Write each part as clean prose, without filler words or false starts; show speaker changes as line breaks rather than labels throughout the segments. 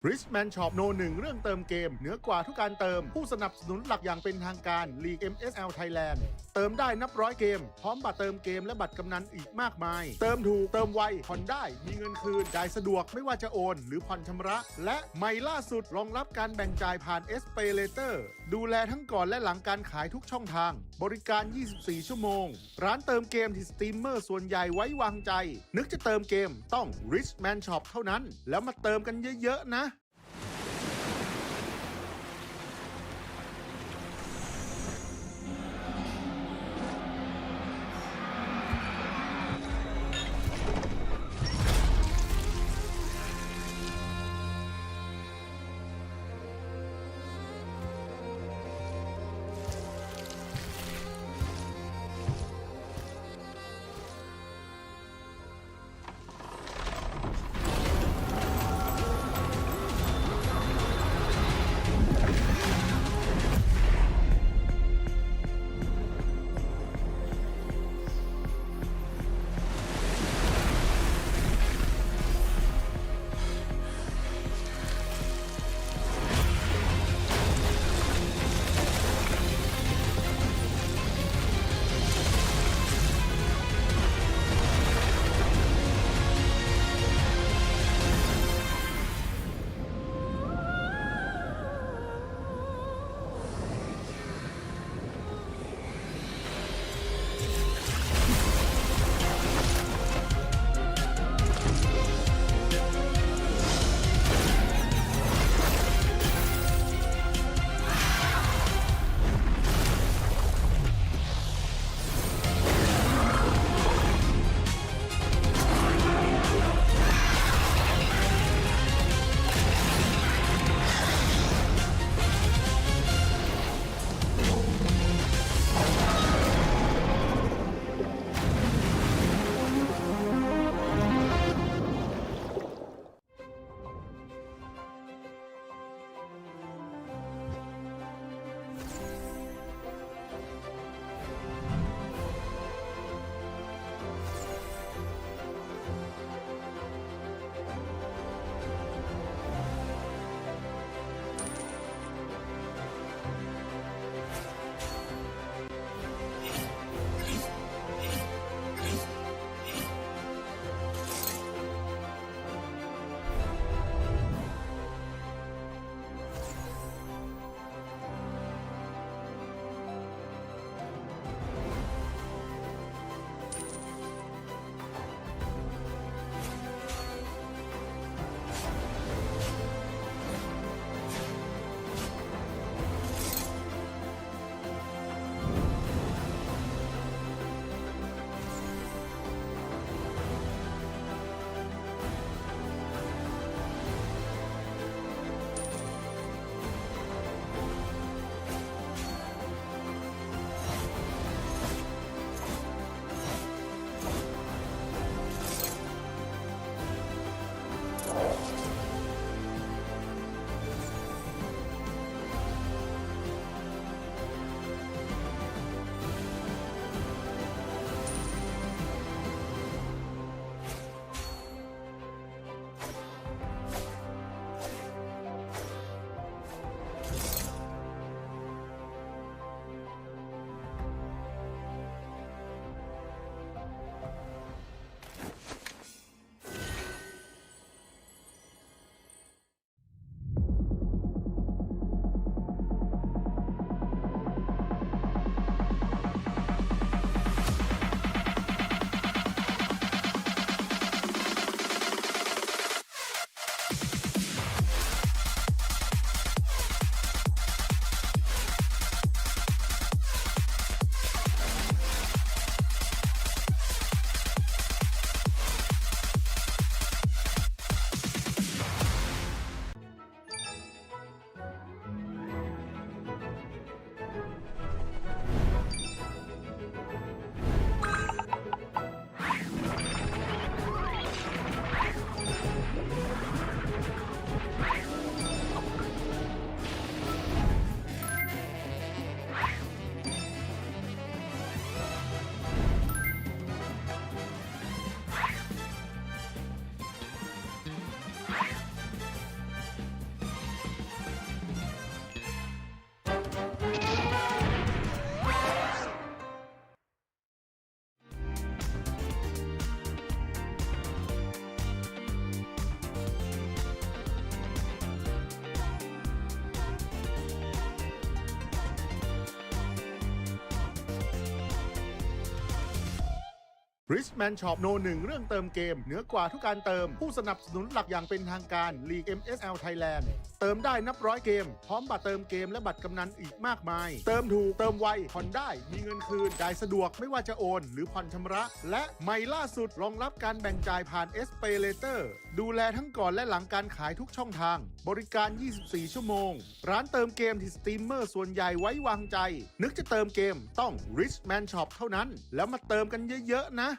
Richman Shopโน1เรื่องเติมเกมเหนือกว่าทุกการเติมผู้สนับสนุนหลักอย่างเป็นทางการ League MSL Thailand เติมได้นับร้อยเกมพร้อมบัตรเติมเกมและบัตรกำนันอีกมากมายเติมถูกเติมไวผ่อนได้มีเงินคืนจ่ายสะดวกไม่ว่าจะโอนหรือผ่อนชำระและใหม่ล่าสุดรองรับการแบ่งจ่ายผ่าน SPay Later ดูแลทั้งก่อนและหลังการขายทุกช่องทางบริการ 24 ชั่วโมงร้านเติมเกมที่สตรีมเมอร์ส่วนใหญ่ไว้วางใจนึกจะเติมเกมต้อง Richman Shop เท่านั้นแล้วมาเติมกันเยอะๆนะ Richman Shop โนหนึ่งเรื่องเติมเกมเหนือกว่าทุกการเติมผู้สนับสนุนหลักอย่างเป็นทางการ League MSL Thailand เติมได้นับร้อยเกมพร้อมบัตรเติมเกมและบัตรกำนันอีกมากมายเติมถูกเติมไวผ่อนได้มีเงินคืนจ่ายสะดวกไม่ว่าจะโอนหรือผ่อนชำระและใหม่ล่าสุดรองรับการแบ่งจ่ายผ่าน SPayLater ดูแลทั้งก่อนและหลังการขายทุกช่องทางบริการ 24 ชั่วโมงร้านเติมเกมที่สตรีมเมอร์ส่วนใหญ่ไว้วางใจนึกจะเติมเกมต้อง Richman Shop เท่านั้นแล้วมาเติมกันเยอะๆนะ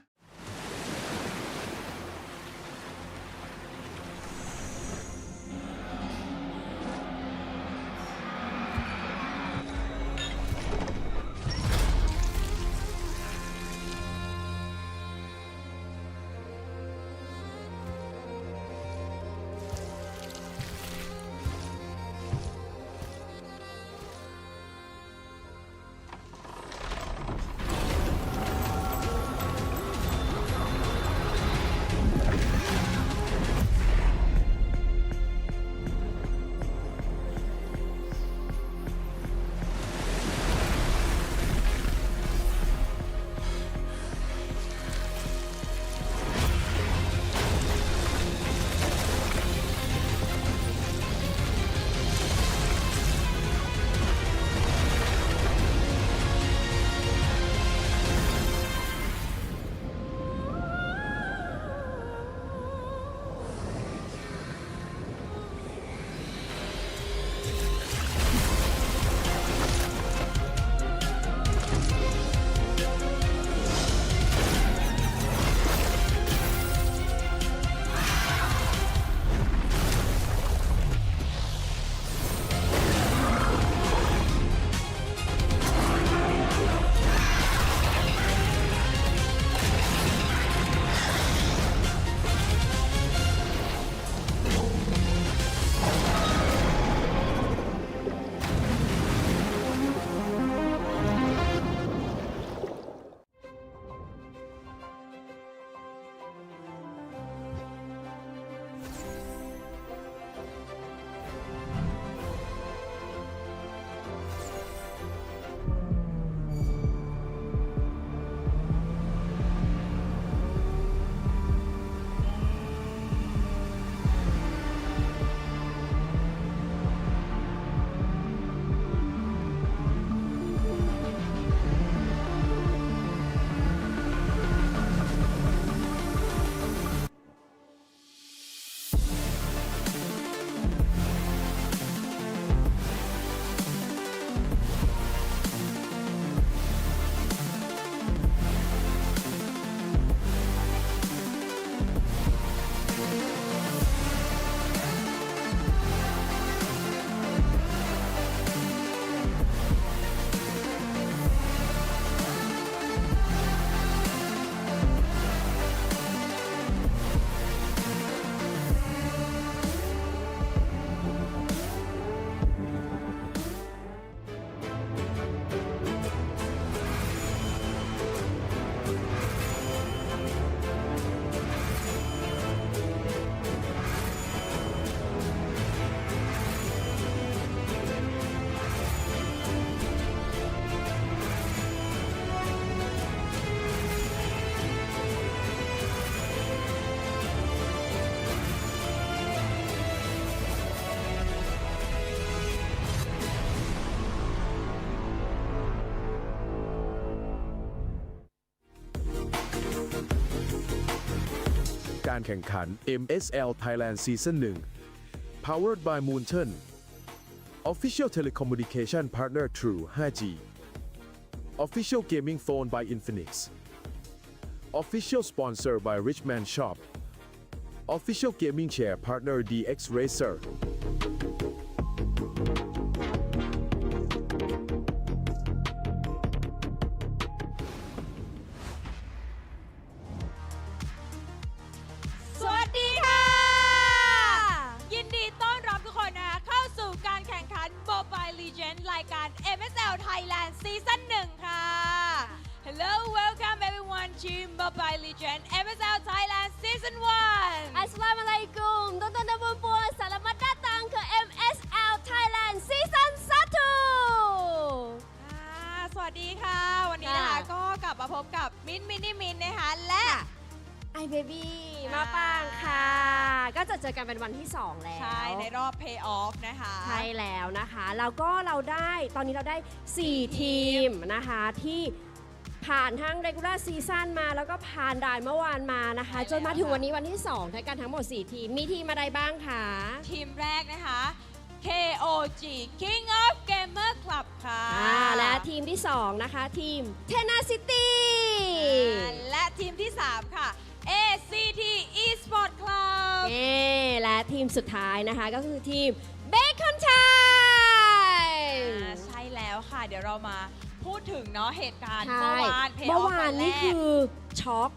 การแข่งขัน MSL Thailand Season 1 Powered by Moonton Official Telecommunication Partner True 5G Official Gaming Phone by Infinix Official Sponsor by Richman Shop Official Gaming Chair Partner DX Racer
รายการ MSL Thailand Season 1 ค่ะ Hello welcome everyone to Mobile Legend MSL Thailand Season 1
Assalamualaikum Tonton dan puan selamat datang ke MSL Thailand Season 1
สวั วัสดีค่ะ วันนี้นะคะ
ค่ะ
ก็กลับมาพบกับมินนะคะและ
ไอเบบี้มาปางค่ะ ก็จะเจอกันเป็นวันที่ 2 แล้ว
ใช่ในรอบ Pay Off นะคะ
ใช่แล้วนะคะ แล้วก็ตอนนี้เราได้ 4 ทีมนะคะที่ผ่านทั้ง regular season มาแล้วก็ผ่านด่านเมื่อวานมานะคะ
ใช่แล้ว
จนมาถึงวันนี้วันที่2ทั้งกันทั้งหมด 4 ทีม มีทีมอะไรบ้างคะ
ทีมแรกนะคะ KOG King of Gamer Club ค่ะ
และทีมที่ 2 นะคะ ทีม Tenacity
และทีมที่ 3 ค่ะ ACT Esport Club
และทีมสุดท้ายนะคะก็คือทีม Bacon Time
ใช่แล้วค่ะ เดี๋ยวเรามาพูดถึงเนาะเหตุการณ์
ใช่
Pay
เมื่อ
Off
วาน
แร
นี่
ก
คือช็อก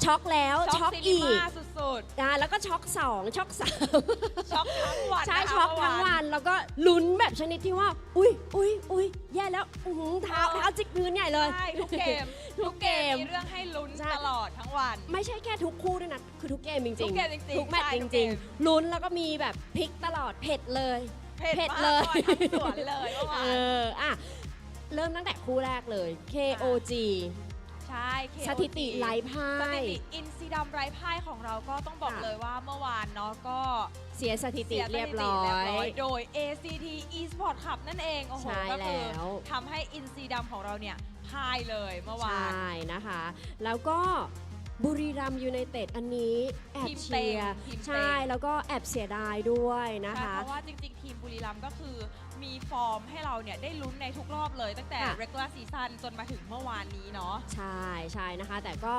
ช็อกแล้วช็อก
ซี
อี
นี
ก
มาสุด
แล้วก็ช็อก 2 ช็อก
ๆ ช็อกทั้งวัน
3 ใช่
นะคะ
ช็อกทั้ง
เมื่
วันแล้วก็ลุ้นแบบชนิดที่ว่า อุ้ยแย่แล้วเท้าจิกพื้นใหญ่เลย
ใช่ทุกเกม
ทุกเกม
มีเรื่องให้ลุ้น
ใช่
ตลอดทั้งวัน
ไม่ใช่แค่ทุกคู่ด้วยนะ คือทุกเกมจริงๆ
ทุกเกมจริงๆ
ทุกแมตช์
ใช่
จ
ทุกเก
ริง
ม
ๆ ลุ้นแล้วก็มีแบบพลิกตลอดเผ็ดเลย
เผ็ด
เลย
มากทั้งสวนเลยเมื่อวาน
อ่ะเริ่มตั้งแต่คู่แรกเลย KOG
ใช่ KOG
สถิติไร้พ่า
ส
ย
ถิติอินซีดัมไร้พ่ายของเราก็ต้องบอก
ค่ะ
เลยว่าเมื่อวานเนาะก็
เสียสถิติ
เสียสถิติ
เรียบร้อย
โดย ACT Esport Club นั่นเอง โอ้โห
ใช่
ก็คือ
แล้ว
ทำให้อินซีดัมของเราเนี่ยพ่ายเลยเมื่อวาน
ใช่นะคะ แล้วก็บุรีรัมย์ยูไนเต็ดอันนี้แอบ
ทีม
เชี
เต็ง
ยร์
ทีมเต็ง
ใช่ แล้วก็แอบเสียดายด้วยนะ
ใช่
คะ
เพราะว่าจริงๆ ทีมบุรีรัมย์ก็คือมีฟอร์มให้เราเนี่ยได้ลุ้นในทุกรอบเลยตั้งแต่
ค่ะ
regular season จนมาถึงเมื่อวานนี้เนาะ
ใช่นะคะ แต่ก็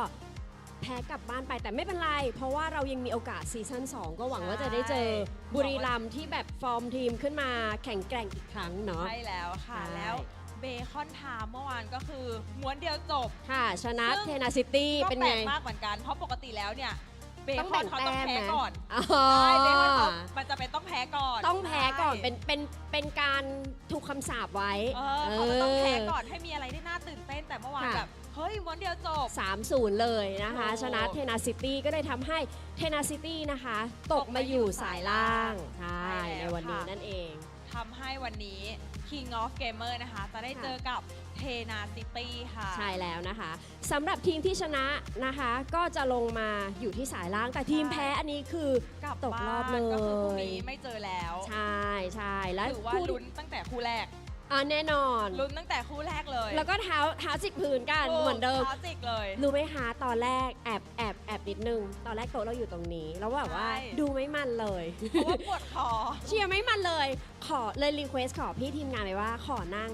แพ้กลับบ้านไปแต่ไม่เป็นไร เพราะว่าเรายังมีโอกาสซีซั่น2 ก็หวังว่าจะได้เจอ
ใช่
บุรีรัมย์ที่แบบฟอร์มทีมขึ้นมาแข่งแกร่งอีกครั้งเนาะ
ใช่แล้วค่ะ
ใช่
แล้วเบคอนไทม์เมื่อวานก็คือม้วนเดียวจบ
ค่ะ ชนะ
ซึ่ง
เทนาซิตี้
ก็
เป็น
แปล
ไง
กมากเหมือนกัน เพราะปกติแล้วเนี่ยเบ
ต้อง
คอ
แบ่
น
ง
เขา
แต้
ต้อง
ม
แพ้
ไหม
ก่อน
อ๋อ
ใช่เบคอนเขามันจะเป็นต้องแพ้ก่อน
ต้องแพ้ก่อน
ใช่
เป็นการถูกคำสาปไว้
เขาจะต้องแพ้ก่อนให้มีอะไรได้น่าตื่นเต้นแต่เมื่อวาน
ค่ะ
แบบเฮ้ยม้วนเดียวจบ
3-0 เลยนะคะ
โอ้
ชนะเทนาซิตี้ก็เลยทำให้เทนาซิตี้นะคะ ตกมาอยู่สายล่าง ใช่
ใช่แล้ว
ในวันนี้
ค่ะ
นั่นเอง
ทำให้วันนี้ King of Gamer นะคะ จะได้
ค่ะ
เจอกับเทนาซิตี้ค่ะ
ใช่แล้วนะคะสำหรับทีมที่ชนะนะคะ ก็จะลงมาอยู่ที่สายล่าง แต่ทีม
ใช่
แพ้อันนี้คือก
ลับ
ตกรอบ
บ้าน
เลย
ก็คือพรุ่งนี้ไม่เจอแล้ว
ใช่แล้ว
ถือว่า
คู่
ลุ้นตั้งแต่คู่แรก
แน่นอน
ลุ้นตั้งแต่คู่แรกเลย
แล้วก็เท้าจิกพื้นกันเหมือนเดิม
คลาสสิกเลย
รู้ไหมคะตอนแรกแอบนิดนึง ตอนแรกโต๊ะเราอยู่ตรงนี้ แล้วแบบว่า
ใช่
ดูไม่มันเลย
เพราะว่าปวดคอ
เชียร์ไม่มันเลย ขอเลยรีเควสขอพี่ทีมงานไปว่าขอนั่ง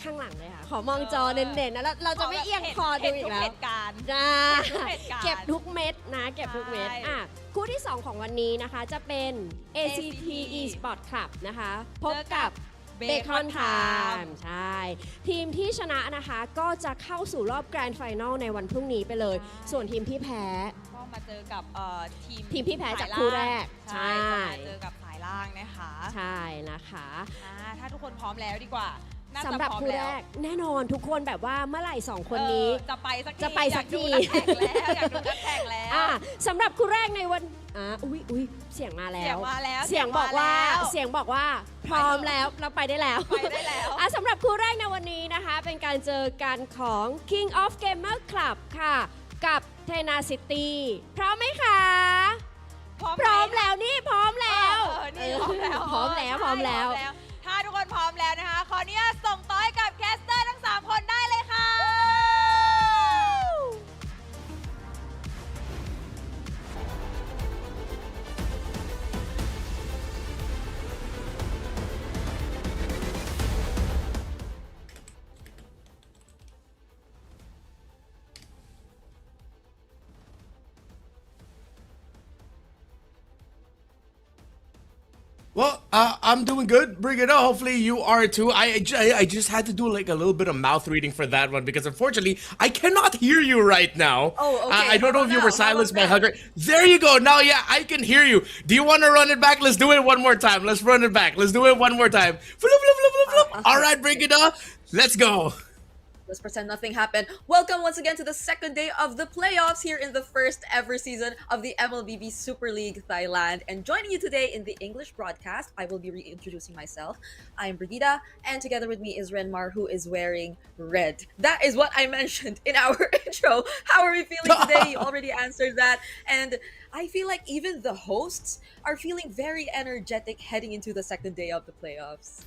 ข้างหลังเลยค่ะ ขอมองจอเด่นๆนะแล้วเราจะไม่เอียงคอดูอีกแล้ว
เห็นทุเหตุการณ์
จ้า
เก็บทุกเหตุการณ์
เก็บทุกเม็ดนะ เก็บทุกเม็ด
ใช่
อ่ะคู่ที่ 2 ของวันนี้นะคะจะเป็น ACT
ACT
Esport Club นะคะ พบ
เจอกั
กับ
บ
Bacon
Bacon
Time
Time
ใช่ ทีมที่ชนะนะคะก็จะเข้าสู่รอบแกรนด์ไฟนอลในวันพรุ่งนี้ไปเลย ส่วนทีมที่แพ้
ก็มาเจอกับทีม
ทีมที่แพ้จาก
สยล่ง
คู่แรก
ใช่
ใช่
จะมาเจอกับสายล่างนะคะ
ใช่นะคะ
ถ้าทุกคนพร้อมแล้วดีกว่าน่าจะ
สำหรับ
พร้อม
คู่
แล้
แร
ว
กแน่นอนทุกคนแบบว่าเมื่อไหร่ 2 คนนี้
จะไปสักที
จะไปสักที
อยากดูนักแข่งแล้ว
สำหรับคู่แรกในวันอุ้ยเสียงมาแล้
เสียง
ว
มาแล้ว
เสียงบอกว่าพร้อมแล้วเราไปได้แล้ว
ไปได้แล้ว
สำหรับคู่แรกในวันนี้นะคะ เป็นการเจอกันของ King of Gamer Club ค่ะ กับ Tenacity พร้อมไหมคะ พร้อมแล้วนี่พร้อมแล้ว
นี่พร้อมแล้ว
พร้อมแล้วพร้อมแล้ว
ถ้าทุกคนพร้อมแล้วนะคะ ขออนุญาตส่งต่อให้กับแคสเตอร์ทั้ง 3 คนได้เลยค่ะ
Well, I'm doing good. Bring it on. Hopefully you are too. I just had to do like a little bit of mouth reading for that one because unfortunately I cannot hear you right now.
Oh, okay.
I don't know
How
if you
about
were
now? How
silenced by
about
Hugger. There you go. Now, yeah, I can hear you. Do you want to run it back? Let's do it one more time. Let's run it back. Let's do it one more time. All right, bring it on. Let's go.
Let's pretend nothing happened. Welcome once again to the second day of the playoffs here in the first ever season of the MLBB Super League Thailand. And joining you today in the English broadcast, I will be reintroducing myself. I'm Brigida, and together with me is Renmar, who is wearing red. That is what I mentioned in our intro. How are we feeling today? You already answered that. And I feel like even the hosts are feeling very energetic heading into the second day of the playoffs.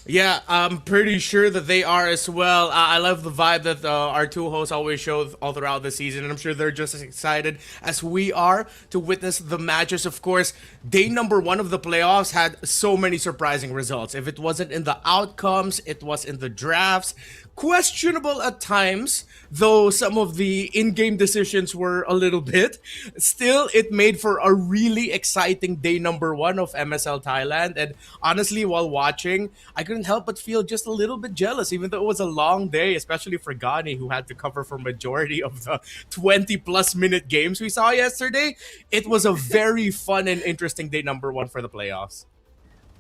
Yeah, I'm pretty sure that they are as well. I love the vibe that our two hosts always show all throughout the season, and I'm sure they're just as excited as we are to witness the matches. Of course, day number 1 of the playoffs had so many surprising results. If it wasn't in the outcomes, it was in the drafts. Questionable at times, though some of the in-game decisions were a little bit. Still, it made for a really exciting day number 1 of MSL Thailand. And honestly, while watching, I couldn't help but feel just a little bit jealous, even though it was a long day, especially for Gani, who had to cover for majority of the 20-plus minute games we saw yesterday. It was a very fun and interesting day number 1 for the playoffs.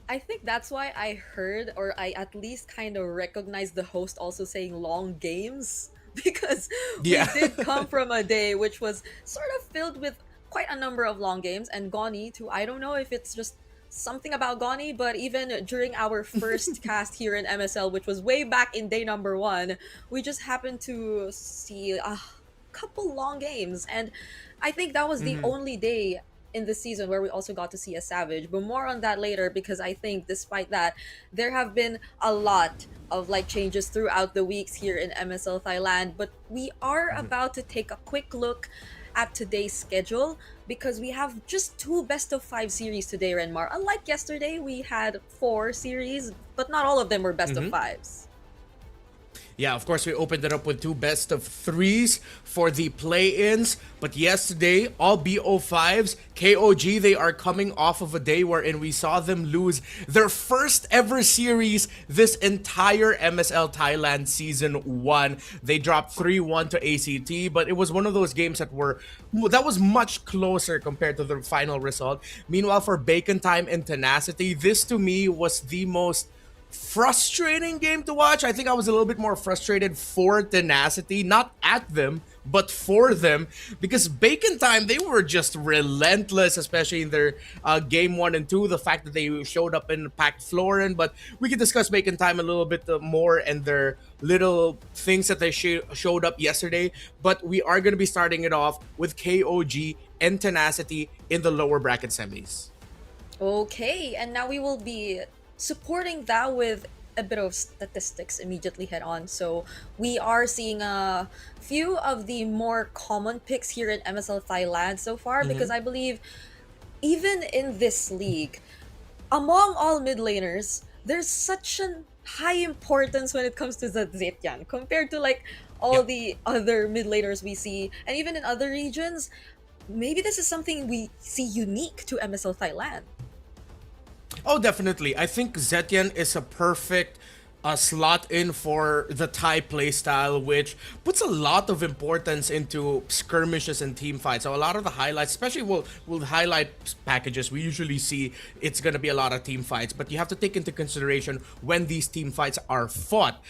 I think that's why I heard, or I at least kind of recognized the host also saying long games, because we did come from a day which was sort of filled with quite a number of long games, and Gani too. I don't know if it's just something about Gani, but even during our first cast here in MSL, which was way back in day number 1, we just happened to see a couple long games, and I think that was the only day in the season where we also got to see a Savage, but more on that later, because I think despite that, there have been a lot of like changes throughout the weeks here in MSL Thailand. But we are about to take a quick look at today's schedule, because we have just 2 best of 5 series today, Renmar. Unlike yesterday, we had 4 series, but not all of them were best of 5s.
Yeah, of course, we opened it up with 2 best of 3s for the play-ins. But yesterday, all BO5s, KOG, they are coming off of a day wherein we saw them lose their first ever series this entire MSL Thailand Season 1. They dropped 3-1 to ACT, but it was one of those games that was much closer compared to the final result. Meanwhile, for Bacon Time and Tenacity, this to me was the most frustrating game to watch. I think I was a little bit more frustrated for Tenacity, not at them, but for them, because Bacon Time, they were just relentless, especially in their game 1 and 2, the fact that they showed up in Packed Florin. But we can discuss Bacon Time a little bit more and their little things that they showed up yesterday. But we are going to be starting it off with KOG and Tenacity in the lower bracket semis.
Okay, and now we will be supporting that with a bit of statistics immediately head on. So we are seeing a few of the more common picks here in MSL Thailand so far, because I believe even in this league, among all mid laners, there's such a high importance when it comes to the Zetian compared to like all the other mid laners we see, and even in other regions. Maybe this is something we see unique to MSL Thailand.
Oh, definitely. I think Zetian is a perfect slot in for the Thai playstyle, which puts a lot of importance into skirmishes and team fights. So a lot of the highlights, especially with highlight packages, we usually see it's going to be a lot of team fights, but you have to take into consideration when these team fights are fought.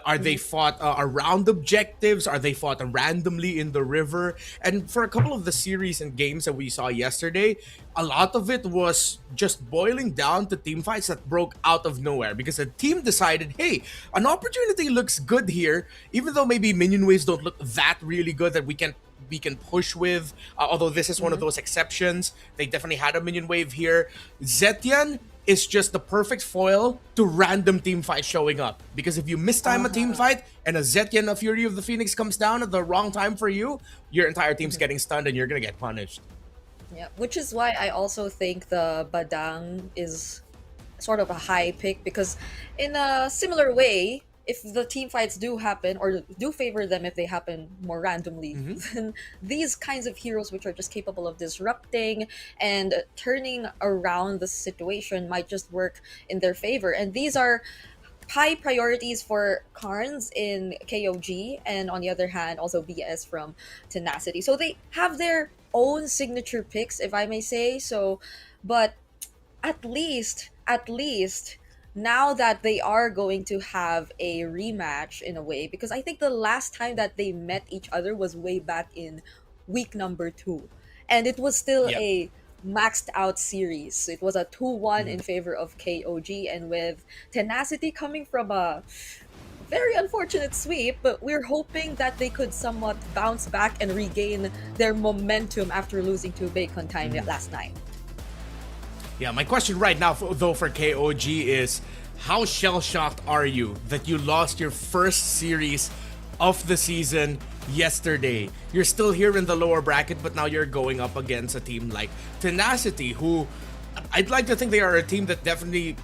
Are they fought around objectives? Are they fought randomly in the river? And for a couple of the series and games that we saw yesterday, a lot of it was just boiling down to team fights that broke out of nowhere, because the team decided, hey, an opportunity looks good here, even though maybe minion waves don't look that really good that we can push with, although this is one of those exceptions. They definitely had a minion wave here. Zetian is just the perfect foil to random team fights showing up, because if you mistime a team fight and a Zetian, a Fury of the Phoenix, comes down at the wrong time for you, your entire team's getting stunned and you're gonna get punished.
Yeah, which is why I also think the Badang is sort of a high pick, because in a similar way, if the team fights do happen or do favor them if they happen more randomly, then these kinds of heroes which are just capable of disrupting and turning around the situation might just work in their favor. And these are high priorities for Carnes in KOG, and on the other hand also BS from Tenacity. So they have their own signature picks, if I may say so, but at least now that they are going to have a rematch in a way, because I think the last time that they met each other was way back in week number 2, and it was still
Yep.
a maxed out series. It was a 2-1 in favor of KOG, and with Tenacity coming from a very unfortunate sweep, but we're hoping that they could somewhat bounce back and regain their momentum after losing to Bacon Time last night.
Yeah, my question right now, though, for KOG is, how shell-shocked are you that you lost your first series of the season yesterday? You're still here in the lower bracket, but now you're going up against a team like Tenacity, who I'd like to think they are a team that definitely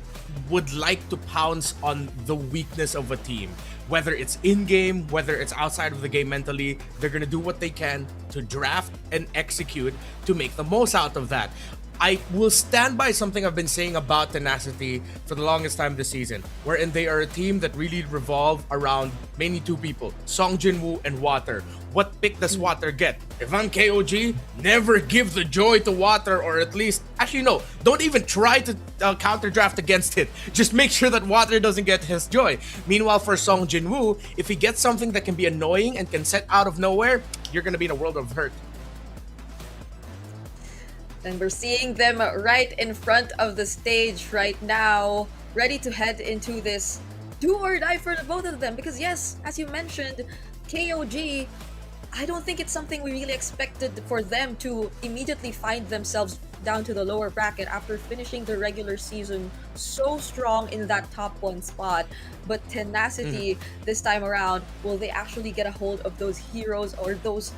would like to pounce on the weakness of a team. Whether it's in-game, whether it's outside of the game mentally, they're gonna do what they can to draft and execute to make the most out of that. I will stand by something I've been saying about Tenacity for the longest time this season, wherein they are a team that really revolve around mainly 2 people, Song Jinwoo and Water. What pick does Water get? If I'm KOG, never give the joy to Water, or at least, actually no, don't even try to counter draft against it. Just make sure that Water doesn't get his joy. Meanwhile, for Song Jinwoo, if he gets something that can be annoying and can set out of nowhere, you're gonna be in a world of hurt.
And we're seeing them right in front of the stage right now, ready to head into this do or die for both of them. Because yes, as you mentioned, KOG, I don't think it's something we really expected for them to immediately find themselves down to the lower bracket after finishing the regular season so strong in that top 1 spot. But Tenacity, this time around, will they actually get a hold of those heroes or those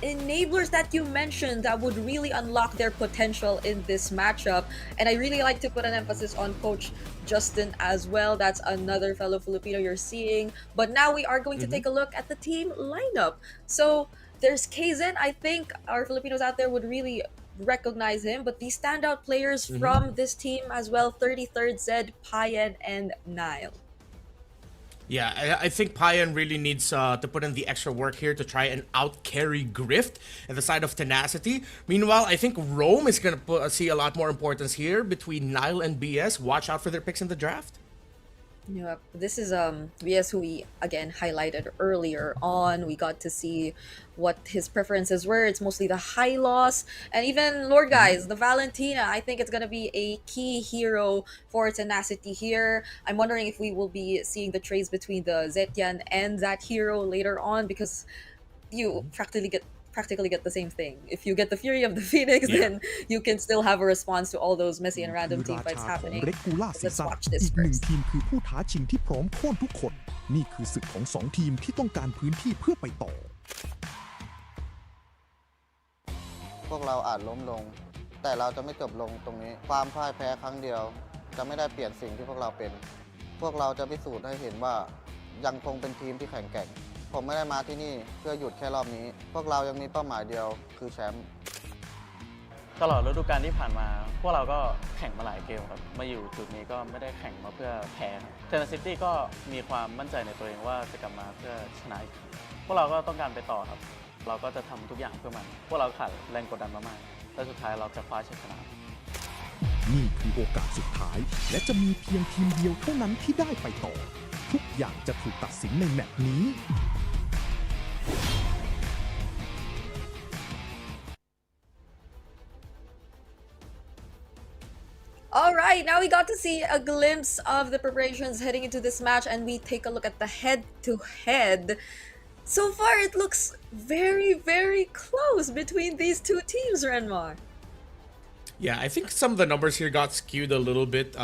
enablers that you mentioned that would really unlock their potential in this matchup? And I really like to put an emphasis on Coach Justin as well. That's another fellow Filipino you're seeing. But now we are going to take a look at the team lineup. So there's KZen. I think our Filipinos out there would really recognize him, but the standout players from this team as well, 33rd Zed, Payan, and Nile.
Yeah, I think Payan really needs to put in the extra work here to try and out-carry Grift at the side of Tenacity. Meanwhile, I think Rome is going to see a lot more importance here between Nile and BS. Watch out for their picks in the draft.
Yeah, this is VS, who we again highlighted earlier on. We got to see what his preferences were. It's mostly the high loss, and even Lord Guys, the Valentina. I think it's gonna be a key hero for Tenacity here. I'm wondering if we will be seeing the trades between the Zetian and that hero later on, because you practically get the same thing. If you get the Fury of the Phoenix, then you can still have a response to all those messy and random team fights happening. Let's watch this
อีกหนึ่ง
first.
ทีมคือผู้ท้าชิงที่พร้อมโค่นทุกคน นี่คือศึกของสองทีมที่ต้องการพื้นที่เพื่อไปต่อ
พวกเราอาจล้มลง แต่เราจะไม่จบลงตรงนี้ ความพ่ายแพ้ครั้งเดียว จะไม่ได้เปลี่ยนสิ่งที่พวกเราเป็น พวกเราจะพิสูจน์ให้เห็นว่ายังคงเป็นทีมที่แข็งแกร่ง ผมไม่ได้มาที่นี่เพื่อหยุดแค่รอบนี้ พวกเรายังมีเป้าหมายเดียวคือแชมป์
ตลอดฤดูกาลที่ผ่านมา พวกเราก็แข่งมาหลายเกมครับมาอยู่จุดนี้ก็ไม่ได้แข่งมาเพื่อแพ้ครับเทนเนสซิตี้ก็มีความมั่นใจในตัวเองว่าจะกลับมาเพื่อชนะอีกพวกเราก็ต้องการไปต่อครับเราก็จะทำทุกอย่างเพื่อมันพวกเราขาดแรงกดดันมากๆและสุดท้ายเราจะคว้าชัยชนะ
นี่คือโอกาสสุดท้าย และจะมีเพียงทีมเดียวเท่านั้นที่ได้ไปต่อ ทุกอย่างจะถูกตัดสินในแมตช์นี้
All right, now we got to see a glimpse of the preparations heading into this match, and we take a look at the head-to-head. So far, it looks very, very close between these 2 teams, Renmar.
Yeah, I think some of the numbers here got skewed a little bit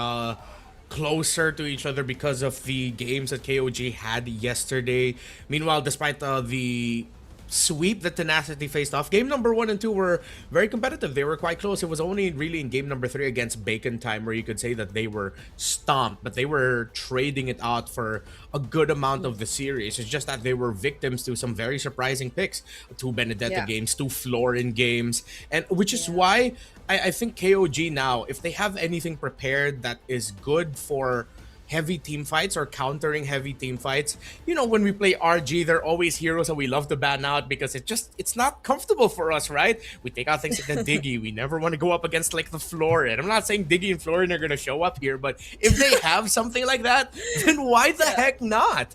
closer to each other because of the games that KOG had yesterday. Meanwhile, despite the sweep that Tenacity faced off, game number 1 and 2 were very competitive. They were quite close. It was only really in game number 3 against Bacon Time where you could say that they were stomped, but they were trading it out for a good amount of the series. It's just that they were victims to some very surprising picks. 2 Benedetta games, 2 Florin games, and which is why I think KOG now, if they have anything prepared that is good for heavy team fights or countering heavy team fights. You know, when we play RG, they're always heroes that we love to ban out because it's not comfortable for us, right? We take out things like the Diggy. We never want to go up against like the Florid. I'm not saying Diggy and Florid are gonna show up here, but if they have something like that, then why the heck not?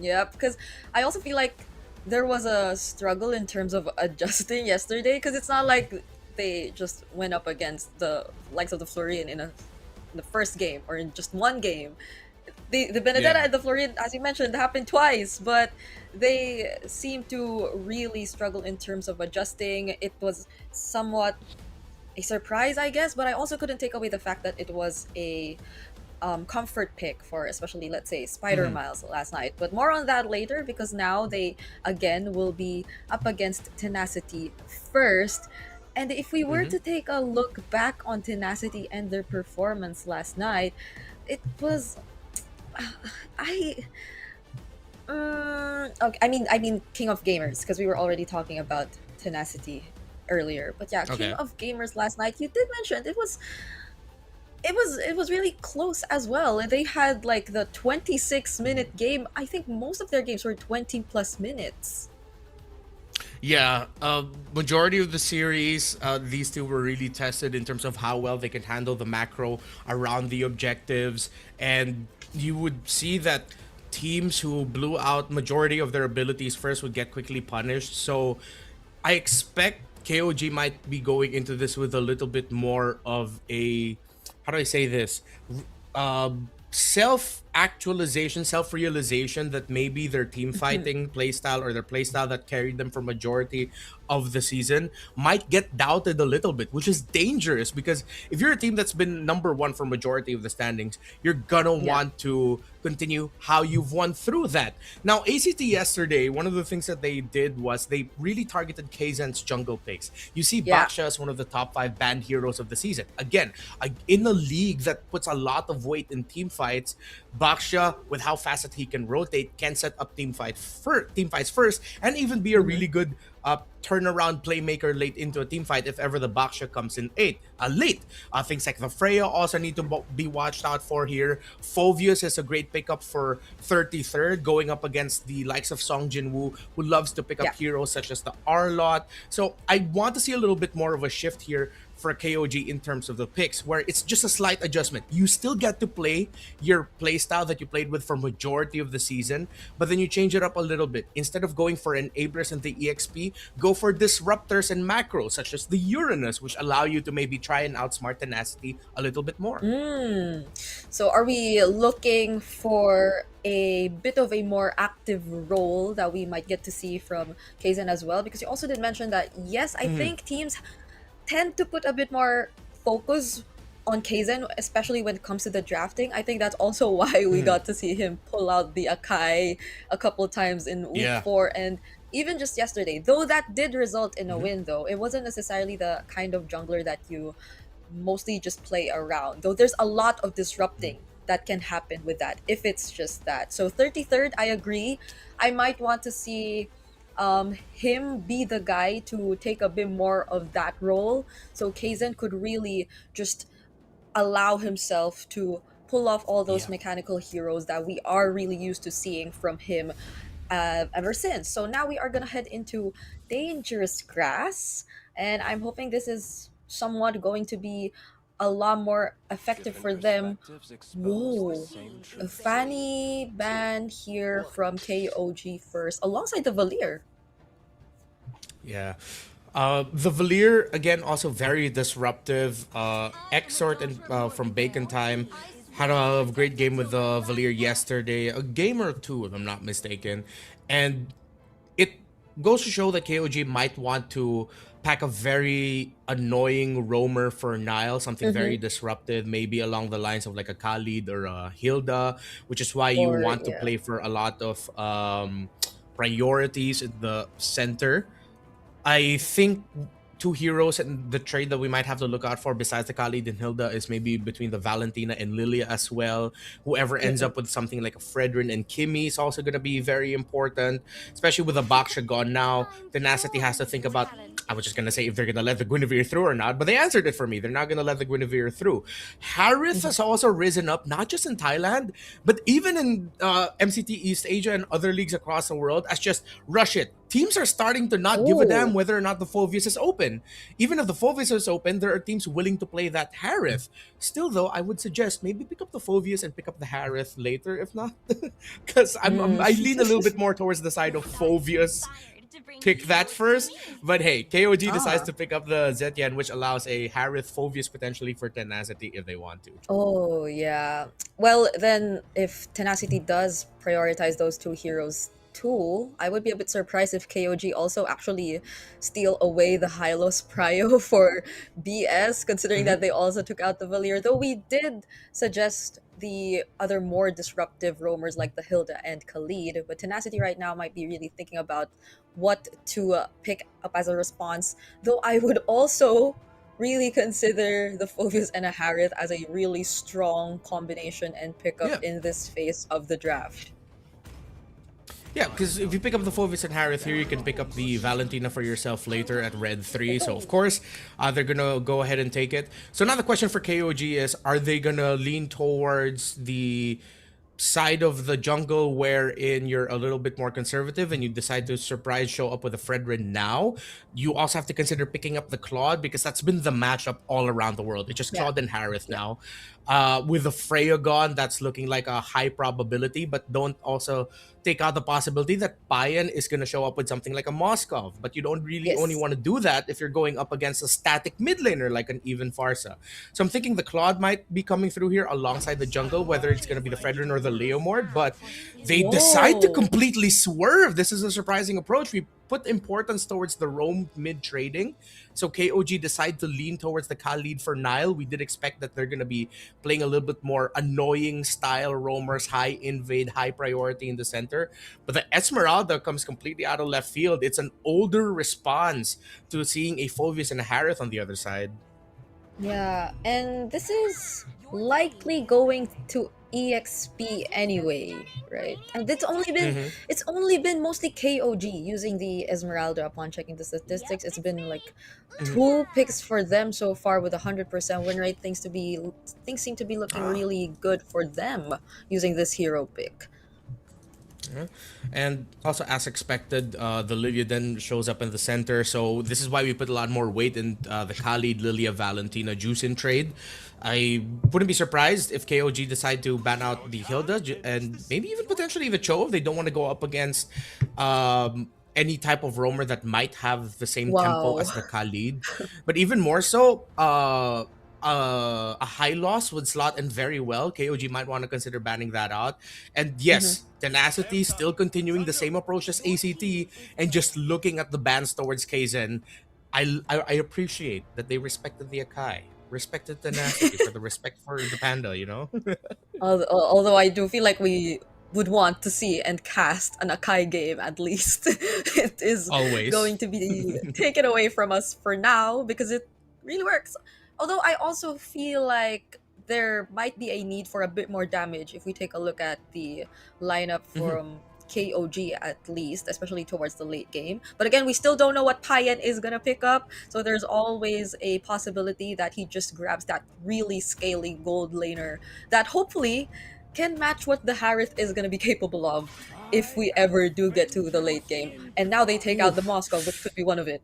Yeah, because I also feel like there was a struggle in terms of adjusting yesterday, because it's not like they just went up against the likes of the Florian in the first game or in just one game. The Benedetta and the Florian, as you mentioned, happened twice, but they seem to really struggle in terms of adjusting. It was somewhat a surprise, I guess, but I also couldn't take away the fact that it was a comfort pick for especially, let's say, Spider Miles last night. But more on that later, because now they again will be up against Tenacity first. And if we were to take a look back on Tenacity and their performance last night, it was okay, I mean King of Gamers, because we were already talking about Tenacity earlier. But yeah, King of Gamers last night, you did mention it was really close as well. And they had like the 26-minute game. I think most of their games were 20 plus minutes.
Yeah, majority of the series, these two were really tested in terms of how well they can handle the macro around the objectives, and you would see that teams who blew out majority of their abilities first would get quickly punished. So I expect KOG might be going into this with a little bit more of a, how do I say this, self-actualization, self-realization that maybe their team fighting playstyle or their playstyle that carried them for majority of the season might get doubted a little bit, which is dangerous, because if you're a team that's been number one for majority of the standings, you're gonna want to continue how you've won through that. Now, ACT yesterday, one of the things that they did was they really targeted Kaizen's jungle picks. You see Baksha as one of the top 5 banned heroes of the season. Again, in a league that puts a lot of weight in team fights, Baksha, with how fast that he can rotate, can set up team fights first, and even be a really good turnaround playmaker late into a team fight if ever the Baksha comes in late. Things like the Freya also need to be watched out for here. Phovius is a great pickup for 33rd, going up against the likes of Song Jinwoo, who loves to pick up heroes such as the Arlot. So I want to see a little bit more of a shift here for KOG in terms of the picks, where it's just a slight adjustment. You still get to play your playstyle that you played with for majority of the season, but then you change it up a little bit. Instead of going for enablers and the EXP, go for disruptors and macros such as the Uranus, which allow you to maybe try and outsmart Tenacity a little bit more.
So are we looking for a bit of a more active role that we might get to see from Kaizen as well? Because you also did mention that, yes, I think teams tend to put a bit more focus on Kaizen, especially when it comes to the drafting. I think that's also why we got to see him pull out the Akai a couple times in week 4, and even just yesterday. Though that did result in a win, though, it wasn't necessarily the kind of jungler that you mostly just play around. Though there's a lot of disrupting that can happen with that, if it's just that. So 33rd, I agree. I might want to see him be the guy to take a bit more of that role, so Kaizen could really just allow himself to pull off all those mechanical heroes that we are really used to seeing from him ever since. So now we are gonna head into Dangerous Grass, and I'm hoping this is somewhat going to be a lot more effective for them. Whoa, a Fanny ban here from KOG first, alongside the Valier.
Yeah. The Valier, again, also very disruptive. Exort and from Bacon Time had a great game with the Valier yesterday. A game or two, if I'm not mistaken. And it goes to show that KOG might want to pack a very annoying roamer for Nile, something very disruptive, maybe along the lines of like a Khalid or a Hilda, which is why you want to play for a lot of priorities in the center. I think two heroes and the trade that we might have to look out for besides the Khalid and Hilda is maybe between the Valentina and Lilia as well. Whoever ends up with something like a Fredrin and Kimmy is also going to be very important, especially with the Baksha gone now. Tenacity has to think about, I was just going to say if they're going to let the Guinevere through or not, but they answered it for me. They're not going to let the Guinevere through. Harith has also risen up, not just in Thailand, but even in MCT East Asia and other leagues across the world as just rush it. Teams are starting to not give a damn whether or not the Phoveus is open. Even if the Phoveus is open, there are teams willing to play that Harith. Still, though, I would suggest maybe pick up the Phoveus and pick up the Harith later, if not. Because I lean a little bit more towards the side of Phoveus. Pick that first. But hey, KOG decides to pick up the Zetian, which allows a Harith Phoveus potentially for Tenacity if they want to.
Oh, yeah. Well, then if Tenacity does prioritize those two heroes too, I would be a bit surprised if KOG also actually steal away the Hylos Prio for BS, considering that they also took out the Valier. Though we did suggest the other more disruptive roamers like the Hilda and Khalid, but Tenacity right now might be really thinking about what to pick up as a response. Though I would also really consider the Phoveus and a Harith as a really strong combination and pickup in this phase of the draft.
Yeah, because if you pick up the Phoveus and Harith here, you can pick up the Valentina for yourself later at Red 3. So, of course, they're going to go ahead and take it. So now the question for KOG is, are they going to lean towards the side of the jungle wherein you're a little bit more conservative and you decide to surprise show up with a Fredrin now? You also have to consider picking up the Claude because that's been the matchup all around the world. It's just Claude and Harith now. With the Freya gone, that's looking like a high probability, but don't also take out the possibility that Payan is going to show up with something like a Moskov. But you don't really only want to do that if you're going up against a static mid laner like an Even Farsa. So I'm thinking the Claude might be coming through here alongside the jungle, whether it's going to be the Fredrin or the Leomord, but they decide to completely swerve. This is a surprising approach. We put importance towards the roam mid trading. So KOG decide to lean towards the Khalid for Nile. We did expect that they're going to be playing a little bit more annoying style roamers, high invade, high priority in the center. But the Esmeralda comes completely out of left field. It's an older response to seeing a Phoveus and a Harith on the other side.
Yeah, and this is likely going to EXP anyway, right? And it's only been mostly KOG using the Esmeralda upon checking the statistics. It's been like 2 picks for them so far with 100% win rate. Things seem to be looking really good for them using this hero pick.
And also, as expected, the Lilia then shows up in the center. So this is why we put a lot more weight in the Khalid, Lilia, Valentina juice in trade. I wouldn't be surprised if KOG decide to ban out the Hilda and maybe even potentially the Cho if they don't want to go up against any type of roamer that might have the same tempo as the Khalid. But even more so, a high loss would slot in very well. KOG might want to consider banning that out. And yes, Tenacity still continuing the same approach as ACT and just looking at the bans towards Kaizen. I appreciate that they respected the Akai, respected Tenacity for the respect for the Panda, you know?
Although I do feel like we would want to see and cast an Akai game at least. It is
always
going to be taken away from us for now because it really works. Although I also feel like there might be a need for a bit more damage if we take a look at the lineup from KOG at least, especially towards the late game. But again, we still don't know what Payan is going to pick up, so there's always a possibility that he just grabs that really scaly gold laner that hopefully can match what the Harith is going to be capable of if we ever do get to the late game. And now they take out the Moscow, which could be one of it.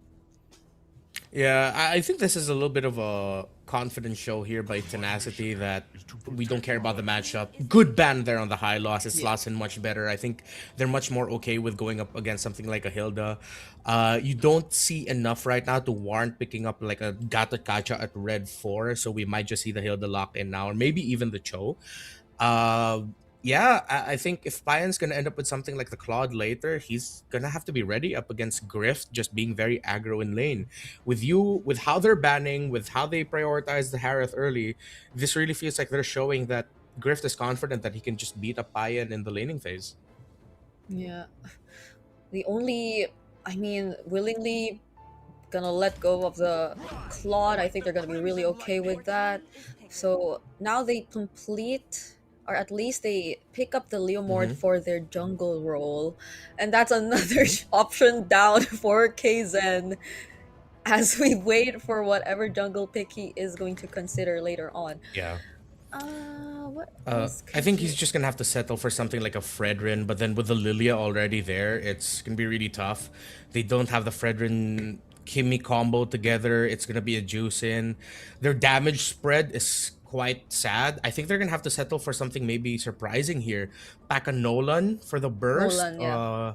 Yeah, I think this is a little bit of a confidence show here by Tenacity that we don't care about the matchup. Good ban there on the high loss. It slots in much better. I think they're much more okay with going up against something like a Hilda. You don't see enough right now to warrant picking up like a Gata Kacha at red 4. So we might just see the Hilda lock in now, or maybe even the Cho. Yeah, I think if Payan's going to end up with something like the Claude later, he's going to have to be ready up against Grift just being very aggro in lane. With how they're banning, with how they prioritize the Harith early, this really feels like they're showing that Grift is confident that he can just beat up Payan in the laning phase.
Yeah. Willingly gonna let go of the Claude. I think they're gonna be really okay with that. So now they complete, or at least they pick up the Leomord for their jungle role, and that's another option down for Kaizen as we wait for whatever jungle pick he is going to consider later on.
Yeah.
What else
I
could
think
he-
he's just gonna have to settle for something like a Fredrin, but then with the Lilia already there, it's gonna be really tough. They don't have the Fredrin Kimmy combo together. It's gonna be a juice in. Their damage spread is quite sad. I think they're gonna have to settle for something maybe surprising here. Pack a Nolan for the burst.
Nolan, yeah.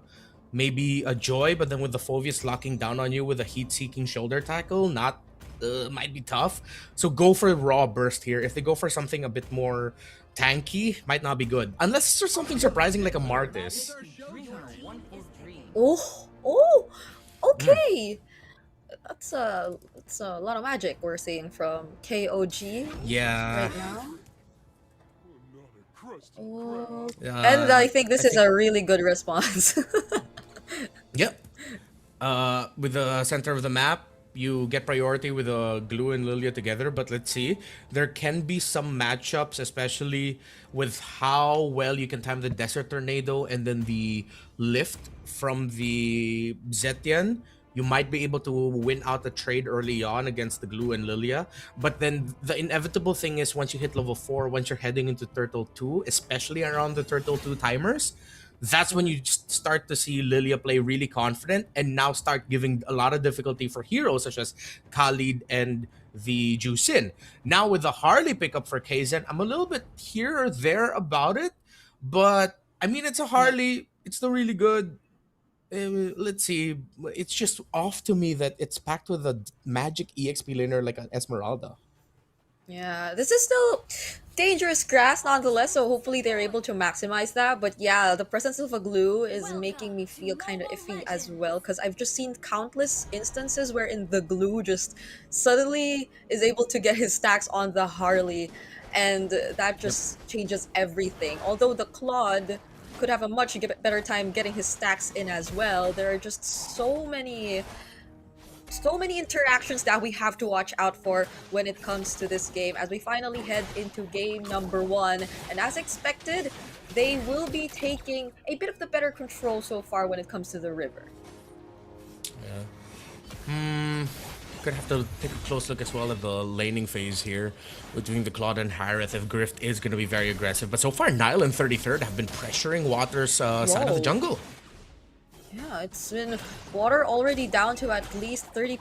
Maybe a Joy, but then with the Phoveus locking down on you with a heat-seeking shoulder tackle, might be tough. So go for raw burst here. If they go for something a bit more tanky, might not be good. Unless there's something surprising like a Martis.
Oh, okay. That's a lot of magic we're seeing from KOG
Yeah.
right now. Oh,
Uh,
and I think this
I
is a really good response.
Yep. With the center of the map, you get priority with Glue and Lilia together, but let's see. There can be some matchups, especially with how well you can time the Desert Tornado and then the lift from the Zetian. You might be able to win out the trade early on against the Glue and Lilia. But then the inevitable thing is once you hit level 4, once you're heading into Turtle 2, especially around the Turtle 2 timers, that's when you just start to see Lilia play really confident and now start giving a lot of difficulty for heroes such as Khalid and the Jusin. Now with the Harley pickup for Kaizen, I'm a little bit here or there about it, but I mean, it's a Harley. It's still really good. Let's see. It's just off to me that it's packed with a magic EXP laner like an Esmeralda.
Yeah, this is still dangerous grass nonetheless, so hopefully they're able to maximize that. But yeah, the presence of a glue is making me feel kind of iffy as well, because I've just seen countless instances wherein the glue just suddenly is able to get his stacks on the Harley, and that just changes everything. Although the Claude could have a much better time getting his stacks in as well, there are just so many interactions that we have to watch out for when it comes to this game as we finally head into game number 1. And as expected, they will be taking a bit of the better control so far when it comes to the river.
Could have to take a close look as well at the laning phase here between the Claude and Harith if Grift is going to be very aggressive. But so far, Nile and 33rd have been pressuring Water's side of the
Whoa.
jungle.
Yeah, it's been Water already down to at least 30%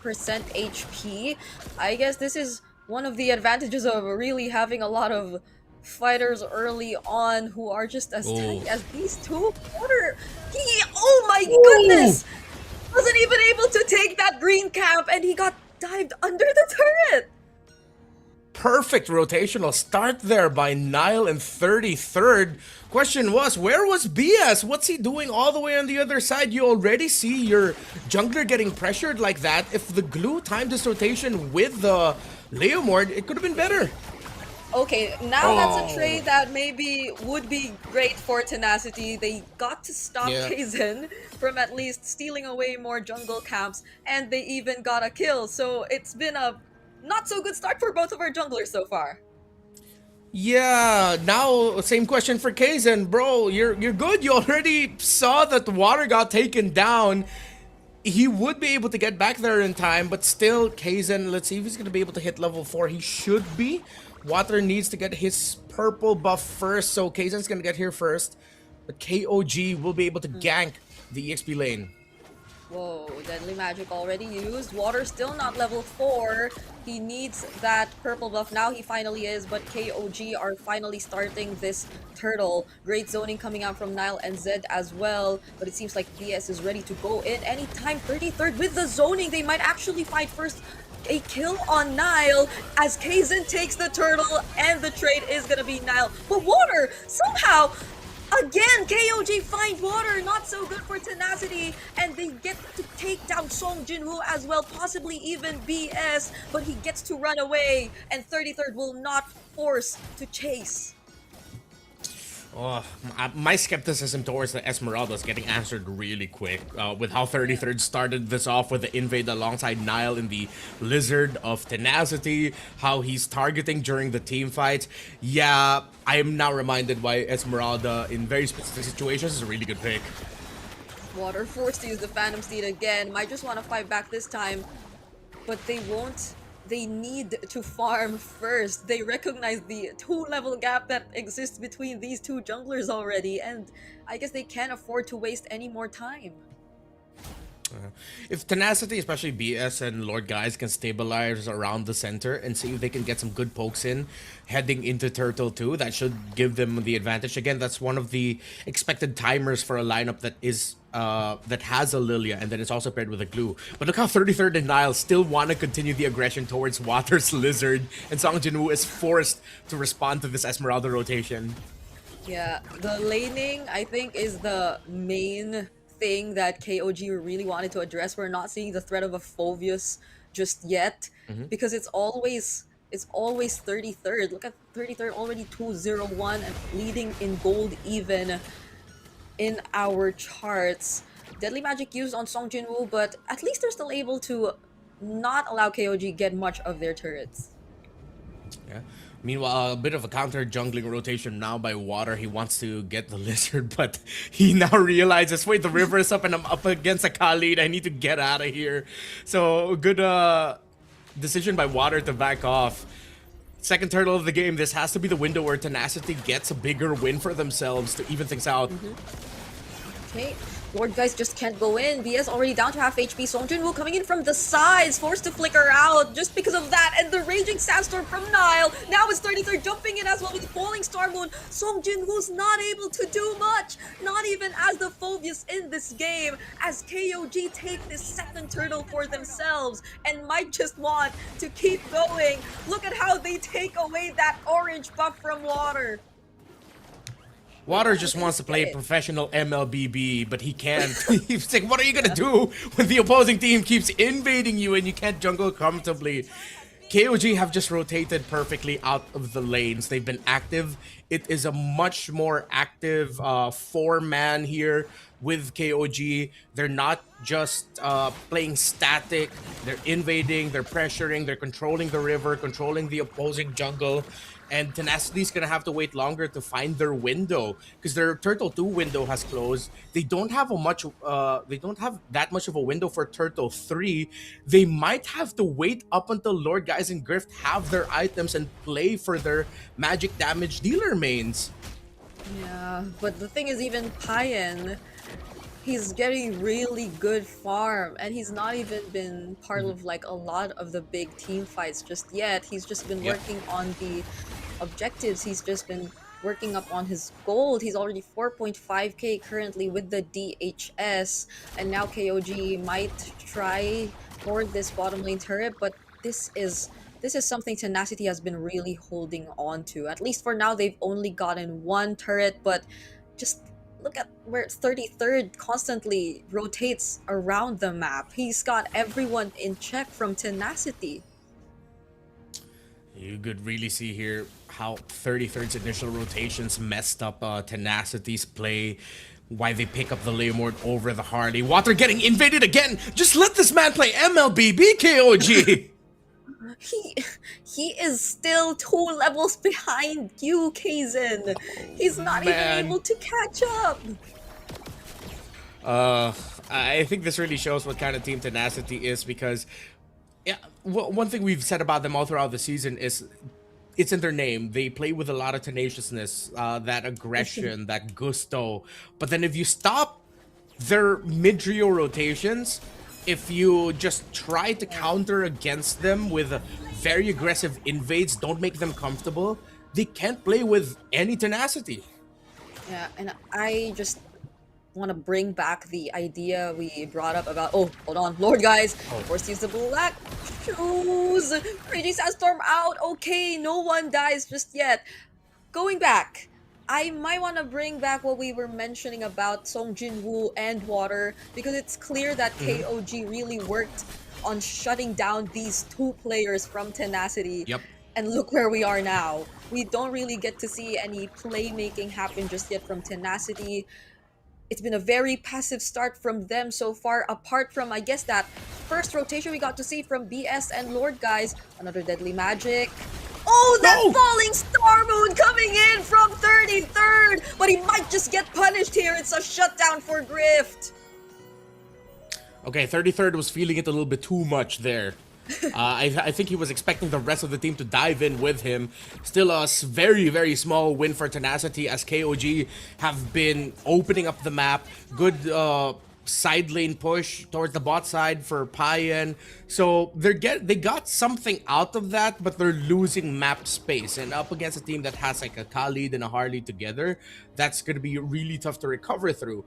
HP. I guess this is one of the advantages of really having a lot of fighters early on who are just as tanky as these two. Water, oh my goodness! Wasn't even able to take that green camp and he got dived under the turret!
Perfect rotational start there by Nile and 33rd. Question was, where was BS? What's he doing all the way on the other side? You already see your jungler getting pressured like that. If the glue timed this rotation with the Leomord, it could have been better.
Okay, now that's a trade that maybe would be great for Tenacity. They got to stop Kaizen from at least stealing away more jungle camps, and they even got a kill. So it's been a not so good start for both of our junglers so far.
Yeah, now same question for Kaizen. Bro, you're good. You already saw that Water got taken down. He would be able to get back there in time, but still, Kaizen, let's see if he's going to be able to hit level 4. He should be. Water needs to get his purple buff first, so Kaizen's going to get here first. But KOG will be able to gank the EXP lane.
Whoa, Deadly Magic already used. Water still not level 4. He needs that purple buff. Now he finally is, but KOG are finally starting this turtle. Great zoning coming out from Nile and Zed as well. But it seems like BS is ready to go in anytime. 33rd with the zoning. They might actually find first a kill on Nile as Kaizen takes the turtle, and the trade is gonna be Nile. But Water somehow, again, KOG find Water, not so good for Tenacity, and they get to take down Song Jinwoo as well, possibly even BS, but he gets to run away, and 33rd will not force to chase.
Oh, my skepticism towards the Esmeraldas getting answered really quick with how 33rd started this off with the invade alongside Nile in the Lizard of Tenacity, how he's targeting during the team fight. Yeah, I am now reminded why Esmeralda in very specific situations is a really good pick.
Water forced to use the Phantom Steed again. Might just want to fight back this time, but they won't. They need to farm first. They recognize the 2-level gap that exists between these two junglers already, and I guess they can't afford to waste any more time.
If Tenacity, especially BS and Lord Guys, can stabilize around the center and see if they can get some good pokes in heading into Turtle 2, that should give them the advantage. Again, that's one of the expected timers for a lineup that is that has a Lilia and then it's also paired with a glue. But look how 33rd and Nile still want to continue the aggression towards Water's Lizard, and Song Jinwoo is forced to respond to this Esmeralda rotation.
Yeah, the laning, I think, is the main thing that KOG really wanted to address. We're not seeing the threat of a Phoveus just yet, because it's always 33rd. Look at 33rd, already 2-0-1 and leading in gold even in our charts. Deadly Magic used on Song Jinwoo, but at least they're still able to not allow KOG get much of their turrets.
Yeah. Meanwhile, a bit of a counter jungling rotation now by Water. He wants to get the Lizard, but he now realizes, wait, the river is up and I'm up against a Khalid. I need to get out of here. So good decision by Water to back off. Second turtle of the game. This has to be the window where Tenacity gets a bigger win for themselves to even things out.
Okay, Lord Guys just can't go in. BS already down to half HP. Song Jinwoo coming in from the sides, forced to flicker out just because of that. And the Raging Sandstorm from Nile. Now it's 33rd jumping in as well with the Falling Star Moon. Song Jinwoo's not able to do much, not even as the Phoveus in this game, as KOG take this second turtle for themselves and might just want to keep going. Look at how they take away that orange buff from Water.
Water just wants to play professional MLBB, but he can't. He's like, what are you gonna do when the opposing team keeps invading you and you can't jungle comfortably? KOG have just rotated perfectly out of the lanes. They've been active. It is a much more active 4-man here with KOG. They're not just playing static. They're invading, they're pressuring, they're controlling the river, controlling the opposing jungle. And Tenacity's gonna have to wait longer to find their window because their Turtle 2 window has closed. They don't have that much of a window for Turtle 3. They might have to wait up until Lord Guys and Grift have their items and play for their magic damage dealer mains.
Yeah, but the thing is, even Payan, he's getting really good farm, and he's not even been part of like a lot of the big team fights just yet. He's just been working on the objectives. He's just been working up on his gold. He's already 4.5k currently with the DHS, and now KOG might try for this bottom lane turret, but this is something Tenacity has been really holding on to. At least for now, they've only gotten one turret, but just look at where 33rd constantly rotates around the map. He's got everyone in check from Tenacity.
You could really see here how 33rd's initial rotations messed up Tenacity's play. Why they pick up the Leomord over the Harley. Water getting invaded again! Just let this man play MLBB, KOG!
He is still 2 levels behind you, Kaizen. He's not even able to catch up.
I think this really shows what kind of team Tenacity is, because yeah, one thing we've said about them all throughout the season is it's in their name. They play with a lot of tenaciousness, that aggression, that gusto. But then if you stop their mid-trio rotations, if you just try to counter against them with very aggressive invades, don't make them comfortable, they can't play with any tenacity.
Yeah, and I just want to bring back the idea we brought up about, oh, hold on, Lord Guys, force use the black shoes, Raging Sandstorm out, okay, no one dies just yet. Going back, I might want to bring back what we were mentioning about Song Jinwoo and Water, because it's clear that KOG really worked on shutting down these two players from Tenacity.
Yep.
And look where we are now. We don't really get to see any playmaking happen just yet from Tenacity. It's been a very passive start from them so far, apart from, I guess, that first rotation we got to see from BS and Lord, guys. Another deadly magic. Oh, that
No!
falling star moon coming in from 33rd, but he might just get punished here. It's a shutdown for Grift.
Okay, 33rd was feeling it a little bit too much there. I think he was expecting the rest of the team to dive in with him. Still a very, very small win for Tenacity as KOG have been opening up the map. Good side lane push towards the bot side for Payan. So they got something out of that, but they're losing map space. And up against a team that has like a Khalid and a Harley together, that's going to be really tough to recover through.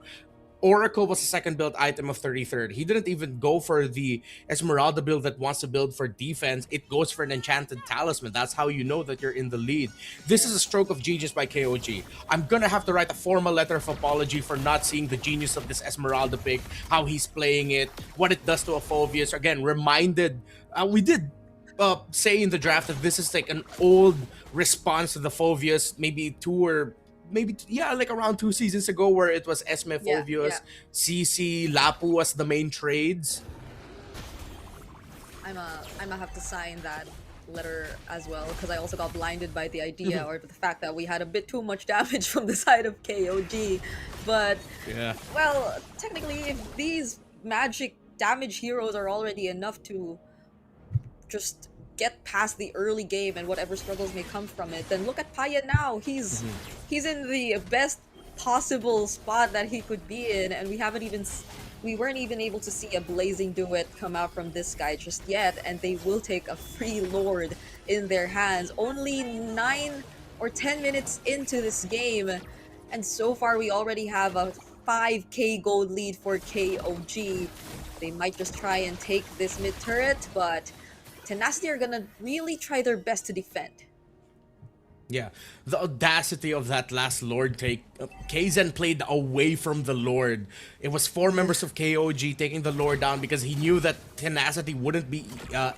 Oracle was the second build item of 33rd. He didn't even go for the Esmeralda build that wants to build for defense. It goes for an enchanted talisman. That's how you know that you're in the lead. This is a stroke of genius by KOG. I'm gonna have to write a formal letter of apology for not seeing the genius of this Esmeralda pick, how he's playing it, what it does to a Phoveus. Again, reminded, we did say in the draft that this is like an old response to the Phoveus, maybe like around 2 seasons ago, where it was Esme, Phoveus, CC, Lapu was the main trades.
I'ma have to sign that letter as well, because I also got blinded by the idea or the fact that we had a bit too much damage from the side of KOG. But
Yeah.
well, technically, if these magic damage heroes are already enough to just get past the early game and whatever struggles may come from it, then look at Paya now. He's in the best possible spot that he could be in, and we weren't even able to see a blazing duet come out from this guy just yet, and they will take a free Lord in their hands. Only 9 or 10 minutes into this game, and so far we already have a 5k gold lead for KOG. They might just try and take this mid turret, but Tenacity are gonna really try their best to defend.
Yeah, the audacity of that last Lord take. Kaizen played away from the Lord. It was 4 members of KOG taking the Lord down because he knew that Tenacity wouldn't be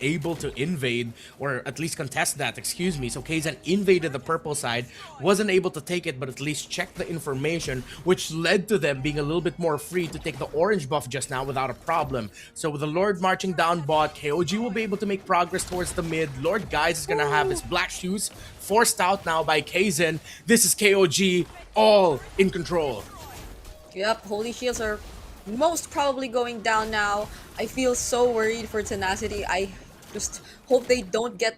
able to invade, or at least contest that, excuse me. So Kaizen invaded the purple side, wasn't able to take it, but at least checked the information, which led to them being a little bit more free to take the orange buff just now without a problem. So with the Lord marching down bot, KOG will be able to make progress towards the mid. Lord Guys is gonna have his black shoes forced out now by Kaizen. This is KOG all in control.
Yep, Holy Shields are most probably going down now. I feel so worried for Tenacity. I just hope they don't get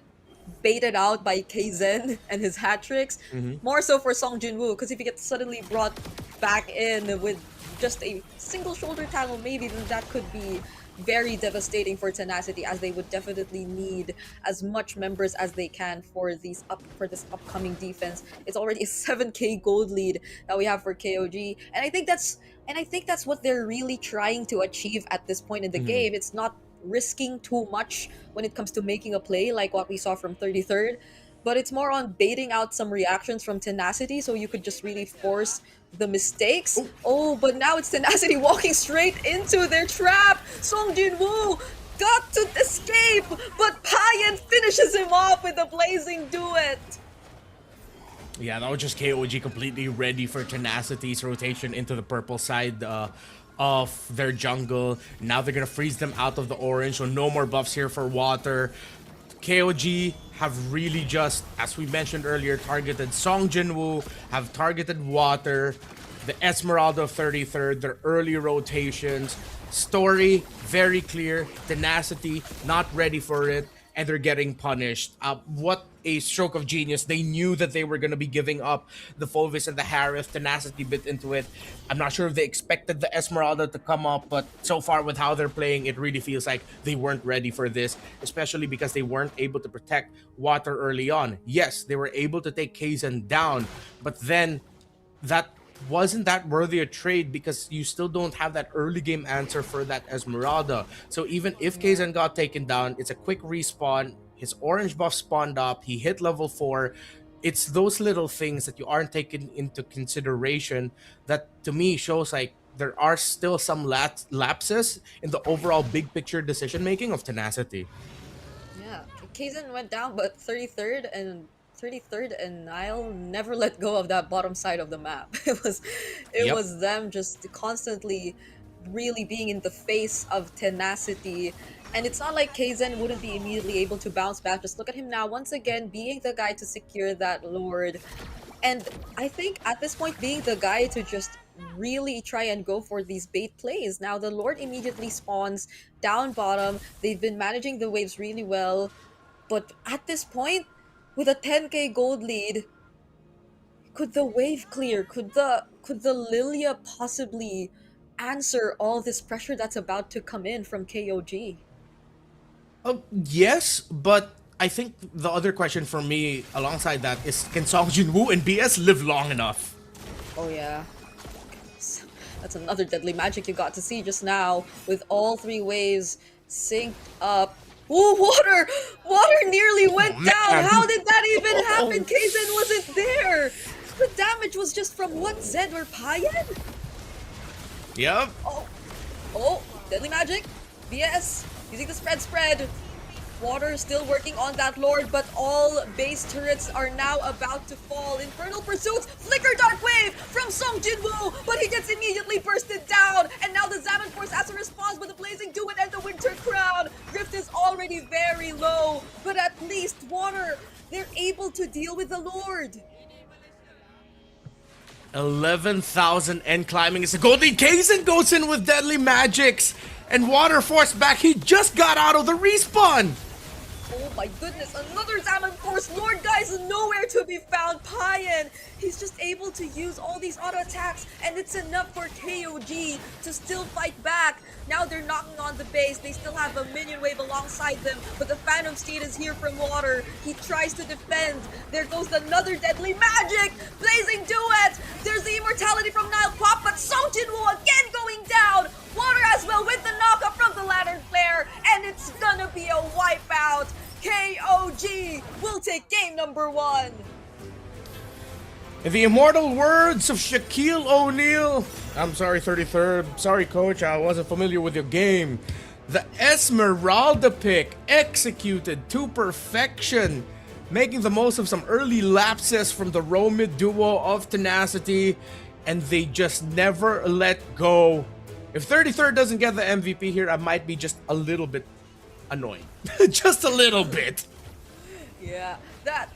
baited out by Kaizen and his hat tricks. More so for Song Jinwoo, because if he gets suddenly brought back in with just a single shoulder tackle, maybe then that could be very devastating for Tenacity, as they would definitely need as much members as they can for this upcoming defense. It's already a 7k gold lead that we have for KOG, and I think that's what they're really trying to achieve at this point in the game. It's not risking too much when it comes to making a play like what we saw from 33rd, but it's more on baiting out some reactions from Tenacity, so you could just really force the mistakes. Oh, but now it's Tenacity walking straight into their trap. Song Jinwoo got to escape, but Payan finishes him off with a blazing duet.
Yeah, that was just KOG completely ready for Tenacity's rotation into the purple side of their jungle. Now they're gonna freeze them out of the orange, so no more buffs here for water. KOG have really just, as we mentioned earlier, targeted Song Jinwoo, have targeted water, the Esmeralda of 33rd, their early rotations. Story, very clear. Tenacity, not ready for it, and they're getting punished. What a stroke of genius. They knew that they were going to be giving up the Phoveus and the Harith. Tenacity bit into it. I'm not sure if they expected the Esmeralda to come up, but so far with how they're playing, it really feels like they weren't ready for this, especially because they weren't able to protect water early on. Yes, they were able to take Kaizen down, but then that wasn't that worthy a trade because you still don't have that early game answer for that Esmeralda. So even if Kaizen got taken down, it's a quick respawn. His orange buff spawned up. He hit level 4. It's those little things that you aren't taking into consideration that to me shows like there are still some lapses in the overall big picture decision making of Tenacity.
Yeah, Kaizen went down, but 33rd and 33rd and Nile never let go of that bottom side of the map. It
Yep.
was them just constantly really being in the face of tenacity. And it's not like Kaizen wouldn't be immediately able to bounce back. Just look at him now, once again, being the guy to secure that Lord. And I think at this point, being the guy to just really try and go for these bait plays. Now, the Lord immediately spawns down bottom. They've been managing the waves really well. But at this point, with a 10k gold lead, could the wave clear? Could the Lilia possibly answer all this pressure that's about to come in from KOG?
Yes, but I think the other question for me alongside that is, can Song Jin-woo and BS live long enough?
Oh yeah. That's another deadly magic you got to see just now with all three waves synced up. Oh, water! Water nearly went down!
man.
How did that even happen? Kaizen wasn't there! The damage was just from what, Zed or Payan?
Yep.
Oh, deadly magic. BS using the spread. Water still working on that Lord, but all base turrets are now about to fall. Infernal Pursuits, Flicker Dark Wave from Song Jin-woo, but he gets immediately bursted down. And now the Zaman Force has a response with the Blazing Doom and the Winter Crown. Rift is already very low, but at least Water, they're able to deal with the Lord.
11,000 end climbing is a gold lead. Kaizen goes in with deadly magics, and Water forced back. He just got out of the respawn.
Oh my goodness, another Zaman Force! Lord guys nowhere to be found. Payan, he's just able to use all these auto attacks, and it's enough for KOG to still fight back. Now they're knocking on the base. They still have a minion wave alongside them, but the Phantom Steed is here from Water. He tries to defend. There goes another deadly magic! Blazing Duet! There's the immortality from Nile Pop, but Song Jin-woo again going down! Water as well with the knockup from the Lantern Flare, and it's gonna be a wipeout! KOG will take game number 1!
In the immortal words of Shaquille O'Neal, I'm sorry, 33rd. Sorry, coach, I wasn't familiar with your game. The Esmeralda pick executed to perfection, making the most of some early lapses from the Romid duo of Tenacity, and they just never let go. If 33rd doesn't get the MVP here, I might be just a little bit annoyed. Just a little bit.
Yeah, that...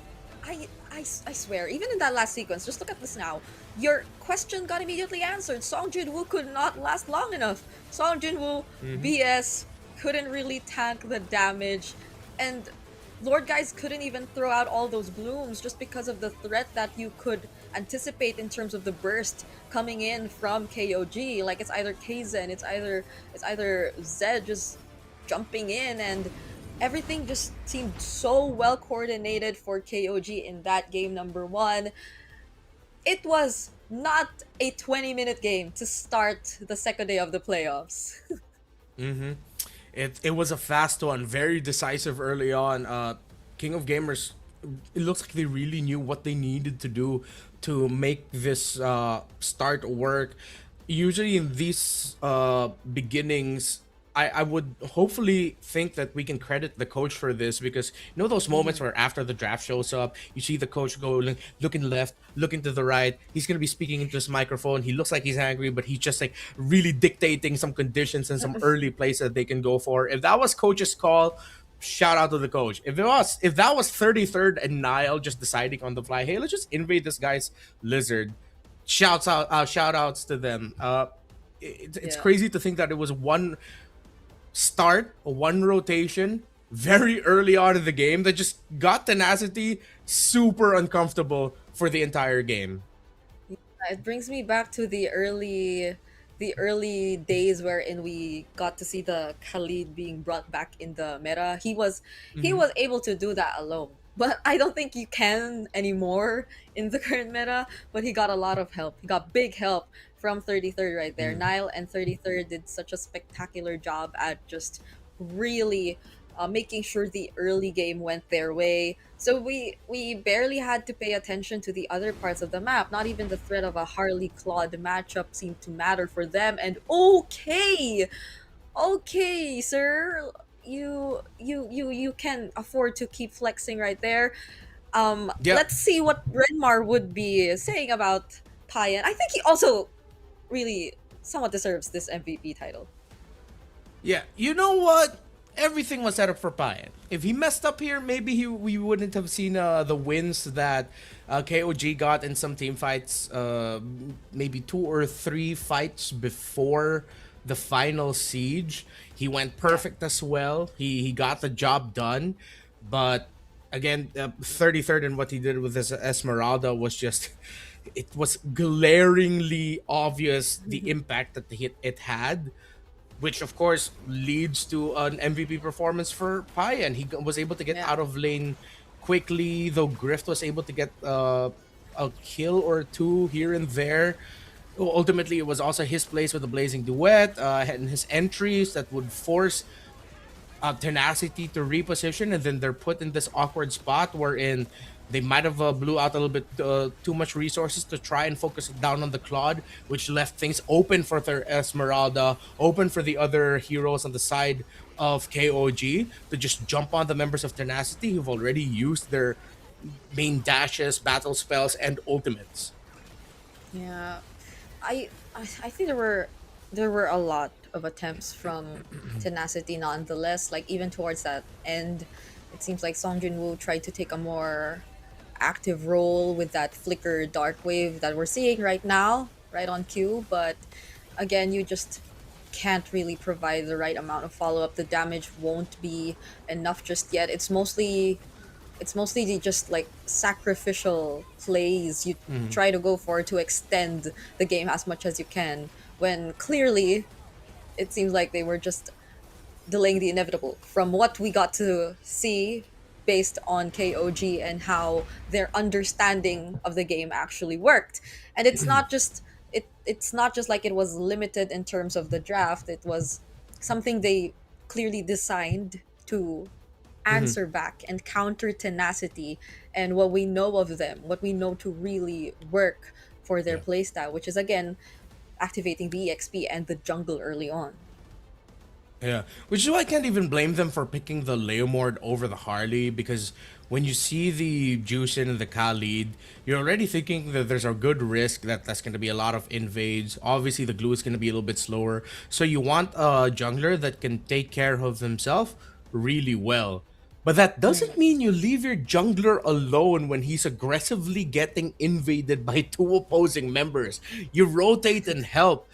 I swear, even in that last sequence, just look at this now. Your question got immediately answered. Song Jin-woo could not last long enough. Song Jin-woo, BS, couldn't really tank the damage. And Lord Guys couldn't even throw out all those blooms just because of the threat that you could anticipate in terms of the burst coming in from KOG. Like, it's either Kaizen, it's either Zed just jumping in, and everything just seemed so well coordinated for KOG in that game number 1. It was not a 20-minute game to start the second day of the playoffs.
It was a fast one, very decisive early on. King of Gamers, it looks like they really knew what they needed to do to make this start work. Usually in these beginnings, I would hopefully think that we can credit the coach for this, because you know those moments where after the draft shows up, you see the coach go looking left, looking to the right. He's gonna be speaking into his microphone. He looks like he's angry, but he's just like really dictating some conditions and some early plays that they can go for. If that was coach's call, shout out to the coach. If that was 33rd and Nile just deciding on the fly, hey, let's just invade this guy's lizard. Shout outs to them. It's crazy to think that it was one rotation very early on in the game that just got Tenacity super uncomfortable for the entire game.
It brings me back to the early days wherein we got to see the Khalid being brought back in the meta. He was able to do that alone, but I don't think you can anymore in the current meta. But he got a lot of help. He got big help from 33rd right there. Nile and 33rd did such a spectacular job at just really making sure the early game went their way. So we barely had to pay attention to the other parts of the map. Not even the threat of a Harley Claude matchup seemed to matter for them. And okay, sir, you can afford to keep flexing right there.
Yeah.
Let's see what Renmar would be saying about Payan. I think he also really somewhat deserves this MVP title.
Yeah, you know what? Everything was set up for Payan. If he messed up here, maybe we wouldn't have seen the wins that KOG got in some team fights. Maybe 2 or 3 fights before the final siege. He went perfect as well. He got the job done, but again, 33rd in what he did with his Esmeralda was just. It was glaringly obvious the impact that it had, which of course leads to an MVP performance for Pai, and he was able to get
Yeah.
out of lane quickly. Though Grift was able to get a kill or two here and there. Ultimately, it was also his place with the Blazing Duet and his entries that would force Tenacity to reposition, and then they're put in this awkward spot wherein they might have blew out a little bit too much resources to try and focus down on the Claude, which left things open for their Esmeralda, open for the other heroes on the side of KOG to just jump on the members of Tenacity who've already used their main dashes, battle spells, and ultimates.
Yeah, I think there were a lot of attempts from Tenacity nonetheless. Like even towards that end, it seems like Song Jin-woo tried to take a more active role with that flicker dark wave that we're seeing right now, right on cue. But again, you just can't really provide the right amount of follow up. The damage won't be enough just yet. It's mostly just like sacrificial plays you try to go for to extend the game as much as you can, when clearly it seems like they were just delaying the inevitable from what we got to see based on KOG and how their understanding of the game actually worked. And it's not just like it was limited in terms of the draft. It was something they clearly designed to answer back and counter Tenacity and what we know of them, what we know to really work for their
Yeah.
playstyle, which is again activating the EXP and the jungle early on.
Yeah, which is why I can't even blame them for picking the Leomord over the Harley, because when you see the Juicin and the Khalid, you're already thinking that there's a good risk that that's going to be a lot of invades. Obviously, the glue is going to be a little bit slower, so you want a jungler that can take care of himself really well. But that doesn't mean you leave your jungler alone when he's aggressively getting invaded by two opposing members. You rotate and help.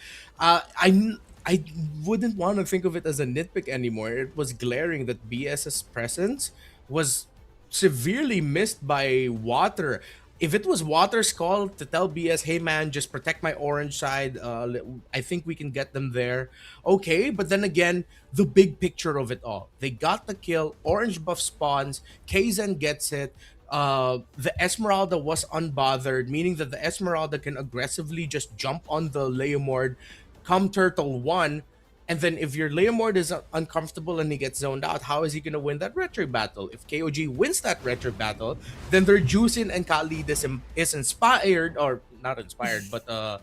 I wouldn't want to think of it as a nitpick anymore. It was glaring that BS's presence was severely missed by Water. If it was Water's call to tell BS, hey man, just protect my orange side, I think we can get them there. Okay, but then again, the big picture of it all. They got the kill, orange buff spawns, Kaizen gets it. The Esmeralda was unbothered, meaning that the Esmeralda can aggressively just jump on the Leomord, come turtle 1, and then if your Leomord is uncomfortable and he gets zoned out, how is he going to win that retro battle? If KOG wins that retro battle, then their Juicin and Khalid is inspired, or not inspired, but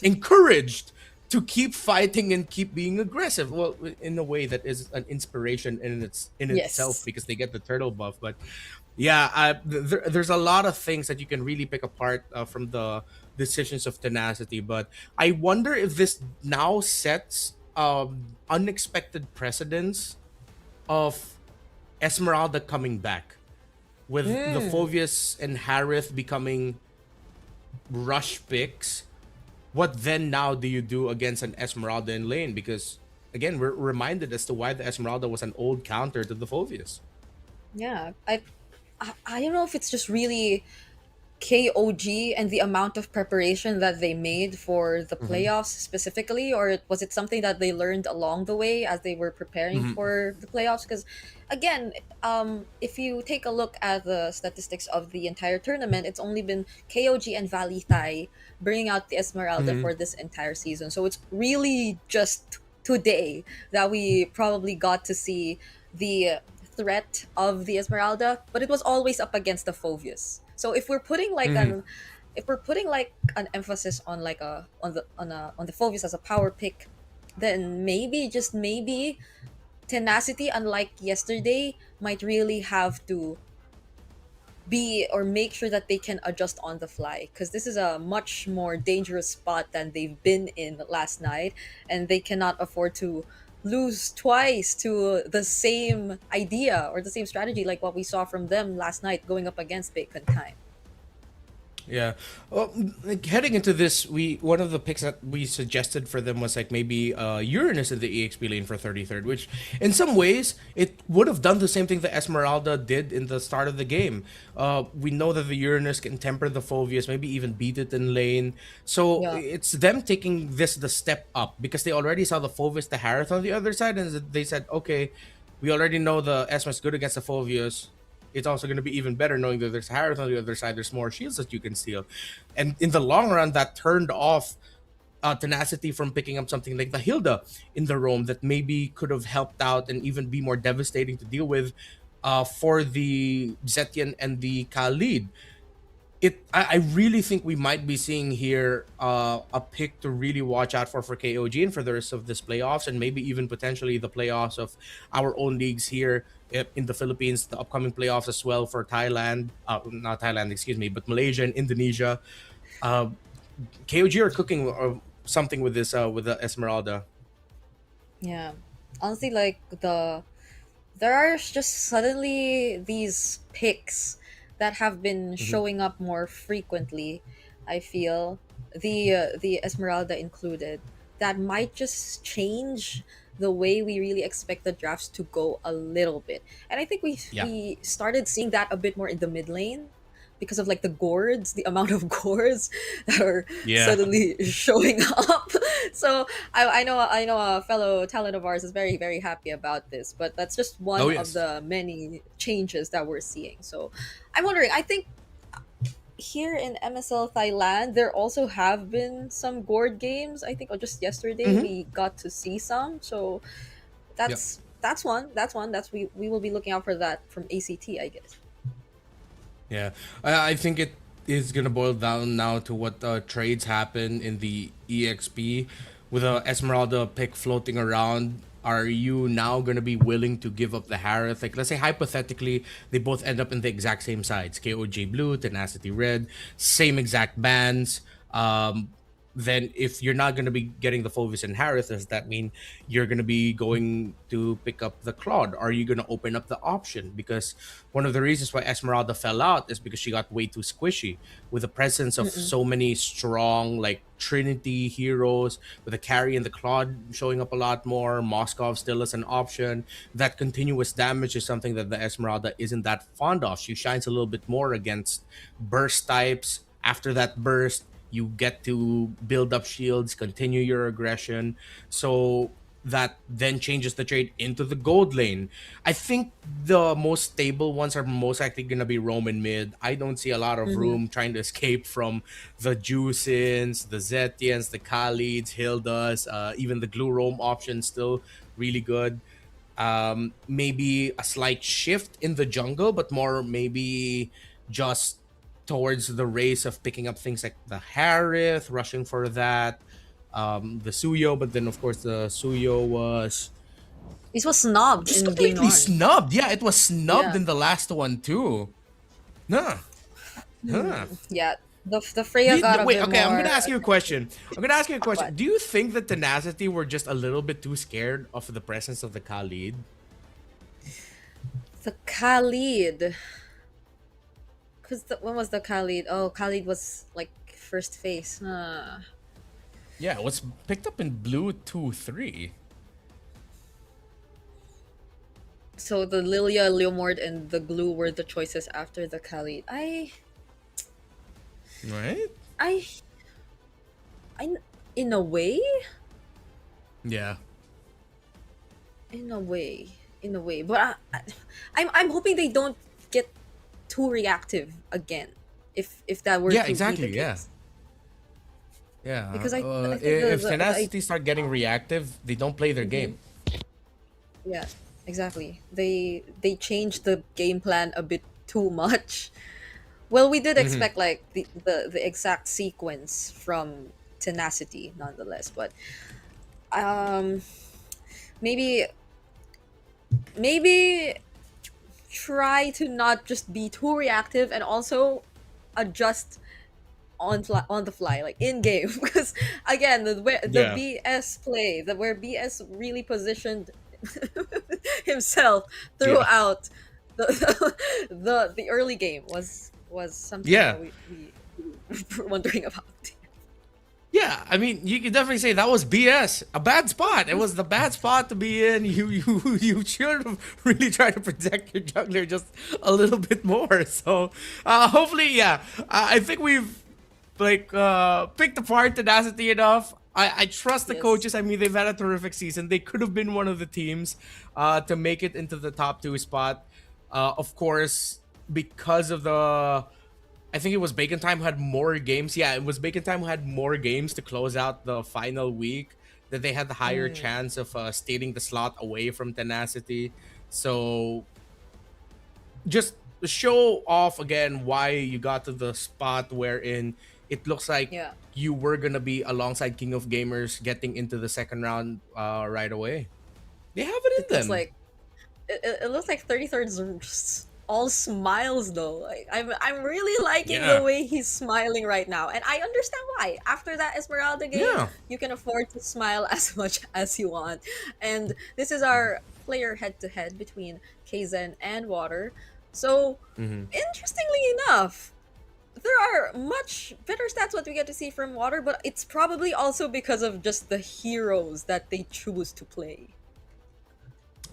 encouraged to keep fighting and keep being aggressive. Well, in a way that is an inspiration in itself,
Yes.
because they get the turtle buff. But yeah, there's a lot of things that you can really pick apart from the decisions of Tenacity. But I wonder if this now sets unexpected precedents of Esmeralda coming back, with the Phoveus and Harith becoming rush picks. What then now do you do against an Esmeralda in lane? Because again, we're reminded as to why the Esmeralda was an old counter to the Phoveus.
Yeah. I don't know if it's just really KOG and the amount of preparation that they made for the playoffs specifically, or was it something that they learned along the way as they were preparing for the playoffs? Because again, if you take a look at the statistics of the entire tournament, it's only been KOG and Valley Thai bringing out the Esmeralda for this entire season. So it's really just today that we probably got to see the threat of the Esmeralda, but it was always up against the Phoveus. So if we're putting like an emphasis on like a on the Phoveus as a power pick, then maybe, just maybe, Tenacity, unlike yesterday, might really have to be or make sure that they can adjust on the fly, because this is a much more dangerous spot than they've been in last night, and they cannot afford to lose twice to the same idea or the same strategy like what we saw from them last night going up against Bacon Time.
Yeah. Well, like heading into this, one of the picks that we suggested for them was like maybe Uranus in the EXP lane for 33rd, which in some ways it would have done the same thing that Esmeralda did in the start of the game. We know that the Uranus can temper the Phoveus, maybe even beat it in lane. So
Yeah.
it's them taking this the step up because they already saw the Phoveus, the Harith on the other side, and they said, okay, we already know the Esma is good against the Phoveus. It's also going to be even better knowing that there's Harith on the other side. There's more shields that you can steal. And in the long run, that turned off Tenacity from picking up something like the Hilda in the roam that maybe could have helped out and even be more devastating to deal with for the Zetian and the Khalid. I really think we might be seeing here a pick to really watch out for KOG and for the rest of this playoffs, and maybe even potentially the playoffs of our own leagues here in the Philippines, the upcoming playoffs as well for Thailand, not Thailand, excuse me, but Malaysia and Indonesia. KOG are cooking something with this with the Esmeralda.
Yeah. Honestly, like there are just suddenly these picks that have been showing up more frequently. I feel the Esmeralda included, that might just change the way we really expect the drafts to go a little bit. And I think we started seeing that a bit more in the mid lane because of like the gourds, the amount of gourds that are suddenly showing up. So I know a fellow talent of ours is very, very happy about this, but that's just one of the many changes that we're seeing. So I'm wondering, I think here in MSL Thailand, there also have been some gourd games. I think just yesterday we got to see some. So that's one. We will be looking out for that from ACT, I guess.
Yeah, I think it is gonna boil down now to what trades happen in the EXP with a Esmeralda pick floating around. Are you now gonna be willing to give up the Harith? Like, let's say hypothetically they both end up in the exact same sides: KOJ blue, Tenacity red, same exact bans. Then if you're not going to be getting the Phoveus and Harith, does that mean you're going to be going to pick up the Claude? Are you going to open up the option? Because one of the reasons why Esmeralda fell out is because she got way too squishy with the presence of so many strong like Trinity heroes, with the carry and the Claude showing up a lot more. Moskov still as an option. That continuous damage is something that the Esmeralda isn't that fond of. She shines a little bit more against burst types. After that burst, you get to build up shields, continue your aggression. So that then changes the trade into the gold lane. I think the most stable ones are most likely going to be Roman mid. I don't see a lot of room trying to escape from the Juicins, the Zetians, the Khalids, Hildas, even the Glue Roam option still really good. Maybe a slight shift in the jungle, but more maybe just towards the race of picking up things like the Harith, rushing for that, the Suyo, but then of course the Suyo was
This was snubbed
just
in
completely
game one.
snubbed. Yeah, it was snubbed
Yeah.
in the last one too. Nah. Huh.
Yeah, the Freya got a
Wait,
bit
okay, I'm
more.
gonna ask you a question.
What?
Do you think that Tenacity were just a little bit too scared of the presence of the Khalid?
The Khalid. When was the Khalid? Oh, Khalid was like first phase.
Yeah, it was picked up in blue 2-3.
So the Lilia, Leomord, and the Glue were the choices after the Khalid.
Right?
I, in a way,
Yeah.
but I'm hoping they don't get too reactive again. If that were to be the case.
Yeah.
Because I think
if Tenacity start getting reactive, they don't play their game.
Yeah, exactly. They changed the game plan a bit too much. Well, we did expect like the exact sequence from Tenacity nonetheless, but maybe try to not just be too reactive and also adjust on the fly, like in game. Because again, the
Yeah.
BS play, where BS really positioned himself
Yeah.
throughout the early game was something
Yeah.
that we were wondering about.
Yeah, I mean, you could definitely say that was BS, a bad spot. It was the bad spot to be in. You should have really tried to protect your jungler just a little bit more. So, hopefully, yeah, I think we've picked apart Tenacity enough. I trust the
Yes.
coaches. I mean, they've had a terrific season. They could have been one of the teams to make it into the top 2 spot. Of course, because of the I think it was Bacon Time had more games. Yeah, it was Bacon Time who had more games to close out the final week, that they had the higher chance of stealing the slot away from Tenacity. So just show off again why you got to the spot wherein it looks like
Yeah.
you were gonna be alongside King of Gamers getting into the second round right away. They have it
It
in
looks
them.
like it looks like 33rds are just all smiles though. Like I'm really liking
Yeah.
the way he's smiling right now, and I understand why. After that Esmeralda game,
Yeah.
you can afford to smile as much as you want. And this is our player head to head between Kzen and Water. So interestingly enough, there are much better stats what we get to see from Water, but it's probably also because of just the heroes that they choose to play.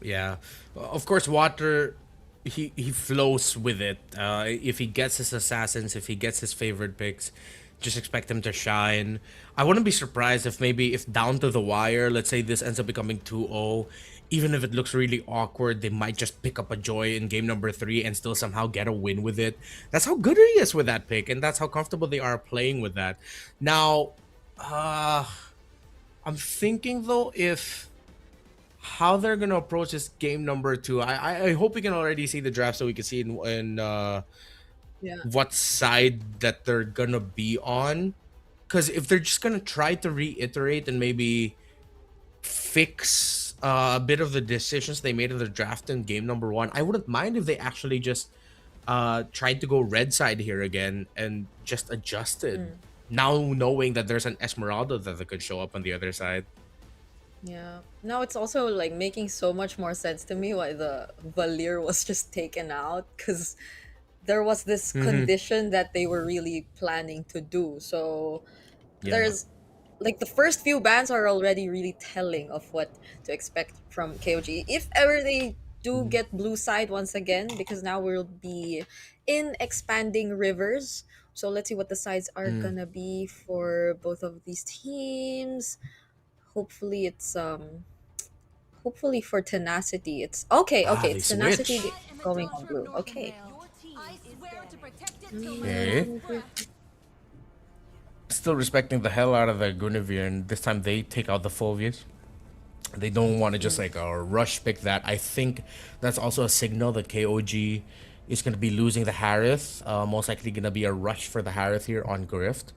Yeah, of course, Water, he flows with it. If he gets his assassins, if he gets his favorite picks, just expect him to shine. I wouldn't be surprised if maybe if down to the wire, let's say this ends up becoming 2-0, even if it looks really awkward, they might just pick up a Joy in game number 3 and still somehow get a win with it. That's how good he is with that pick, and that's how comfortable they are playing with that. Now, I'm thinking though if how they're gonna approach this game number 2. I hope we can already see the draft so we can see in
Yeah.
what side that they're gonna be on. Because if they're just gonna try to reiterate and maybe fix a bit of the decisions they made in the draft in game number 1, I wouldn't mind if they actually just tried to go red side here again and just adjusted. Now knowing that there's an Esmeralda that could show up on the other side.
Yeah. Now it's also like making so much more sense to me why the Valir was just taken out, because there was this condition that they were really planning to do. So
Yeah.
there's like the first few bans are already really telling of what to expect from KOG. If ever they do get blue side once again, because now we'll be in expanding rivers. So let's see what the sides are gonna be for both of these teams. Hopefully it's hopefully for Tenacity it's okay.
They
It's Tenacity
switch.
going on blue. Okay.
Okay. Still respecting the hell out of the Guinevere, and this time they take out the Fulvius. They don't want to just like rush pick that. I think that's also a signal that KOG is going to be losing the Harith. Most likely going to be a rush for the Harith here on Grift.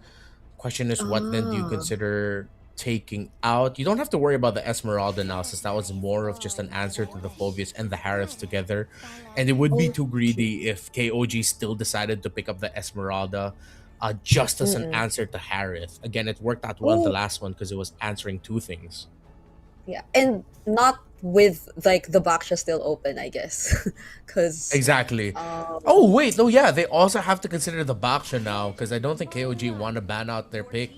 Question is, what then do you consider taking out? You don't have to worry about the Esmeralda now, since that was more of just an answer to the Fulvius and the Harith together. And it would be too greedy if KOG still decided to pick up the Esmeralda just as an answer to Harith. Again, it worked out well in the last one because it was answering 2 things.
Yeah, and not with like the Baksha still open, I guess, because
Exactly. Oh wait, no, yeah, they also have to consider the Baksha now, because I don't think KOG want to ban out their pick.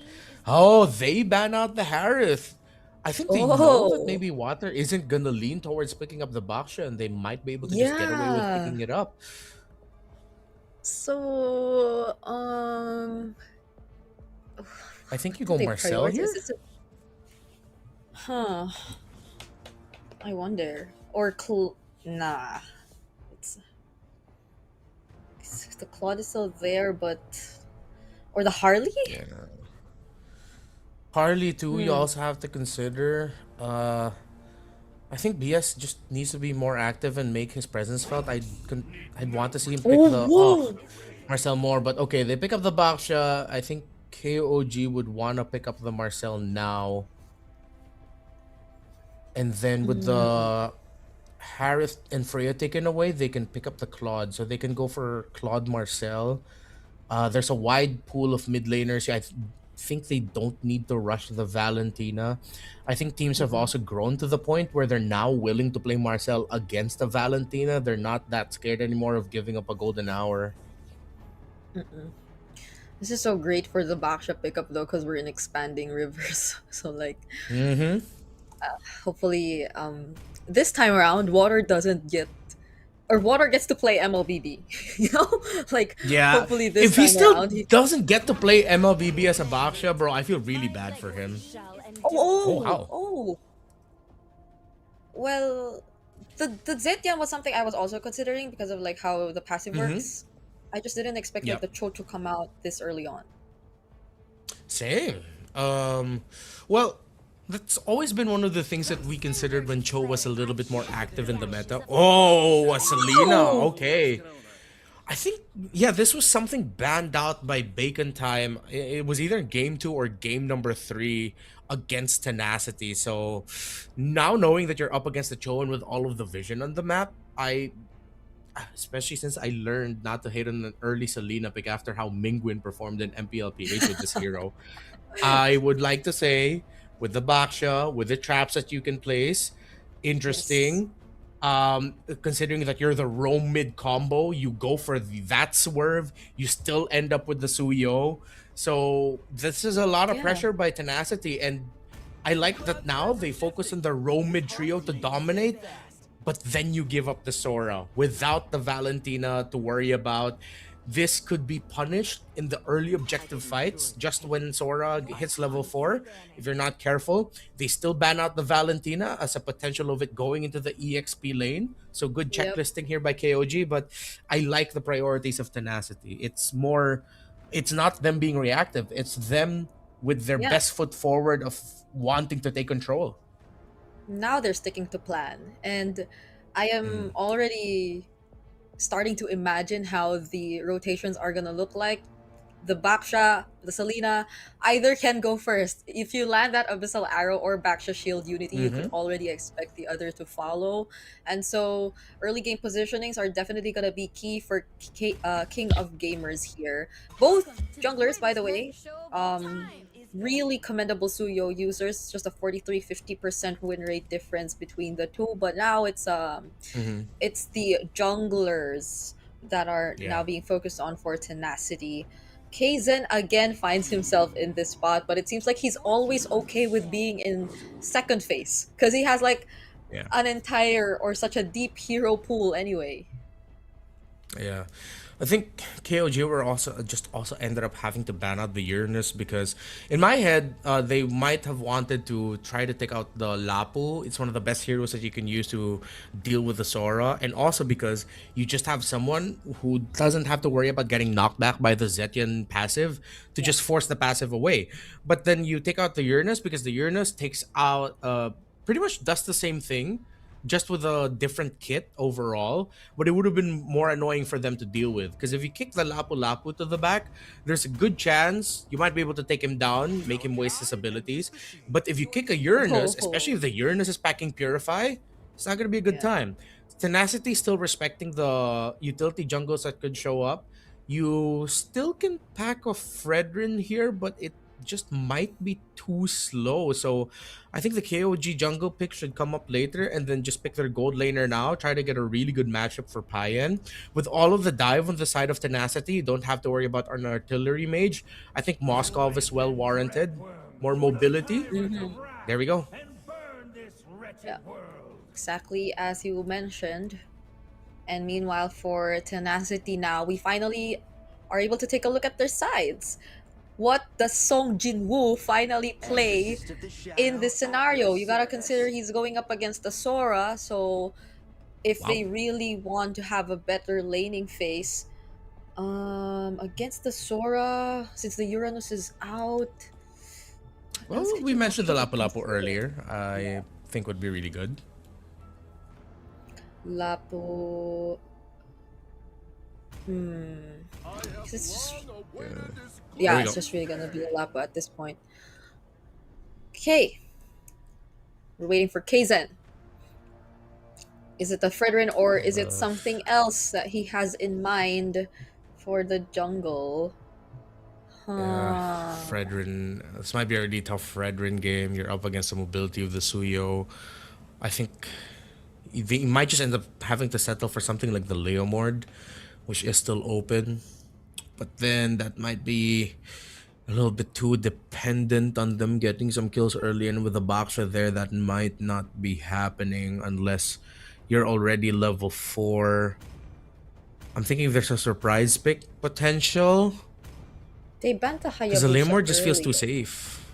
Oh, they ban out the Harith. I think they know that maybe Water isn't gonna lean towards picking up the Baksha, and they might be able to just get away with picking it up.
So
I think you go
they
Marcel
prioritize?
here.
Is it- Huh. I wonder. Or nah. It's the Claude is still there, but or the Harley?
Yeah. Harley too, you also have to consider. I think BS just needs to be more active and make his presence felt. I'd want to see him pick Marcel more, but okay, they pick up the Baksha. I think KOG would want to pick up the Marcel now. And then with the Harith and Freya taken away, they can pick up the Claude. So they can go for Claude Marcel. There's a wide pool of mid laners. Think they don't need to rush the Valentina. I think teams have also grown to the point where they're now willing to play Marcel against the Valentina. They're not that scared anymore of giving up a golden hour.
This is so great for the Baksha pickup though, because we're in expanding rivers. So like, hopefully, this time around, Water doesn't get, or Water gets to play MLBB. You know, like
Yeah.
hopefully this
If he
time
still
around,
doesn't get to play MLBB as a Baksha, bro, I feel really bad for him. Wow.
Well, the Zetian was something I was also considering because of like how the passive works. I just didn't expect like the Cho to come out this early on.
Same. Well, that's always been one of the things that we considered when Cho was a little bit more active in the meta. Oh, a Selena. Okay. I think, yeah, this was something banned out by Bacon Time. It was either game 2 or game number 3 against Tenacity. So now knowing that you're up against the Cho and with all of the vision on the map, especially since I learned not to hate on an early Selena pick after how Mingwin performed in MPLPH with this hero, I would like to say, with the Baksha, with the traps that you can place, interesting. Considering that you're the roam mid combo, you go for that swerve, you still end up with the Suyo. So this is a lot of pressure by Tenacity, and I like that now they focus on the roam mid trio to dominate, but then you give up the Sora without the Valentina to worry about. This could be punished in the early objective fights just when Sora hits level 4. If you're not careful, they still ban out the Valentina as a potential of it going into the EXP lane. So good checklisting here by KOG, but I like the priorities of Tenacity. It's not them being reactive. It's them with their best foot forward of wanting to take control.
Now they're sticking to plan. And I am already starting to imagine how the rotations are gonna look like. The Baksha, the Selena, either can go first. If you land that Abyssal Arrow or Baksha Shield Unity, you could already expect the other to follow. And so early game positionings are definitely gonna be key for King of Gamers here. Both junglers, by the way, really commendable Suyo users. Just a 43-50% win rate difference between the two, but now it's the junglers that are now being focused on for Tenacity. Kaizen again finds himself in this spot, but it seems like he's always okay with being in second phase because he has like an entire or such a deep hero pool anyway.
Yeah. I think KOG were also ended up having to ban out the Uranus because in my head they might have wanted to try to take out the Lapu. It's one of the best heroes that you can use to deal with the Sora, and also because you just have someone who doesn't have to worry about getting knocked back by the Zetian passive to just force the passive away. But then you take out the Uranus because the Uranus takes out pretty much does the same thing, just with a different kit overall, but it would have been more annoying for them to deal with. Because if you kick the Lapu to the back, there's a good chance you might be able to take him down, make him waste his abilities. But if you kick a Uranus, especially if the Uranus is packing Purify, it's not going to be a good time. Tenacity still respecting the utility jungles that could show up. You still can pack a Fredrin here, but it just might be too slow. So I think the KOG jungle pick should come up later and then just pick their gold laner now. Try to get a really good matchup for Payan. With all of the dive on the side of Tenacity, you don't have to worry about an artillery mage. I think Moskov is well warranted. More mobility. There we go.
Yeah. Exactly as you mentioned. And meanwhile for Tenacity now, we finally are able to take a look at their sides. What does Song Jin-woo finally play in this scenario? You gotta consider he's going up against the Sora, so if they really want to have a better laning phase, against the Sora, since the Uranus is out...
Well, we mentioned the Lapu-Lapu earlier. I think would be really good.
Lapu... It's just... Yeah, it's just really gonna be a Lapu at this point. Okay. We're waiting for Kaizen. Is it a Fredrin or is it something else that he has in mind for the jungle? Huh.
Fredrin. This might be a really tough Fredrin game. You're up against the mobility of the Suyo. I think they might just end up having to settle for something like the Leomord, which is still open. But then that might be a little bit too dependent on them getting some kills early, and with the boxer there, that might not be happening unless you're already level 4. I'm thinking there's a surprise pick potential.
They banned the
Because the
Hayabusa
Lamor just feels too
early.
safe.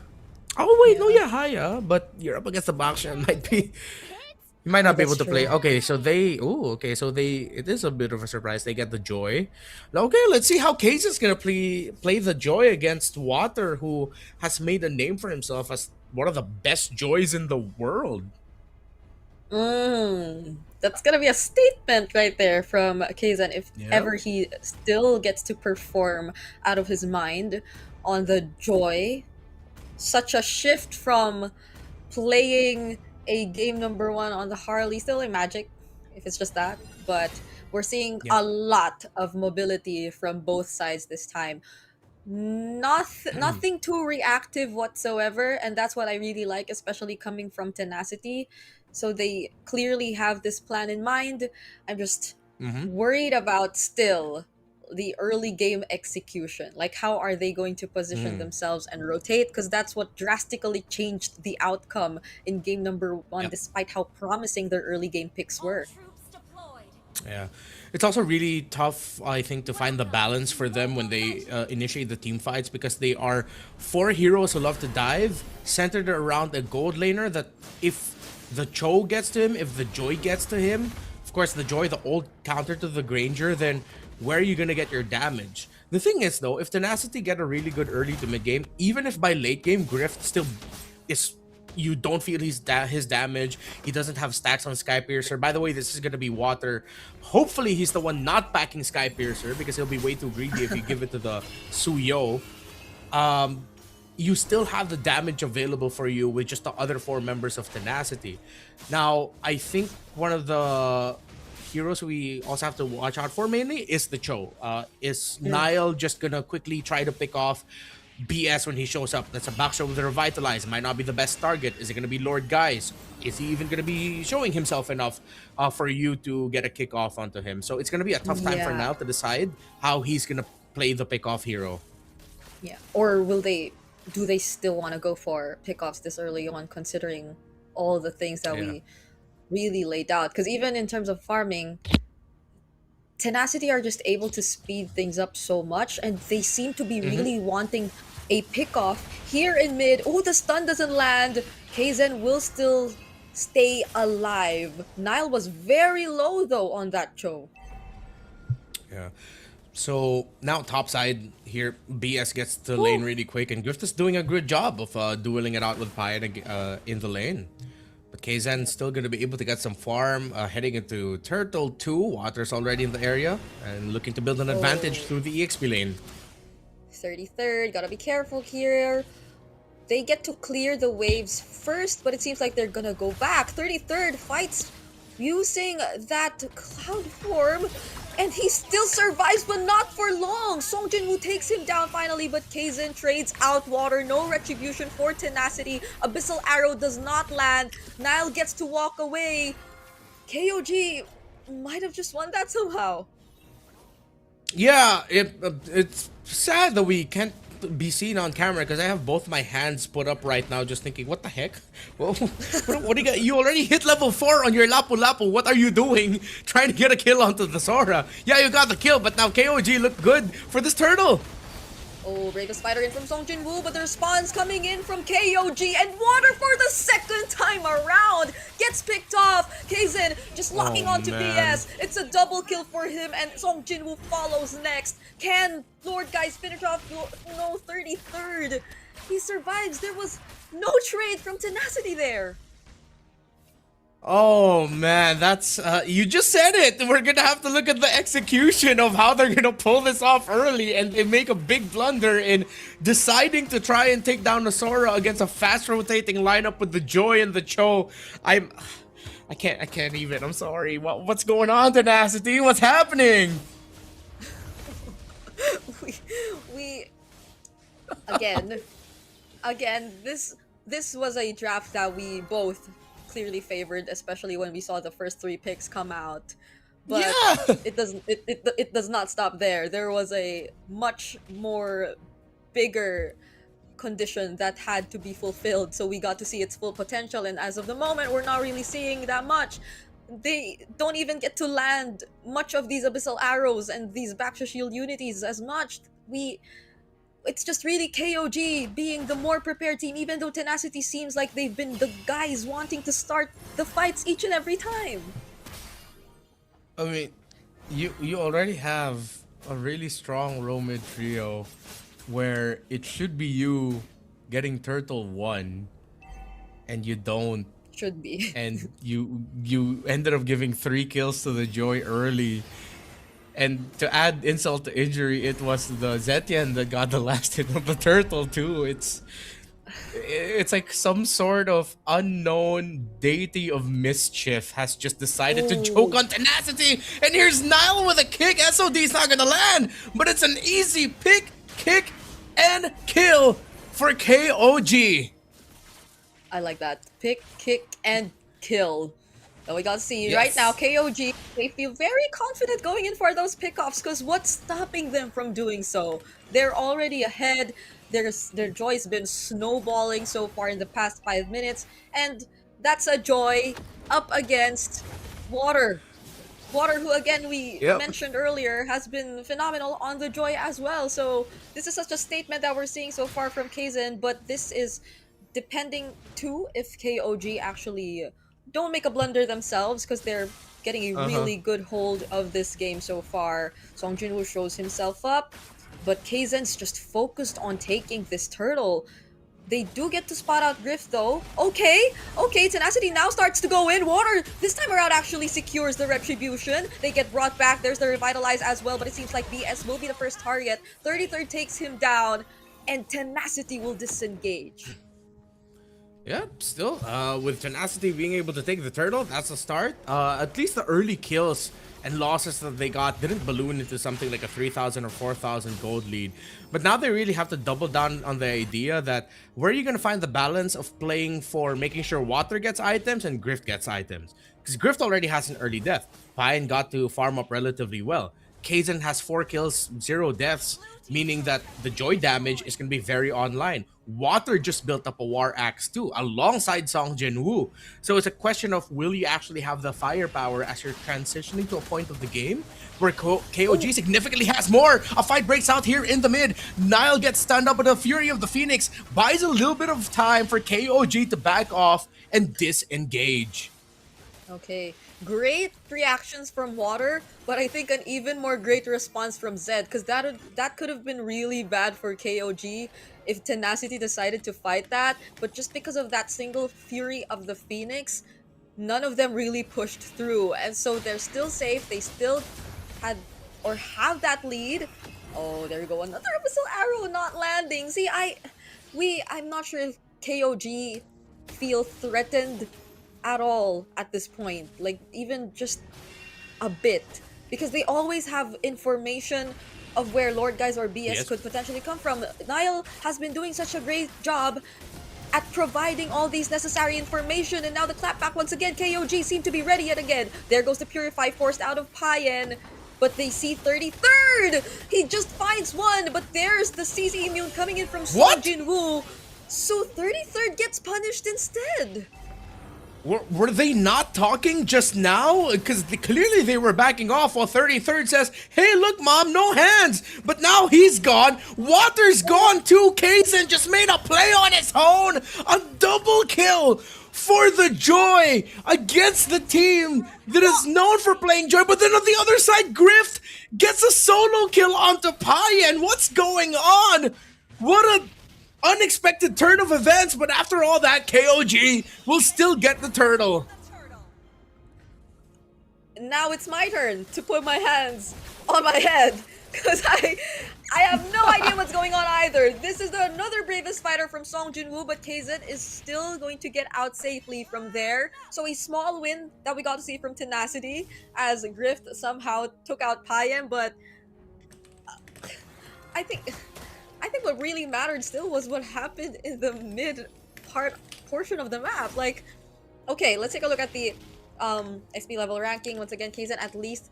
Oh wait, no, yeah, Haya, but you're up against the boxer and might be you might not be able
That's
to play.
true.
Okay, so it is a bit of a surprise. They get the Joy. Okay, let's see how Case is gonna play the Joy against Water, who has made a name for himself as one of the best Joys in the world.
That's gonna be a statement right there from Kazan if
Yeah.
ever he still gets to perform out of his mind on the Joy. Such a shift from playing a game number 1 on the Harley, still in Magic, if it's just that, but we're seeing
Yeah.
a lot of mobility from both sides this time. Nothing too reactive whatsoever, and that's what I really like, especially coming from Tenacity. So they clearly have this plan in mind. I'm just worried about still the early game execution. Like, how are they going to position themselves and rotate? Because that's what drastically changed the outcome in game number 1,
Yep.
despite how promising their early game picks were.
Yeah, it's also really tough, I think, to find the balance for them when they initiate the team fights, because they are 4 heroes who love to dive, centered around a gold laner that if the Cho gets to him, if the Joy gets to him, of course the Joy, the old counter to the Granger, then where are you gonna get your damage? The thing is though, if Tenacity get a really good early to mid game, even if by late game Grift still is, you don't feel his damage, he doesn't have stacks on Skypiercer. By the way, this is gonna be Water. Hopefully he's the one not packing Skypiercer, because he'll be way too greedy if you give it to the Suyo. You still have the damage available for you with just the other 4 members of Tenacity. Now, I think one of the heroes we also have to watch out for mainly is the Cho. Is Nile just gonna quickly try to pick off BS when he shows up? That's a boxer with a Revitalize. Might not be the best target. Is it gonna be Lord Guys? Is he even gonna be showing himself enough for you to get a kick off onto him? So it's gonna be a tough time for
Yeah.
Nile to decide how he's gonna play the pick off hero.
Yeah. Or do they still want to go for pickoffs this early on, considering all the things that we really laid out? Because even in terms of farming, Tenacity are just able to speed things up so much, and they seem to be really wanting a pickoff here in mid. Oh, the stun doesn't land. Kaizen will still stay alive. Nile was very low though on that Cho.
Yeah. So now topside here, BS gets to lane really quick, and Grift is doing a good job of dueling it out with Pai in the lane. But Kaizen's still going to be able to get some farm heading into Turtle 2. Water's already in the area and looking to build an advantage through the EXP lane.
33rd, gotta be careful here. They get to clear the waves first, but it seems like they're gonna go back. 33rd fights using that cloud form, and he still survives, but not for long. Song Jin-woo takes him down finally, but Kaizen trades out Water. No retribution for Tenacity. Abyssal Arrow does not land. Nile gets to walk away. KOG might have just won that somehow.
Yeah, it's sad that we can't be seen on camera, because I have both my hands put up right now just thinking, what the heck? Well, what do you got? You already hit level 4 on your Lapu Lapu. What are you doing? Trying to get a kill onto the Sora. Yeah, you got the kill, but now KOG looked good for this turtle.
Oh, break a spider in from Song Jin-woo, but the response coming in from KOG, and Water for the second time around gets picked off. Kaizen just locking onto
man.
BS. It's a double kill for him, and Song Jin-woo follows next. Can Lord Guys finish off? No, 33rd. He survives. There was no trade from Tenacity there.
Oh man, that's you just said it. We're gonna have to look at the execution of how they're gonna pull this off early, and they make a big blunder in deciding to try and take down the Sora against a fast rotating lineup with the Joy and the Cho. I'm I can't even. I'm sorry. What's going on, Tenacity? What's happening?
we again, this was a draft that we both clearly favored, especially when we saw the first 3 picks come out. But
Yeah.
it does not stop there. There was a much more bigger condition that had to be fulfilled, so we got to see its full potential, and as of the moment we're not really seeing that much. They don't even get to land much of these abyssal arrows and these Baxter Shield unities as much. It's just really KOG being the more prepared team, even though Tenacity seems like they've been the guys wanting to start the fights each and every time.
I mean, you already have a really strong Romid trio where it should be you getting Turtle 1 and you don't,
Should be.
and you ended up giving 3 kills to the Joy early. And to add insult to injury, it was the Zetian that got the last hit of the Turtle too. It's like some sort of unknown deity of mischief has just decided to choke on Tenacity. And here's Nile with a kick. SOD's not gonna land, but it's an easy pick, kick, and kill for KOG.
I like that. Pick, kick, and kill. And we got to see
Yes.
right now, KOG, they feel very confident going in for those pickoffs, because what's stopping them from doing so? They're already ahead. Their joy's been snowballing so far in the past 5 minutes, and that's a Joy up against Water. Water, who again we mentioned earlier, has been phenomenal on the Joy as well. So this is such a statement that we're seeing so far from Kaizen, but this is depending too if KOG actually don't make a blunder themselves, because they're getting a really good hold of this game so far. Song Jinwoo shows himself up, but Kaizen's just focused on taking this turtle. They do get to spot out Griff though. Okay, Tenacity now starts to go in. Water this time around actually secures the Retribution. They get brought back. There's the Revitalize as well, but it seems like BS will be the first target. 33rd takes him down, and Tenacity will disengage.
Yeah, still, with Tenacity being able to take the turtle, that's a start. At least the early kills and losses that they got didn't balloon into something like a 3,000 or 4,000 gold lead. But now they really have to double down on the idea that where are you going to find the balance of playing for making sure Water gets items and Grift gets items? Because Grift already has an early death. Pine got to farm up relatively well. Kaizen has 4 kills, 0 deaths, meaning that the Joy damage is going to be very online. Water just built up a War Axe too, alongside Song Jinwoo. So it's a question of, will you actually have the firepower as you're transitioning to a point of the game where KOG significantly has more? A fight breaks out here in the mid. Nile gets stunned up, but the Fury of the Phoenix buys a little bit of time for KOG to back off and disengage.
Okay, great reactions from Water, but I think an even more great response from Zed, because that could have been really bad for KOG if Tenacity decided to fight that. But just because of that single Fury of the Phoenix, none of them really pushed through, and so they're still safe. They still had or have that lead. Oh, there we go, another Abyssal Arrow not landing. See, I'm not sure if KOG feel threatened at all at this point, like even just a bit, because they always have information of where Lord Guys or BS could potentially come from. Nile has been doing such a great job at providing all these necessary information, and now the clapback once again. KOG seem to be ready yet again. There goes the Purify, forced out of Payen, but they see 33rd. He just finds one, but there's the CC immune coming in from Song Jinwoo, so 33rd gets punished instead.
Were they not talking just now? Because clearly they were backing off while 33rd says, hey, look, Mom, no hands. But now he's gone. Water's gone too. Kaizen just made a play on his own. A double kill for the Joy against the team that is known for playing Joy. But then on the other side, Grift gets a solo kill onto Payen. What's going on? What a unexpected turn of events, but after all that, KOG will still get the turtle.
Now it's my turn to put my hands on my head, because I have no idea what's going on either. This is another bravest fighter from Song Junwoo, but KZ is still going to get out safely from there. So a small win that we got to see from Tenacity as Grift somehow took out Payen, but I think what really mattered still was what happened in the mid portion of the map. Like, okay, let's take a look at the SP level ranking. Once again, KZ at least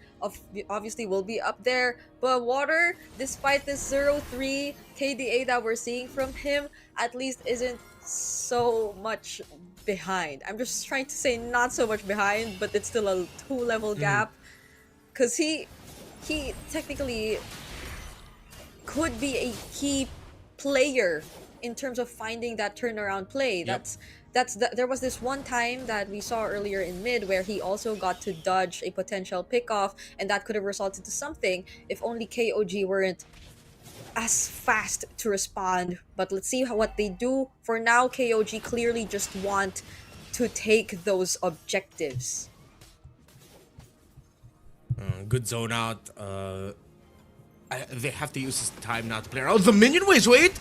obviously will be up there, but Water, despite this 0-3 KDA that we're seeing from him, at least isn't so much behind. I'm just trying to say not so much behind, but it's still a 2-level gap, because he technically could be a key player in terms of finding that turnaround play.
Yep.
There was this one time that we saw earlier in mid where he also got to dodge a potential pickoff, and that could have resulted to something if only KOG weren't as fast to respond. But let's see what they do. For now, KOG clearly just want to take those objectives.
Good zone out. They have to use this time now to play around. Oh, the minion waves, wait!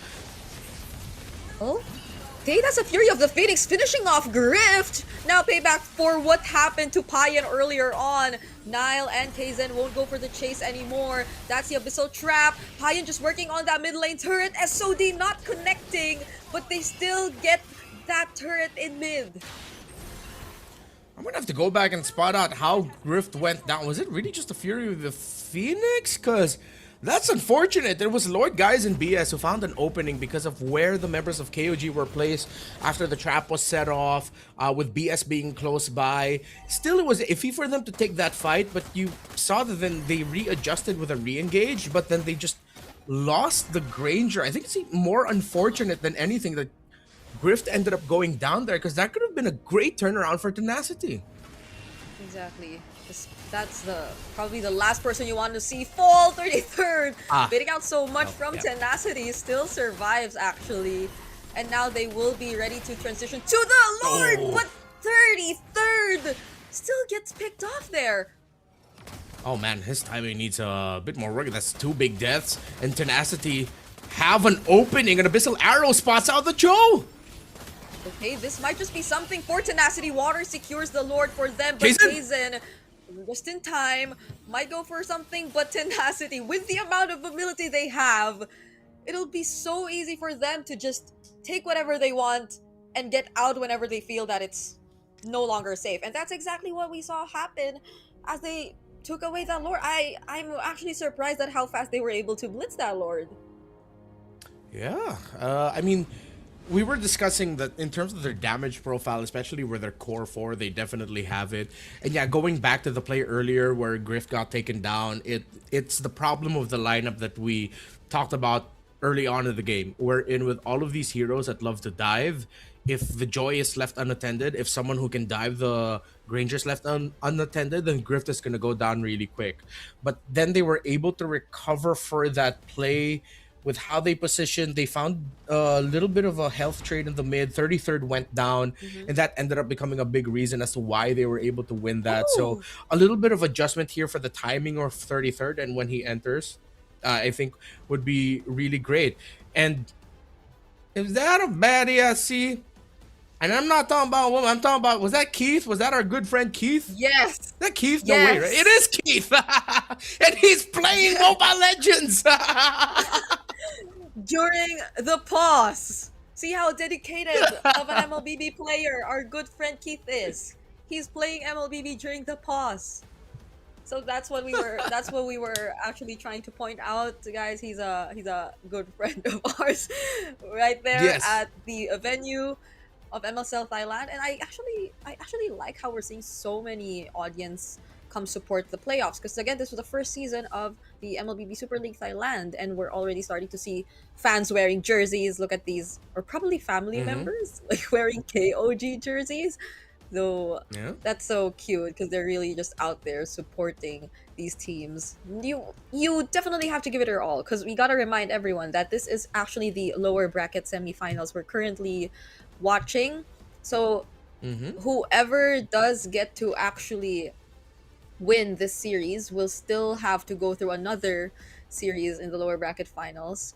Oh? Okay, that's a Fury of the Phoenix finishing off Grift. Now payback for what happened to Payen earlier on. Nile and Kaizen won't go for the chase anymore. That's the Abyssal Trap. Payen just working on that mid lane turret. SOD not connecting, but they still get that turret in mid.
I'm gonna have to go back and spot out how Grift went down. Was it really just a Fury of the Phoenix? Because that's unfortunate. There was Lord Guys and BS who found an opening because of where the members of KOG were placed after the trap was set off, with BS being close by. Still, it was iffy for them to take that fight, but you saw that then they readjusted with a re-engage, but then they just lost the Granger. I think it's more unfortunate than anything that Grift ended up going down there, because that could have been a great turnaround for Tenacity.
Exactly. That's probably the last person you want to see fall. 33rd, bidding out so much from Tenacity, still survives actually, and now they will be ready to transition to the Lord. But 33rd still gets picked off there.
Oh man, his timing needs a bit more work. That's 2 big deaths, and Tenacity have an opening. An Abyssal Arrow spots out the Joe.
Okay, this might just be something for Tenacity. Water secures the Lord for them, but Kaizen, just in time, might go for something, but Tenacity, with the amount of ability they have, it'll be so easy for them to just take whatever they want and get out whenever they feel that it's no longer safe. And that's exactly what we saw happen as they took away that Lord. I'm actually surprised at how fast they were able to blitz that Lord.
Yeah, I mean, we were discussing that in terms of their damage profile, especially where their core 4, they definitely have it. And yeah, going back to the play earlier where Grift got taken down, it's the problem of the lineup that we talked about early on in the game. Wherein with all of these heroes that love to dive, if the Joy is left unattended, if someone who can dive the Granger's left unattended, then Grift is going to go down really quick. But then they were able to recover for that play with how they positioned. They found a little bit of a health trade in the mid. 33rd went down, and that ended up becoming a big reason as to why they were able to win that. So a little bit of adjustment here for the timing of 33rd and when he enters, I think would be really great. And is that a bad ESC? And I'm not talking about a woman. I'm talking about, was that Keith? Was that our good friend Keith?
Yes.
Is that Keith? No way, right? It is Keith. And he's playing Mobile Legends.
During the pause. See how dedicated of an MLBB player our good friend Keith is. He's playing MLBB during the pause. So that's what we were actually trying to point out, guys. He's a good friend of ours right there at the venue of MSL Thailand. And I actually like how we're seeing so many audience come support the playoffs, because again, this was the first season of the MLBB Super League Thailand, and we're already starting to see fans wearing jerseys. Look at these, or probably family members like wearing KOG jerseys. So that's so cute, because they're really just out there supporting these teams. You definitely have to give it your all, because we gotta remind everyone that this is actually the lower bracket semifinals we're currently watching. So whoever does get to actually win this series will still have to go through another series in the lower bracket finals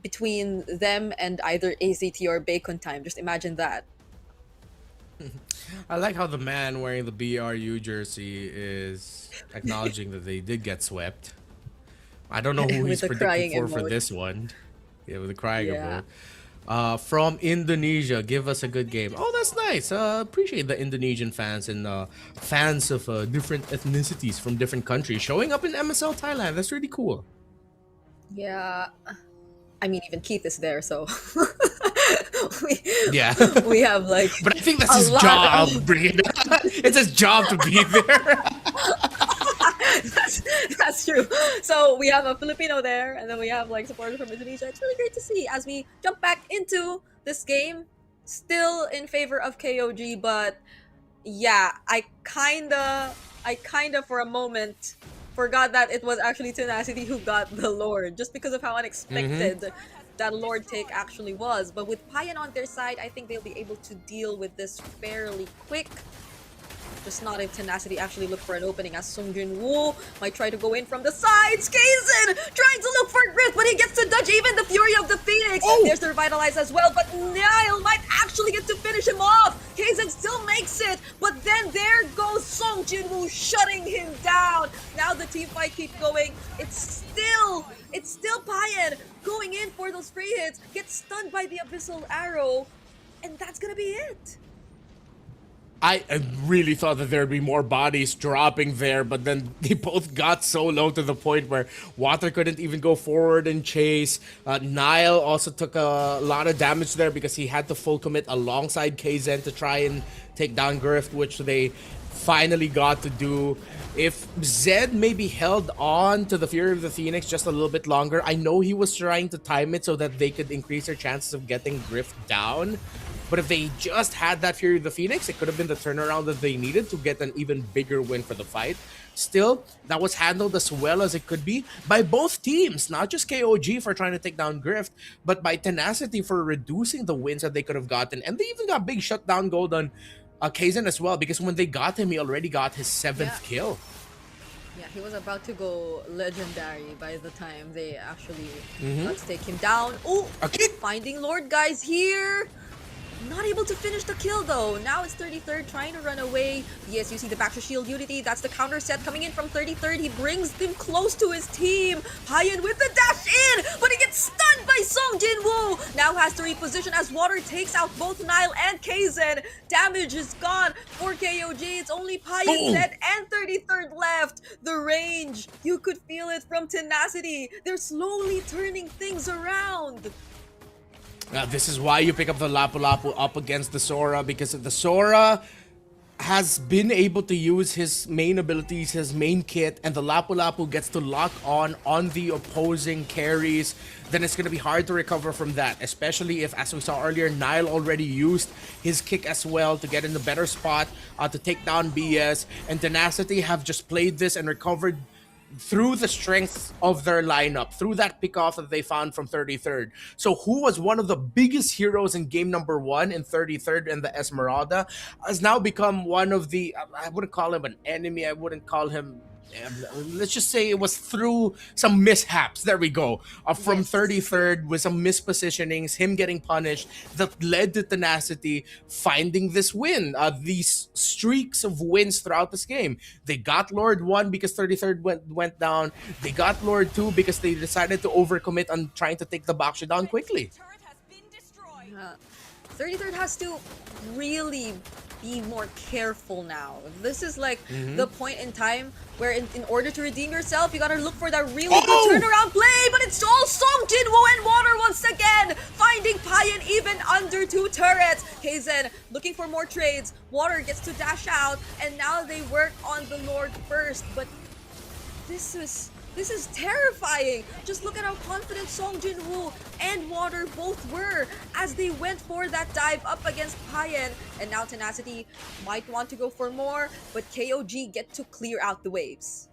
between them and either ACT or Bacon Time. Just imagine that.
I like how the man wearing the BRU jersey is acknowledging that they did get swept. I don't know who
With
he's
the
predicting
crying
for
emoji.
this one. Yeah, with the crying
Yeah.
emoji. From Indonesia, give us a good game. Oh, that's nice. Appreciate the Indonesian fans and fans of different ethnicities from different countries showing up in MSL Thailand. That's really cool.
Yeah. I mean, even Keith is there, so we,
Yeah.
we have like.
But I think that's
a
his
lot
job,
of-
Breen. It's his job to be there.
that's true. So we have a Filipino there, and then we have like supporters from Indonesia. It's really great to see as we jump back into this game. Still in favor of KOG, but yeah, I kinda for a moment forgot that it was actually Tenacity who got the Lord, just because of how unexpected that Lord take actually was. But with Payan on their side, I think they'll be able to deal with this fairly quick. Just not if Tenacity actually look for an opening, as Sung Jin Woo might try to go in from the sides. Kazin trying to look for Griff, but he gets to dodge even the Fury of the Phoenix. There's the Revitalize as well, but Nile might actually get to finish him off. Kazin still makes it, but then there goes Sung Jin Woo shutting him down. Now the team fight keeps going. It's still Payan going in for those free hits, gets stunned by the Abyssal Arrow, and that's gonna be it.
I really thought that there'd be more bodies dropping there, but then they both got so low to the point where Water couldn't even go forward and chase. Nile also took a lot of damage there because he had to full commit alongside KZen to try and take down Grift, which they finally got to do. If Zed maybe held on to the Fury of the Phoenix just a little bit longer, I know he was trying to time it so that they could increase their chances of getting Grift down. But if they just had that Fury of the Phoenix, it could have been the turnaround that they needed to get an even bigger win for the fight. Still, that was handled as well as it could be by both teams, not just KOG for trying to take down Grift, but by Tenacity for reducing the wins that they could have gotten. And they even got big shutdown gold on Kazan as well, because when they got him, he already got his 7th kill.
Yeah, he was about to go legendary by the time they actually got to take him down. Oh, finding Lord guys here. Not able to finish the kill though. Now it's 33rd trying to run away. Yes, you see the back to shield Unity. That's the counter set coming in from 33rd. He brings them close to his team. Payan with the dash in, but he gets stunned by Song Jin Woo. Now has to reposition as Water takes out both Nile and Kazan. Damage is gone for KOG. It's only Payan, Zed, and 33rd left. The range, you could feel it from Tenacity. They're slowly turning things around.
This is why you pick up the Lapu Lapu up against the Sora, because the Sora has been able to use his main abilities, his main kit, and the Lapu Lapu gets to lock on the opposing carries. Then it's going to be hard to recover from that, especially if, as we saw earlier, Nile already used his kick as well to get in a better spot to take down BS, and Tenacity have just played this and recovered through the strength of their lineup, through that pick-off that they found from 33rd. So who was one of the biggest heroes in game number 1 in 33rd and the Esmeralda has now become one of the, I wouldn't call him an enemy, I wouldn't call him, let's just say it was through some mishaps, there we go, from 33rd with some mispositionings, him getting punished, that led to Tenacity finding this win, these streaks of wins throughout this game. They got Lord 1 because 33rd went down, they got Lord 2 because they decided to overcommit on trying to take the Baksha down quickly.
33rd has to really be more careful now. This is like the point in time where in order to redeem yourself, you gotta look for that really good turnaround play, but it's all Song Jinwoo and Water once again, finding Payan even under 2 turrets. Kazan looking for more trades. Water gets to dash out, and now they work on the Lord first, but this is terrifying. Just look at how confident Song Jin-woo and Water both were as they went for that dive up against Payan. And now Tenacity might want to go for more, but KOG get to clear out the waves.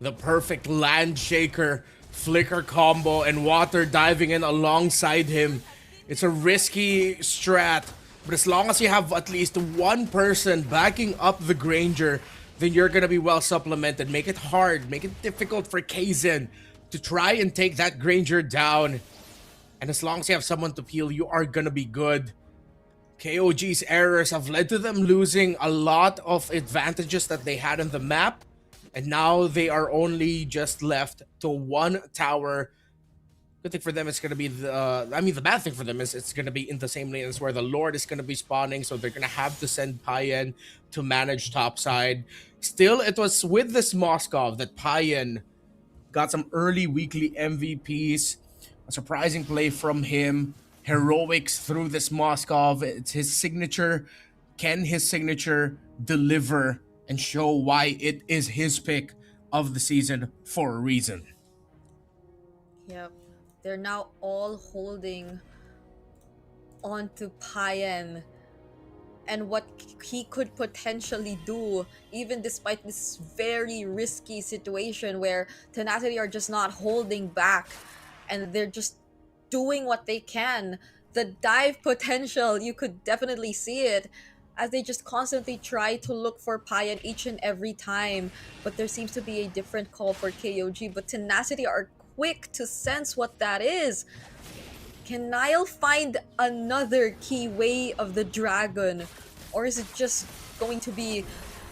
The perfect land shaker, flicker combo, and Water diving in alongside him. It's a risky strat, but as long as you have at least one person backing up the Granger, then you're gonna be well supplemented. Make it hard, make it difficult for Kaizen to try and take that Granger down. And as long as you have someone to peel, you are gonna be good. KOG's errors have led to them losing a lot of advantages that they had on the map. And now they are only just left to one tower. Good thing for them is going to be the bad thing for them is it's going to be in the same lane as where the Lord is going to be spawning. So they're going to have to send Payan to manage topside. Still, it was with this Moskov that Payan got some early weekly MVPs. A surprising play from him. Heroics through this Moskov. It's his signature. Can his signature deliver and show why it is his pick of the season for a reason?
Yep. They're now all holding on to Payan and what he could potentially do, even despite this very risky situation where Tenacity are just not holding back and they're just doing what they can. The dive potential, you could definitely see it as they just constantly try to look for Payan each and every time. But there seems to be a different call for KOG, but Tenacity are quick to sense what that is. Can Niall find another key way of the dragon? Or is it just going to be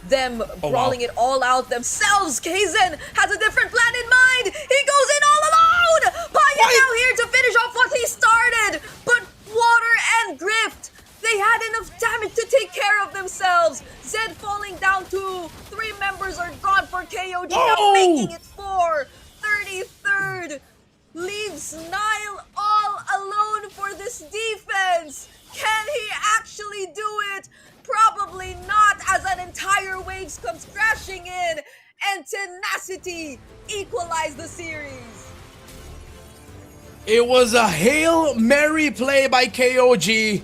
them brawling it all out themselves? Kaizen has a different plan in mind! He goes in all alone! Payan now here to finish off what he started! But Water and Grift, they had enough damage to take care of themselves! Zed falling down too! 3 members are gone for KOG, now making it 4! 33rd leaves Niall all alone for this defense. Can he actually do it? Probably not, as an entire wave comes crashing in and Tenacity equalize the series.
It was a Hail Mary play by KOG.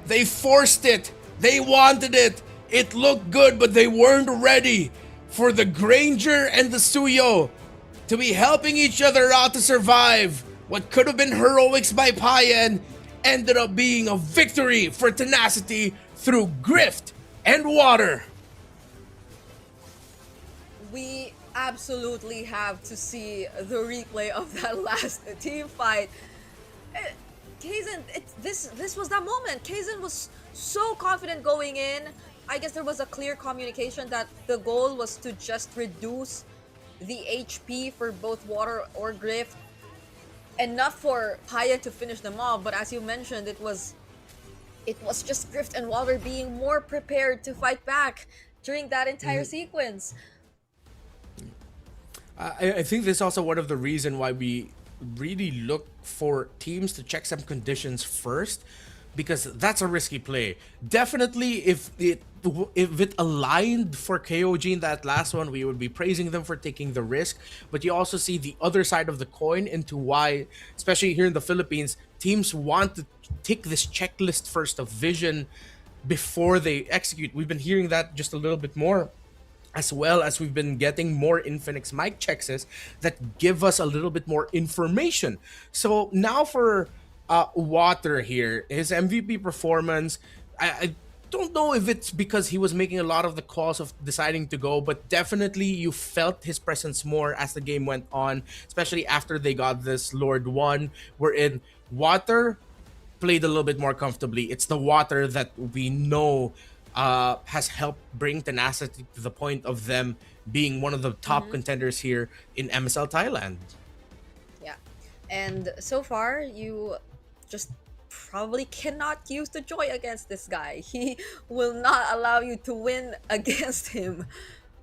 They forced it. They wanted it. It looked good, but they weren't ready for the Granger and the Suyo to be helping each other out to survive. What could have been heroics by Payan ended up being a victory for Tenacity through Grift and Water.
We absolutely have to see the replay of that last team fight. Kaizen, this was that moment. Kaizen was so confident going in. I guess there was a clear communication that the goal was to just reduce the HP for both Water or Grift, enough for Payan to finish them off. But as you mentioned, it was just Grift and Water being more prepared to fight back during that entire sequence.
I think this is also one of the reasons why we really look for teams to check some conditions first, because that's a risky play. Definitely, if it aligned for KOG in that last one, we would be praising them for taking the risk. But you also see the other side of the coin into why, especially here in the Philippines, teams want to tick this checklist first of vision before they execute. We've been hearing that just a little bit more, as well as we've been getting more Infinix mic checks that give us a little bit more information. So now for Water here, his MVP performance, I don't know if it's because he was making a lot of the calls of deciding to go, but definitely you felt his presence more as the game went on, especially after they got this Lord 1, wherein Water played a little bit more comfortably. It's the Water that we know has helped bring Tenacity to the point of them being one of the top contenders here in MSL Thailand.
Yeah, and so far you just probably cannot use the joy against this guy. He will not allow you to win against him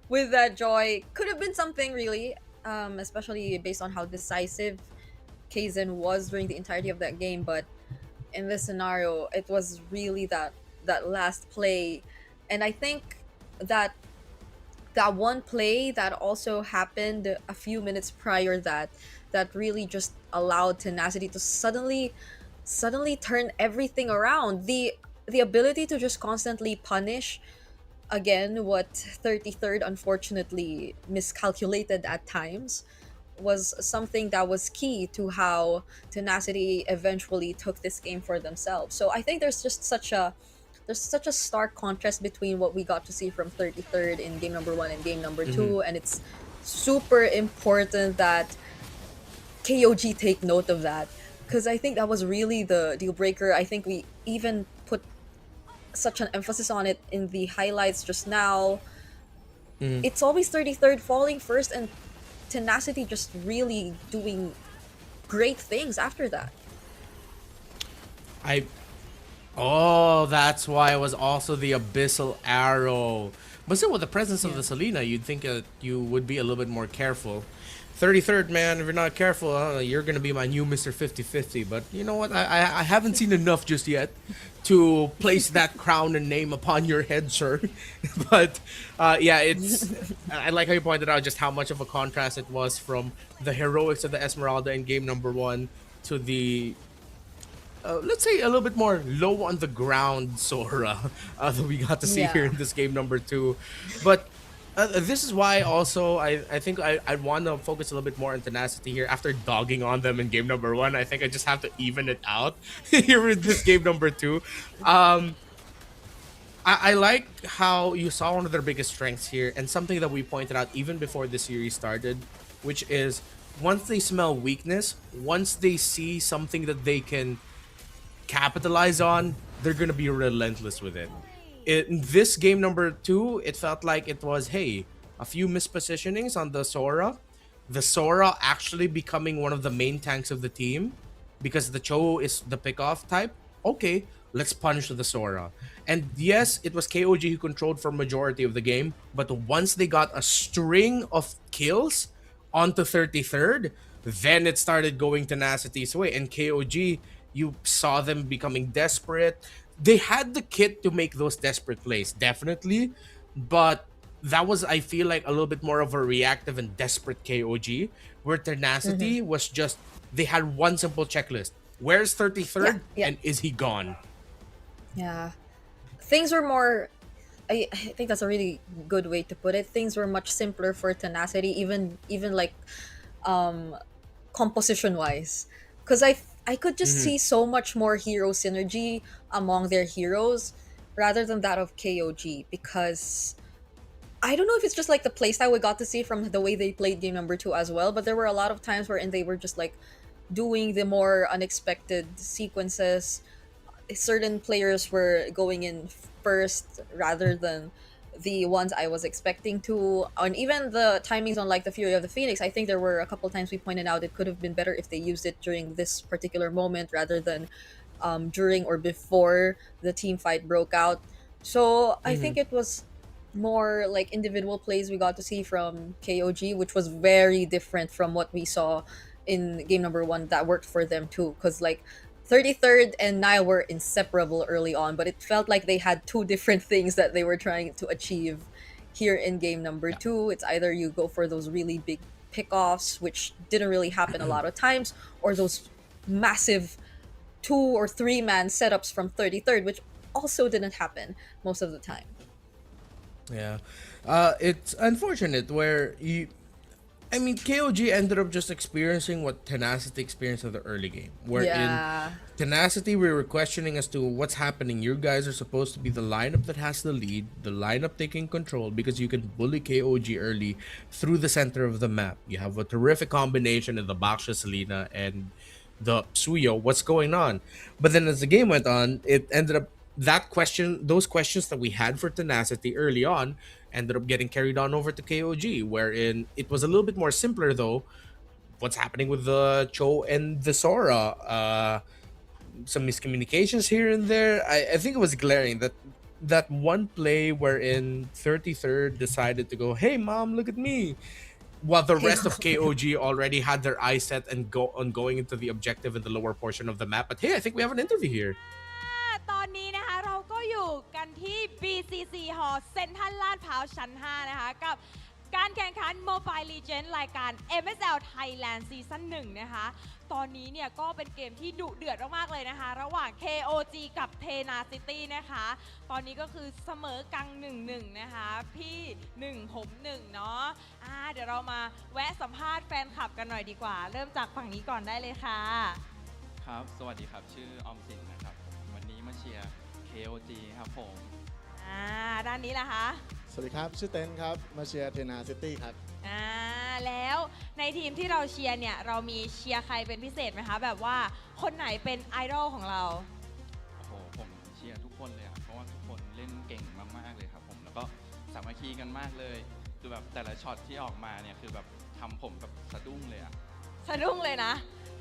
with that joy. Could have been something really, especially based on how decisive Kaizen was during the entirety of that game, but in this scenario it was really that last play. And I think that one play that also happened a few minutes prior that really just allowed Tenacity to suddenly turn everything around. The ability to just constantly punish, again, what 33rd unfortunately miscalculated at times, was something that was key to how Tenacity eventually took this game for themselves. So I think there's there's such a stark contrast between what we got to see from 33rd in game number 1 and game number 2, and it's super important that KOG take note of that, because I think that was really the deal breaker. I think we even put such an emphasis on it in the highlights just now. It's always 33rd falling first and Tenacity just really doing great things after that.
That's why it was also the Abyssal Arrow. But still, with the presence of the Selena, you'd think you would be a little bit more careful. 33rd, man, if you're not careful, you're going to be my new Mr. 50-50. But you know what? I haven't seen enough just yet to place that crown and name upon your head, sir. But it's... I like how you pointed out just how much of a contrast it was from the heroics of the Esmeralda in game number 1 to the... let's say a little bit more low on the ground Sora that we got to see here in this game number 2. But this is why also I think I want to focus a little bit more on Tenacity here. After dogging on them in game number 1, I think I just have to even it out here with this game number 2. I like how you saw one of their biggest strengths here, and something that we pointed out even before the series started, which is once they smell weakness, once they see something that they can capitalize on, they're gonna be relentless with it. In this game number 2, it felt like it was, hey, a few mispositionings on the Sora actually becoming one of the main tanks of the team because the Cho is the pick-off type. Okay, let's punish the Sora. And yes, it was KOG who controlled for majority of the game, but once they got a string of kills onto 33rd, then it started going Tenacity's way, and KOG, you saw them becoming desperate. They had the kit to make those desperate plays, definitely, but that was, I feel like, a little bit more of a reactive and desperate KOG, where Tenacity was just, they had one simple checklist. Where's 33rd? And is he gone?
Yeah. Things were more... I think that's a really good way to put it. Things were much simpler for Tenacity, even like composition-wise. Because I could just see so much more hero synergy among their heroes rather than that of KOG, because I don't know if it's just like the playstyle we got to see from the way they played game number 2 as well, but there were a lot of times wherein they were just like doing the more unexpected sequences. Certain players were going in first rather than the ones I was expecting to. And even the timings on like the Fury of the Phoenix, I think there were a couple times we pointed out it could have been better if they used it during this particular moment rather than during or before the team fight broke out. So I think it was more like individual plays we got to see from KOG, which was very different from what we saw in game number 1 that worked for them too. Because like 33rd and Nile were inseparable early on, but it felt like they had two different things that they were trying to achieve here in game number 2. It's either you go for those really big pickoffs, which didn't really happen a lot of times, or those massive 2 or 3 man setups from 33rd, which also didn't happen most of the time.
Yeah. It's unfortunate where KOG ended up just experiencing what Tenacity experienced in the early game. Where in Tenacity, we were questioning as to what's happening. You guys are supposed to be the lineup that has the lead, the lineup taking control, because you can bully KOG early through the center of the map. You have a terrific combination of the Baksha, Selena, and the Suyo. What's going on? But then as the game went on, it ended up those questions that we had for Tenacity early on ended up getting carried on over to KOG, wherein it was a little bit more simpler though. What's happening with the Cho and the Sora? Some miscommunications here and there. I think it was glaring that one play wherein 33rd decided to go, "Hey mom, look at me," while the rest of KOG already had their eyes set and going into the objective in the lower portion of the map. But hey, I think we have an interview here.
ตอนนี้นะคะเราก็อยู่กันที่ BCC Hall เซ็นทรัลลาดพร้าวชั้น 5 นะคะกับการแข่งขัน Mobile Legends รายการ MSL Thailand Season 1 นะคะตอนนี้เนี่ยก็เป็นเกมที่ดุเดือดมากๆเลยนะคะระหว่าง KOG กับ Tenacity นะคะตอนนี้ก็คือเสมอกัง 1-1 นะคะพี่1ผม1เนาะเดี๋ยวเรามาแวะสัมภาษณ์แฟนคลับกันหน่อยดีกว่าเริ่มจากฝั่งนี้ก่อนได้เลยค่ะ
ครับสวัสดีครับชื่อออมสินนะครับวันนี้มาเชียร์ KOG KOG ครับผม
ด้านนี้ล่ะคะ
สวัสดีครับ ชื่อเต้นครับ มาเชียร์เทนาซิตี้ครับ
แล้วในทีมที่เราเชียร์เนี่ย เรามีเชียร์ใครเป็นพิเศษไหมคะ แบบว่าคนไหนเป็นไอดอลของเรา
โอ้โห ผมเชียร์ทุกคนเลยครับเพราะว่าทุกคนเล่นเก่งมากๆเลยครับผม แล้วก็สามัคคีกันมากเลย คือแบบแต่ละช็อตที่ออกมาเนี่ย คือแบบทำผมแบบสะดุ้งเลยอะ
สะดุ้งเลยนะ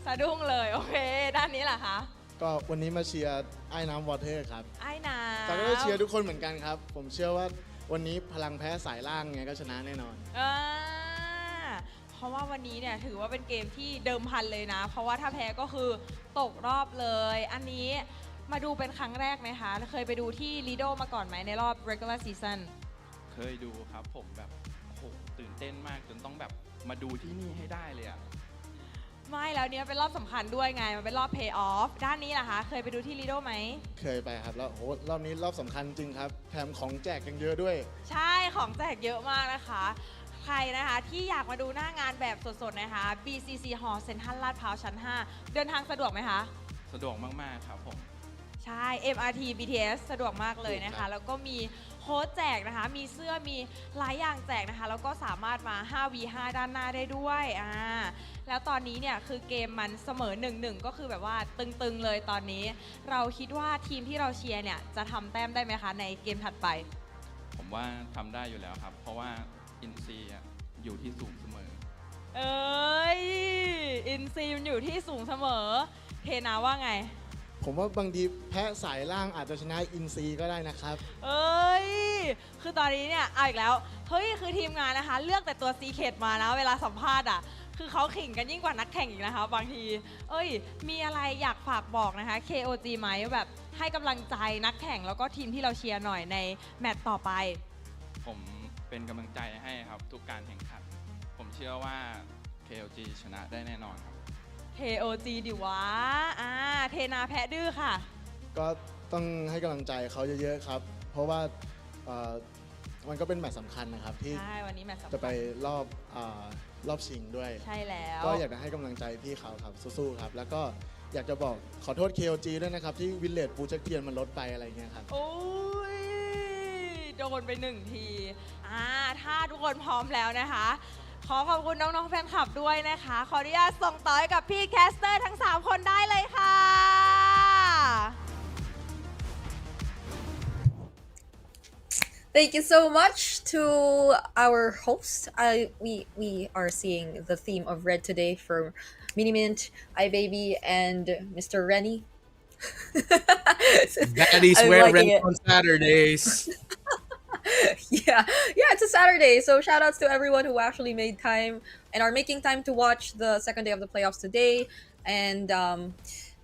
สะดุ้งเลย โอเค ด้านนี้ล่ะคะ
ก็วันนี้มาเชียร์ไอ้น้ำวอเตอร์ครับ
ไอ้น้
แต่ก็เชียร์ทุกคนเหมือนกันครับ ผมเชื่อว่าวันนี้พลังแพ้สายล่างไงก็ชนะแน่นอน
เพราะว่าวันนี้เนี่ยถือว่าเป็นเกมที่เดิมพันเลยนะ เพราะว่าถ้าแพ้ก็คือตกรอบเลย อันนี้มาดูเป็นครั้งแรกไหมคะ เคยไปดูที่ลีโดมาก่อนไหมในรอบ regular season
เคยดูครับผมแบบโอ้โหตื่นเต้นมากจนต้องแบบมาดูที่นี่ให้ได้เลยอะ
ไม่แล้วเนี้ยเป็นรอบสำคัญด้วยไง มันเป็นรอบ pay off ด้านนี้ล่ะคะ เคยไปดูที่ลีโดไหม
เคยไปครับ แล้วโหรอบนี้รอบสำคัญจริงครับ แถมของแจกยังเยอะด้วย
ใช่ ของแจกเยอะมากนะคะ ใครนะคะที่อยากมาดูหน้างานแบบสดๆนะคะ BCC Hall เซ็นทรัลลาดพร้าวชั้น 5 เดินทางสะดวกไหมคะ
สะดวกมากๆครับผม
ใช่ MRT BTS สะดวกมากเลยนะ
ครั
คะ
บ
แล้วก็มีโค้ดแจกนะคะ มีเสื้อ มีหลายอย่างแจกนะคะ แล้วก็สามารถมา 5v5 ด้านหน้าได้ด้วยแล้วตอนนี้เนี่ยคือเกมมันเสมอ 1-1 ก็คือแบบว่าตึงๆเลยตอนนี้ เราคิดว่าทีมที่เราเชียร์เนี่ยจะทำแต้มได้ไหมคะในเกมถัดไป
ผมว่าทำได้อยู่แล้วครับ เพราะว่าอินซีอยู่ที่สูงเสมอ
เอ้ย อินซีมันอยู่ที่สูงเสมอ เทนาว่าไง
ผมว่าบางทีแพ้สายล่างอาจจะชนะอินซีก็ได้นะครับ
เอ้ย คือตอนนี้เนี่ยเอาอีกแล้ว เฮ้ย คือทีมงานนะคะ เลือกแต่ตัวซีเคดมานะ เวลาสัมภาษณ์อ่ะ คือเขาขิงกันยิ่งกว่านักแข่งอีกนะคะ บางที เอ้ย มีอะไรอยากฝากบอกนะคะ KOG ไหมแบบให้กำลังใจนักแข่งแล้วก็ทีมที่เราเชียร์หน่อยในแมตต์ต่อไป
ผมเป็นกำลังใจให้ครับทุกการแข่งขัน ผมเชื่อว่า KLG ชนะได้แน่นอนครับ
KOG ดิวะเทนาแพ้ดื้อค่ะ
ก็ต้องให้กำลังใจเขาเยอะๆครับ เพราะว่ามันก็เป็นแมตช์สำคัญนะครับที่
ใช่ วันนี้แมตต์สำคัญ
จะไปรอบชิงด้วย
ใช่แล้ว
ก็อยากจะให้กำลังใจพี่เขาครับสู้ๆครับ แล้วก็อยากจะบอกขอโทษ KOG ด้วยนะครับ ที่วิลเลจปูชักเทียนมันลดไปอะไรเงี้ยครับ
โอ้ย โดนไป1 ทีถ้าทุกคนพร้อมแล้วนะคะ ขอขอบคุณน้องๆแฟนคลับด้วยนะคะ ขออนุญาตส่งต่อให้กับพี่แคสเตอร์ทั้ง 3 คนได้เลยค่ะ
Thank you so much to our host. We are seeing the theme of red today for Mini Mint, iBaby, and Mr. Rennie.
Daddies
I'm
wear
liking
red
it.
on Saturdays.
Yeah, it's a Saturday, so shout outs to everyone who actually made time and are making time to watch the second day of the playoffs today. And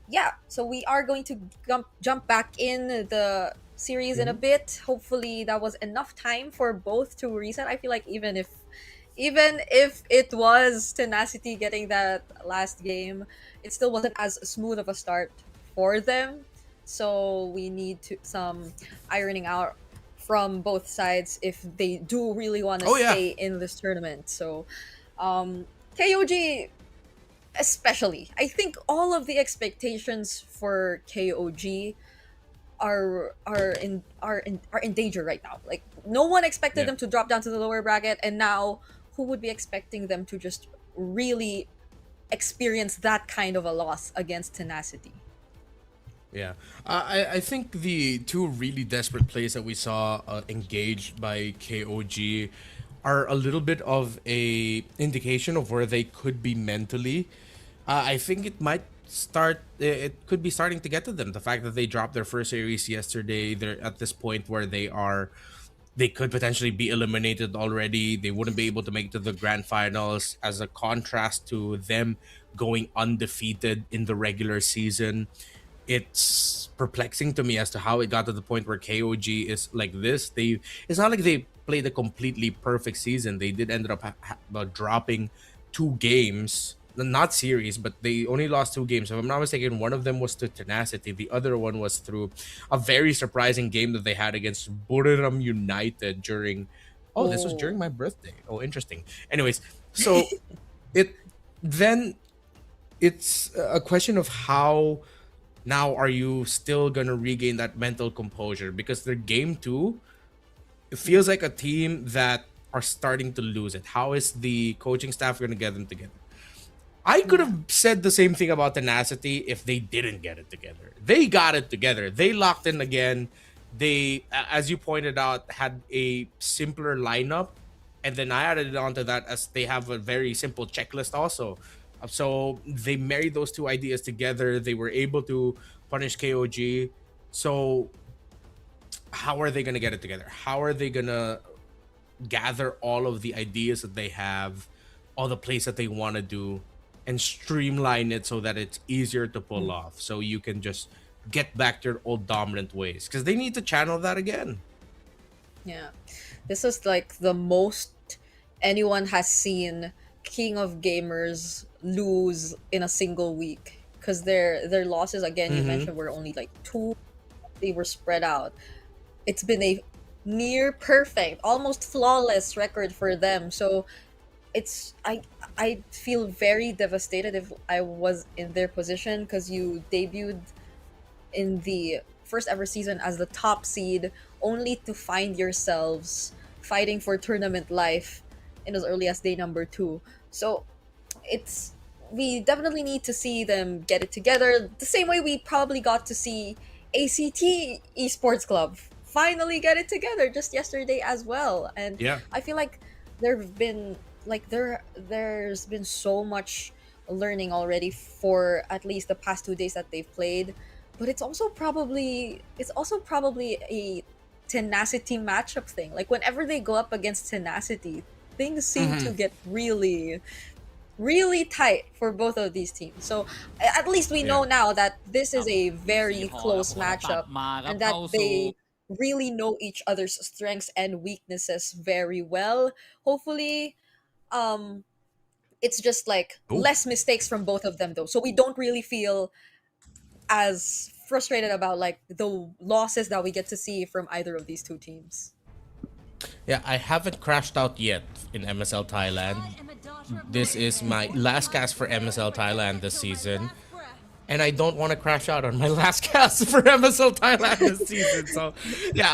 yeah, so we are going to jump back in the series in a bit. Hopefully that was enough time for both to reset. I feel like even if it was Tenacity getting that last game, it still wasn't as smooth of a start for them. So we need some ironing out from both sides if they do really want to stay in this tournament. So KOG especially, I think all of the expectations for KOG are in danger right now. Like no one expected them to drop down to the lower bracket, and now who would be expecting them to just really experience that kind of a loss against Tenacity?
Yeah, I think the two really desperate plays that we saw engaged by KOG are a little bit of a indication of where they could be mentally. I think it could be starting to get to them. The fact that they dropped their first series yesterday, they're at this point where they could potentially be eliminated already. They wouldn't be able to make it to the grand finals, as a contrast to them going undefeated in the regular season. It's perplexing to me as to how it got to the point where KOG is like this. It's not like they played a completely perfect season. They did end up dropping 2 games, not series, but they only lost 2 games. If I'm not mistaken, one of them was to Tenacity. The other one was through a very surprising game that they had against Buriram United during... Oh, this was during my birthday. Oh, interesting. Anyways, so it's a question of how Now, are you still gonna regain that mental composure? Because their game two, it feels like a team that are starting to lose it. How is the coaching staff gonna get them together? I could
Yeah.
have said the same thing about Tenacity if they didn't get it together. They got it together. They locked in again. They, as you pointed out, had a simpler lineup. And then I added on to that as they have a very simple checklist also. So they married those two ideas together. They were able to punish KOG. So how are they going to get it together? How are they going to gather all of the ideas that they have, all the plays that they want to do, and streamline it so that it's easier to pull off, so you can just get back to your old dominant ways, because they need to channel that again.
Yeah. This is like the most anyone has seen King of Gamers lose in a single week. Because their losses, again, you mentioned, were only like 2. They were spread out. It's been a near perfect, almost flawless record for them. So it's I feel very devastated if I was in their position, because you debuted in the first ever season as the top seed, only to find yourselves fighting for tournament life in as early as day number 2. So it's we definitely need to see them get it together, the same way we probably got to see ACT Esports Club finally get it together just yesterday as well. And
Yeah.
I feel like there've been like there's been so much learning already for at least the past 2 days that they've played. But it's also probably a Tenacity matchup thing. Like whenever they go up against Tenacity, things seem to get really really tight for both of these teams. So at least we know now that this is a very close matchup, and that they really know each other's strengths and weaknesses very well. Hopefully, it's just like less mistakes from both of them though. So we don't really feel as frustrated about like the losses that we get to see from either of these two teams.
Yeah, I haven't crashed out yet in MSL Thailand. This is my last cast for MSL Thailand this season. And I don't want to crash out on my last cast for MSL Thailand this season. So, yeah,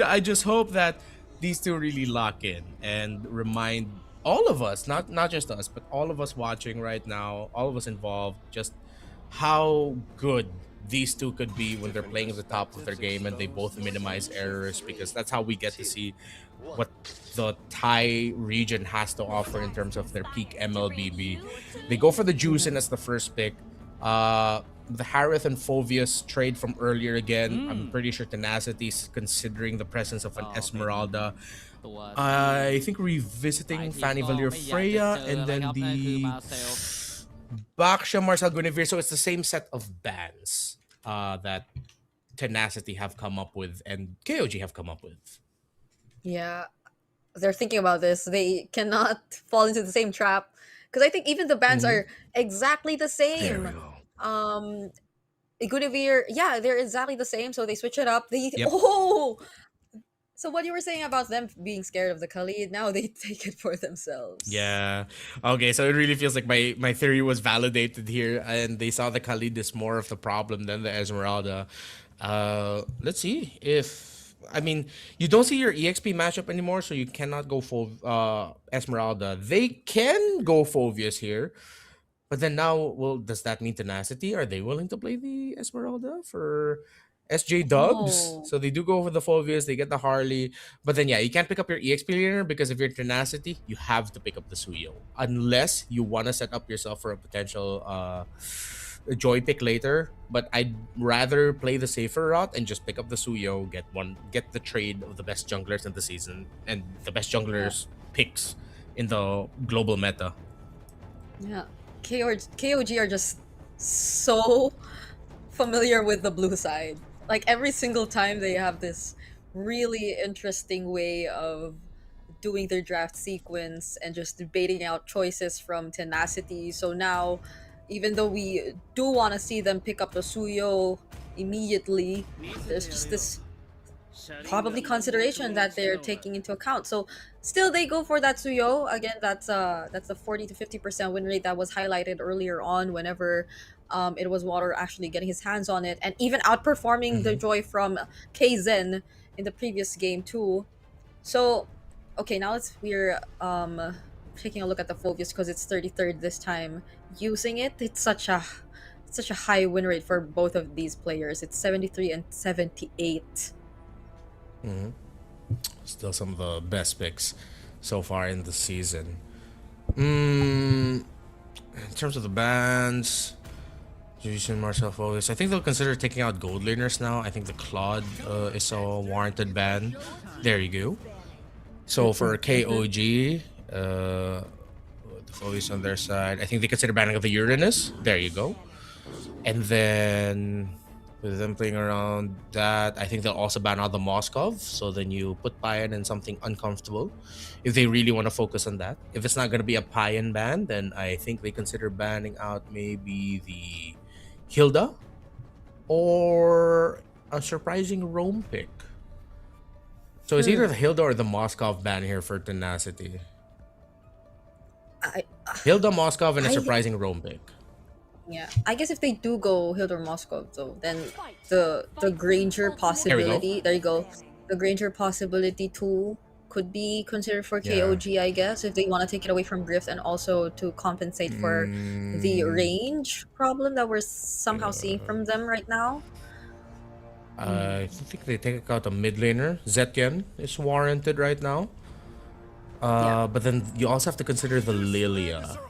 I just hope that these two really lock in and remind all of us, not just us, but all of us watching right now, all of us involved, just how good these two could be when they're playing at the top of their game and they both minimize errors, because that's how we get to see what the Thai region has to offer in terms of their peak MLBB. They go for the Juicin as the first pick. The Harith and Phovius trade from earlier again. I'm pretty sure Tenacity's considering the presence of an Esmeralda. I think revisiting Fanny Valier Freya, and then the Baksha Marcel Guinevere. So it's the same set of bans that Tenacity have come up with and KOG have come up with.
Yeah, they're thinking about this. They cannot fall into the same trap, because I think even the bands are exactly the same.
There we go.
Guinevere, yeah, they're exactly the same. So they switch it up.
Yep.
So what you were saying about them being scared of the Khalid, now they take it for themselves.
Yeah. Okay, so it really feels like my theory was validated here, and they saw the Khalid is more of the problem than the Esmeralda. Let's see if... I mean, you don't see your EXP matchup anymore, so you cannot go full Esmeralda. They can go Phovius here, but then now, well, does that mean Tenacity? Are they willing to play the Esmeralda for SJ Dubs?
Oh.
So they do go for the Phovius, they get the Harley, but then yeah, you can't pick up your EXP laner, because if you're Tenacity, you have to pick up the Suyo, unless you want to set up yourself for a potential joy pick later. But I'd rather play the safer route and just pick up the Suyo, get the trade of the best junglers in the season and the best junglers picks in the global meta.
Yeah, KOG are just so familiar with the blue side. Like every single time they have this really interesting way of doing their draft sequence and just debating out choices from Tenacity. So now, even though we do want to see them pick up the Suyo immediately, there's just this probably consideration that they're taking into account. So still they go for that Suyo. Again, that's a 40 to 50% win rate that was highlighted earlier on whenever It was Water actually getting his hands on it and even outperforming the Joy from Kzen in the previous game too. So, okay, now we're taking a look at the Phobius because it's 33rd this time. Using it, it's such a high win rate for both of these players. It's 73 and 78.
Still some of the best picks so far in the season. In terms of the bans, Jason, Marcel Focus, I think they'll consider taking out gold laners now. I think the Claude is a warranted ban. There you go. So for KOG, the Focus on their side, I think they consider banning of the Uranus. There you go. And then with them playing around that, I think they'll also ban out the Moskov. So then you put Payan in something uncomfortable if they really want to focus on that. If it's not going to be a Payan ban, then I think they consider banning out maybe the Hilda or a surprising Rome pick. So it's either the Hilda or the Moskov ban here for Tenacity. Hilda, Moskov, and a surprising Rome pick.
Yeah, I guess if they do go Hildur Moskov though, then the Granger possibility. There you go. The Granger possibility too could be considered for KOG, I guess, if they want to take it away from Grift and also to compensate for the range problem that we're somehow seeing from them right now.
I think they take out a mid laner. Zetien is warranted right now. But then you also have to consider the Lilia.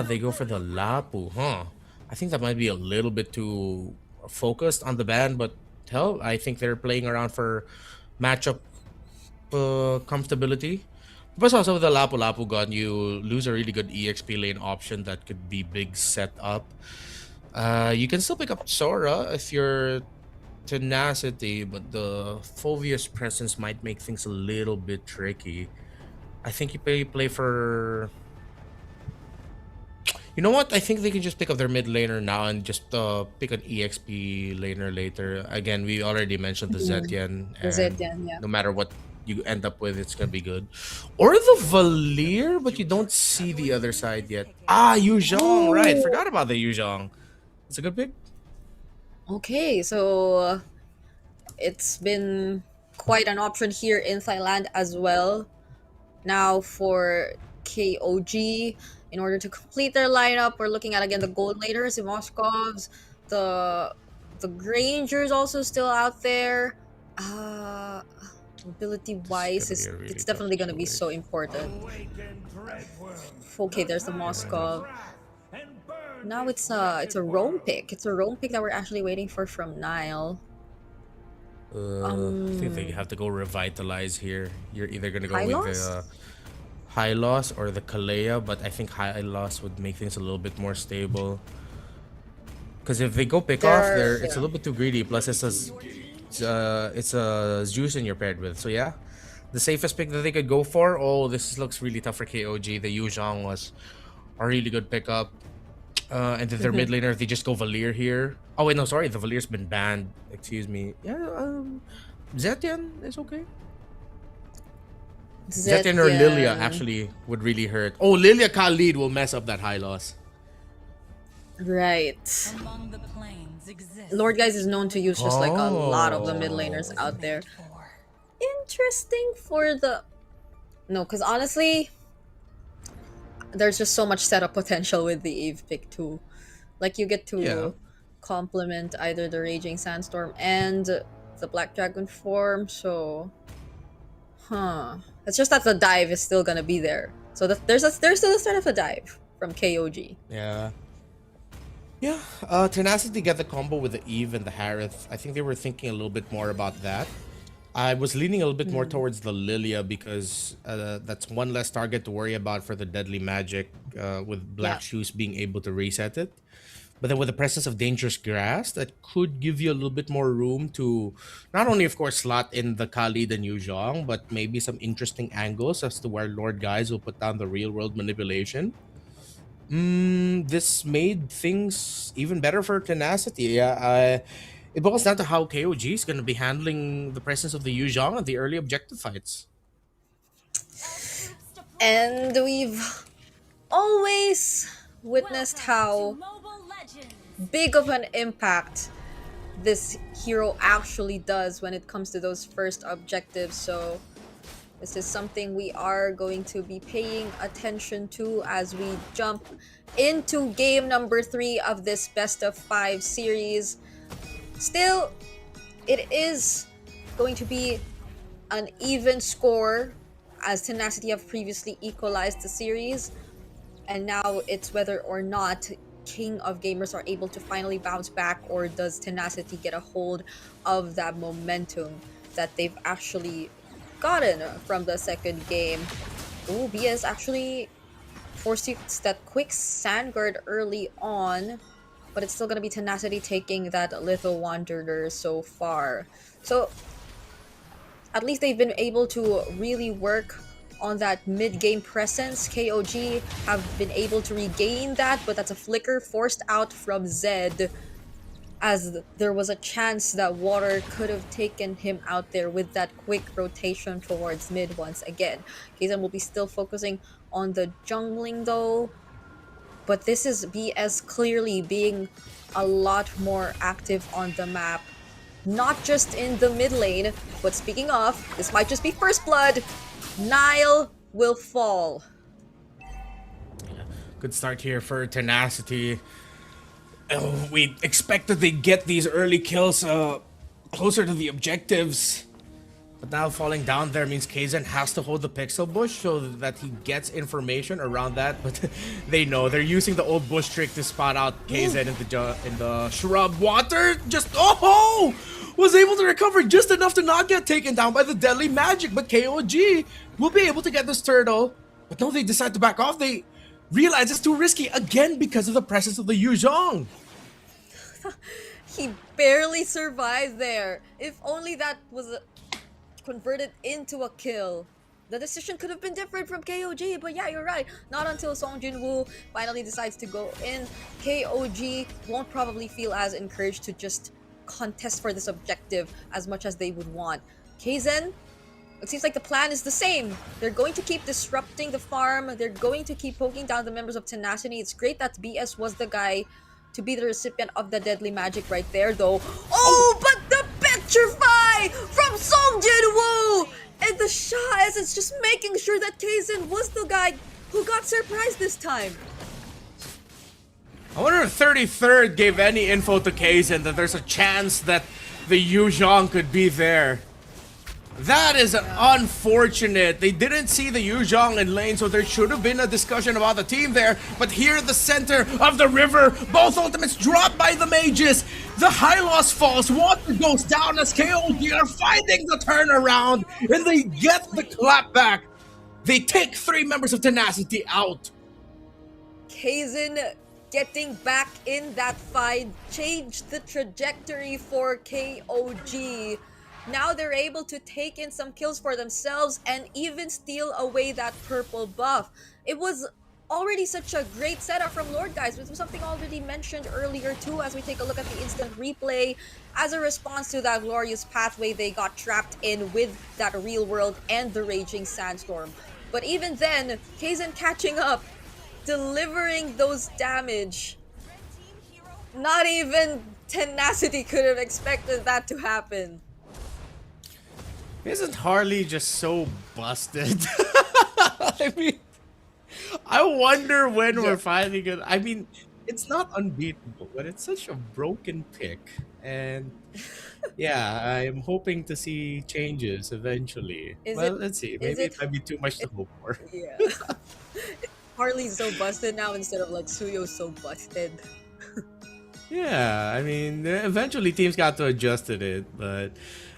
They go for the Lapu, huh? I think that might be a little bit too focused on the ban, but hell, I think they're playing around for matchup comfortability. But also with the Lapu gun, you lose a really good EXP lane option that could be big setup. You can still pick up Sora if you're Tenacity, but the Phobius presence might make things a little bit tricky. I think you play for... You know what? I think they can just pick up their mid laner now and just pick an EXP laner later. Again, we already mentioned the Zetien.
The Zetien, yeah.
No matter what you end up with, it's gonna be good. Or the Valir, but you don't see the other side yet. Yuzhong, right. Forgot about the Yuzhong. It's a good pick.
Okay, so it's been quite an option here in Thailand as well. Now for KOG, in order to complete their lineup, we're looking at again the gold laners, the Moskovs, the Grangers also still out there. Ability wise, it's definitely going to be so important. Okay, there's the Moskov. Now it's a Rome pick. It's a Rome pick that we're actually waiting for from Nile.
I think they have to go revitalize here. You're either gonna go
Hylos?
with the Hylos or the Kalea, but I think Hylos would make things a little bit more stable. Because if they go pick off, it's a little bit too greedy. Plus, it's a Zeus in you're paired with. So yeah, the safest pick that they could go for. Oh, this looks really tough for KOG. The Yuzhong was a really good pickup. And then their mid laner, they just go Valir here. Oh wait, no, sorry, the Valir's been banned. Excuse me. Yeah, Zetien is okay. Zetien or Lilia actually would really hurt. Oh, Lilia Khalid will mess up that high loss.
Right. Lord Guys is known to use just like a lot of the mid laners out there. Interesting for the... No, because honestly, there's just so much setup potential with the Eve pick too. Like you get to complement either the Raging Sandstorm and the Black Dragon form, so... It's just that the dive is still gonna be there. So there's still a start of a dive from KOG.
Yeah. Tenacity get the combo with the Eve and the Harith. I think they were thinking a little bit more about that. I was leaning a little bit more towards the Lilia because that's one less target to worry about for the Deadly Magic with Black Shoes being able to reset it. But then with the presence of Dangerous Grass, that could give you a little bit more room to not only, of course, slot in the Khalid and Yuzhong, but maybe some interesting angles as to where Lord Guys will put down the real-world manipulation. This made things even better for Tenacity. It boils down to how KOG is going to be handling the presence of the Yuzhong and the early objective fights.
And we've always witnessed how big of an impact this hero actually does when it comes to those first objectives. So this is something we are going to be paying attention to as we jump into game number 3 of this best of 5 series. Still, it is going to be an even score as Tenacity have previously equalized the series, and now it's whether or not King of Gamers are able to finally bounce back, or does Tenacity get a hold of that momentum that they've actually gotten from the second game. Ooh, BS actually forced that quick sand guard early on, but it's still gonna be Tenacity taking that Little Wanderer so far. So at least they've been able to really work on that mid-game presence. KOG have been able to regain that, but that's a flicker forced out from Zed, as there was a chance that Water could have taken him out there with that quick rotation towards mid once again. Kaizen will be still focusing on the jungling though, but this is BS clearly being a lot more active on the map. Not just in the mid lane, but speaking of, this might just be first blood. Nile will fall.
Good start here for Tenacity. Oh, we expected they'd get these early kills closer to the objectives. But now falling down there means Kaizen has to hold the pixel bush so that he gets information around that. But they know they're using the old bush trick to spot out Kaizen in the shrub. Water just was able to recover just enough to not get taken down by the deadly magic. But KOG will be able to get this turtle. But no, they decide to back off. They realize it's too risky again because of the presence of the Yu Zhong.
He barely survived there. If only that was converted into a kill, the decision could have been different from KOG. But yeah, you're right. Not until Song Jin-woo finally decides to go in, KOG won't probably feel as encouraged to just contest for this objective as much as they would want. Kaizen, it seems like the plan is the same. They're going to keep disrupting the farm. They're going to keep poking down the members of Tenacity. It's great that BS was the guy to be the recipient of the deadly magic right there, though. Oh, but the petrify from Song Jin-woo! And the Shah Essence just making sure that Kaizen was the guy who got surprised this time.
I wonder if 33rd gave any info to Kaizen that there's a chance that the Yu Zhong could be there. That is unfortunate. They didn't see the Yu Zhong in lane, so there should have been a discussion about the team there. But here in the center of the river, both ultimates dropped by the mages. The high loss falls, water goes down as KOG are finding the turnaround, and they get the clap back. They take 3 members of Tenacity out.
Kaizen getting back in that fight changed the trajectory for KOG. Now they're able to take in some kills for themselves and even steal away that purple buff. It was already such a great setup from Lord, guys. It was something already mentioned earlier too, as we take a look at the instant replay. As a response to that glorious pathway they got trapped in with that real world and the raging sandstorm. But even then, Kaizen catching up, delivering those damage. Not even Tenacity could have expected that to happen.
Isn't Harley just so busted? I mean, I wonder when we're finally gonna... I mean, it's not unbeatable, but it's such a broken pick. And yeah, I'm hoping to see changes eventually. Let's see. Maybe it might be too much to hope for.
Yeah. Harley's so busted now instead of like Suyo's so busted.
Yeah, I mean, eventually teams got to adjust to it, but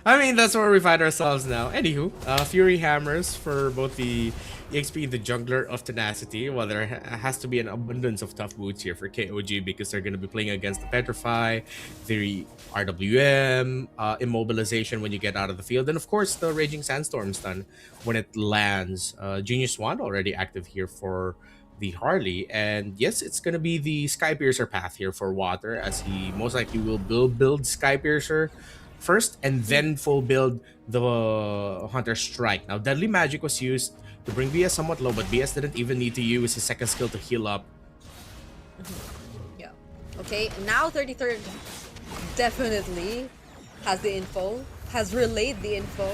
I mean, that's where we find ourselves now. Anywho, Fury Hammers for both the EXP and the Jungler of Tenacity. Well, there has to be an abundance of tough boots here for KOG because they're going to be playing against the Petrify, the RWM, Immobilization when you get out of the field, and of course the Raging Sandstorm stun when it lands. Genius Wand already active here for the Harley, and yes, it's gonna be the Skypiercer path here for Water, as he most likely will build Skypiercer first and then full build the Hunter Strike. Now Deadly Magic was used to bring BS somewhat low, but BS didn't even need to use his second skill to heal up.
Okay, now 33rd definitely has the info, has relayed the info.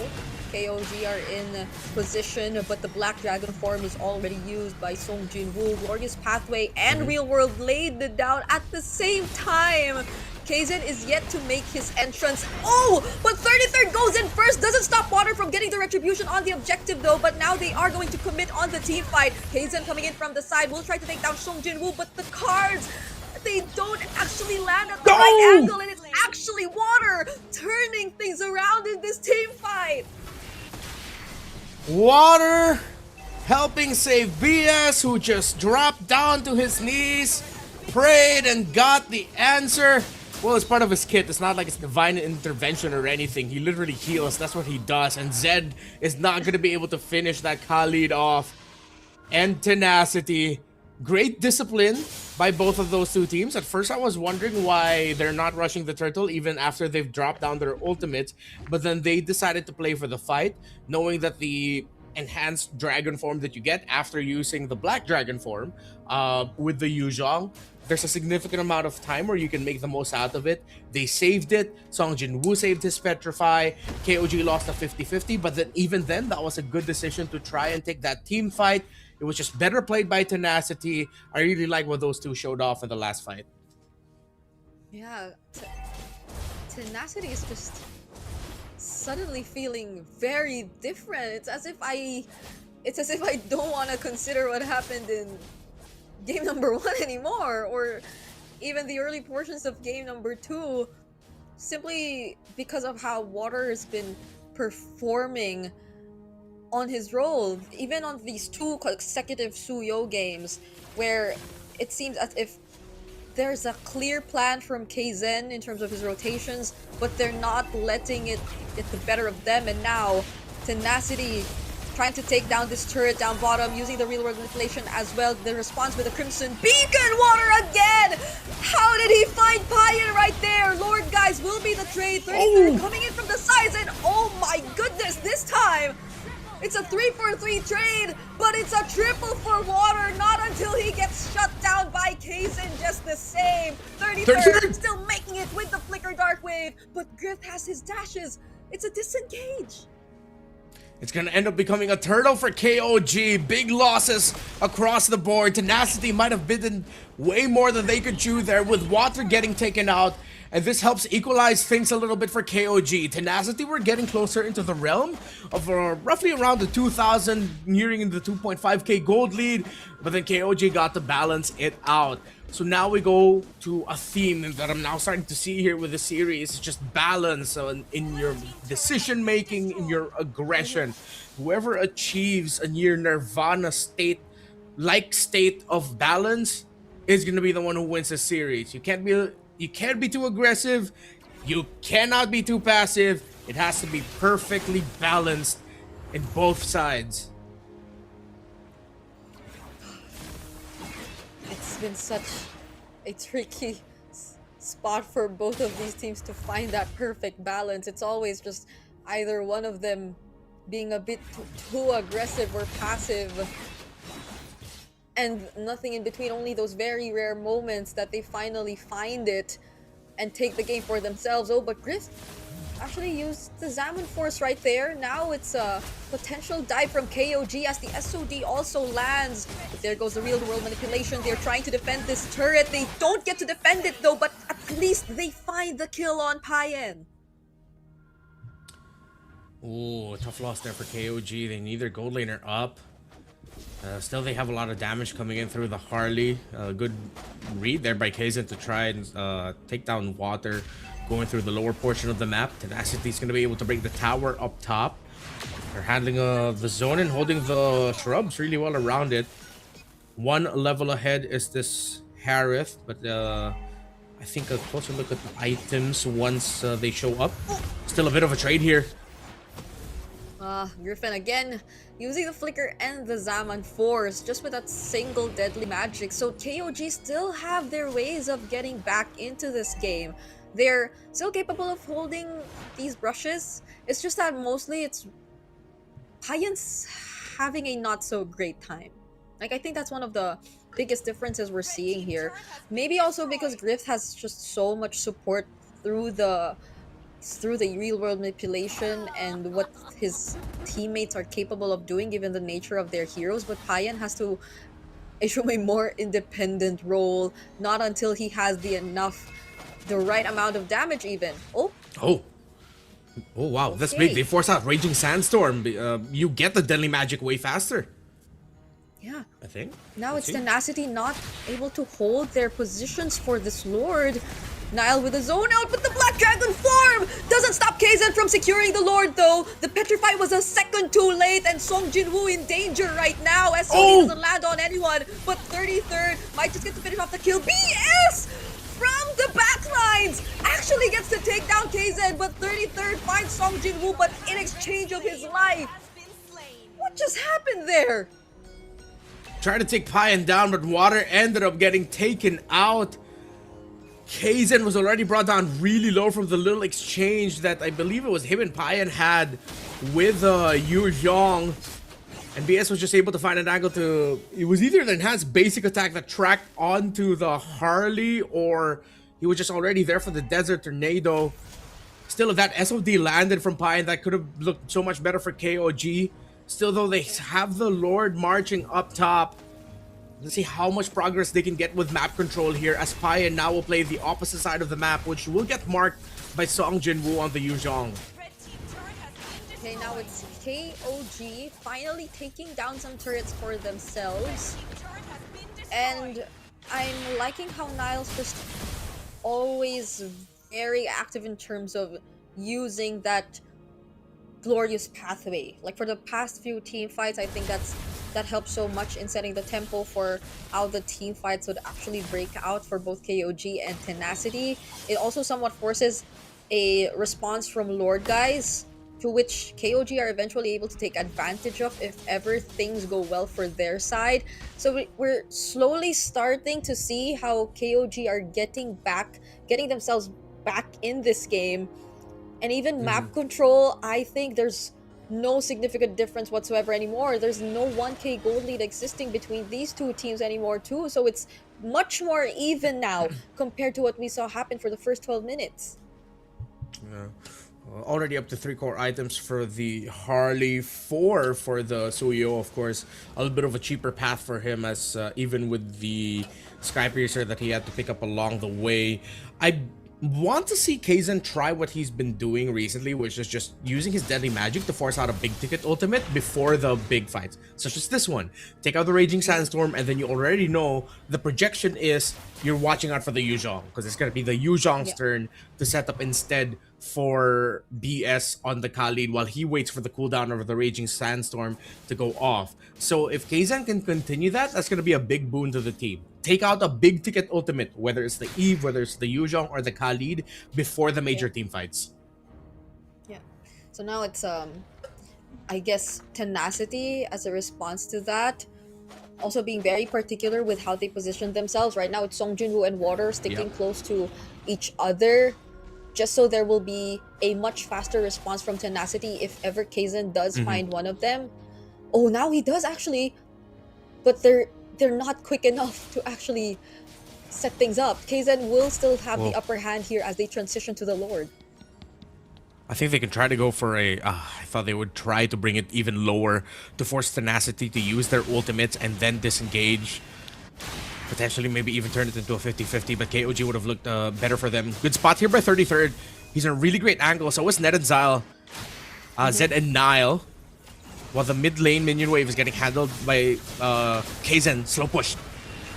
KOG are in position, but the Black Dragon form is already used by Song Jin-woo. Glorious Pathway and Real World laid it down at the same time. Kaizen is yet to make his entrance. Oh, but 33rd goes in first. Doesn't stop Water from getting the retribution on the objective though, but now they are going to commit on the team fight. Kaizen coming in from the side will try to take down Song Jin-woo, but the cards, they don't actually land at the right angle, and it's actually Water turning things around in this team fight.
Water helping save BS, who just dropped down to his knees, prayed and got the answer. Well, it's part of his kit. It's not like it's divine intervention or anything. He literally heals. That's what he does. And Zed is not going to be able to finish that Khalid off. And tenacity. Great discipline by both of those two teams. At first, I was wondering why they're not rushing the turtle even after they've dropped down their ultimates. But then they decided to play for the fight, knowing that the enhanced dragon form that you get after using the black dragon form with the Yuzhong, there's a significant amount of time where you can make the most out of it. They saved it. Song Jin-woo saved his Petrify. KOG lost a 50-50, but then even then, that was a good decision to try and take that team fight. It was just better played by Tenacity. I really like what those two showed off in the last fight.
Yeah, Tenacity is just suddenly feeling very different. It's as if I don't want to consider what happened in game number 1 anymore, or even the early portions of game number 2, simply because of how Water has been performing on his role, even on these 2 consecutive Suyo games, where it seems as if there's a clear plan from Kaizen in terms of his rotations, but they're not letting it get the better of them. And now Tenacity trying to take down this turret down bottom, using the real world manipulation as well. The response with the Crimson Beacon. Water again! How did he find Payan right there? Lord Guys will be the trade. 33rd coming in from the sides, and oh my goodness, this time it's a 3-for-3 trade, but it's a triple for Water, not until he gets shut down by Kaizen just the same. 33rd still making it with the Flicker Dark Wave, but Griff has his dashes. It's a disengage.
It's going to end up becoming a turtle for KOG. Big losses across the board. Tenacity might have bitten way more than they could chew there, with Water getting taken out. And this helps equalize things a little bit for KOG. Tenacity were getting closer into the realm of roughly around the 2,000, nearing the 2.5k gold lead. But then KOG got to balance it out. So now we go to a theme that I'm now starting to see here with the series. It's just balance in your decision making, in your aggression. Whoever achieves a near nirvana state of balance is going to be the one who wins the series. You can't be too aggressive. You cannot be too passive. It has to be perfectly balanced in both sides.
It's been such a tricky spot for both of these teams to find that perfect balance. It's always just either one of them being a bit too aggressive or passive, and nothing in between. Only those very rare moments that they finally find it and take the game for themselves. Oh, but Griff actually used the Zaman Force right there. Now it's a potential dive from KOG as the SOD also lands. But there goes the real world manipulation. They're trying to defend this turret. They don't get to defend it though, but at least they find the kill on Payan.
Ooh, tough loss there for KOG. They need their gold laner up. Still, they have a lot of damage coming in through the Harley. Good read there by Kaizen to try and take down Water. Going through the lower portion of the map. Tenacity is going to be able to bring the tower up top. They're handling the zone and holding the shrubs really well around it. One level ahead is this Harith, but I think a closer look at the items once they show up. Still a bit of a trade here.
Griffin again using the Flicker and the Zaman Force just with that single deadly magic. So KOG still have their ways of getting back into this game. They're still capable of holding these brushes. It's just that mostly it's Payan's having a not so great time. Like, I think that's one of the biggest differences we're seeing here. Maybe also because Griff has just so much support through the real world manipulation and what his teammates are capable of doing given the nature of their heroes, but Payan has to assume a more independent role, not until he has the right amount of damage even.
Oh wow, that's big. They force out Raging Sandstorm. You get the deadly magic way faster.
Yeah.
I think.
Now it's Tenacity not able to hold their positions for this Lord. Nile with a zone out, but the Black Dragon form doesn't stop KZ from securing the Lord though. The Petrify was a second too late, and Song Jinwoo in danger right now. SOD doesn't land on anyone, but 33rd might just get to finish off the kill. BS from the backlines actually gets to take down KZ, but 33rd finds Song Jinwoo, but in exchange of his life. What just happened there?
Tried to take Payan down, but Water ended up getting taken out. Kaizen was already brought down really low from the little exchange that I believe it was him and Payan had with Yu Zhong. And BS was just able to find an angle to... It was either the enhanced basic attack that tracked onto the Harley, or he was just already there for the Desert Tornado. Still, if that SOD landed from Payan, that could have looked so much better for KOG. Still, though, they have the Lord marching up top. Let's see how much progress they can get with map control here, as Payan now will play the opposite side of the map, which will get marked by Song Jinwoo on the Yu Zhong.
Okay, now it's KOG finally taking down some turrets for themselves. And I'm liking how Niles just always very active in terms of using that glorious pathway. Like for the past few team fights, I think that helps so much in setting the tempo for how the team fights would actually break out for both KOG and Tenacity. It also somewhat forces a response from Lord guys, to which KOG are eventually able to take advantage of if ever things go well for their side. So we're slowly starting to see how KOG are getting themselves back in this game. And even map control, I think there's no significant difference whatsoever anymore. There's no 1k gold lead existing between these two teams anymore too, so it's much more even now compared to what we saw happen for the first 12 minutes.
Yeah. Already up to 3 core items for the Harley, 4 for the Suyo, of course. A little bit of a cheaper path for him, as even with the Skypiercer that he had to pick up along the way. I want to see Kaizen try what he's been doing recently, which is just using his deadly magic to force out a big ticket ultimate before the big fights, such as this one. Take out the Raging Sandstorm, and then you already know the projection is you're watching out for the Yu Zhong, because it's going to be the Yu Zhong's turn to set up instead for BS on the Khalid while he waits for the cooldown of the Raging Sandstorm to go off. So if Kaizen can continue that, that's going to be a big boon to the team. Take out a big ticket ultimate, whether it's the Eve, whether it's the Yu Zhong or the Khalid, before the major team fights.
Yeah. So now it's I guess Tenacity as a response to that. Also being very particular with how they position themselves. Right now it's Song Jinwoo and Water sticking close to each other, just so there will be a much faster response from Tenacity if ever Kaizen does find one of them. Oh, now he does actually, but they're not quick enough to actually set things up. Kaizen will still have the upper hand here as they transition to the Lord.
I think they can try to go for a... I thought they would try to bring it even lower to force Tenacity to use their ultimates and then disengage. Potentially maybe even turn it into a 50-50, but KOG would have looked better for them. Good spot here by 33rd. He's in a really great angle. So is Ned and Zyle. Zed and Nile. While the mid lane minion wave is getting handled by Kaizen. Slow push.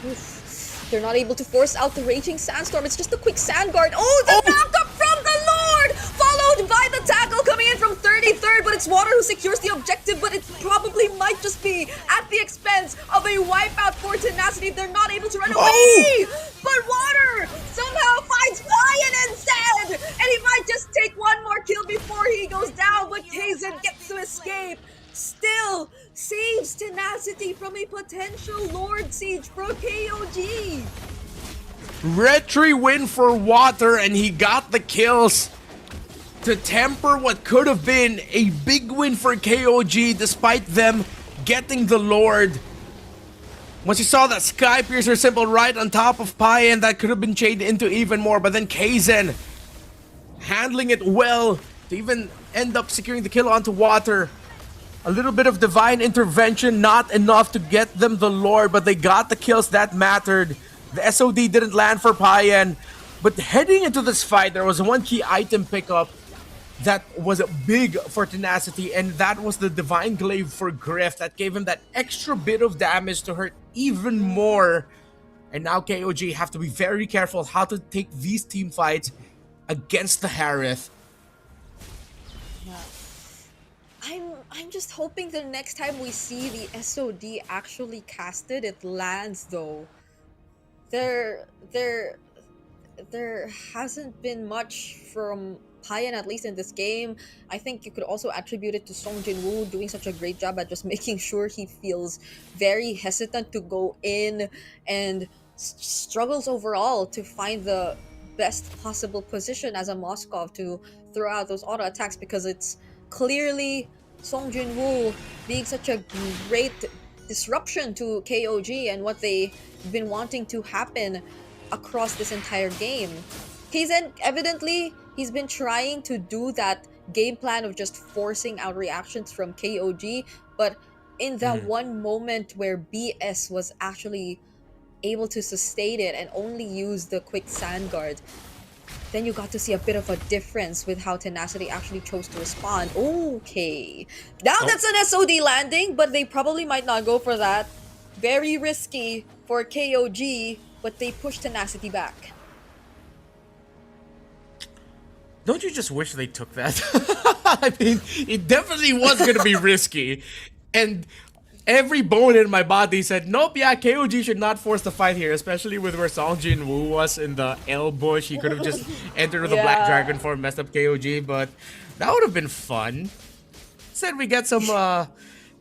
Oof. They're not able to force out the Raging Sandstorm. It's just a quick Sand Guard. Oh, the knockup from the Lord! Followed by the tackle coming in from 33rd, but it's Water who secures the objective, but it probably might just be at the expense of a wipeout for Tenacity. They're not able to run away! But Water somehow finds Payan instead! And he might just take one more kill before he goes down, but Kaizen gets to escape. Still saves Tenacity from a potential Lord Siege for KOG.
Retry win for Water, and he got the kills to temper what could have been a big win for KOG despite them getting the Lord. Once you saw that Sky Piercer symbol right on top of Payan, that could have been chained into even more, but then Kaizen handling it well to even end up securing the kill onto Water. A little bit of divine intervention, not enough to get them the Lord, but they got the kills that mattered. The SOD didn't land for Payan, but heading into this fight, there was one key item pickup that was big for Tenacity, and that was the Divine Glaive for Griff that gave him that extra bit of damage to hurt even more. And now KOG have to be very careful how to take these team fights against the Harith.
Yeah. I'm just hoping the next time we see the SOD actually casted, it lands though. There hasn't been much from Payan, at least in this game. I think you could also attribute it to Song Jin-woo doing such a great job at just making sure he feels very hesitant to go in and struggles overall to find the best possible position as a Moskov to throw out those auto attacks, because it's clearly Song Jin-woo being such a great disruption to KOG and what they've been wanting to happen across this entire game. Kaizen, evidently, he's been trying to do that game plan of just forcing out reactions from KOG, but in that one moment where BS was actually able to sustain it and only use the quick sand guard, then you got to see a bit of a difference with how Tenacity actually chose to respond. Okay. Now that's an SOD landing, but they probably might not go for that. Very risky for KOG, but they push Tenacity back.
Don't you just wish they took that? I mean, it definitely was going to be risky. And every bone in my body said, nope, yeah, KOG should not force the fight here, especially with where Song Jin-woo was in the L bush. He could have just entered with a Black Dragon form, messed up KOG, but that would have been fun. Instead, we get some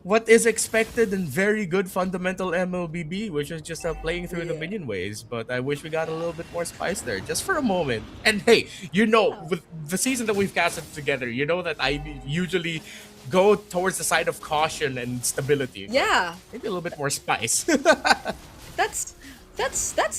what is expected and very good fundamental MLBB, which is just playing through the minion waves. But I wish we got a little bit more spice there, just for a moment. And hey, you know, with the season that we've casted together, you know that I usually go towards the side of caution and stability.
Yeah.
Maybe a little bit more spice.
That's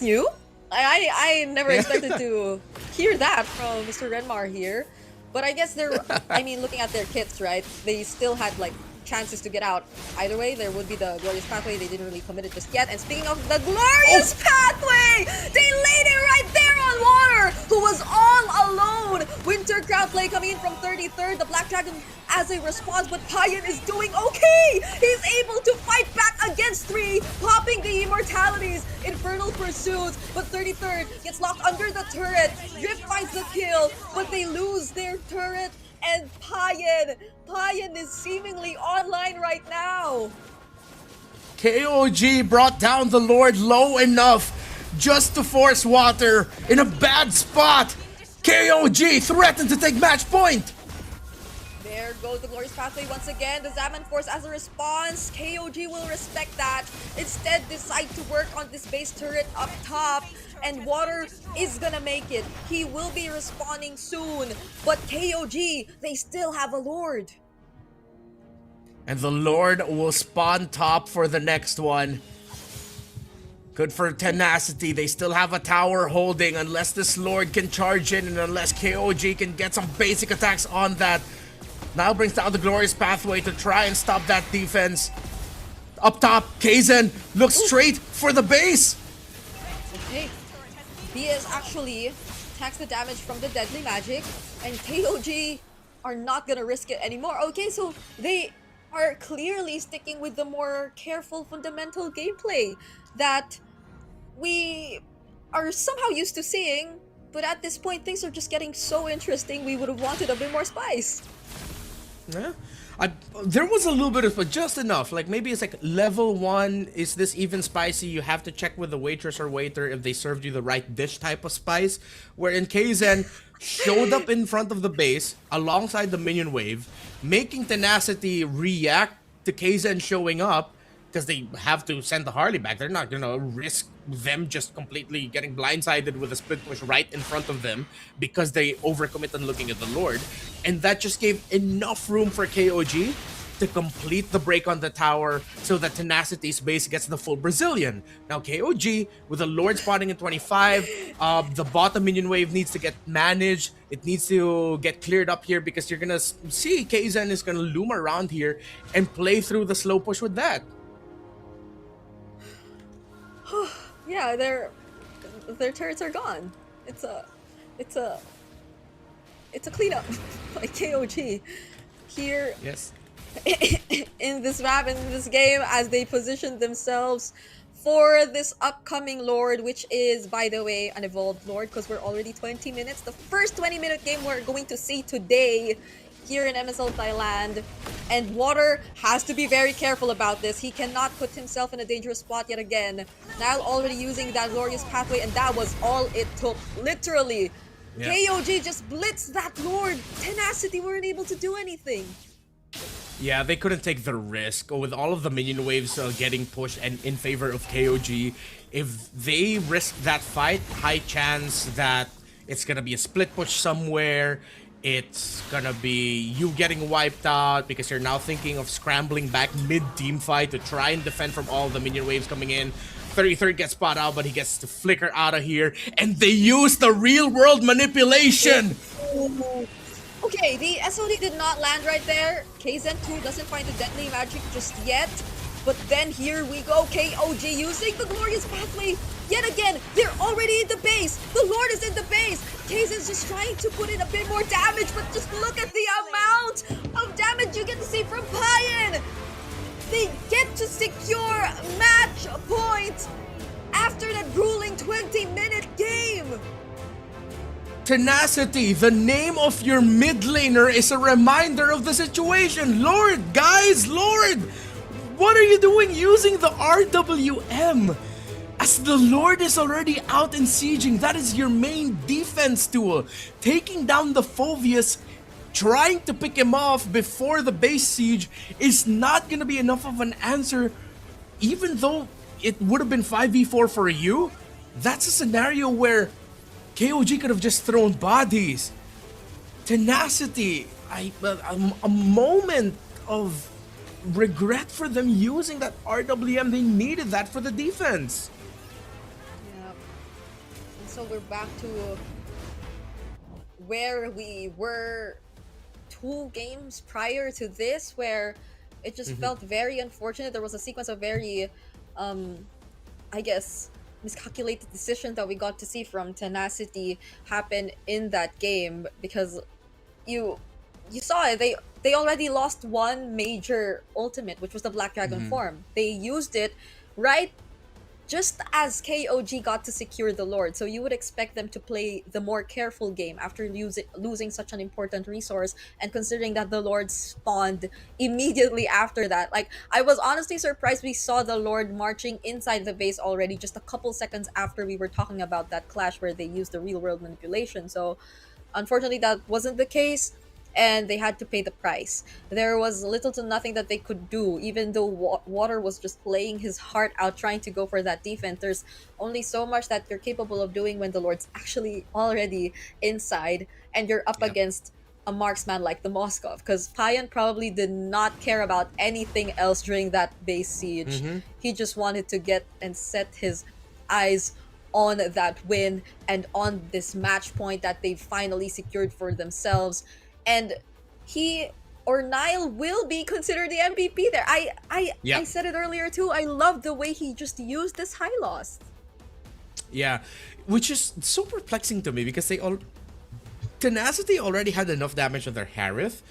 new. I never expected to hear that from Mr. Renmar here. But I guess they're, I mean, looking at their kits, right? They still had like chances to get out. Either way, there would be the Glorious Pathway. They didn't really commit it just yet. And speaking of the Glorious Pathway, they laid it right there on Water, who was all alone. Winter Crowd Play coming in from 33rd. The Black Dragon as a response, but Payan is doing okay. He's able to fight back against 3, popping the Immortalities. Infernal pursues, but 33rd gets locked under the turret. Drift finds the kill, but they lose their turret. And Payan is seemingly online right now.
KOG brought down the Lord low enough just to force Water in a bad spot. KOG threatened to take match point.
There goes the Glorious Pathway once again. The Zaman Force as a response. KOG will respect that. Instead, decide to work on this base turret up top. And Water is gonna make it. He will be respawning soon. But KOG, they still have a Lord.
And the Lord will spawn top for the next one. Good for Tenacity. They still have a tower holding unless this Lord can charge in and unless KOG can get some basic attacks on that. Now brings down the Glorious Pathway to try and stop that defense. Up top, Kaizen looks straight for the base.
Okay. BS actually takes the damage from the Deadly Magic, and KOG are not gonna risk it anymore. Okay, so they are clearly sticking with the more careful fundamental gameplay that we are somehow used to seeing, but at this point things are just getting so interesting. We would have wanted a bit more spice.
Yeah. There was a little bit of, but just enough. Like maybe it's like level 1, is this even spicy? You have to check with the waitress or waiter if they served you the right dish type of spice. Wherein Kaizen showed up in front of the base alongside the minion wave, making Tenacity react to Kaizen showing up because they have to send the Harley back. They're not gonna risk them just completely getting blindsided with a split push right in front of them because they overcommit on looking at the Lord. And that just gave enough room for KOG to complete the break on the tower so that Tenacity's base gets the full Brazilian. Now KOG, with the Lord spotting in 25, the bottom minion wave needs to get managed. It needs to get cleared up here because you're gonna see Kaizen is gonna loom around here and play through the slow push with that.
Yeah, their turrets are gone. It's a cleanup by KOG here.
Yes.
In this map, in this game, as they position themselves for this upcoming Lord, which is, by the way, an evolved Lord, because we're already 20 minutes. The first 20-minute game we're going to see today here in MSL Thailand. And Water has to be very careful about this. He cannot put himself in a dangerous spot yet again. Now already using that glorious pathway, and that was all it took, literally. Yeah. KOG just blitzed that Lord. Tenacity weren't able to do anything.
Yeah, they couldn't take the risk with all of the minion waves getting pushed and in favor of KOG. If they risk that fight, high chance that it's gonna be a split push somewhere. It's gonna be you getting wiped out because you're now thinking of scrambling back mid-team fight to try and defend from all the minion waves coming in. 33rd gets spot out, but he gets to flicker out of here. And they use the real-world manipulation!
Okay, the SOD did not land right there. KZen 2 doesn't find the deadly magic just yet. But then here we go, KOG using the glorious pathway. Yet again, they're already in the base. The Lord is in the base. KZen's just trying to put in a bit more damage, but just look at the amount of damage you get to see from Payan. They get to secure match point after that grueling 20-minute game.
Tenacity, the name of your mid laner is a reminder of the situation. Lord, guys, Lord, what are you doing using the RWM? As the Lord is already out and sieging, that is your main defense tool. Taking down the Phoveus, trying to pick him off before the base siege is not gonna be enough of an answer. Even though it would have been 5v4 for you, that's a scenario where KOG could have just thrown bodies. Tenacity, a moment of regret for them using that RWM. They needed that for the defense.
Yeah. And so we're back to where we were 2 games prior to this, where it just felt very unfortunate. There was a sequence of very, I guess, miscalculated decisions that we got to see from Tenacity happen in that game, because you saw it. They already lost one major ultimate, which was the Black Dragon form. They used it right just as KOG got to secure the Lord. So you would expect them to play the more careful game after losing such an important resource, and considering that the Lord spawned immediately after that. Like, I was honestly surprised we saw the Lord marching inside the base already just a couple seconds after we were talking about that clash where they used the real world manipulation. So unfortunately that wasn't the case, and they had to pay the price. There was little to nothing that they could do, even though Water was just playing his heart out trying to go for that defense. There's only so much that you're capable of doing when the Lord's actually already inside and you're up against a marksman like the Moskov, because Payan probably did not care about anything else during that base siege. He just wanted to get and set his eyes on that win and on this match point that they finally secured for themselves. And he or Nile will be considered the MVP there. I said it earlier too. I love the way he just used this high loss.
Yeah, which is so perplexing to me because Tenacity already had enough damage on their Harith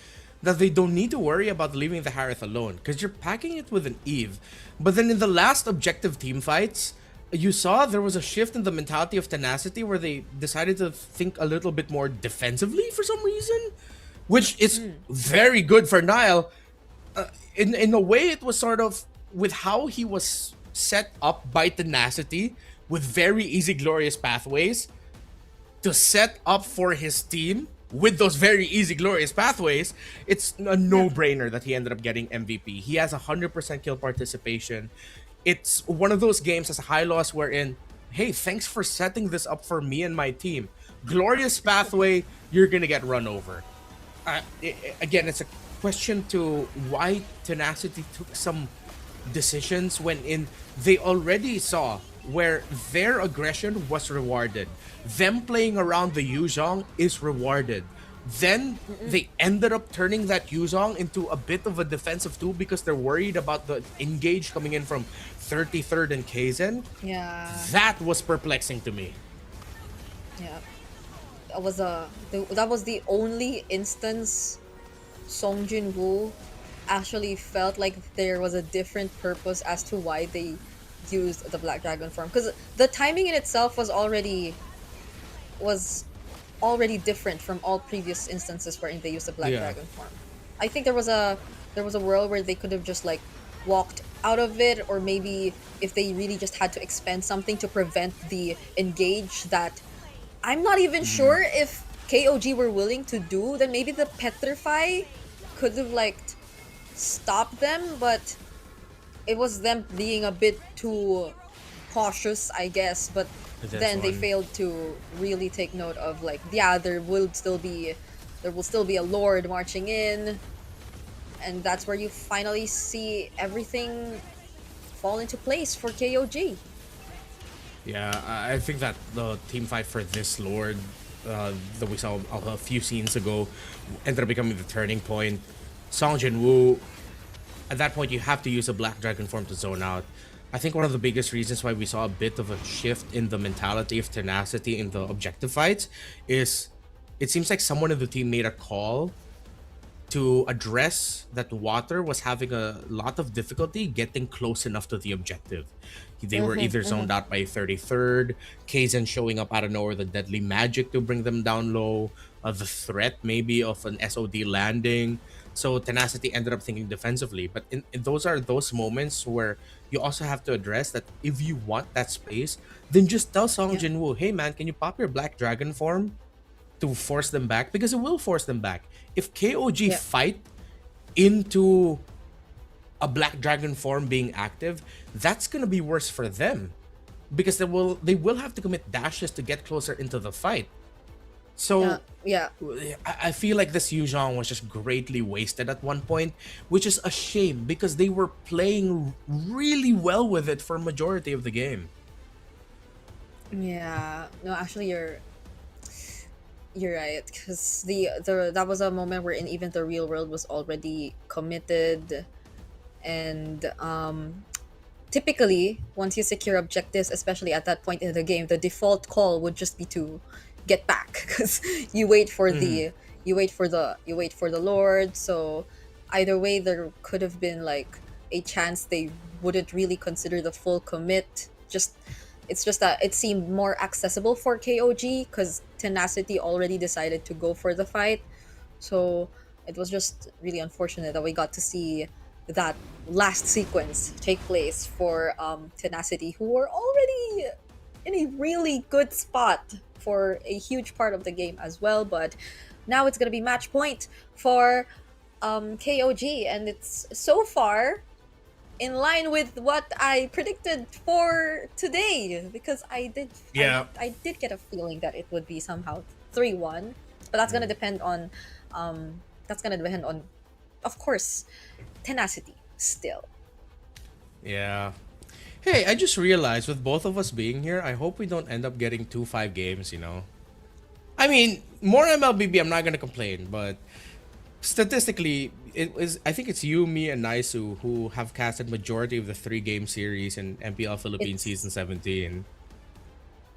that they don't need to worry about leaving the Harith alone, because you're packing it with an Eve. But then in the last objective team fights, you saw there was a shift in the mentality of Tenacity where they decided to think a little bit more defensively for some reason, which is very good for Nile. In a way, it was sort of with how he was set up by Tenacity with very easy, glorious pathways to set up for his team with those very easy, glorious pathways. It's a no-brainer that he ended up getting MVP. He has 100% kill participation. It's one of those games as a high loss wherein, hey, thanks for setting this up for me and my team. Glorious pathway, you're gonna get run over. Again, it's a question to why Tenacity took some decisions when they already saw where their aggression was rewarded. Them playing around the Yuzhong is rewarded. Then they ended up turning that Yuzhong into a bit of a defensive tool because they're worried about the engage coming in from 33rd and Kaizen.
Yeah.
That was perplexing to me.
Yeah. That was the only instance Song Jin-woo actually felt like there was a different purpose as to why they used the Black Dragon form, because the timing in itself was already different from all previous instances wherein they used the Black Dragon form. I think there was a world where they could have just like walked out of it, or maybe if they really just had to expend something to prevent the engage that I'm not even sure if KOG were willing to do, then maybe the Petrify could have like stopped them, but it was them being a bit too cautious, I guess. But then they failed to really take note of like, yeah, there will still be a Lord marching in, and that's where you finally see everything fall into place for KOG.
Yeah, I think that the team fight for this Lord that we saw a few scenes ago ended up becoming the turning point. Song Jin-woo, at that point you have to use a Black Dragon form to zone out. I think one of the biggest reasons why we saw a bit of a shift in the mentality of Tenacity in the objective fights is it seems like someone in the team made a call to address that Water was having a lot of difficulty getting close enough to the objective. They were either zoned out by 33rd, Kaizen showing up out of nowhere, the deadly magic to bring them down low, the threat maybe of an SOD landing. So Tenacity ended up thinking defensively. But in those are those moments where you also have to address that if you want that space, then just tell Song Jin-woo, hey man, can you pop your Black Dragon form to force them back? Because it will force them back. If KOG fight into a Black Dragon form being active, that's gonna be worse for them, because they will have to commit dashes to get closer into the fight. So I feel like this Yuzhong was just greatly wasted at one point, which is a shame because they were playing really well with it for a majority of the game.
Yeah, no, actually you're right, because that was a moment where even the real world was already committed, and typically once you secure objectives, especially at that point in the game, the default call would just be to get back, because you wait for the Lord. So either way, there could have been like a chance they wouldn't really consider the full commit. It's just that it seemed more accessible for KOG because Tenacity already decided to go for the fight. So it was just really unfortunate that we got to see that last sequence take place for Tenacity, who were already in a really good spot for a huge part of the game as well. But now it's going to be match point for KOG, and it's so far in line with what I predicted for today, because I did get a feeling that it would be somehow 3-1, but that's gonna depend on of course Tenacity still.
Yeah. Hey, I just realized with both of us being here, I hope we don't end up getting 2-5 games, you know. I mean, more MLBB, I'm not gonna complain, but statistically, I think it's you, me, and Naisu who have casted majority of the 3-game series in MPL Philippines season 17.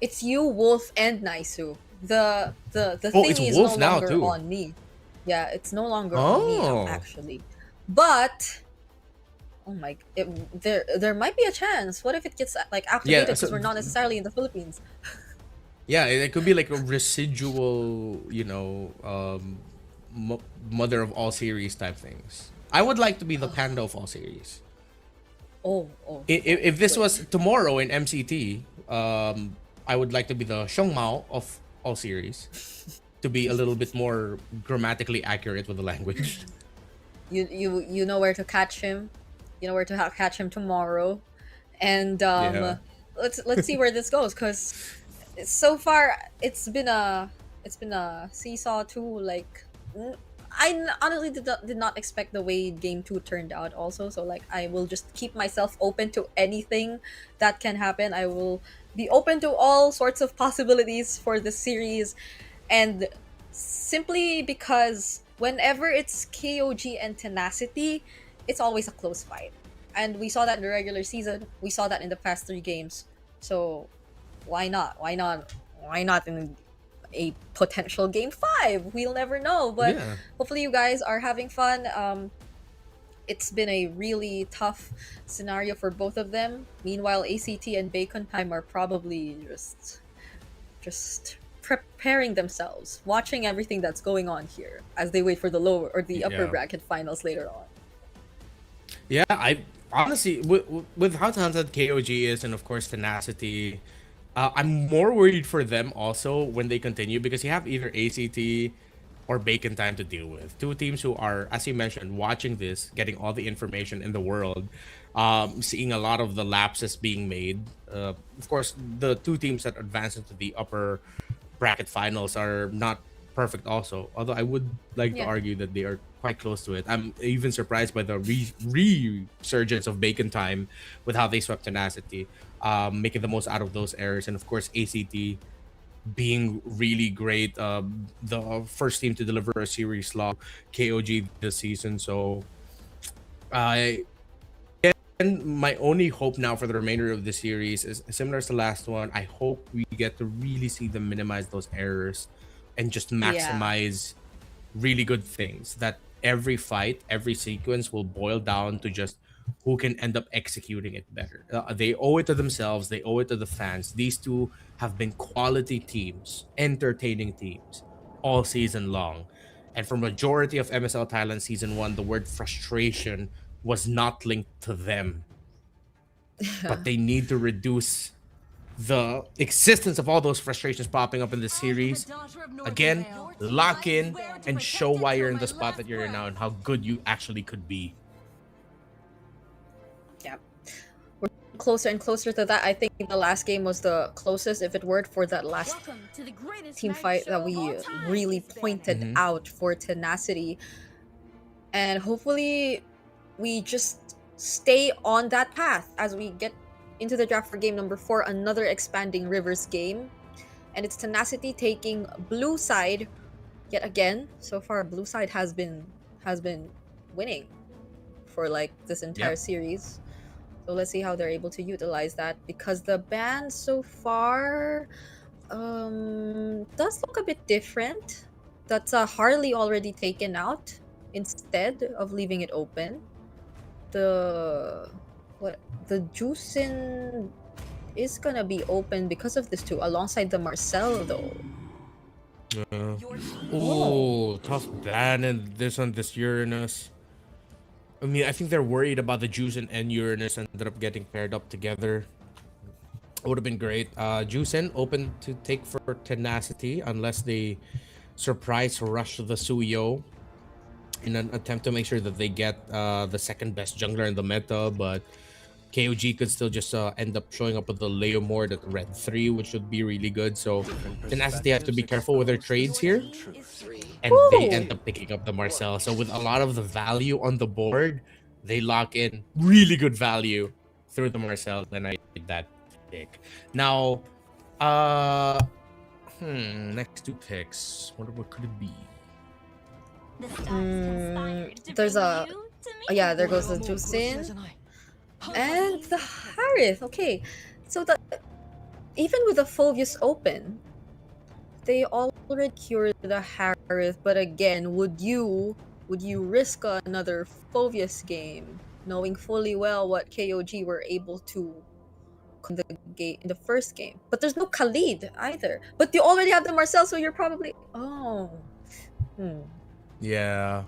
It's you, Wolf, and Naisu. The thing is
Wolf
no longer
too.
on me. Yeah, it's no longer on me now, actually. But there might be a chance. What if it gets like activated because we're not necessarily in the Philippines?
Yeah, it could be like a residual, you know, mother of all series type things. I would like to be the panda of all series. If this was tomorrow in MCT, I would like to be the Xiongmao of all series, to be a little bit more grammatically accurate with the language.
You know where to catch him. You know where to catch him tomorrow, and let's see where this goes, because so far it's been a seesaw too. Like honestly did not expect the way game 2 turned out also, so like I will just keep myself open to anything that can happen. I will be open to all sorts of possibilities for the series, and simply because whenever it's KOG and Tenacity, it's always a close fight. And we saw that in the regular season, we saw that in the past 3 games. So why not? Why not in a potential game 5? We'll never know, but
Yeah.
hopefully you guys are having fun. It's been a really tough scenario for both of them. Meanwhile, ACT and Bacon Time are probably just preparing themselves, watching everything that's going on here as they wait for the lower or the upper
Yeah.
bracket finals later on.
Yeah, I honestly, with how talented KOG is, and of course Tenacity, I'm more worried for them also when they continue, because you have either ACT or Bacon Time to deal with. Two teams who are, as you mentioned, watching this, getting all the information in the world, seeing a lot of the lapses being made. Of course, the two teams that advance into the upper bracket finals are not perfect also, although I would like to
Yeah.
argue that they are quite close to it. I'm even surprised by the resurgence of Bacon Time with how they swept Tenacity, making the most out of those errors, and of course ACT being really great, the first team to deliver a series log KOG this season. So I and my only hope now for the remainder of the series is similar to the last one. I hope we get to really see them minimize those errors and just maximize really good things. That every fight, every sequence will boil down to just who can end up executing it better. They owe it to themselves, they owe it to the fans. These two have been quality teams, entertaining teams all season long. And for majority of MSL Thailand season 1, the word frustration was not linked to them. But they need to reduce the existence of all those frustrations popping up in the series. Again, lock in and show why you're in the spot that you're in now and how good you actually could be.
Yeah. We're closer and closer to that. I think the last game was the closest, if it weren't for that last team fight that we really pointed out for Tenacity. And hopefully we just stay on that path as we get into the draft for game number 4, another expanding Rivers game. And it's Tenacity taking blue side yet again. So far, blue side has been winning for like this entire series. So let's see how they're able to utilize that, because the ban so far does look a bit different. That's a Harley already taken out instead of leaving it open. The Juicin is gonna be open because of this too, alongside the Marcel though.
Oh, tough ban and this Uranus. I mean, I think they're worried about the Juicin and Uranus ended up getting paired up together. It would have been great. Juicin open to take for Tenacity unless they surprise rush the Suyo in an attempt to make sure that they get the second best jungler in the meta, but KOG could still just end up showing up with the Leomord at red 3, which would be really good. So Tenacity have to be careful with their trades here. And they end up picking up the Marcel. So with a lot of the value on the board, they lock in really good value through the Marcel, and I did that pick. Now, next 2 picks. What could it be?
There's a there goes the Juicin and the Harith. Okay, so even with the Phoveus open, they already cured the Harith. But again, would you risk another Phoveus game, knowing fully well what KOG were able to in the first game? But there's no Khalid either. But you already have the Marcel, so you're probably
Yeah.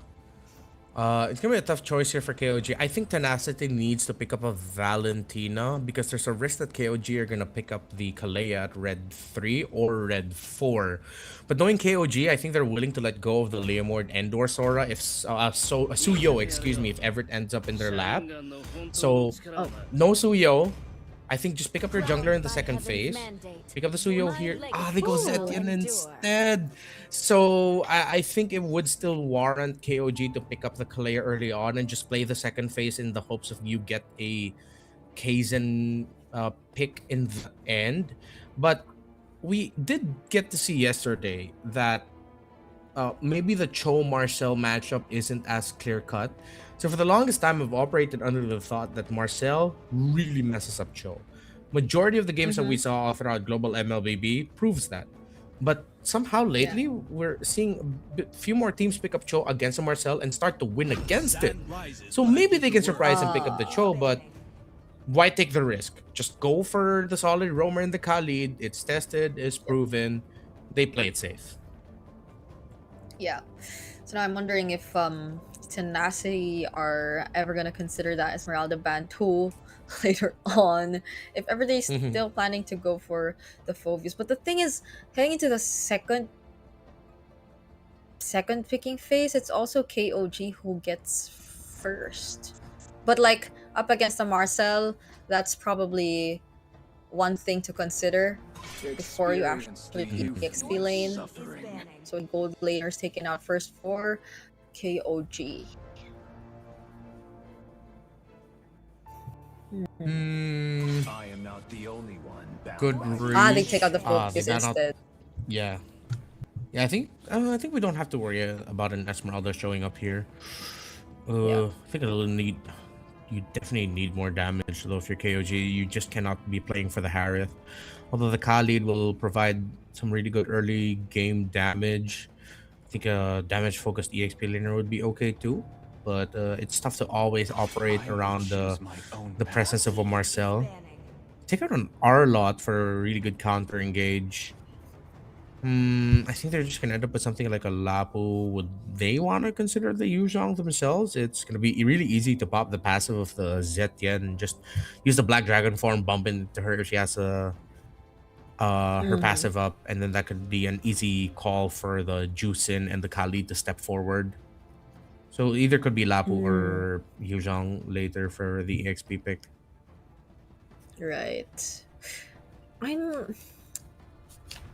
It's gonna be a tough choice here for KOG. I think Tenacity needs to pick up a Valentina, because there's a risk that KOG are gonna pick up the Kalea at red 3 or red 4. But knowing KOG, I think they're willing to let go of the Leomord and or Sora if Suyo, excuse me, if Everett ends up in their lap. So no Suyo. I think just pick up your jungler in the second phase. Pick up the Suyo here. They go Zetian instead. So I think it would still warrant KOG to pick up the Kalea early on and just play the second phase in the hopes of you get a Kaizen pick in the end. But we did get to see yesterday that maybe the Cho Marcel matchup isn't as clear cut. So for the longest time, I've operated under the thought that Marcel really messes up Cho. Majority of the games that we saw throughout global MLBB proves that. But somehow lately, we're seeing a few more teams pick up Cho against Marcel and start to win against it. So maybe they can surprise and pick up the Cho, but why take the risk? Just go for the solid roamer and the Khalid. It's tested, it's proven. They play it safe.
Yeah. So now I'm wondering if Tenacity are ever gonna consider that Esmeralda ban too later on. If ever they still planning to go for the Phobius. But the thing is, heading into the second picking phase, it's also KOG who gets first. But like up against the Marcel, that's probably one thing to consider before you actually pick the XP lane. So gold laners taken out first for KOG.
I am not the only one. Good reach.
They take out the focus instead.
Yeah. I think we don't have to worry about an Esmeralda showing up here. I think you definitely need more damage though if you're KOG. You just cannot be playing for the Harith. Although the Khalid will provide some really good early game damage. I think a damage focused EXP laner would be okay too. But it's tough to always operate around the presence of a Marcel. Take out an R-Lot for a really good counter engage. I think they're just gonna end up with something like a Lapu. Would they want to consider the Yuzhong themselves? It's gonna be really easy to pop the passive of the Zetian and just use the Black Dragon form, bump into her if she has her passive up, and then that could be an easy call for the Juicin and the Khalid to step forward. So either could be Lapu or Yuzhong later for the EXP pick.
Right.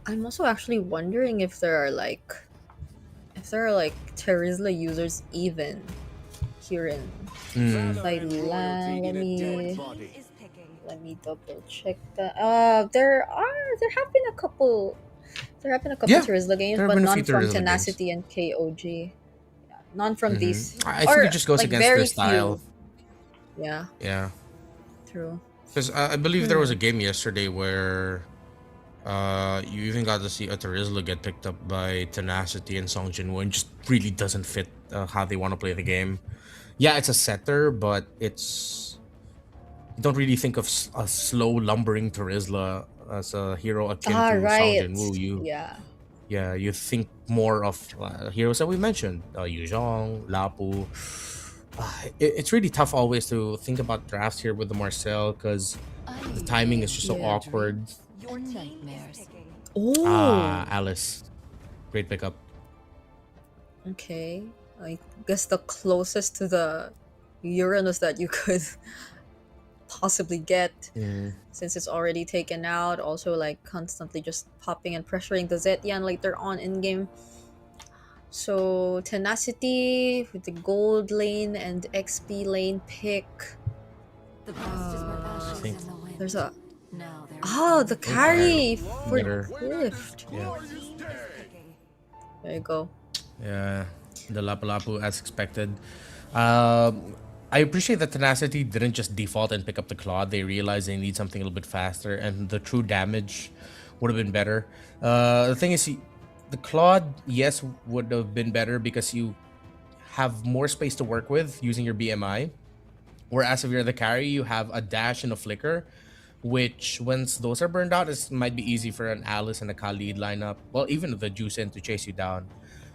I'm also actually wondering if there are like Terizla users even here in Thailand. Let me double check that. There have been a couple Terizla games, but none from Tenacity and KOG. Yeah, none from these.
I think it just goes against their style.
Few.
Yeah.
True.
Because I believe there was a game yesterday where you even got to see a Terizla get picked up by Tenacity and Song Jinwoo, and just really doesn't fit how they want to play the game. Yeah, it's a setter, but you don't really think of a slow lumbering Terizla as a hero akin to Song Jinwoo. You think more of heroes that we mentioned, Yuzhong, Lapu. It's really tough always to think about drafts here with the Marcel because the timing is just so awkward. Alice, great pickup.
Okay, I guess the closest to the Uranus that you could possibly get, since it's already taken out. Also, like constantly just popping and pressuring the Zetian later on in game. So Tenacity with the gold lane and XP lane pick. There's a the carry for Clift. There you go.
Yeah, the Lapu Lapu as expected. I appreciate that Tenacity didn't just default and pick up the Claude. They realized they need something a little bit faster, and the true damage would have been better. The thing is, the Claude, yes, would have been better because you have more space to work with using your BMI. Whereas if you're the carry, you have a dash and a flicker, which once those are burned out, it might be easy for an Alice and a Khalid lineup. Well, even the Juicin to chase you down.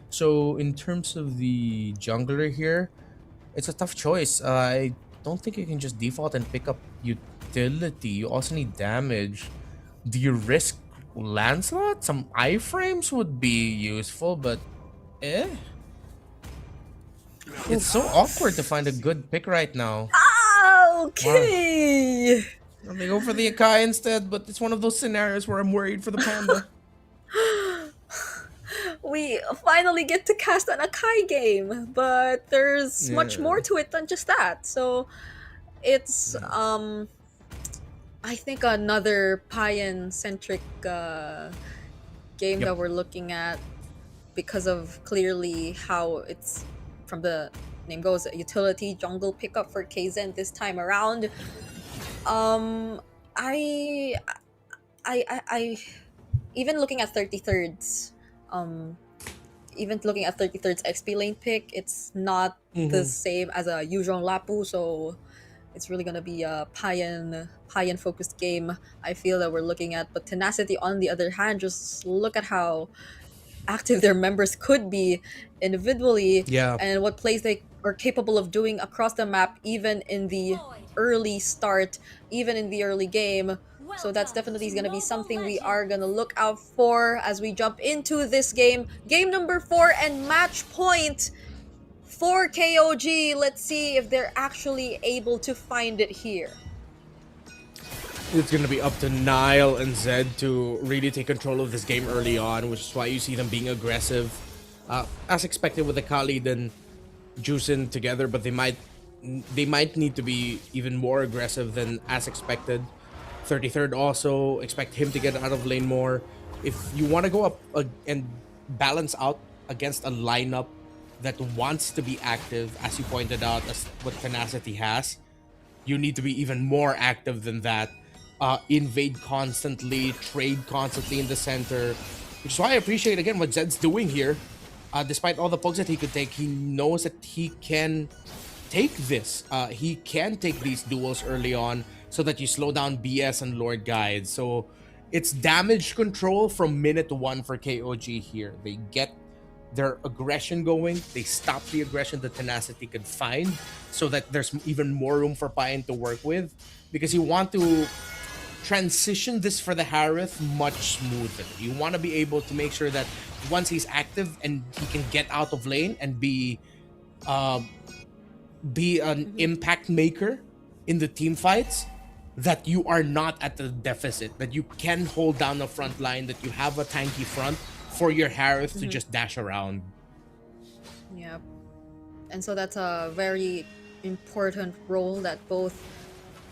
So in terms of the jungler here, it's a tough choice. I don't think you can just default and pick up utility. You also need damage. Do you risk Lancelot? Some iframes would be useful, but it's so awkward to find a good pick right now.
Okay.
They go for the Akai instead, but it's one of those scenarios where I'm worried for the Panda.
We finally get to cast an Akai game, but there's much
Yeah.
more to it than just that. So it's I think another Payan centric game
Yep.
that we're looking at because of clearly how it's, from the name goes, a utility jungle pickup for Kaizen this time around. I I even looking at 33rds, even looking at 33rd's XP lane pick, it's not the same as a Yuzhong Lapu, so it's really gonna be a Payan focused game, I feel, that we're looking at. But Tenacity, on the other hand, just look at how active their members could be individually,
Yeah.
and what plays they are capable of doing across the map, even in the early start, even in the early game. So that's definitely going to be something we are going to look out for as we jump into this game. Game number 4 and match point for KOG. Let's see if they're actually able to find it here.
It's going to be up to Nile and Zed to really take control of this game early on, which is why you see them being aggressive. As expected with the Khalid and Juicin together, but they might need to be even more aggressive than as expected. 33rd also, expect him to get out of lane more. If you want to go up and balance out against a lineup that wants to be active, as you pointed out, as what Tenacity has, you need to be even more active than that. Invade constantly, trade constantly in the center, which is why I appreciate again what Zed's doing here. Despite all the pokes that he could take, he knows that he can take this. He can take these duels early on so that you slow down BS and Lord Guide. So it's damage control from minute 1 for KOG here. They get their aggression going. They stop the aggression that Tenacity could find so that there's even more room for Payan to work with, because you want to transition this for the Harith much smoother. You want to be able to make sure that once he's active and he can get out of lane and be an impact maker in the team fights, that you are not at the deficit, that you can hold down the front line, that you have a tanky front for your Harith to just dash around.
Yep. And so that's a very important role that both,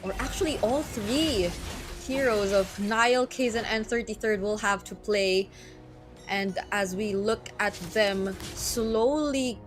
or actually all three heroes of Nile, Kaizen, and 33rd will have to play. And as we look at them slowly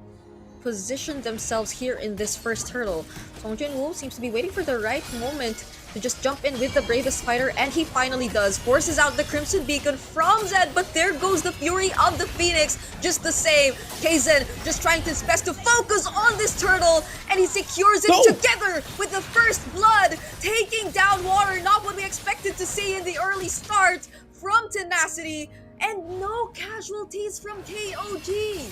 position themselves here in this first hurdle, Song Jin-woo seems to be waiting for the right moment to just jump in with the bravest fighter, and he finally does. Forces out the Crimson Beacon from Zed, but there goes the Fury of the Phoenix just the same. Kaizen just trying his best to focus on this turtle, and he secures it together with the first blood, taking down Water. Not what we expected to see in the early start from Tenacity, and no casualties from KOG.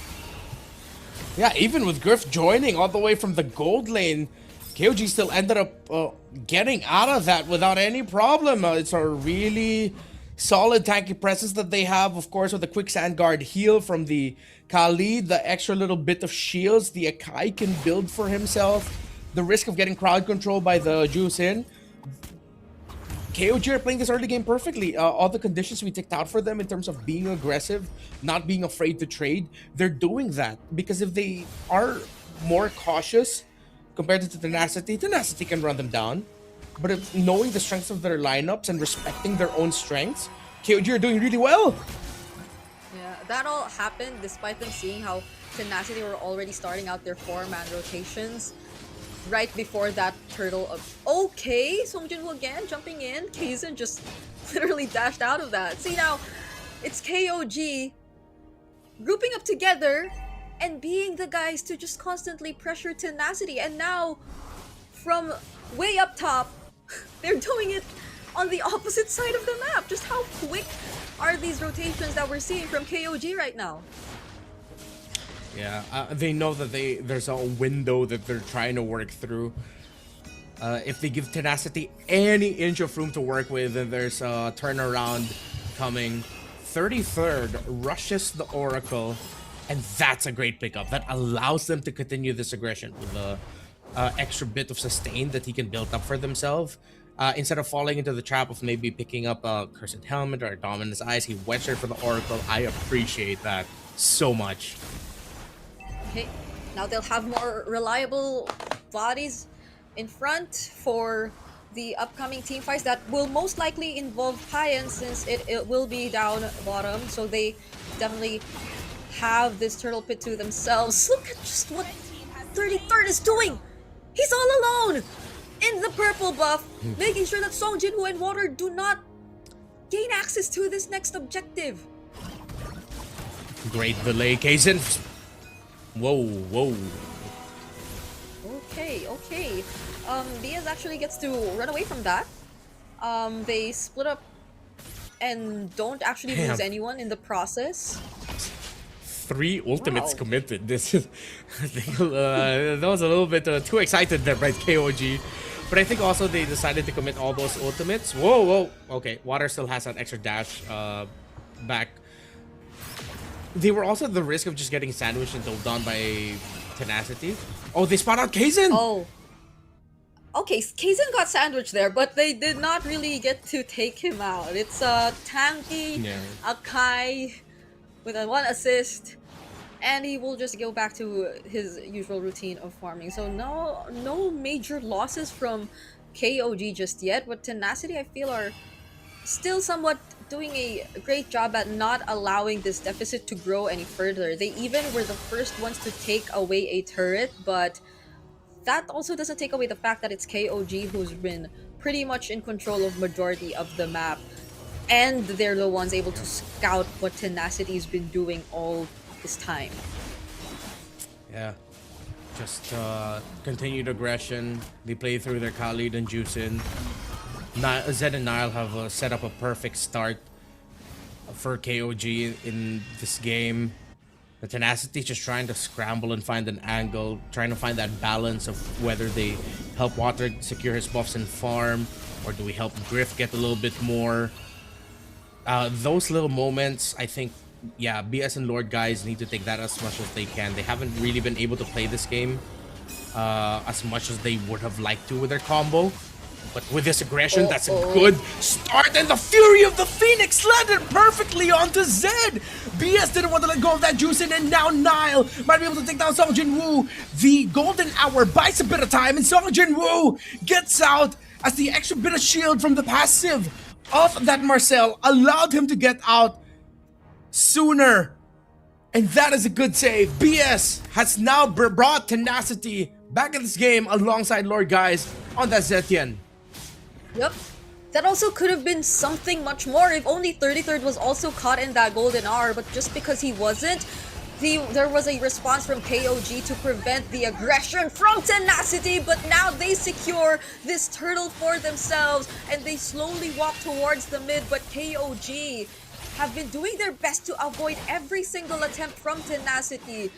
Yeah, even with Griff joining all the way from the gold lane, KOG still ended up getting out of that without any problem. It's a really solid tanky presence that they have, of course, with the quicksand guard heal from the Khalid, the extra little bit of shields the Akai can build for himself, the risk of getting crowd control by the Juicin. KOG are playing this early game perfectly. All the conditions we ticked out for them in terms of being aggressive, not being afraid to trade, they're doing that. Because if they are more cautious compared to Tenacity, Tenacity can run them down. But if knowing the strengths of their lineups and respecting their own strengths, KOG are doing really well.
Yeah, that all happened despite them seeing how Tenacity were already starting out their 4-man rotations right before that turtle of... Okay, Song Jin-woo again jumping in. Kaizen just literally dashed out of that. See, now it's KOG grouping up together and being the guys to just constantly pressure Tenacity. And now, from way up top, they're doing it on the opposite side of the map. Just how quick are these rotations that we're seeing from KOG right now?
Yeah, they know that there's a window that they're trying to work through. If they give Tenacity any inch of room to work with, then there's a turnaround coming. 33rd rushes the Oracle, and that's a great pickup. That allows them to continue this aggression with the extra bit of sustain that he can build up for themselves. Instead of falling into the trap of maybe picking up a Cursed Helmet or a Dominus Eyes, he went straight for the Oracle. I appreciate that so much.
Okay, now they'll have more reliable bodies in front for the upcoming team fights that will most likely involve Payan, since it will be down bottom, so they definitely have this turtle pit to themselves. Look at just what 33rd is doing! He's all alone in the purple buff, making sure that Song Jinwoo and Water do not gain access to this next objective.
Great delay, Kaizen. Whoa, whoa.
Okay. Diaz actually gets to run away from that. They split up and don't actually lose anyone in the process.
3 ultimates committed. This is, I think, that was a little bit too excited there by KOG. But I think also they decided to commit all those ultimates. Whoa. Okay, Water still has that extra dash back. They were also at the risk of just getting sandwiched and dove down by Tenacity. Oh, they spot out Kaizen!
Oh. Okay, Kaizen got sandwiched there, but they did not really get to take him out. It's Tanky, Akai with a 1 assist, and he will just go back to his usual routine of farming. So no major losses from KOG just yet, but Tenacity, I feel, are still somewhat doing a great job at not allowing this deficit to grow any further. They even were the first ones to take away a turret, but that also doesn't take away the fact that it's KOG who's been pretty much in control of majority of the map, and they're the ones able to scout what Tenacity's been doing all this time.
Yeah, just continued aggression. They play through their Khalid and Juicin. Zed and Nile have set up a perfect start for KOG in this game. The Tenacity just trying to scramble and find an angle, trying to find that balance of whether they help Water secure his buffs and farm, or do we help Griff get a little bit more. Those little moments, I think, yeah, BS and Lord guys need to take that as much as they can. They haven't really been able to play this game as much as they would have liked to with their combo. But with this aggression, that's a good start, and the Fury of the Phoenix landed perfectly onto Zed. BS didn't want to let go of that Juicin, and now Nile might be able to take down Song Jinwoo. The golden hour buys a bit of time, and Song Jinwoo gets out as the extra bit of shield from the passive of that Marcel allowed him to get out sooner. And that is a good save. BS has now brought Tenacity back in this game alongside Lord guys on that Zetian.
Yep. That also could have been something much more if only 33rd was also caught in that golden hour, but just because he wasn't, there was a response from KOG to prevent the aggression from Tenacity, but now they secure this turtle for themselves and they slowly walk towards the mid, but KOG have been doing their best to avoid every single attempt from Tenacity,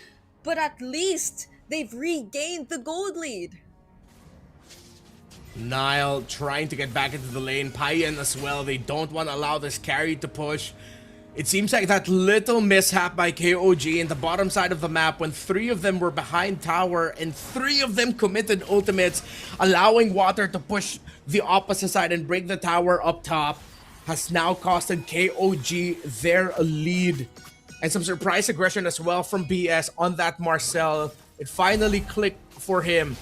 but at least they've regained the gold lead.
Nile trying to get back into the lane, Payan as well. They don't want to allow this carry to push. It seems like that little mishap by KOG in the bottom side of the map when 3 of them were behind tower and 3 of them committed ultimates, allowing Water to push the opposite side and break the tower up top, has now costed KOG their lead. And some surprise aggression as well from BS on that Marcel. It finally clicked for him.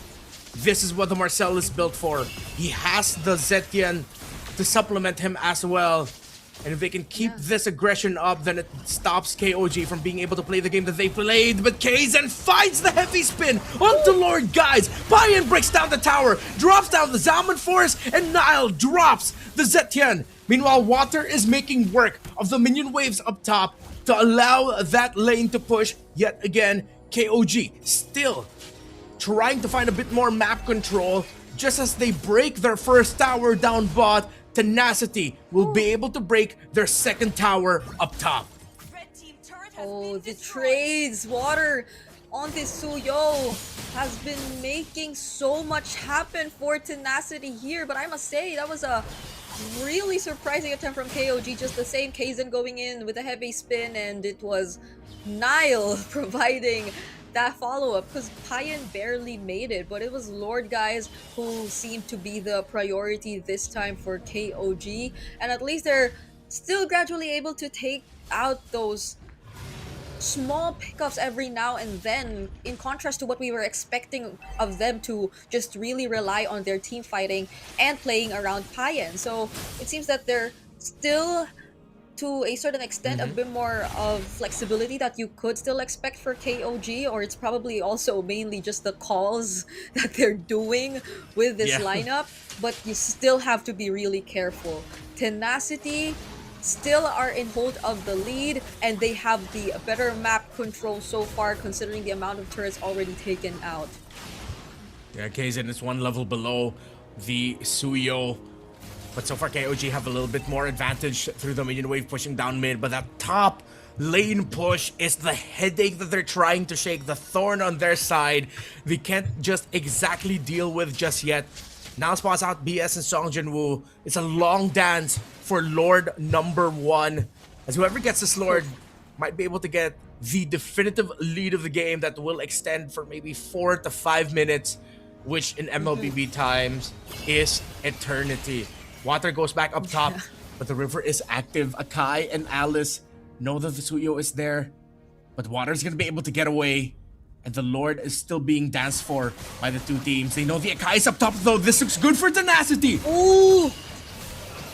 This is what the Marcel is built for. He has the Zetian to supplement him as well. And if they can keep this aggression up, then it stops KOG from being able to play the game that they played. But Kaizen finds the heavy spin onto Lord guys. Payan breaks down the tower, drops down the Zaman Force, and Nile drops the Zetian. Meanwhile, Water is making work of the minion waves up top to allow that lane to push. Yet again, KOG still trying to find a bit more map control. Just as they break their first tower down bot, Tenacity will be able to break their second tower up top.
Oh, the trades! Water on this Suyo has been making so much happen for Tenacity here, but I must say that was a really surprising attempt from KOG. Just the same, Kaizen going in with a heavy spin, and it was Nile providing that follow-up, because Payan barely made it, but it was Lord guys who seemed to be the priority this time for KOG, and at least they're still gradually able to take out those small pickups every now and then, in contrast to what we were expecting of them to just really rely on their team fighting and playing around Payan. So it seems that they're still, to a certain extent, a bit more of flexibility that you could still expect for KOG, or it's probably also mainly just the calls that they're doing with this lineup, but you still have to be really careful. Tenacity still are in hold of the lead, and they have the better map control so far, considering the amount of turrets already taken out.
Yeah, Kaizen is one level below the Suyo, but so far KOG have a little bit more advantage through the minion wave pushing down mid, but that top lane push is the headache that they're trying to shake, the thorn on their side they can't just exactly deal with just yet. Now spots out BS and Song Jinwoo. It's a long dance for Lord number 1, as whoever gets this Lord might be able to get the definitive lead of the game that will extend for maybe 4 to 5 minutes, which in MLBB times is eternity. Water goes back up top, but the river is active. Akai and Alice know that the Suyo is there, but Water's gonna be able to get away, and the Lord is still being danced for by the two teams. They know the Akai is up top though. This looks good for Tenacity.
Ooh!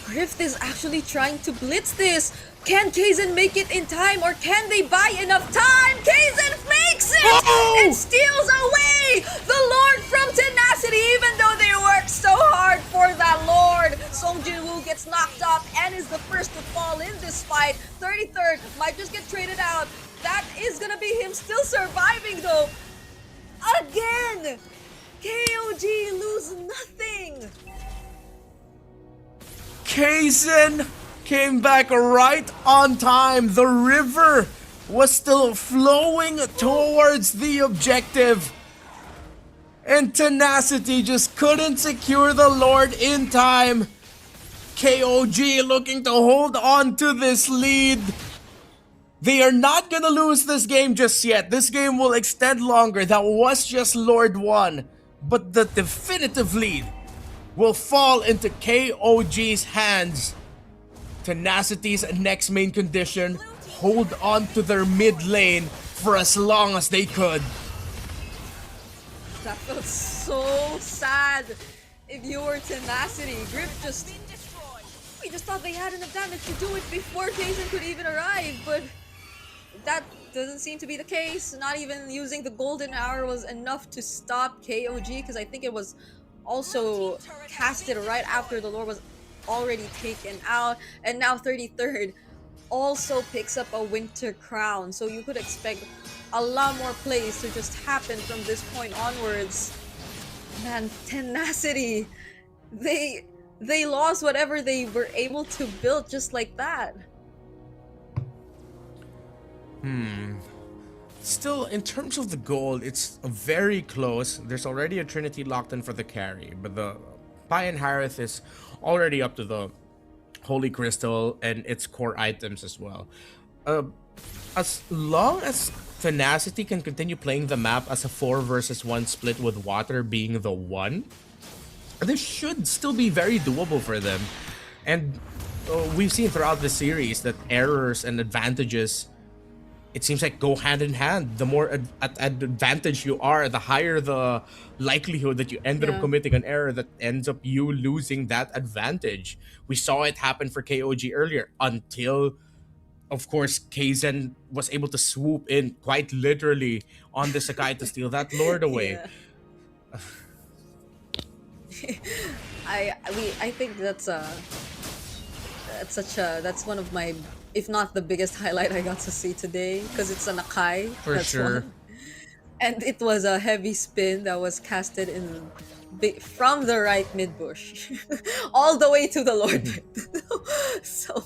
Rift is actually trying to blitz this. Can Kaizen make it in time, or can they buy enough time? Kaizen makes it and steals away the Lord from Tenacity, even though they worked so hard for that Lord. Song Jinwoo gets knocked off and is the first to fall in this fight. 33rd might just get traded out. That is gonna be him still surviving though. Again! KOG lose nothing.
Kaizen came back right on time. The river was still flowing towards the objective, and Tenacity just couldn't secure the Lord in time. KOG looking to hold on to this lead. They are not gonna lose this game just yet. This game will extend longer. That was just Lord 1, but the definitive lead will fall into KOG's hands. Tenacity's next main condition: hold on to their mid lane for as long as they could.
That felt so sad. If you were Tenacity, we just thought they had enough damage to do it before Kaizen could even arrive, but that doesn't seem to be the case. Not even using the golden hour was enough to stop KOG, because I think it was also casted right after the Lord was already taken out. And now 33rd also picks up a Winter Crown, so you could expect a lot more plays to just happen from this point onwards. Man, Tenacity, they lost whatever they were able to build just like that.
Still, in terms of the gold, it's very close. There's already a Trinity locked in for the carry, but the Payan Harith is already up to the Holy Crystal and its core items as well. As long as Tenacity can continue playing the map as a 4 versus 1 split with Water being the 1, this should still be very doable for them. And we've seen throughout the series that errors and advantages, it seems like, go hand in hand. The more at advantage you are, the higher the likelihood that you ended up committing an error that ends up you losing that advantage. We saw it happen for KOG earlier, until, of course, Kaizen was able to swoop in quite literally on the Sakai to steal that Lord away.
I think that's one of my, if not the biggest highlight I got to see today, because it's an Akai.
For sure.
And it was a heavy spin that was casted in from the right mid bush all the way to the Lord mid. So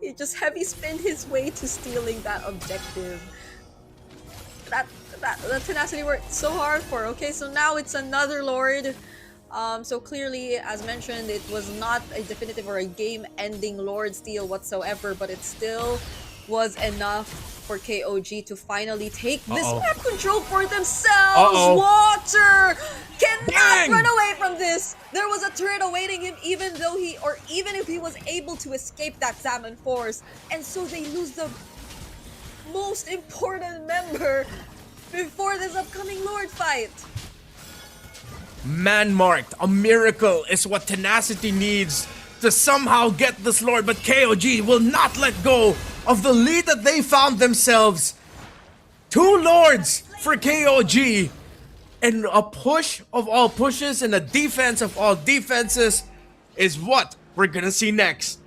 he just heavy spinned his way to stealing that objective. That Tenacity worked so hard for. Okay, so now it's another Lord. So clearly, as mentioned, it was not a definitive or a game-ending Lord steal whatsoever, but it's still was enough for KOG to finally take this
Uh-oh.
map control for themselves.
Uh-oh.
Water cannot
Bang!
run away from this. There was a turret awaiting him, even if he was able to escape that salmon force, and so they lose the most important member before this upcoming Lord fight.
Man-marked, a miracle is what Tenacity needs to somehow get this Lord, but KOG will not let go of the lead that they found themselves. 2 Lords for KOG, and a push of all pushes and a defense of all defenses is what we're gonna see next.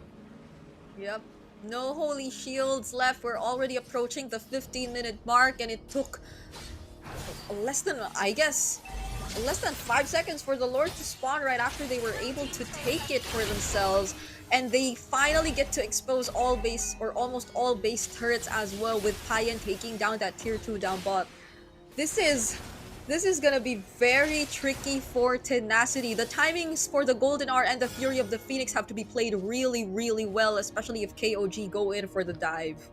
Yep. No holy shields left. We're already approaching the 15-minute mark, and it took less than 5 seconds for the Lord to spawn right after they were able to take it for themselves. And they finally get to expose all base, or almost all base turrets as well, with Payan taking down that tier 2 down bot. This is gonna be very tricky for Tenacity. The timings for the Golden Hour and the Fury of the Phoenix have to be played really, really well, especially if KOG go in for the dive.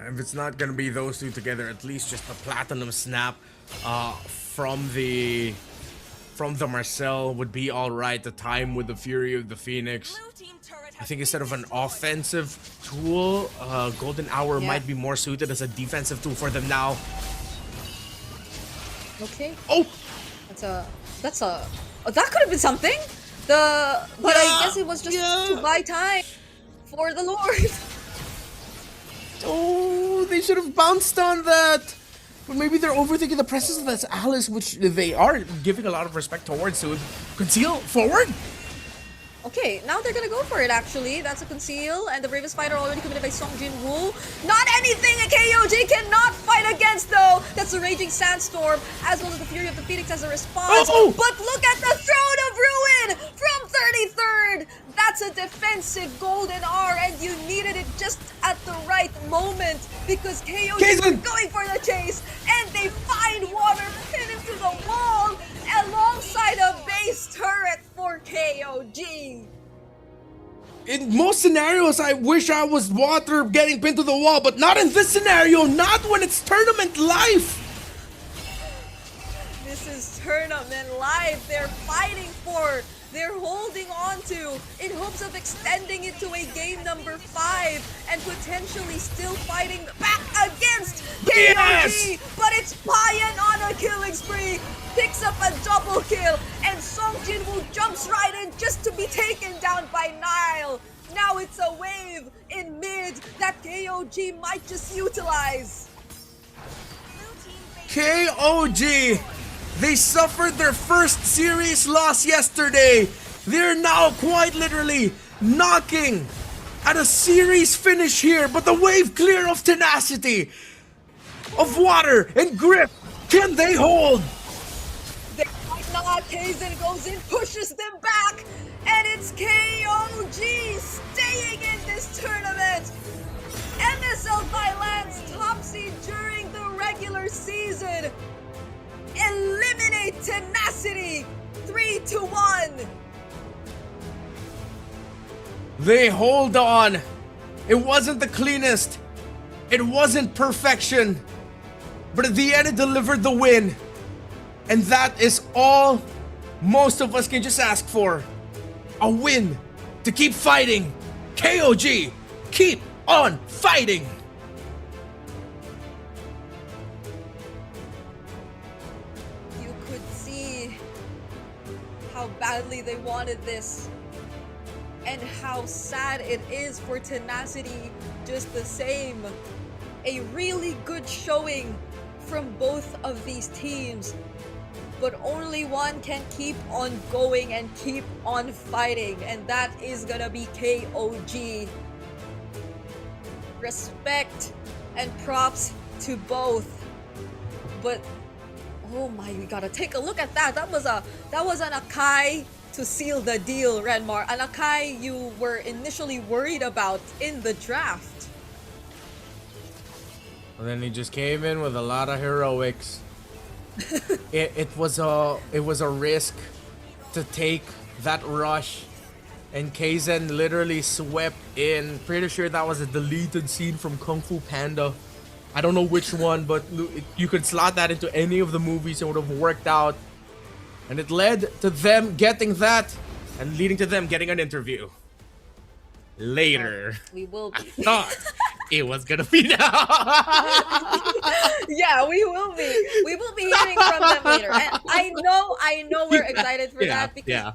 If it's not gonna be those two together, at least just a Platinum Snap from the Marcel would be alright. The time with the Fury of the Phoenix, I think instead of an offensive tool, Golden Hour might be more suited as a defensive tool for them now.
Okay.
Oh!
That could have been something! But I guess it was just to buy time for the Lord.
Oh, they should have bounced on that! But maybe they're overthinking the presence of this Alice, which they are giving a lot of respect towards. So conceal forward?
Okay, now they're gonna go for it actually. That's a conceal, and the bravest fighter already committed by Song Jin-woo. Not anything a KOG cannot fight against though! That's the Raging Sandstorm, as well as the Fury of the Phoenix as a response.
Oh!
But look at the Throne of Ruin from 33rd! That's a defensive Golden R, and you needed it just at the right moment, because KOG were going for the chase, and they find water, pin him to the wall, alongside a base turret for KOG.
In most scenarios, I wish I was water getting pinned to the wall, but not in this scenario, not when it's tournament life.
This is tournament life. They're fighting for, they're holding on to, in hopes of extending it to a game number 5 and potentially still fighting back against KOG.
Yes!
But it's Payan on a killing spree, picks up a double kill, and Song Jin-woo jumps right in just to be taken down by Nile. Now it's a wave in mid that KOG might just utilize.
KOG, they suffered their first series loss yesterday. They're now quite literally knocking at a series finish here, but the wave clear of Tenacity, of water and grip, can they hold?
They might not. Kaizen goes in, pushes them back, and it's KOG staying in this tournament. MSL Thailand's top seed during the regular season eliminate Tenacity 3-1.
They hold on. It wasn't the cleanest. It wasn't perfection. But at the end, it delivered the win. And that is all most of us can just ask for. A win to keep fighting. KOG, keep on fighting.
You could see how badly they wanted this, and how sad it is for Tenacity just the same. A really good showing from both of these teams, but only one can keep on going and keep on fighting, and that is gonna be KOG. Respect and props to both, but oh my, we gotta take a look at that. That was an Akai to seal the deal, Renmar. An Akai you were initially worried about in the draft.
And then he just came in with a lot of heroics. it was a risk to take that rush and Kaizen literally swept in. Pretty sure that was a deleted scene from Kung Fu Panda. I don't know which one, but you could slot that into any of the movies. It would have worked out. And it led to them getting that and leading to them getting an interview. Later.
We will
I
be.
thought it was gonna be now.
Yeah, we will be. We will be hearing from them later. And I know we're excited for that because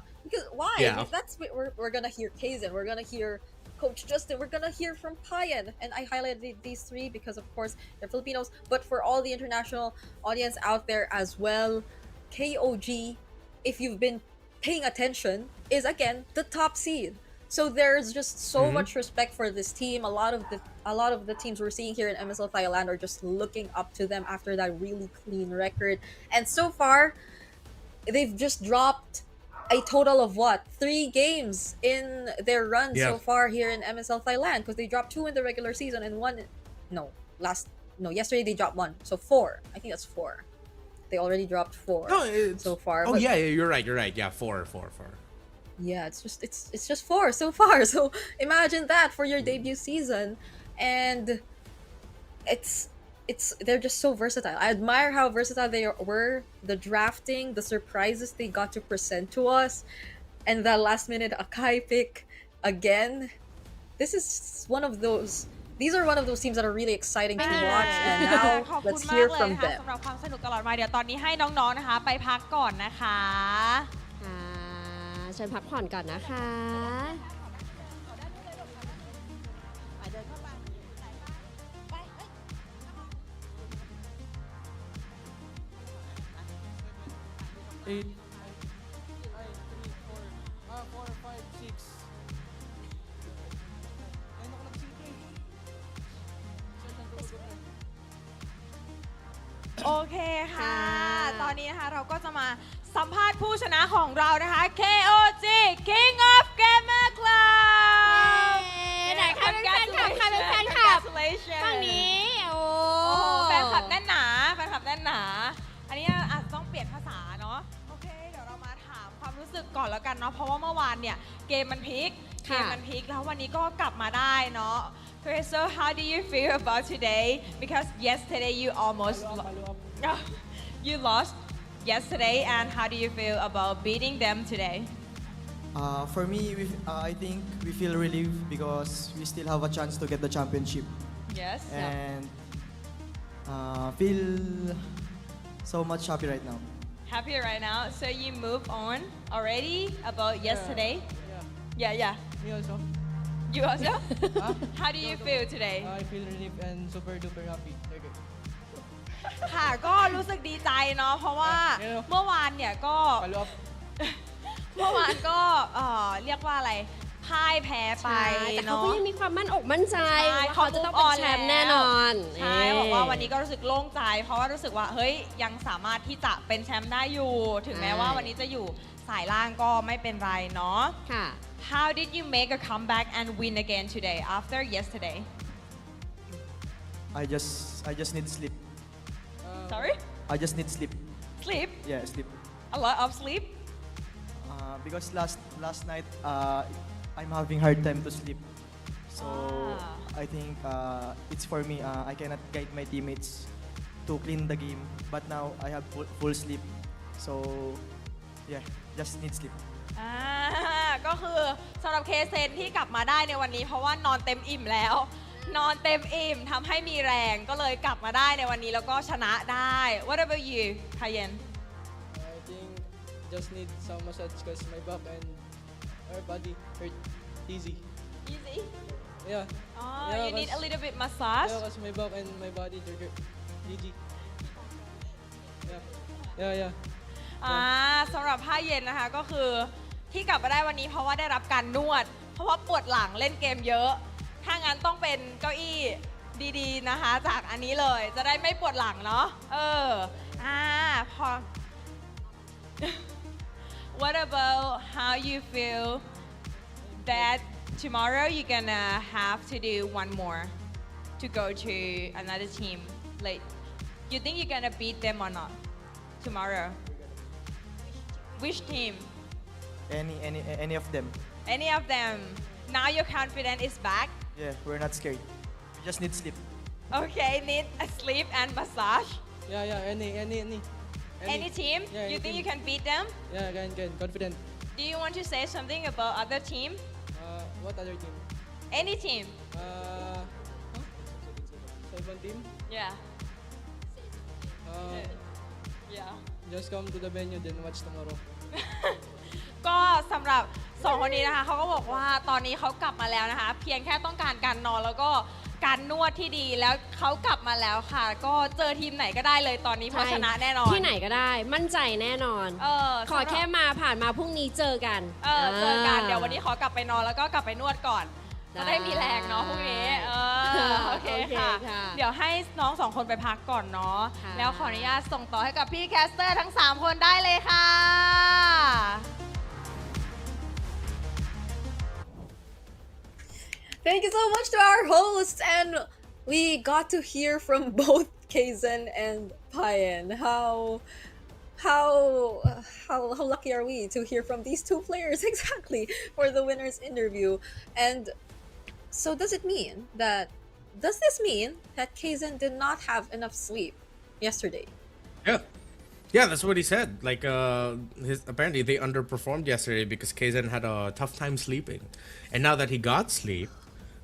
why?
Yeah.
That's what we're gonna hear Kaizen, we're gonna hear Coach Justin, we're gonna hear from Payan. And I highlighted these three because of course they're Filipinos, but for all the international audience out there as well, KOG, if you've been paying attention, is again the top seed. So there's just so much respect for this team. A lot of the teams we're seeing here in MSL Thailand are just looking up to them after that really clean record. And so far, they've just dropped a total of 3 games in their run so far here in MSL Thailand, because they dropped 2 in the regular season and yesterday they dropped 1. So 4. I think that's 4. They already dropped 4 so far.
Oh yeah, you're right. Yeah, 4.
Yeah, it's just 4 so far. So imagine that for your debut season, and they're just so versatile. I admire how versatile they were. The drafting, the surprises they got to present to us, and that last minute Akai pick again. This is one of those. These are one of those teams that are really exciting to watch, and now
ขอบคุณ
let's
มาก
hear
เลย
from
นะคะ
them.
สำหรับความสนุกตลอดมาเดี๋ยวตอนนี้ให้น้องๆนะคะไปพักก่อนนะคะ
เชิญพักผ่อนก่อนนะคะ
โอเคค่ะ ตอนนี้นะคะเราก็จะมาสัมภาษณ์ผู้ชนะของเรานะคะ KOG King of Gamer Club
ไหนใครเป็นแฟนคลับฝั่งนี้โอ้
แฟนคลับแน่นหนาอันนี้อาจจะต้องเปลี่ยนภาษาเนาะโอเคเดี๋ยวเรามาถามความรู้สึกก่อนแล้วกันเนาะเพราะว่าเมื่อวานเนี่ยเกมมันพลิกแล้ววันนี้ก็กลับมาได้เนาะ Okay, so how do you feel about today? Because yesterday you almost you lost yesterday, and how do you feel about beating them today?
For me, I think we feel relieved because we still have a chance to get the championship.
Yes.
And feel so much happy right now.
Happy right now. So you move on already about yesterday? Yeah.
Me also.
You also?
Huh?
How do you feel today?
I feel relieved and super duper happy. Okay.
ค่ะก็รู้สึกดีใจเนาะเพราะว่าเมื่อวานเนี่ยก็
Follow up.
เมื่อวานก็เรียกว่าอะไรพ่ายแพ้ไป
แต่เขา
เนาะ
ก็ยังมีความมั่นอกมั่นใจ
ใช่
ว่าเขาจะต้องเป็นแชมป์แน่นอน
ใช่บอกว่าวันนี้ก็รู้สึกโล่งใจ เพราะว่ารู้สึกว่าเฮ้ยยังสามารถที่จะเป็นแชมป์ได้อยู่ ถึงแม้ว่าวันนี้จะอยู่สายล่างก็ไม่เป็นไรเนาะ
ค่ะ
How did you make a comeback and win again today after yesterday?
I just need sleep.
Sorry?
I just need sleep.
Sleep?
Yeah, sleep.
A lot of sleep?
Because last night I'm having hard time to sleep. So I think it's for me. I cannot guide my teammates to clean the game. But now I have full sleep. So yeah, just need sleep.
ก็คือสำหรับเคเซนที่กลับมาได้ในวันนี้เพราะว่านอนเต็มอิ่มแล้ว นอนเต็มอิ่มทำให้มีแรงก็เลยกลับมาได้ในวันนี้แล้วก็ชนะได้ What about you, Kayen?
I think just need some massage because my back and our body hurt easy.
Easy?
Yeah.
Oh, you need a little bit massage?
Yeah, because my back and my body hurt easy. Yeah.
สำหรับผ้าเย็นนะคะก็คือที่กลับมาได้วันนี้เพราะว่าได้รับการนวด เพราะว่าปวดหลังเล่นเกมเยอะ ถ้างั้นต้องเป็นเก้าอี้ดีๆนะคะจากอันนี้เลยจะได้ไม่ปวดหลังเนาะพอ What about how you feel that tomorrow you're gonna have to do one more to go to another team? Like, you think you're gonna beat them or not tomorrow? Which team?
Any of them.
Any of them? Now your confidence is back.
Yeah, we're not scared. We just need sleep.
Okay, need a sleep and massage.
Yeah, any
Any team?
Yeah,
You
any
think you
team.
can beat them?
Yeah, can confident.
Do you want to say something about other team?
What other team?
Any team?
Huh? 7 team?
Yeah.
Uh,
Yeah.
just come to the venue then watch tomorrow.
ก็สำหรับสองคนนี้นะคะเขาก็บอกว่าตอนนี้เขากลับมาแล้วนะคะ เพียงแค่ต้องการการนอนแล้วก็การนวดที่ดีแล้วเขากลับมาแล้วค่ะ ก็เจอทีมไหนก็ได้เลยตอนนี้เพราะชนะแน่นอน
ที่ไหนก็ได้มั่นใจแน่นอน ขอแค่มาผ่านมาพรุ่งนี้เจอกัน
เจอกันเดี๋ยววันนี้ขอกลับไปนอนแล้วก็กลับไปนวดก่อนจะได้มีแรงเนาะพรุ่งนี้โอเคค่ะ เดี๋ยวให้น้องสองคนไปพักก่อนเนาะ
ค่ะ
แล้วขออนุญาตส่งต่อให้กับพี่แคสเตอร์ทั้ง 3 คนได้เลยค่ะ
Thank you so much to our hosts, and we got to hear from both Kaizen and Payan. How lucky are we to hear from these two players exactly for the winners interview? And so does this mean that Kaizen did not have enough sleep yesterday?
Yeah, that's what he said. Like, apparently they underperformed yesterday because Kaizen had a tough time sleeping, and now that he got sleep,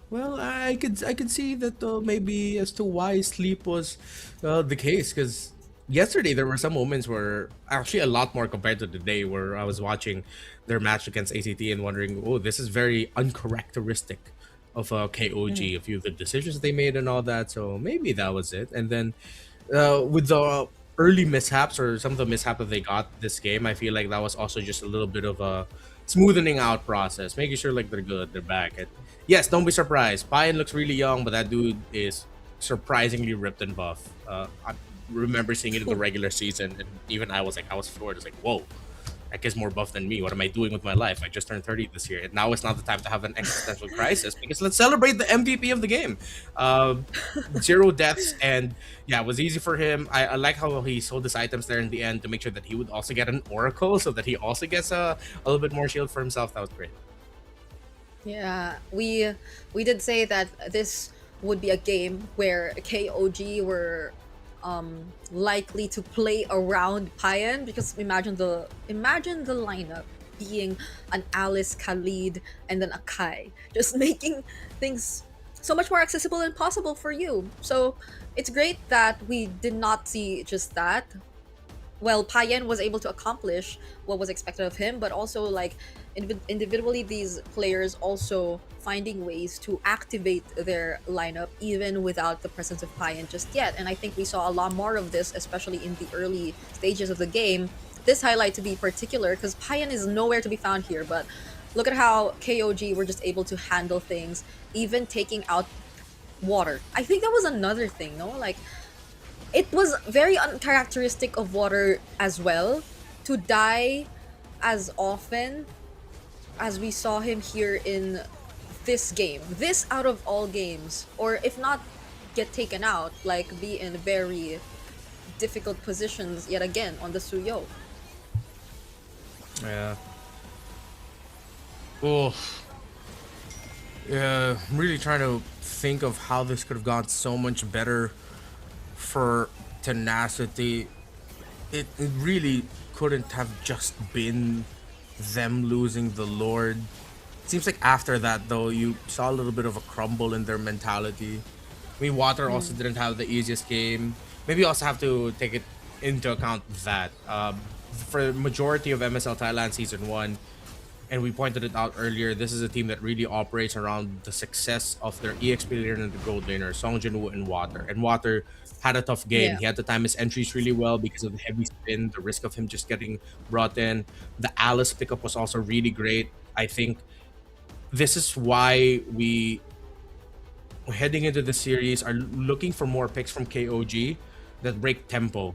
well, I could see that maybe as to why sleep was the case. Because yesterday there were some moments where actually a lot more compared to today, where I was watching their match against ACT and wondering, oh, this is very uncharacteristic of KOG. A few of the decisions they made and all that. So maybe that was it. And then with the early mishaps or some of the mishaps that they got this game, I feel like that was also just a little bit of a smoothening out process, making sure like they're good, they're back. And yes, don't be surprised. Payan looks really young, but that dude is surprisingly ripped and buff. I remember seeing it in the regular season, and even I was floored. It's like, whoa, that kid's more buff than me. What am I doing with my life? I just turned 30 this year, and now it's not the time to have an existential crisis because let's celebrate the MVP of the game. 0 deaths, and yeah, it was easy for him. I like how he sold his items there in the end to make sure that he would also get an oracle, so that he also gets a little bit more shield for himself. That was great.
Yeah, we did say that this would be a game where KOG were likely to play around Payan, because imagine the lineup being an Alice, Khalid, and then a Kai, just making things so much more accessible and possible for you. So it's great that we did not see just that. Well, Payan was able to accomplish what was expected of him, but also like individually these players also finding ways to activate their lineup even without the presence of Payan just yet. And I think we saw a lot more of this, especially in the early stages of the game. This highlight to be particular because Payan is nowhere to be found here, but look at how KOG were just able to handle things, even taking out water. I think that was another thing, no? Like, it was very uncharacteristic of water as well to die as often as we saw him here in this game. This out of all games, or if not get taken out, like be in very difficult positions yet again on the Suyo.
Yeah. Oh. Yeah, I'm really trying to think of how this could have gone so much better for Tenacity. It really couldn't have just been them losing the Lord. It seems like after that, though, you saw a little bit of a crumble in their mentality. I mean, Water also didn't have the easiest game. Maybe you also have to take it into account that for the majority of MSL Thailand Season 1, and we pointed it out earlier, this is a team that really operates around the success of their EXP laner and the gold laner, Song Jinwoo and Water. And Water had a tough game.
Yeah.
He had to time his entries really well because of the heavy spin, the risk of him just getting brought in. The Alice pickup was also really great. I think this is why we, heading into the series, are looking for more picks from KOG that break tempo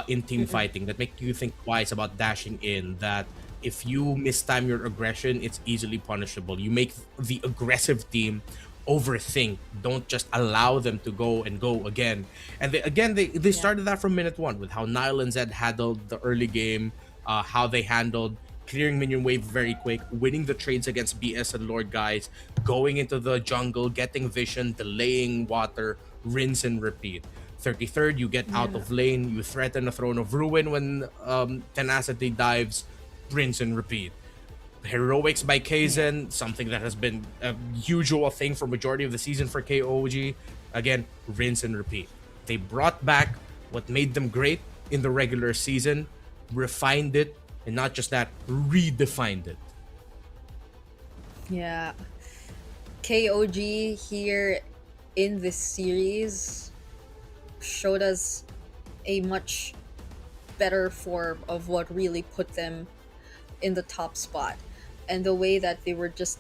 in team fighting, that make you think twice about dashing in, that if you mistime your aggression, it's easily punishable. You make the aggressive team overthink. Don't just allow them to go and go again. And they started that from minute 1 with how Nile and Zed handled the early game, how they handled clearing minion wave very quick, winning the trades against BS and Lord guys, going into the jungle, getting vision, delaying water, rinse and repeat. 33rd, you get out of lane, you threaten a Throne of Ruin when Tenacity dives, rinse and repeat. Heroics by Kaizen, something that has been a usual thing for majority of the season for KOG. Again, rinse and repeat. They brought back what made them great in the regular season, refined it, and not just that, redefined it.
Yeah. KOG here in this series showed us a much better form of what really put them in the top spot, and the way that they were just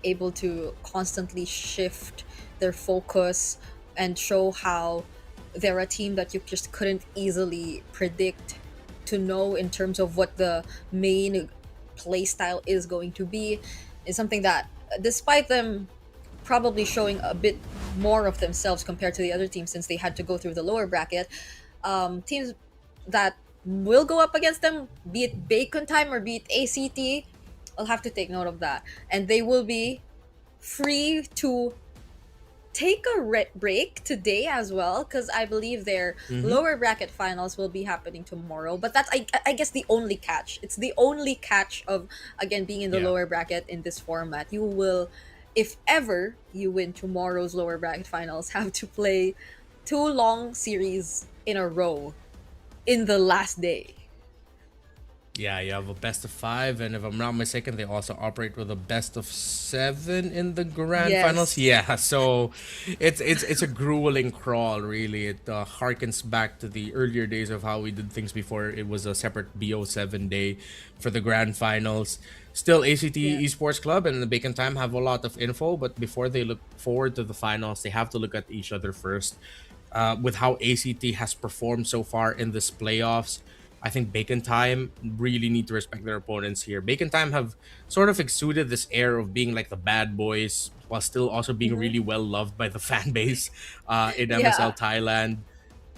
able to constantly shift their focus and show how they're a team that you just couldn't easily predict to know in terms of what the main play style is going to be, is something that, despite them probably showing a bit more of themselves compared to the other teams since they had to go through the lower bracket, teams that will go up against them, be it Bacon Time or be it ACT, I'll have to take note of that. And they will be free to take a break today as well, because I believe their lower bracket finals will be happening tomorrow. But that's, I guess, the only catch. It's the only catch of, again, being in the lower bracket in this format. You will, if ever you win tomorrow's lower bracket finals, have to play 2 long series in a row in the last day.
Yeah, you have a best of 5, and if I'm not mistaken, they also operate with a best of 7 in the grand finals. Yeah, so it's a grueling crawl, really. It harkens back to the earlier days of how we did things before. It was a separate BO7 day for the grand finals. Still, ACT Esports Club and the Bacon Time have a lot of info, but before they look forward to the finals, they have to look at each other first. With how ACT has performed so far in this playoffs, I think Bacon Time really need to respect their opponents here. Bacon Time have sort of exuded this air of being like the bad boys while still also being really well loved by the fan base in MSL Thailand.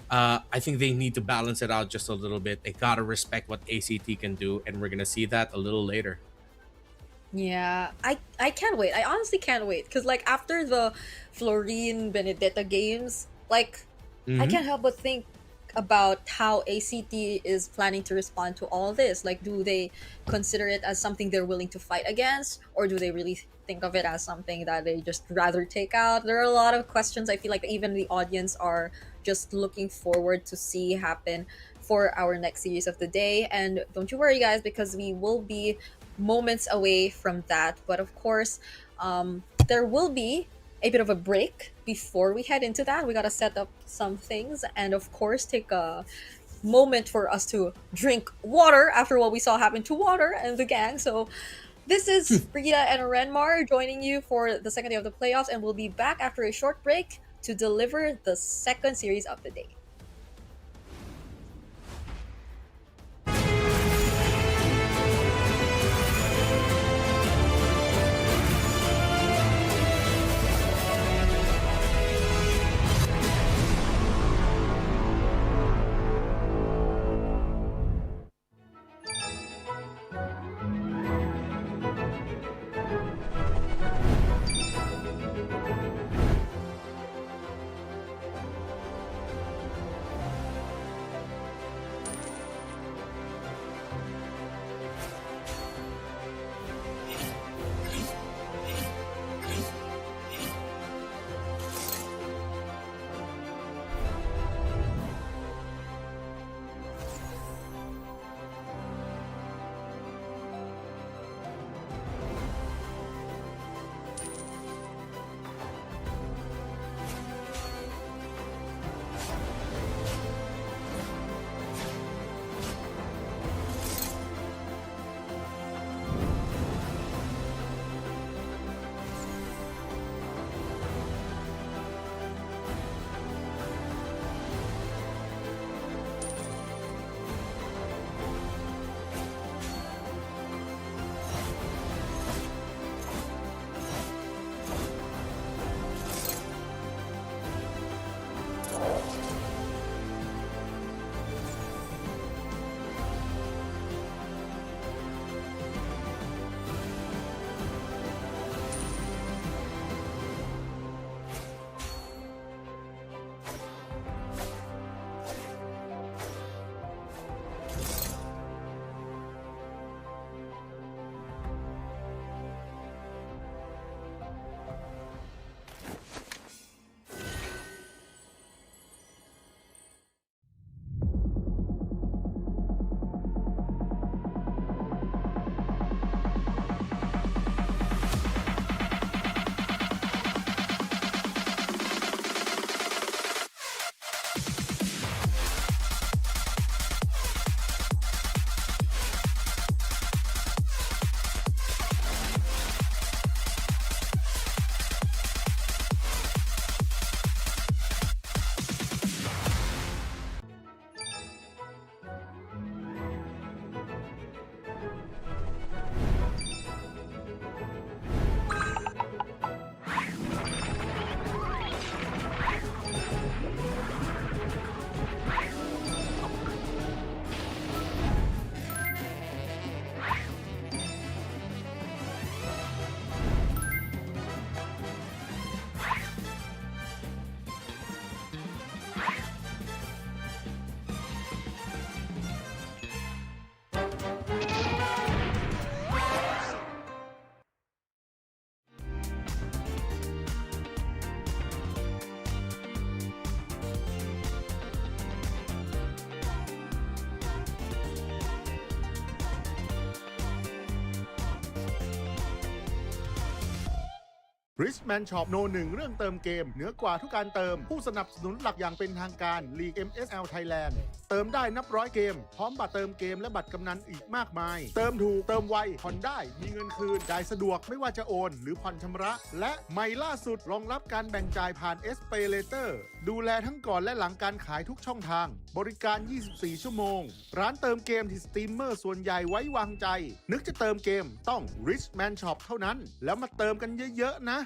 I think they need to balance it out just a little bit. They gotta respect what ACT can do, and we're gonna see that a little later.
Yeah, I can't wait. I honestly can't wait, because like after the Florine Benedetta games, like I can't help but think about how ACT is planning to respond to all this. Like, do they consider it as something they're willing to fight against, or do they really think of it as something that they just rather take out? There are a lot of questions I feel like even the audience are just looking forward to see happen for our next series of the day. And don't you worry, guys, because we will be moments away from that. But of course, there will be a bit of a break before we head into that. We got to set up some things and of course take a moment for us to drink water after what we saw happen to Water and the gang. So this is Rita and Renmar joining you for the second day of the playoffs, and we'll be back after a short break to deliver the second series of the day.
Richman Shop โนหนึ่งเรื่องเติมเกมเหนือกว่าทุกการเติมผู้สนับสนุนหลักอย่างเป็นทางการ League MSL Thailand เติมได้นับร้อยเกมพร้อมบัตรเติมเกมและบัตรกำนันอีกมากมายเติมถูกเติมไวผ่อนได้มีเงินคืนจ่ายสะดวกไม่ว่าจะโอนหรือผ่อนชำระและใหม่ล่าสุดรองรับการแบ่งจ่ายผ่าน SPay Later ดูแลทั้งก่อนและหลังการขายทุกช่องทางบริการ 24 ชั่วโมงร้านเติมเกมที่สตรีมเมอร์ส่วนใหญ่ไว้วางใจนึกจะเติมเกมต้อง Richman Shop เท่านั้นแล้วมาเติมกันเยอะๆนะ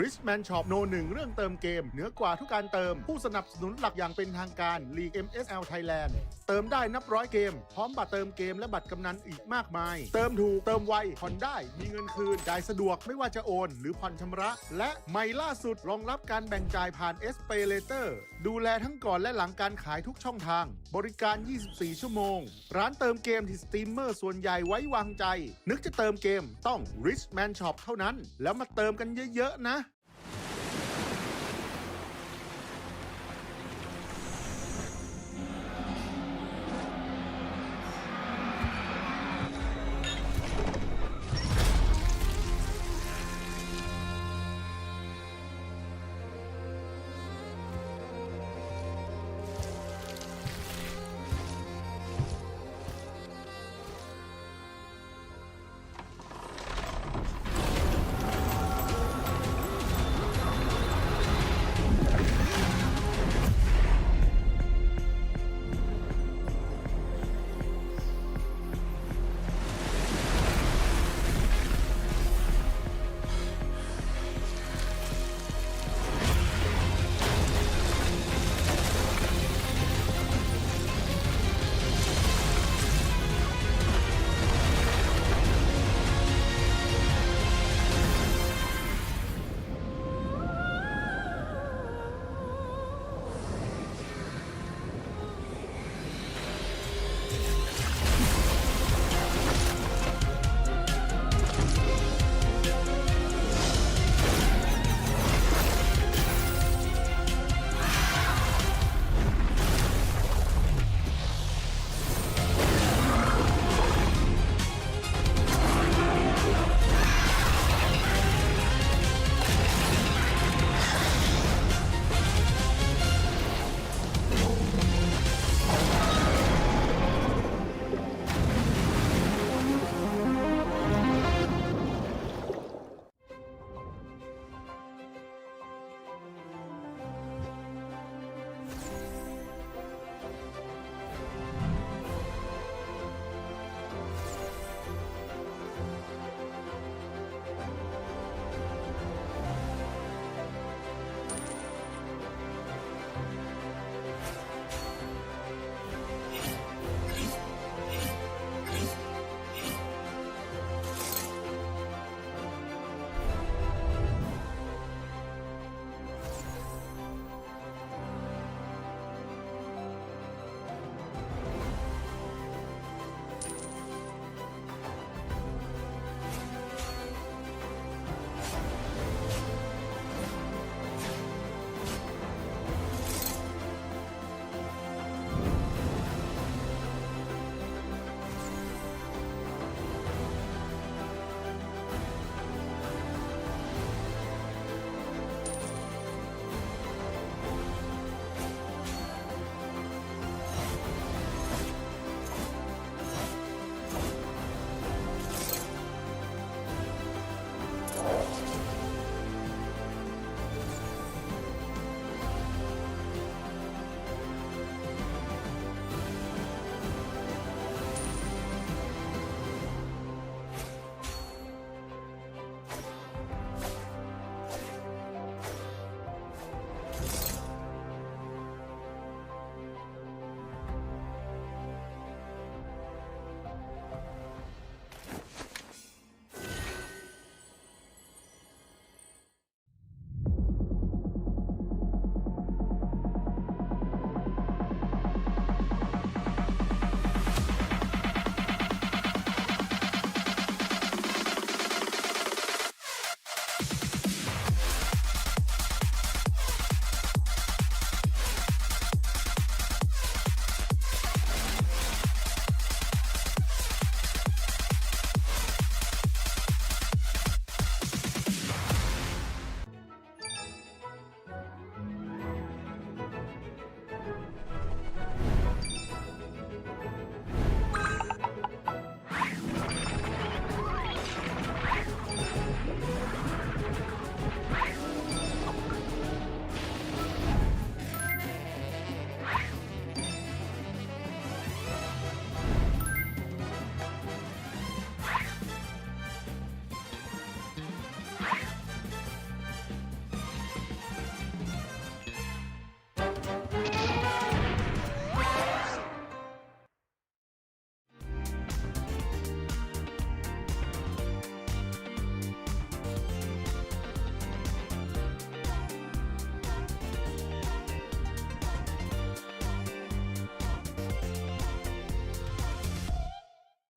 Richman Shop โนหนึ่งเรื่องเติมเกมเหนือกว่าทุกการเติมผู้สนับสนุนหลักอย่างเป็นทางการ League MSL Thailand เติมได้นับร้อยเกมพร้อมบัตรเติมเกมและบัตรกำนันอีกมากมายเติมถูกเติมไวผ่อนได้มีเงินคืนจ่ายสะดวกไม่ว่าจะโอนหรือผ่อนชำระและใหม่ล่าสุดรองรับการแบ่งจ่ายผ่าน SPayLater ดูแลทั้งก่อนและหลังการขายทุกช่องทางบริการ 24 ชั่วโมงร้านเติมเกมที่สตรีมเมอร์ส่วนใหญ่ไว้วางใจนึกจะเติมเกมต้อง Richman Shop เท่านั้นแล้วมาเติมกันเยอะๆนะ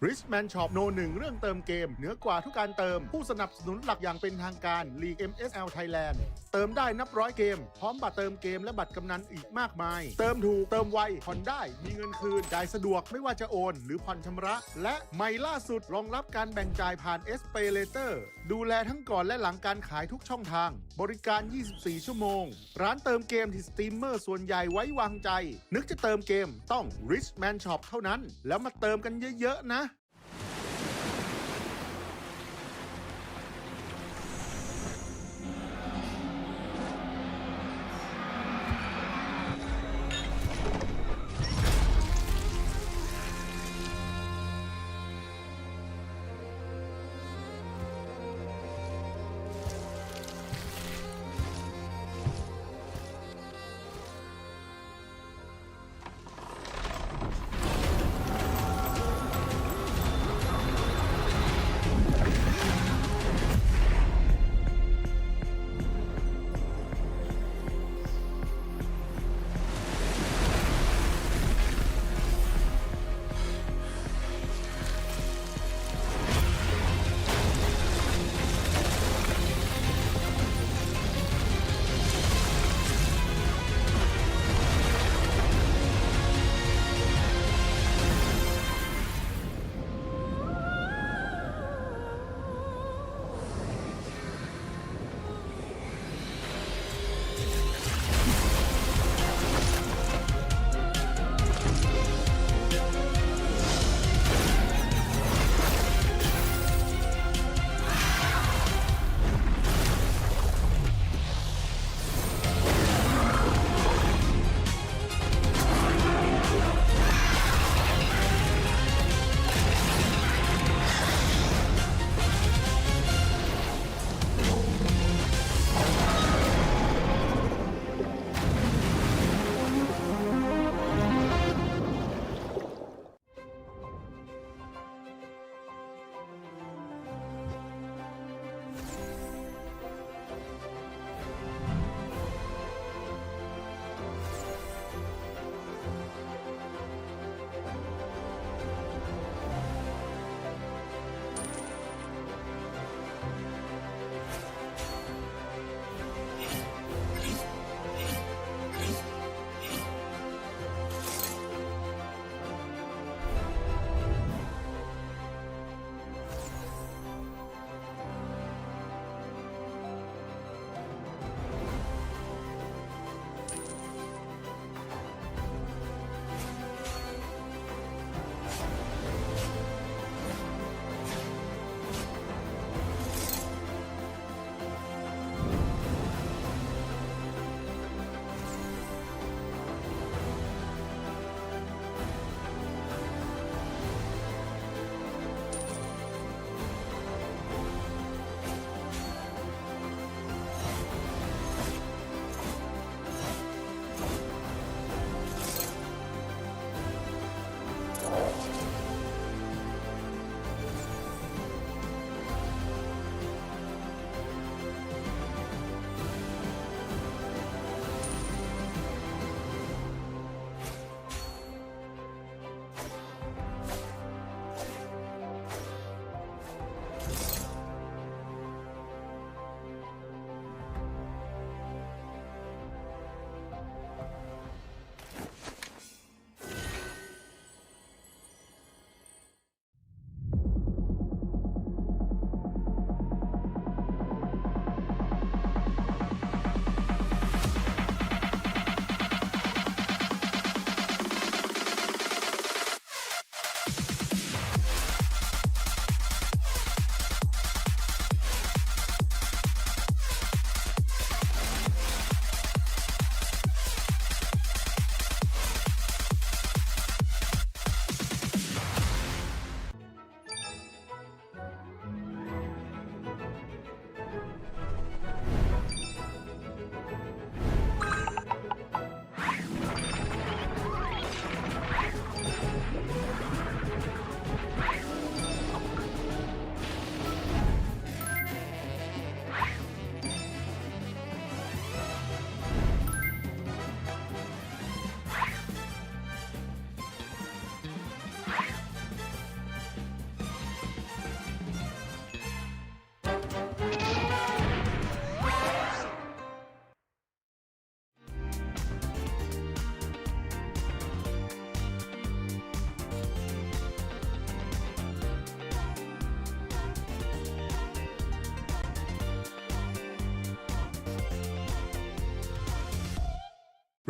Richman Shop โน1เรื่องเติมเกมเหนือกว่าทุกการเติมผู้สนับสนุนหลักอย่างเป็นทางการ League MSL Thailand เติมได้นับร้อยเกมพร้อมบัตรเติมเกมและบัตรกำนันอีกมากมายเติมถูกเติมไวผ่อนได้มีเงินคืนจ่ายสะดวกไม่ว่าจะโอนหรือผ่อนชำระและใหม่ล่าสุดรองรับการแบ่งจ่ายผ่าน SPayLater ดูแลทั้งก่อนและหลังการขายทุกช่องทางบริการ 24 ชั่วโมงร้านเติมเกมที่สตรีมเมอร์ส่วนใหญ่ไว้วางใจนึกจะเติมเกมต้อง Richman Shop เท่านั้นแล้วมาเติมกันเยอะๆนะ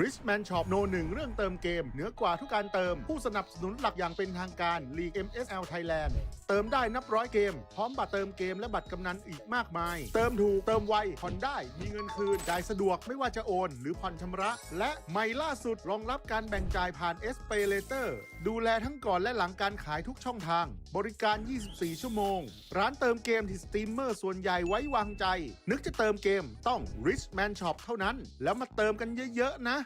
Richman Shop โน1เรื่องเติมเกมเหนือกว่าทุกการเติมผู้สนับสนุนหลักอย่างเป็นทางการ League MSL Thailand เติมได้นับร้อยเกมพร้อมบัตรเติมเกมและบัตรกำนันอีกมากมาย เติมถูกเติมไวผ่อนได้มีเงินคืนจ่ายสะดวกไม่ว่าจะโอนหรือผ่อนชำระและใหม่ล่าสุดรองรับการแบ่งจ่ายผ่าน SPay Later ดูแลทั้งก่อนและหลังการขายทุกช่องทางบริการ 24 ชั่วโมงร้านเติมเกมที่สตรีมเมอร์ส่วนใหญ่ไว้วางใจนึกจะเติมเกมต้อง Richman Shop เท่านั้นแล้วมาเติมกันเยอะๆนะ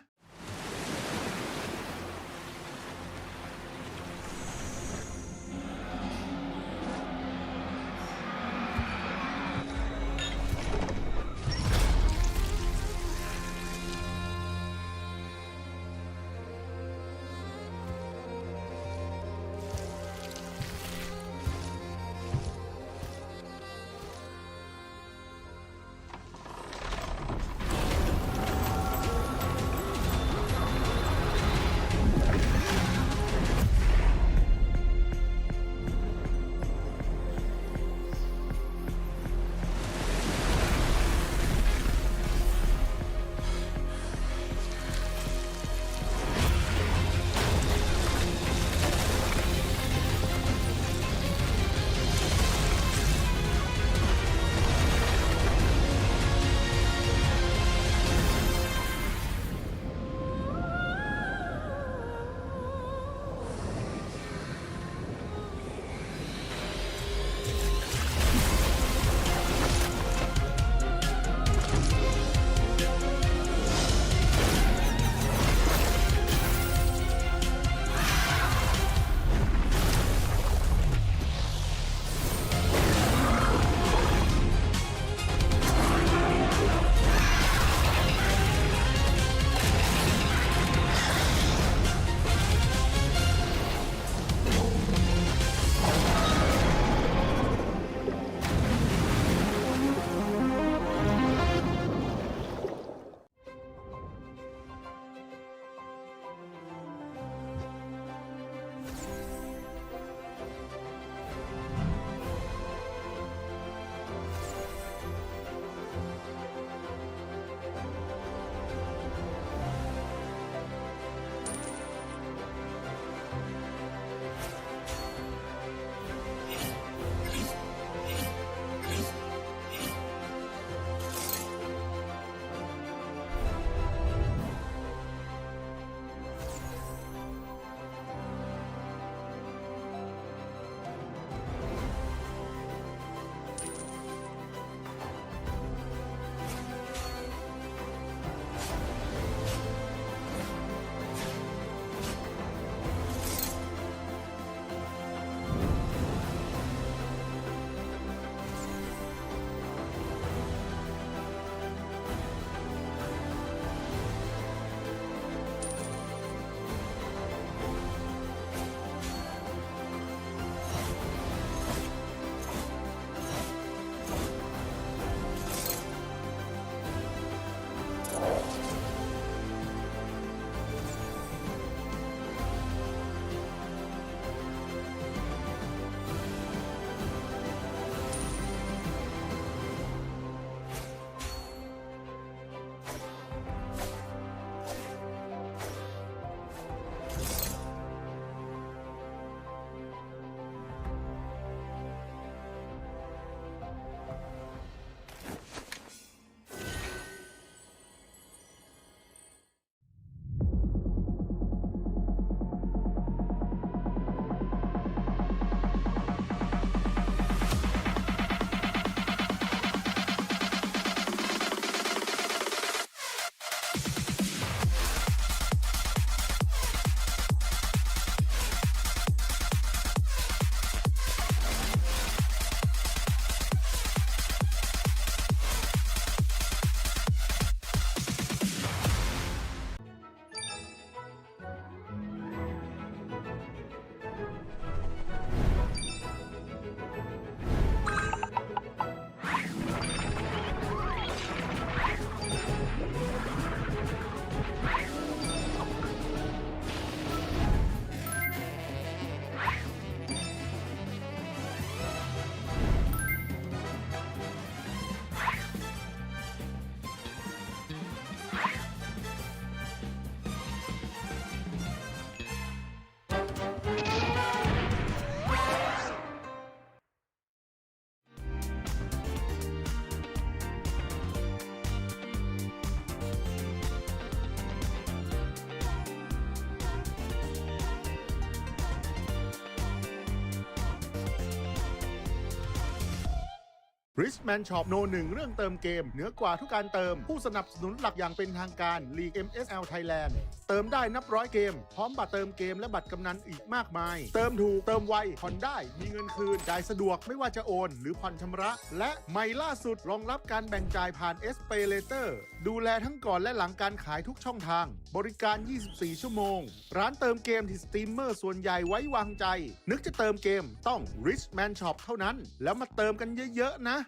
Richman Shop โน1เรื่องเติมเกมเหนือกว่าทุกการเติมผู้สนับสนุนหลักอย่างเป็นทางการ League MSL Thailand เติมได้นับร้อยเกมพร้อมบัตรเติมเกมและบัตรกำนันอีกมากมายเติมถูกเติมไวผ่อนได้มีเงินคืนจ่ายสะดวกไม่ว่าจะโอนหรือผ่อนชำระและใหม่ล่าสุดรองรับการแบ่งจ่ายผ่าน SPay Later ดูแลทั้งก่อนและหลังการขายทุกช่องทางบริการ 24 ชั่วโมงร้านเติมเกมที่สตรีมเมอร์ส่วนใหญ่ไว้วางใจนึกจะเติมเกมต้อง Richman Shop เท่านั้นแล้วมาเติมกันเยอะๆนะ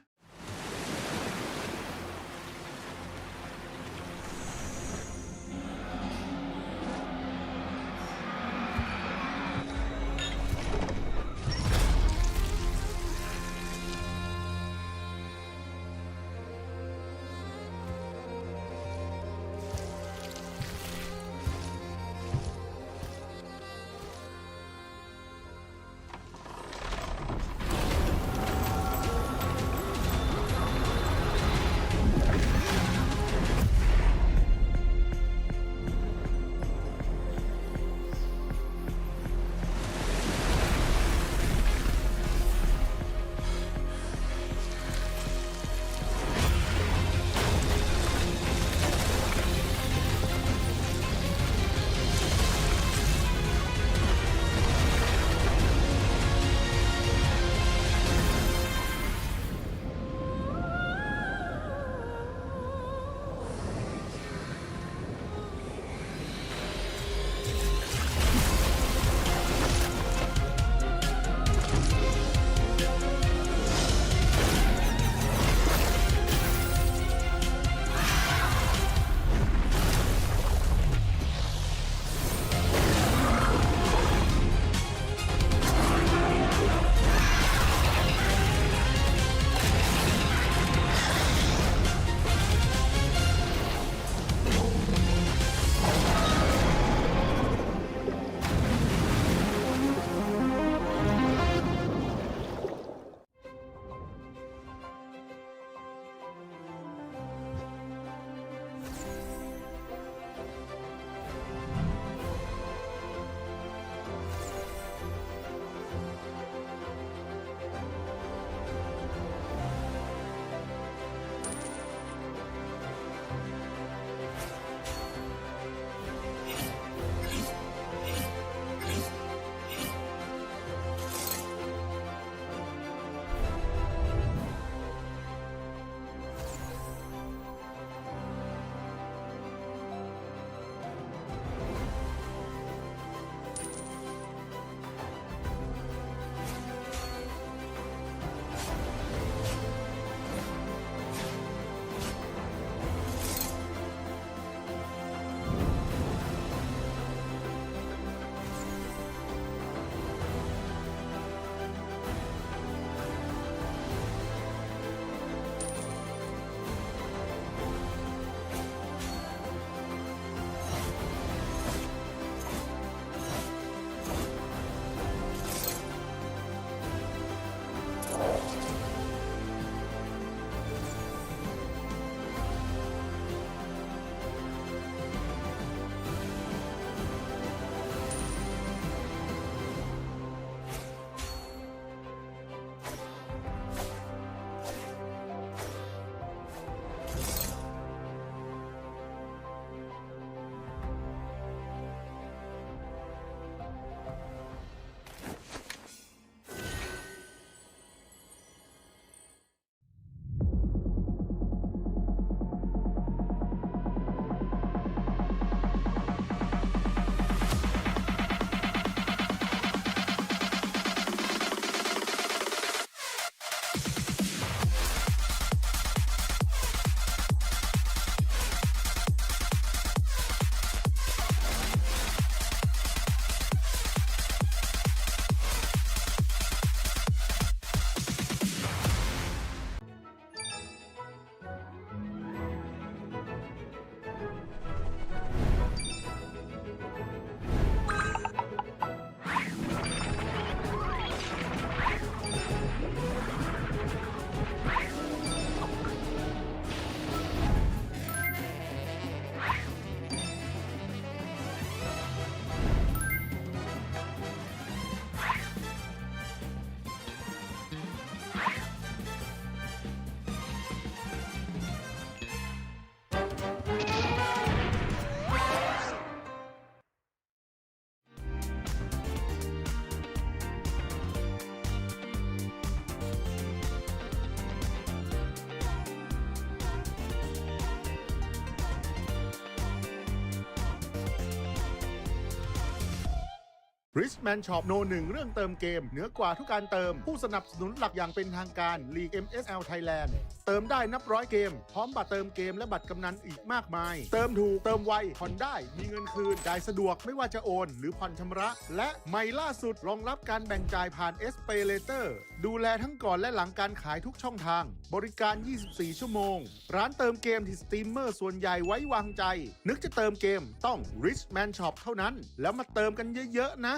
Richman Shop No 1เรื่องเติมเกมเหนือกว่าทุกการเติมผู้สนับสนุนหลักอย่างเป็นทางการ League MSL Thailand เติมได้นับร้อยเกมพร้อมบัตรเติมเกมและบัตรกำนันอีกมากมายเติมถูกเติมไวผ่อนได้มีเงินคืนจ่ายสะดวกไม่ว่าจะโอนหรือผ่อนชำระและใหม่ล่าสุดรองรับการแบ่งจ่ายผ่าน SPayLater ดูแลทั้งก่อนและหลังการขายทุกช่องทางบริการ 24 ชั่วโมงร้านเติมเกมที่สตรีมเมอร์ส่วนใหญ่ไว้วางใจนึกจะเติมเกมต้อง Richman Shop เท่านั้นแล้วมาเติมกันเยอะๆนะ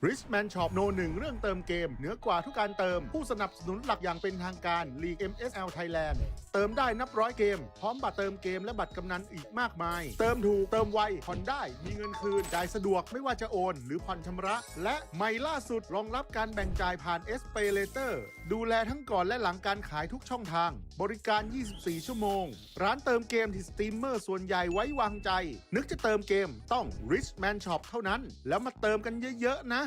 Richman Shop โน1เรื่องเติมเกมเหนือกว่าทุกการเติมผู้สนับสนุนหลักอย่างเป็นทางการ League MSL Thailand เติมได้นับร้อยเกมพร้อมบัตรเติมเกมและบัตรกำนันอีกมากมายเติมถูกเติมไวผ่อนได้มีเงินคืนจ่ายสะดวกไม่ว่าจะโอนหรือผ่อนชำระและใหม่ล่าสุดรองรับการแบ่งจ่ายผ่าน SPay Later ดูแลทั้งก่อนและหลังการขายทุกช่องทางบริการ 24 ชั่วโมงร้านเติมเกมที่สตรีมเมอร์ส่วนใหญ่ไว้วางใจนึกจะเติมเกมต้อง Richman Shop เท่านั้นแล้วมาเติมกันเยอะๆนะ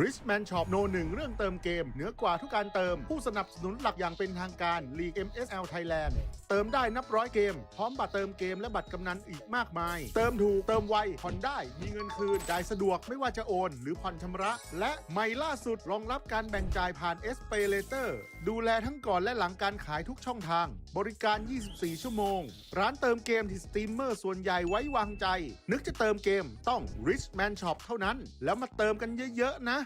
Richman Shop โนหนึ่งเรื่องเติมเกมเหนือกว่าทุกการเติมผู้สนับสนุนหลักอย่างเป็นทางการ League MSL Thailand เติมได้นับร้อยเกมพร้อมบัตรเติมเกมและบัตรกำนันอีกมากมายเติมถูกเติมไวผ่อนได้มีเงินคืนจ่ายสะดวกไม่ว่าจะโอนหรือผ่อนชำระและใหม่ล่าสุดรองรับการแบ่งจ่ายผ่าน SPayLater ดูแลทั้งก่อนและหลังการขายทุกช่องทางบริการ 24 ชั่วโมงร้านเติมเกมที่สตรีมเมอร์ส่วนใหญ่ไว้วางใจนึกจะเติมเกมต้อง Richman Shop เท่านั้นแล้วมาเติมกันเยอะๆนะ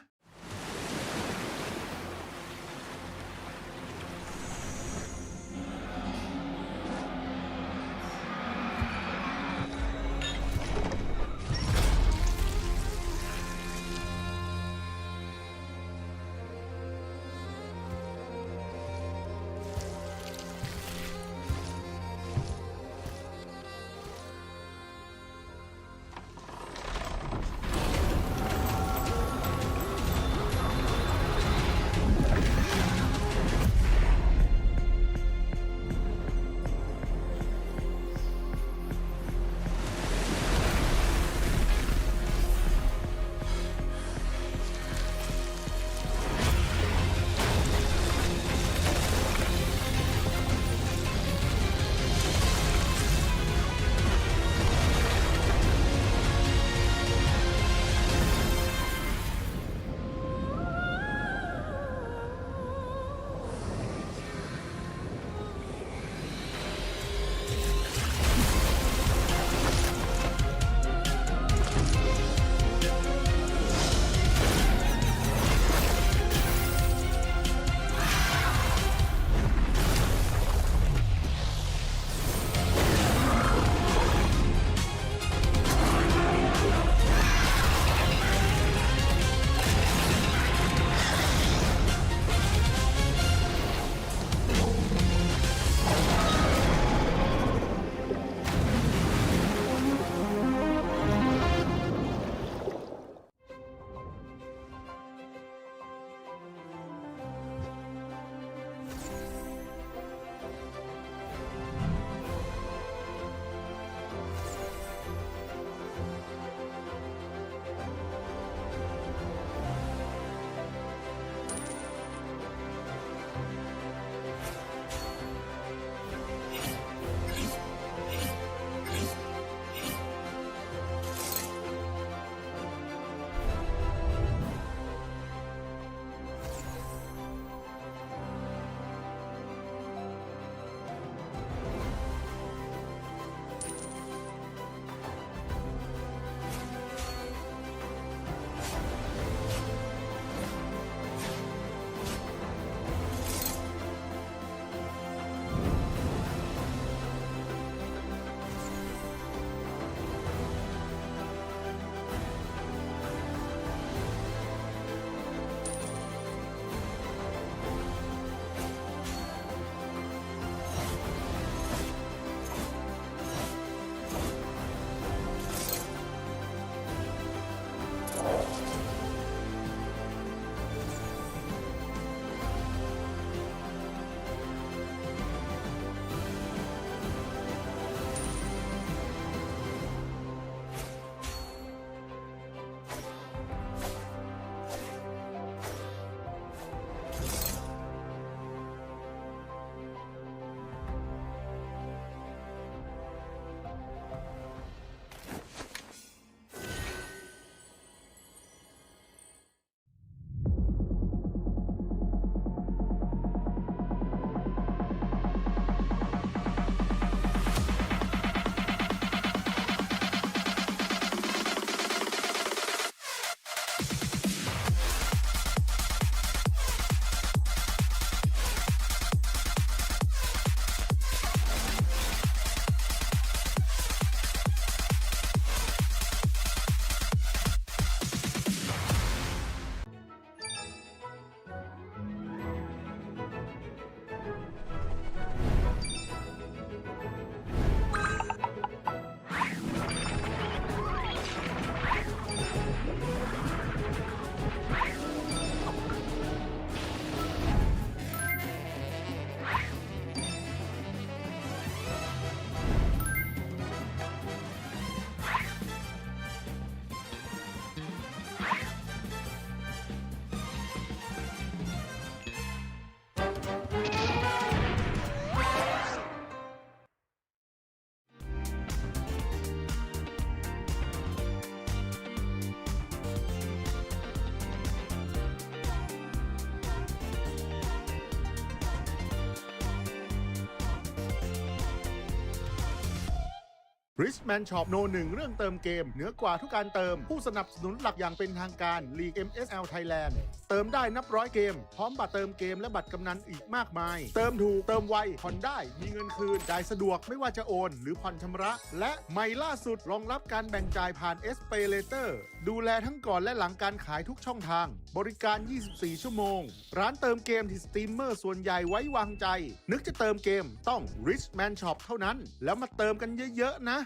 Richman Shop โน1เรื่องเติมเกมเหนือกว่าทุกการเติมผู้สนับสนุนหลักอย่างเป็นทางการ League MSL Thailand เติมได้นับร้อยเกมพร้อมบัตรเติมเกมและบัตรกำนันอีกมากมาย เติมถูกเติมไวผ่อนได้มีเงินคืนจ่ายสะดวกไม่ว่าจะโอนหรือผ่อนชำระและใหม่ล่าสุดรองรับการแบ่งจ่ายผ่าน SPayLater ดูแลทั้งก่อนและหลังการขายทุกช่องทางบริการ 24 ชั่วโมงร้านเติมเกมที่สตรีมเมอร์ส่วนใหญ่ไว้วางใจนึกจะเติมเกมต้อง Richman Shop เท่านั้นแล้วมาเติมกันเยอะๆนะ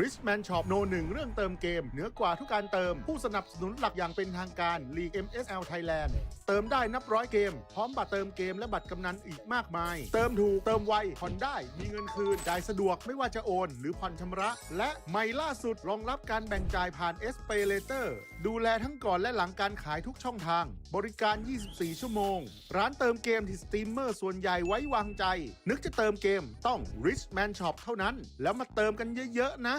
Richman Shop โนหนึ่งเรื่องเติมเกมเหนือกว่าทุกการเติมผู้สนับสนุนหลักอย่างเป็นทางการ League MSL Thailand เติมได้นับร้อยเกมพร้อมบัตรเติมเกมและบัตรกำนันอีกมากมายเติมถูกเติมไวผ่อนได้มีเงินคืนจ่ายสะดวกไม่ว่าจะโอนหรือผ่อนชำระและใหม่ล่าสุดรองรับการแบ่งจ่ายผ่าน SPayLater ดูแลทั้งก่อนและหลังการขายทุกช่องทางบริการ 24 ชั่วโมงร้านเติมเกมที่สตรีมเมอร์ส่วนใหญ่ไว้วางใจนึกจะเติมเกมต้อง Richman Shop เท่านั้นแล้วมาเติมกันเยอะๆนะ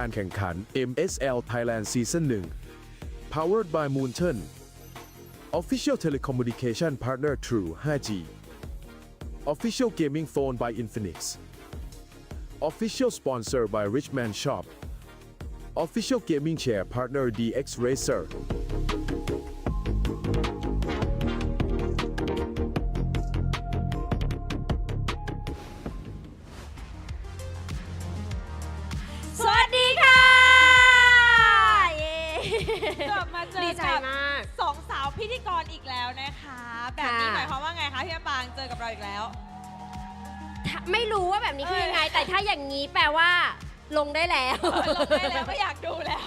การแข่งขัน MSL Thailand Season 1 Powered by Moonton Official Telecommunication Partner True 5G Official Gaming Phone by Infinix Official Sponsor by Richman Shop Official Gaming Chair Partner DX Racer
สวัสดีค่ะ เย้
กลับมาเจอ
ดีใจ
กับ
มาก
สองสาวพิธีกรอีกแล้วนะคะ แบบนี้หมายความว่าไงคะพี่ปางเจอกับเราอีกแล้ว
ไม่รู้ว่าแบบนี้คือยังไง แต่ถ้าอย่างนี้แปลว่าลงได้แล้ว
ลงได้แล้วก็อยากดูแล้ว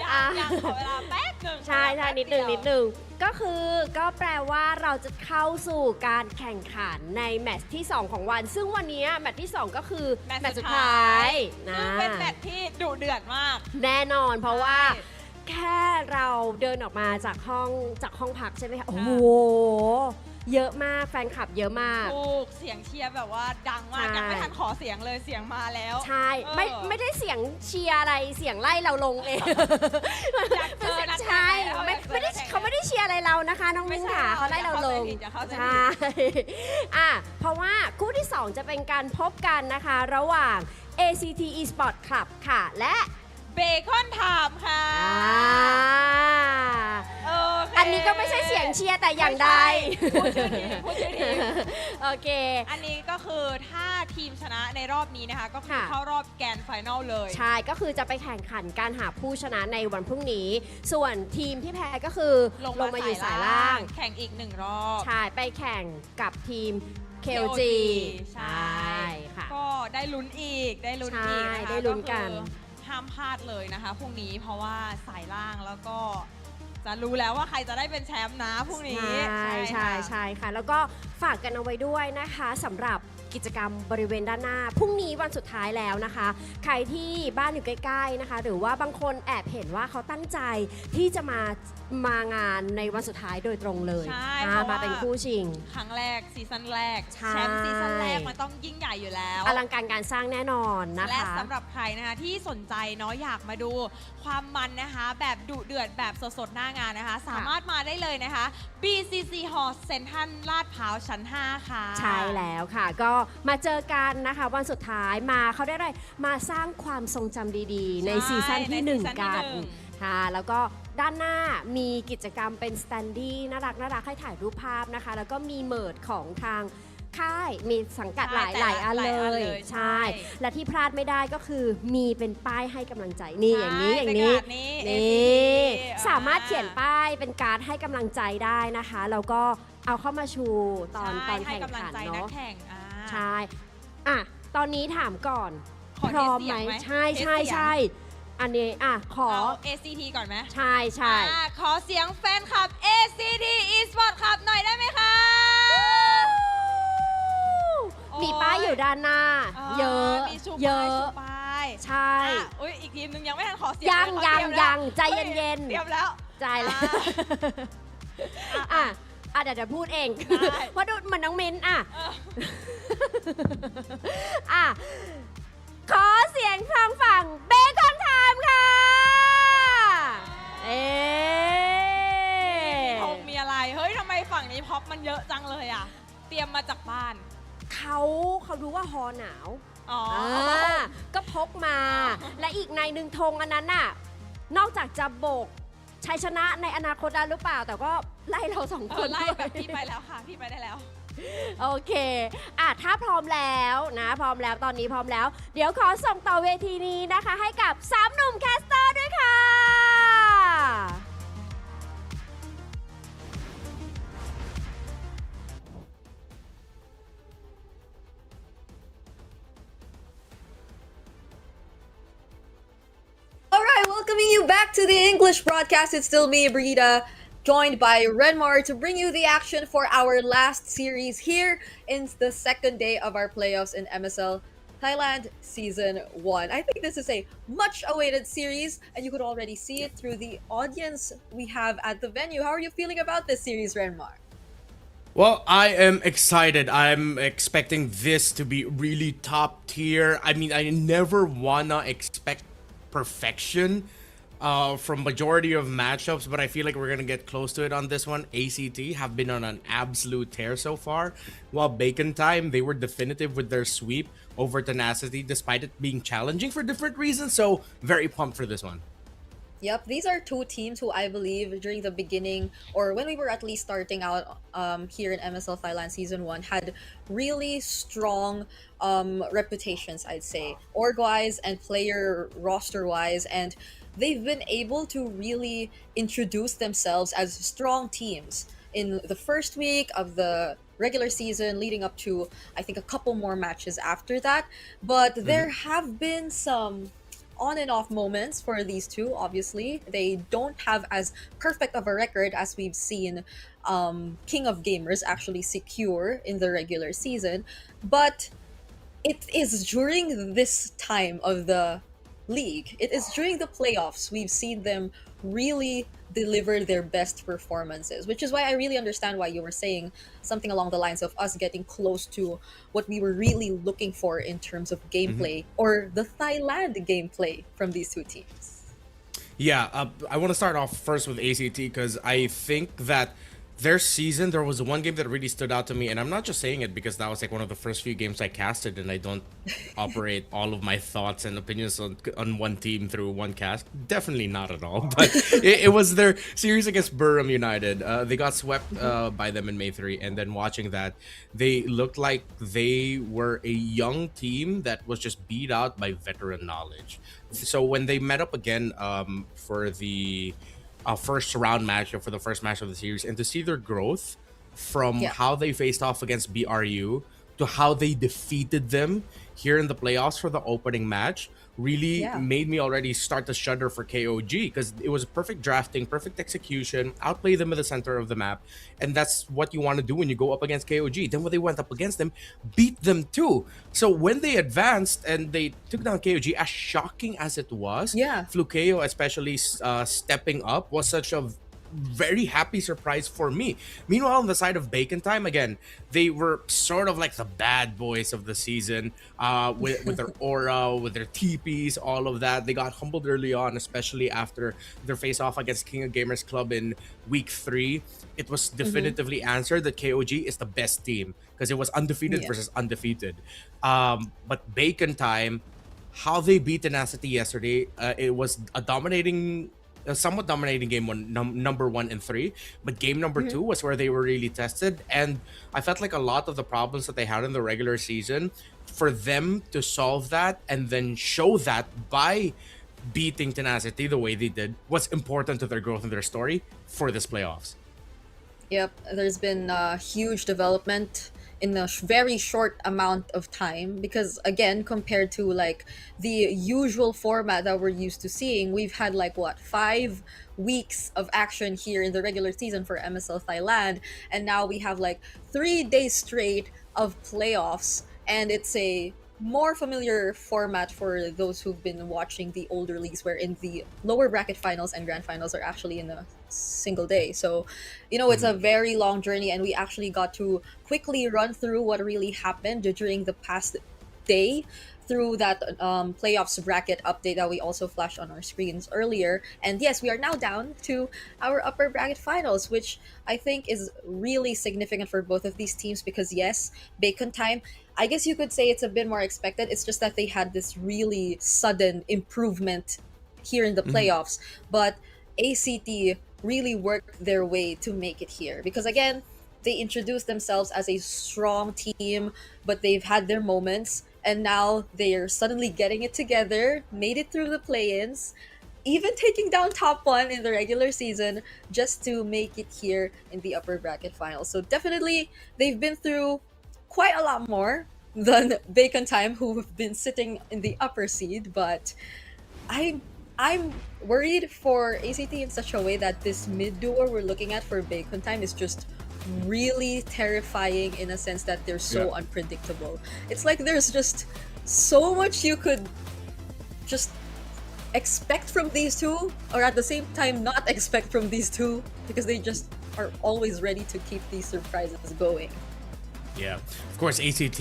อยากขอเวลาแป๊บหนึ่ง
ใช่ใช่นิดหนึ่ง
แป๊บเยว
นิดหนึ่งก็คือก็แปลว่าเราจะเข้าสู่การแข่งขันในแมตช์ที่ 2 ของวัน ซึ่งวันนี้แมตช์ที่ 2 ก็คือแมตช์สุดท้ายนะ
ซึ่งเป็นแมตช์ที่ดุเดือดมาก
แน่นอนเพราะว่า
ใช่
แค่เราเดินออกมาจากห้องพักใช่ไหมคะโอ้โหเยอะมากแฟนคลับเยอะมาก
ถูกเสียงเชียร์แบบว่าดังมาก
ใช่
ยังไม่ทันขอเสียงเลยเสียงมาแล้ว
ใช่ไม่ได้เสียงเชียร์อะไรเสียงไล่เราลงเอง
อยากเจอนักแข่ง
ใช่
แล้ว
ไม่ได้เขาไม่ได้เชียร์อะไรเรานะคะน้องมิ้นค่ะเขาไล่เราลง
อย่าเข้าใจผิด
ใช่อ่ะเพราะว่าคู่ที่ 2 จะเป็นการพบกันนะคะ ระหว่าง ACT Esport Club ค่ะ และ
เบคอนไทม์ค่ะ โอเค
อันนี้ก็ไม่ใช่เสียงเชียร์แต่อย่างใด
พูดชื่อทีมพูดชื่อทีม
โอเค
อันนี้ก็คือถ้าทีมชนะในรอบนี้นะคะ ก็คือ
ค่ะ
เข้ารอบแกรนด์ไฟนอลเลย
ใช่ก็คือจะไปแข่งขันการหาผู้ชนะในวันพรุ่งนี้ ส่วนทีมที่แพ้ก็คือลงมาอยู่สายล่าง
แข่งอีก1 รอบ
ใช่ไปแข่งกับทีม KOG
ใช่
ค่ะ
ก็ได้ลุ้นอีกได้ลุ้น
ใช่
อีกนะคะ
ได้ลุ้นกัน
คือห้ามพลาดเลยนะคะพรุ่งนี้เพราะว่าสายล่างแล้วก็จะรู้แล้วว่าใครจะได้เป็นแชมป์นะพรุ่งนี้
ใช่ใช่
ค่ะ
ใช่ค่ะ แล้วก็ฝากกันเอาไว้ด้วยนะคะสำหรับกิจกรรมบริเวณด้านหน้าพรุ่งนี้วันสุดท้ายแล้วนะคะ ใครที่บ้านอยู่ใกล้ๆนะคะ หรือว่าบางคนแอบเห็นว่าเขาตั้งใจที่จะมางานในวันสุดท้ายโดยตรงเลย
ใช่
อ่า
เพราะว่า
มาเป็นคู่ชิง
ครั้งแรกซีซั่นแรก
ใช่
แชมป์ซีซั่นแรกมันต้องยิ่งใหญ่อยู่แล้ว
อลังการการสร้างแน่นอนนะคะ
และสำหรับใครนะคะที่สนใจเนาะอยากมาดูความมันนะคะแบบดุเดือดแบบสดๆหน้างานนะคะ สามารถมาได้เลยนะคะ BCC Hall เซ็นทรัลลาดพร้าวชั้น 5 ค่ะ
ใช่แล้วค่ะ ก็มาเจอกันนะคะวันสุดท้ายมาเขาได้อะไรมาสร้างความทรงจำดีๆ ในซีซั่นที่ 1 กันค่ะแล้วก็ด้านหน้ามีกิจกรรมเป็นสแตนดี้น่ารักให้ถ่ายรูปภาพนะคะ แล้วก็มีเมิร์ดของทางค่ายมีสังกัดหลายอันเลย ใช่ และที่พลาดไม่ได้ก็คือมีเป็นป้ายให้กำลังใจนี่อย่างนี้อย่างนี้ นี่สามารถเขียนป้ายเป็นการ์ดให้กำลังใจได้นะคะ แล้วก็เอาเข้ามาชูตอน
ใช่
แข่งขัน
ให้กำลังใจนัก
เนาะ
แข่ง
ใช่อ่ะตอนนี้ถามก่อน
ขอ
พร้อม
เทสเสี
ไหม
ยงไหม
ใช่
เทส
ใช่
เสียง
ใช่อันนี้อ่ะขอ
เอา ACT ก่อนไหม
ใช่ใช่
ขอเสียงแฟนคลับ ACT Esport ครับหน่อยได้ไหมคะ
มีป้ายอยู่ด้านหน้า เยอะ
มีชู
เย
ป้าย
อะ
ชูป้าย
ใช่
อุ้ยอีกทีมนึงยังไม่ทันขอเสียง
ยัง
เลย
ยัง
ขาตรีมแล้ว
ยังใจ
ฮ้
เย็นๆ
เตรียมแล้ว
ใจแล้วอ่ะเดี๋ยวพูดเอง
ได้
ว่าดูเหมือนน้องมิ้นอ่ะ
เออ
อ่ะ ขอเสียงทางฝั่งเบคอนไทม์ค่ะ เอ๊
มีธงมีอะไร เฮ้ยทำไมฝั่งนี้พ็อปมันเยอะจังเลยอ่ะ เตรียมมาจากบ้าน
เขารู้ว่าฮอหนาว
อ๋อ
ก็พกมา และอีกในหนึ่งธงอันนั้นน่ะ นอกจากจะโบกชัยชนะในอนาคตได้หรือเปล่า แต่ก็ไล่เราสองคน
ไล่
ด้วย
แบบพี่ไปแล้วค่ะ พี่ไปได้แล้ว
โอเคอ่ะถ้าพร้อมแล้วนะ พร้อมแล้ว ตอนนี้พร้อมแล้ว เดี๋ยวขอส่งต่อเวทีนี้นะคะ ให้กับ 3 หนุ่มแคสเตอร์ด้วยค่ะ
All right, welcoming you back to the English broadcast. It's still me, Brita, joined by Renmar to bring you the action for our last series here in the second day of our playoffs in MSL Thailand Season 1. I think this is a much awaited series, and you could already see it through the audience we have at the venue. How are you feeling about this series, Renmar?
Well, I am excited. I'm expecting this to be really top tier. I mean, I never wanna expect perfection from majority of matchups, but I feel like we're gonna get close to it on this one. ACT have been on an absolute tear so far, while Bacon Time, they were definitive with their sweep over Tenacity, despite it being challenging for different reasons. So very pumped for this one.
Yep, these are two teams who I believe during the beginning, or when we were at least starting out here in MSL Thailand Season 1, had really strong reputations, I'd say, org-wise and player roster-wise, and they've been able to really introduce themselves as strong teams in the first week of the regular season, leading up to, I think, a couple more matches after that. But there have been some on and off moments for these two. Obviously, they don't have as perfect of a record as we've seen King of Gamers actually secure in the regular season, but it is during this time of the league, it is during the playoffs, we've seen them really deliver their best performances, which is why I really understand why you were saying something along the lines of us getting close to what we were really looking for in terms of gameplay, or the Thailand gameplay from these two teams.
Yeah, I want to start off first with ACT because I think that their season, there was one game that really stood out to me, and I'm not just saying it because that was like one of the first few games I casted, and I don't operate all of my thoughts and opinions on one team through one cast. Definitely not at all. But it was their series against Burram United. They got swept by them in May 3, and then watching that, they looked like they were a young team that was just beat out by veteran knowledge. So when they met up again for the first round match, or for the first match of the series, and to see their growth from how they faced off against BRU to how they defeated them here in the playoffs for the opening match really made me already start to shudder for KOG, because it was perfect drafting, perfect execution, outplay them at the center of the map, and that's what you want to do when you go up against KOG. Then when they went up against them, beat them too. So when they advanced and they took down KOG, as shocking as it was, Flukeo especially stepping up was such a very happy surprise for me. Meanwhile, on the side of Bacon Time, again, they were sort of like the bad boys of the season, with their aura, with their TPs, all of that. They got humbled early on, especially after their face-off against King of Gamers Club in week 3. It was definitively answered that KOG is the best team because it was undefeated versus undefeated. But Bacon Time, how they beat Tenacity yesterday, it was a somewhat dominating game number 1 and 3, but game number 2 was where they were really tested, and I felt like a lot of the problems that they had in the regular season, for them to solve that and then show that by beating Tenacity the way they did, was important to their growth and their story for this playoffs.
Yep, there's been a huge development in a very short amount of time, because again, compared to like the usual format that we're used to seeing, we've had like 5 weeks of action here in the regular season for MSL Thailand, and now we have like 3 days straight of playoffs, and it's a more familiar format for those who've been watching the older leagues, where in the lower bracket finals and grand finals are actually in a single day. So, you know, it's a very long journey, and we actually got to quickly run through what really happened during the past day through that playoffs bracket update that we also flashed on our screens earlier. And yes, we are now down to our upper bracket finals, which I think is really significant for both of these teams, because yes, Bacon Time, I guess you could say it's a bit more expected. It's just that they had this really sudden improvement here in the playoffs. But ACT really worked their way to make it here, because again, they introduced themselves as a strong team, but they've had their moments, and now they're suddenly getting it together, made it through the play-ins, even taking down top 1 in the regular season just to make it here in the upper bracket finals. So definitely they've been through quite a lot more than Bacon Time, who have been sitting in the upper seed, but I'm worried for ACT in such a way that this mid duo we're looking at for Bacon Time is just really terrifying, in a sense that they're so unpredictable. It's like there's just so much you could just expect from these two, or at the same time not expect from these two, because they just are always ready to keep these surprises going.
Yeah, of course, ACT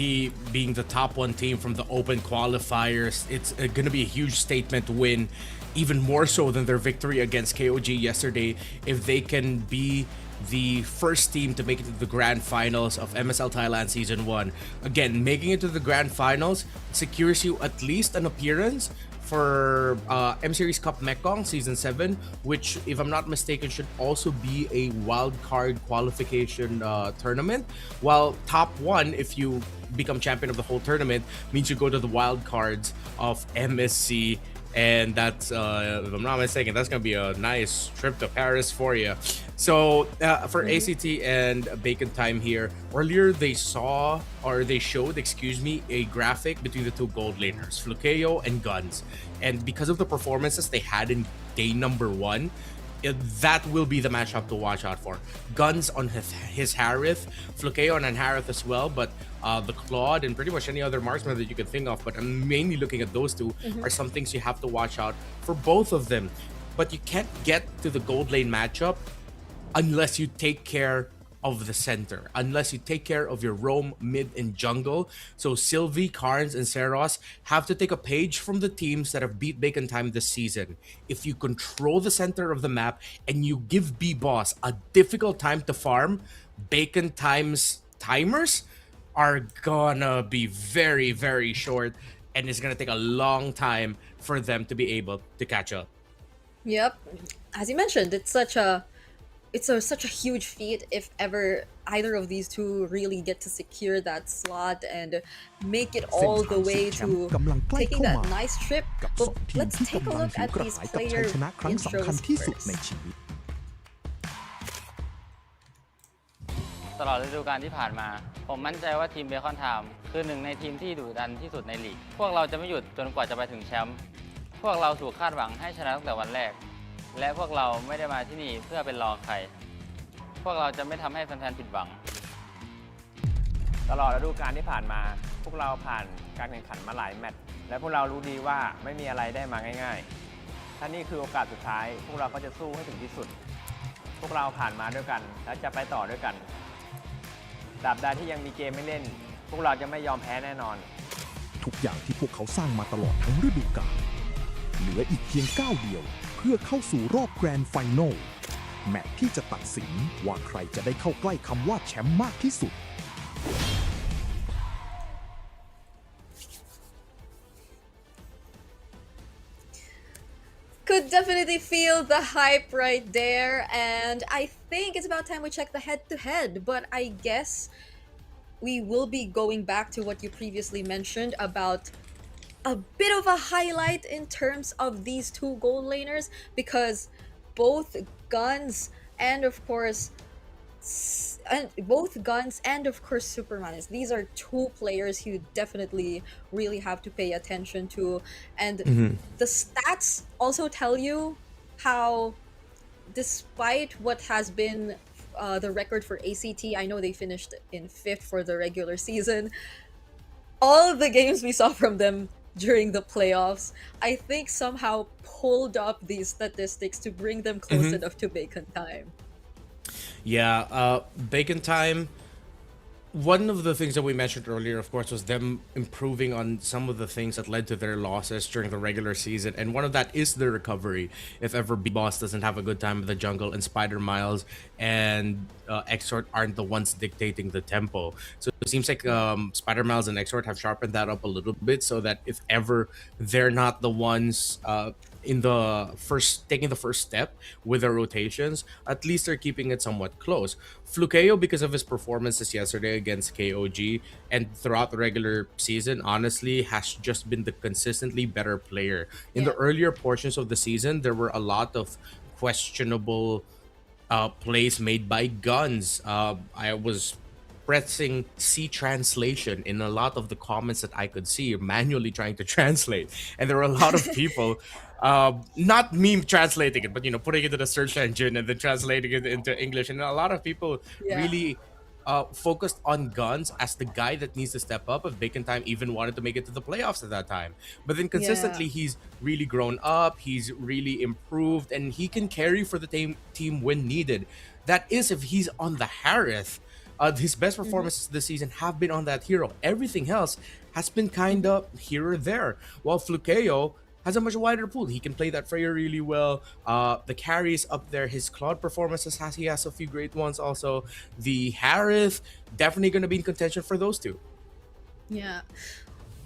being the top one team from the open qualifiers, it's going to be a huge statement win, even more so than their victory against KOG yesterday. If they can be the first team to make it to the grand finals of MSL Thailand Season 1, again, making it to the grand finals secures you at least an appearance for M Series Cup Mekong Season 7, which, if I'm not mistaken, should also be a wild card qualification tournament. While top one, if you become champion of the whole tournament, means you go to the wild cards of MSC. And that's, if I'm not mistaken, that's going to be a nice trip to Paris for you. So for ACT and Bacon Time here, earlier they showed, a graphic between the two gold laners, Flukeo and Guns. And because of the performances they had in day number 1, that will be the matchup to watch out for. Guns on his Harith, Flukeo on Harith as well, but the Claude and pretty much any other marksman that you can think of, but I'm mainly looking at those two, are some things you have to watch out for both of them. But you can't get to the gold lane matchup unless you take care of the center, unless you take care of your roam, mid, and jungle. So Sylvie, Carnes, and Seros have to take a page from the teams that have beat Bacon Time this season. If you control the center of the map and you give B-Boss a difficult time to farm, Bacon Time's timers are gonna be very, very short, and it's gonna take a long time for them to be able to catch up.
Yep. As you mentioned, it's such a huge feat if ever either of these two really get to secure that slot and make it all the way to taking that nice trip. But let's take a look at these player
ชนะครั้งสำคัญที่สุด
intros
ใน
first.
ชีวิต
ตลอดฤดูกาลที่ผ่านมา ผมมั่นใจว่าทีมเบคอนไทม์คือหนึ่งในทีมที่ดุดันที่สุดในลีก พวกเราจะไม่หยุดจนกว่าจะไปถึงแชมป์ พวกเราถูกคาดหวังให้ชนะตั้งแต่วันแรก และพวกเราไม่ได้มาที่นี่เพื่อเป็นรองใคร พวกเราจะไม่ทำให้แฟนๆผิดหวัง
ตลอดฤดูกาลที่ผ่านมา พวกเราผ่านการแข่งขันมาหลายแมตช์และพวกเรารู้ดีว่าไม่มีอะไรได้มาง่ายๆ ถ้านี่คือโอกาสสุดท้าย พวกเราก็จะสู้ให้ถึงที่สุด พวกเราผ่านมาด้วยกันและจะไปต่อด้วยกันตราบใดที่ยังมีเกมไม่เล่น พวกเราจะไม่ยอมแพ้แน่นอน
ทุกอย่างที่พวกเขาสร้างมาตลอดทั้งฤดูกาลเหลืออีกเพียงก้าวเดียวเพื่อเข้าสู่รอบแกรนด์ไฟนอลแมตช์ที่จะตัดสินว่าใครจะได้เข้าใกล้คำว่าแชมป์มากที่สุด
Could definitely feel the hype right there, and I think it's about time we check the head-to-head, but I guess we will be going back to what you previously mentioned about a bit of a highlight in terms of these two gold laners, because both Guns and of course Supermanis, these are two players you definitely really have to pay attention to, and the stats also tell you how, despite what has been the record for ACT, I know they finished in 5th for the regular season, all of the games we saw from them during the playoffs, I think somehow pulled up these statistics to bring them close enough to Bacon Time.
Yeah, Bacon Time, one of the things that we mentioned earlier, of course, was them improving on some of the things that led to their losses during the regular season. And one of that is the recovery. If ever B-Boss doesn't have a good time in the jungle and Spider Miles and Exort aren't the ones dictating the tempo. So it seems like Spider Miles and Exort have sharpened that up a little bit so that if ever they're not the ones taking the first step with their rotations, at least they're keeping it somewhat close. Flukeo, because of his performances yesterday against KOG and throughout the regular season, honestly has just been the consistently better player. In the earlier portions of the season, there were a lot of questionable plays made by Guns. I was pressing C translation in a lot of the comments that I could see, manually trying to translate, and there were a lot of people not me translating it, but putting it in a search engine and then translating it into English, and a lot of people really focused on Guns as the guy that needs to step up. If Bacon Time even wanted to make it to the playoffs at that time, but then consistently he's really grown up, he's really improved, and he can carry for the team when needed. That is if he's on the Harith. His best performances this season have been on that hero. Everything else has been kind of here or there. While Flukeo has a much wider pool. He can play that Freya really well. The carries up there. His Claude performances he has a few great ones also. The Harith definitely going to be in contention for those two.
Yeah.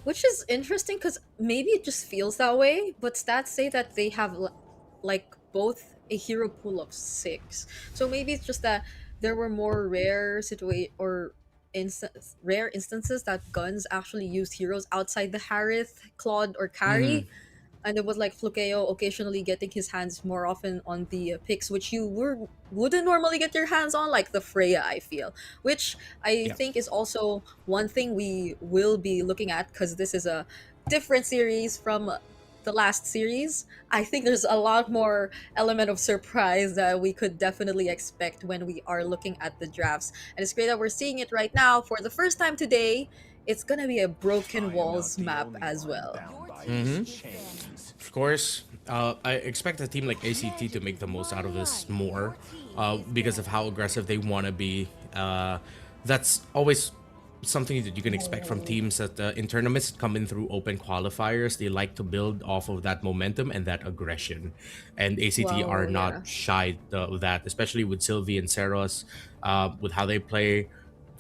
Which is interesting because maybe it just feels that way, but stats say that they have like both a hero pool of 6. So maybe it's just that there were more rare instances that guns actually used heroes outside the Harith, Claude, or carry. And it was like Flukeo occasionally getting his hands more often on the picks, which you wouldn't normally get your hands on, like the Freya, I feel. Which I think is also one thing we will be looking at, because this is a different series from the last series. I think there's a lot more element of surprise that we could definitely expect when we are looking at the drafts. And it's great that we're seeing it right now. For the first time today, it's gonna be a Broken Walls map as well.
Of course, I expect a team like ACT to make the most out of this more because of how aggressive they want to be. That's always something that you can expect from teams that in tournaments come in through open qualifiers. They like to build off of that momentum and that aggression. And ACT are not shy of that, especially with Sylvie and Seros, with how they play.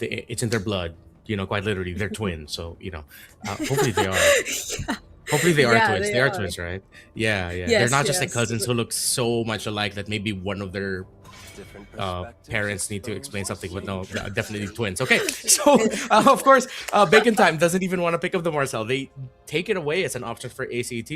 It's in their blood. Quite literally, they're twins. So, hopefully they are. Hopefully they are twins. They are twins, right? Yeah.
Yes,
They're not just like
yes.
cousins who look so much alike that maybe one of their parents need to explain something, but no, definitely twins. Okay, so of course, Bacon Time doesn't even want to pick up the Marcel. They take it away as an option for ACT.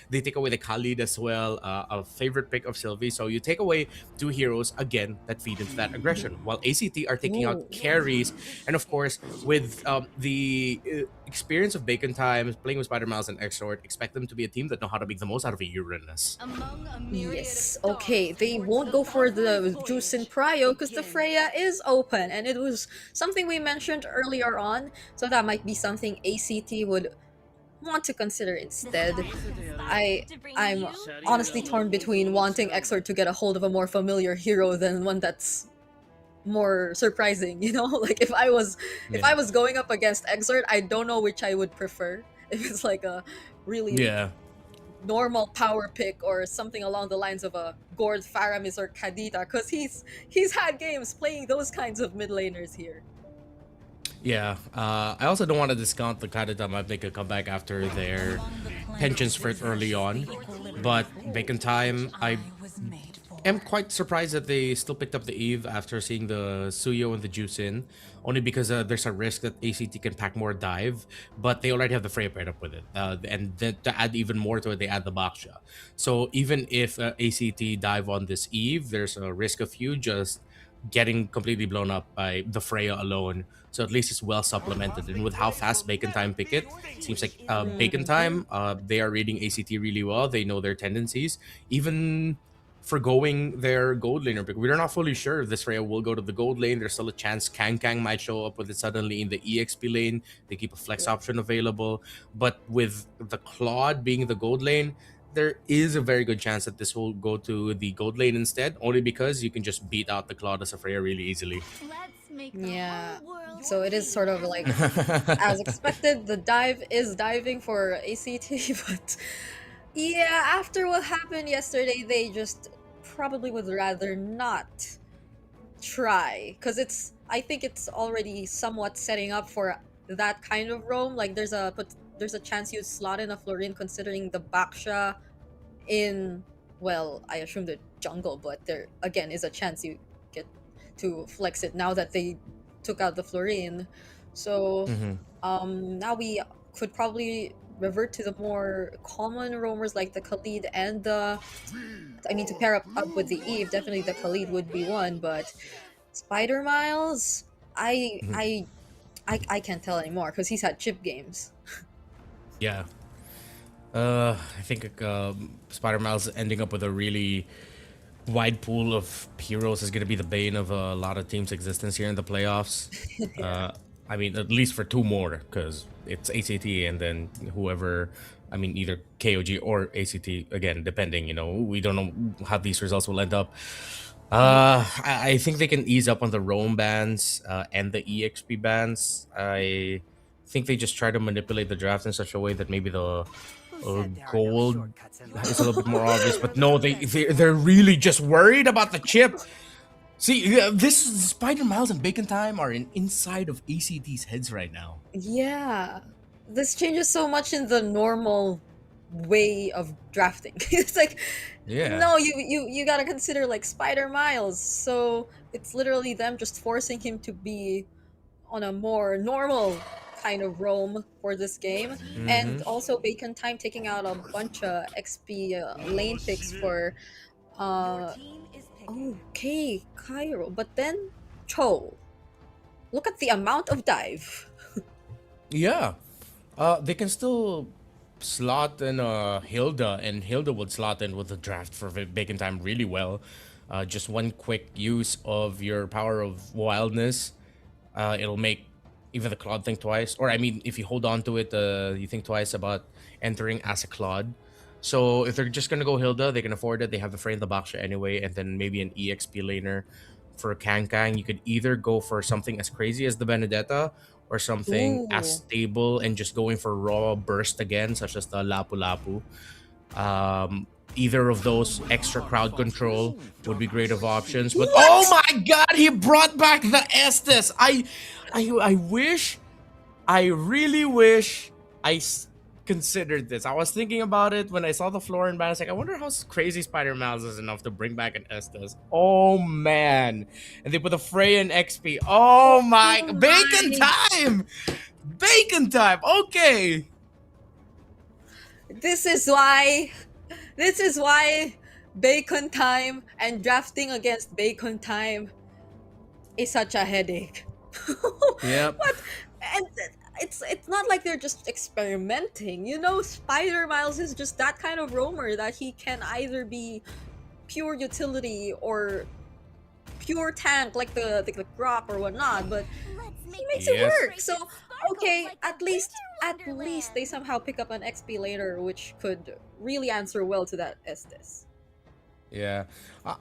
They take away the Khalid as well, a favorite pick of Sylvie. So you take away 2 heroes again that feed into that aggression, while ACT are taking out carries. And of course, with the experience of Bacon Time, playing with Spider Miles and Exort, expect them to be a team that know how to make the most out of a Uranus.
Yes, okay. They won't go for the Juice in Prio because the Freya is open, and it was something we mentioned earlier on, so that might be something ACT would want to consider instead. I'm honestly torn between wanting Exort to get a hold of a more familiar hero than one that's more surprising, like if I was going up against Exort, I don't know which I would prefer. If it's like a really normal power pick or something along the lines of a Gord, Faramis, or Kadita, because he's had games playing those kinds of mid laners here.
Yeah, I also don't want to discount the Kadita might make a comeback after their pension sprint early on, but Bacon Time, I am quite surprised that they still picked up the Eve after seeing the Suyo and the Juice in, only because there's a risk that ACT can pack more dive, but they already have the Freya paired up with it. And then to add even more to it, they add the Baksha. So even if ACT dive on this Eve, there's a risk of you just getting completely blown up by the Freya alone. So at least it's well supplemented. And with how fast Bacon Time pick it, seems like Bacon Time, they are reading ACT really well. They know their tendencies. Even forgoing their gold laner pick. We're not fully sure if this Freya will go to the gold lane. There's still a chance Kang might show up with it suddenly in the EXP lane. They keep a flex option available. But with the Claude being the gold lane, there is a very good chance that this will go to the gold lane instead, only because you can just beat out the Claude as a Freya really easily.
Yeah, so it is sort of like as expected. The dive is diving for ACT, but yeah, after what happened yesterday, they just probably would rather not try, because I think it's already somewhat setting up for that kind of roam. Like there's a chance you slot in a Florin considering the Baksha in, well, I assume the jungle, but there again is a chance you get to flex it now that they took out the Florin. So now we could probably revert to the more common roamers like the Khalid and the, to pair up with the Eve, definitely the Khalid would be one, but Spider Miles, I can't tell anymore because he's had chip games.
Yeah. I think Spider Miles ending up with a really wide pool of heroes is going to be the bane of a lot of teams' existence here in the playoffs. At least for 2 more, because it's ACT and then whoever, either KOG or ACT, again, depending, we don't know how these results will end up. I think they can ease up on the roam bans and the EXP bans. I think they just try to manipulate the draft in such a way that maybe the gold is a little bit more obvious. But no, they're really just worried about the chip. See, this Spider Miles and Bacon Time are inside of ACT's heads right now.
Yeah. This changes so much in the normal way of drafting. It's like,
Yeah.
no, you gotta consider like Spider Miles. So it's literally them just forcing him to be on a more normal kind of roam for this game. And also Bacon Time taking out a bunch of XP lane picks for okay, Cairo. But then Cho. Look at the amount of dive.
Yeah. They can still slot in Hilda, and Hilda would slot in with the draft for Bacon Time really well. Just one quick use of your power of wildness, it'll make even the Claude think twice. Or I mean, if you hold on to it, you think twice about entering as a Claude. So if they're just gonna go Hilda, they can afford it. They have the Frey and the Baksha anyway, and then maybe an EXP laner for Kang Kang. You could either go for something as crazy as the Benedetta, or something as
Ooh.
stable and just going for raw burst again, such as the Lapu Lapu. Either of those extra crowd control would be great of options. But oh my god, he brought back the Estes. I wish, I really wish considered this. I was thinking about it when I saw the Florin ban. I was like, I wonder how crazy Spider Miles is enough to bring back an Estes. Oh man. And they put a Frey and XP. Oh my, Bacon Time! Bacon Time! Okay.
This is why Bacon Time and drafting against Bacon Time is such a headache.
Yep.
But and it's not like they're just experimenting. You know, Spider Miles is just that kind of roamer that he can either be pure utility or pure tank like the Grok or whatnot, but he makes it work. So okay, at least they somehow pick up an XP later, which could really answer well to that Estes.
Yeah,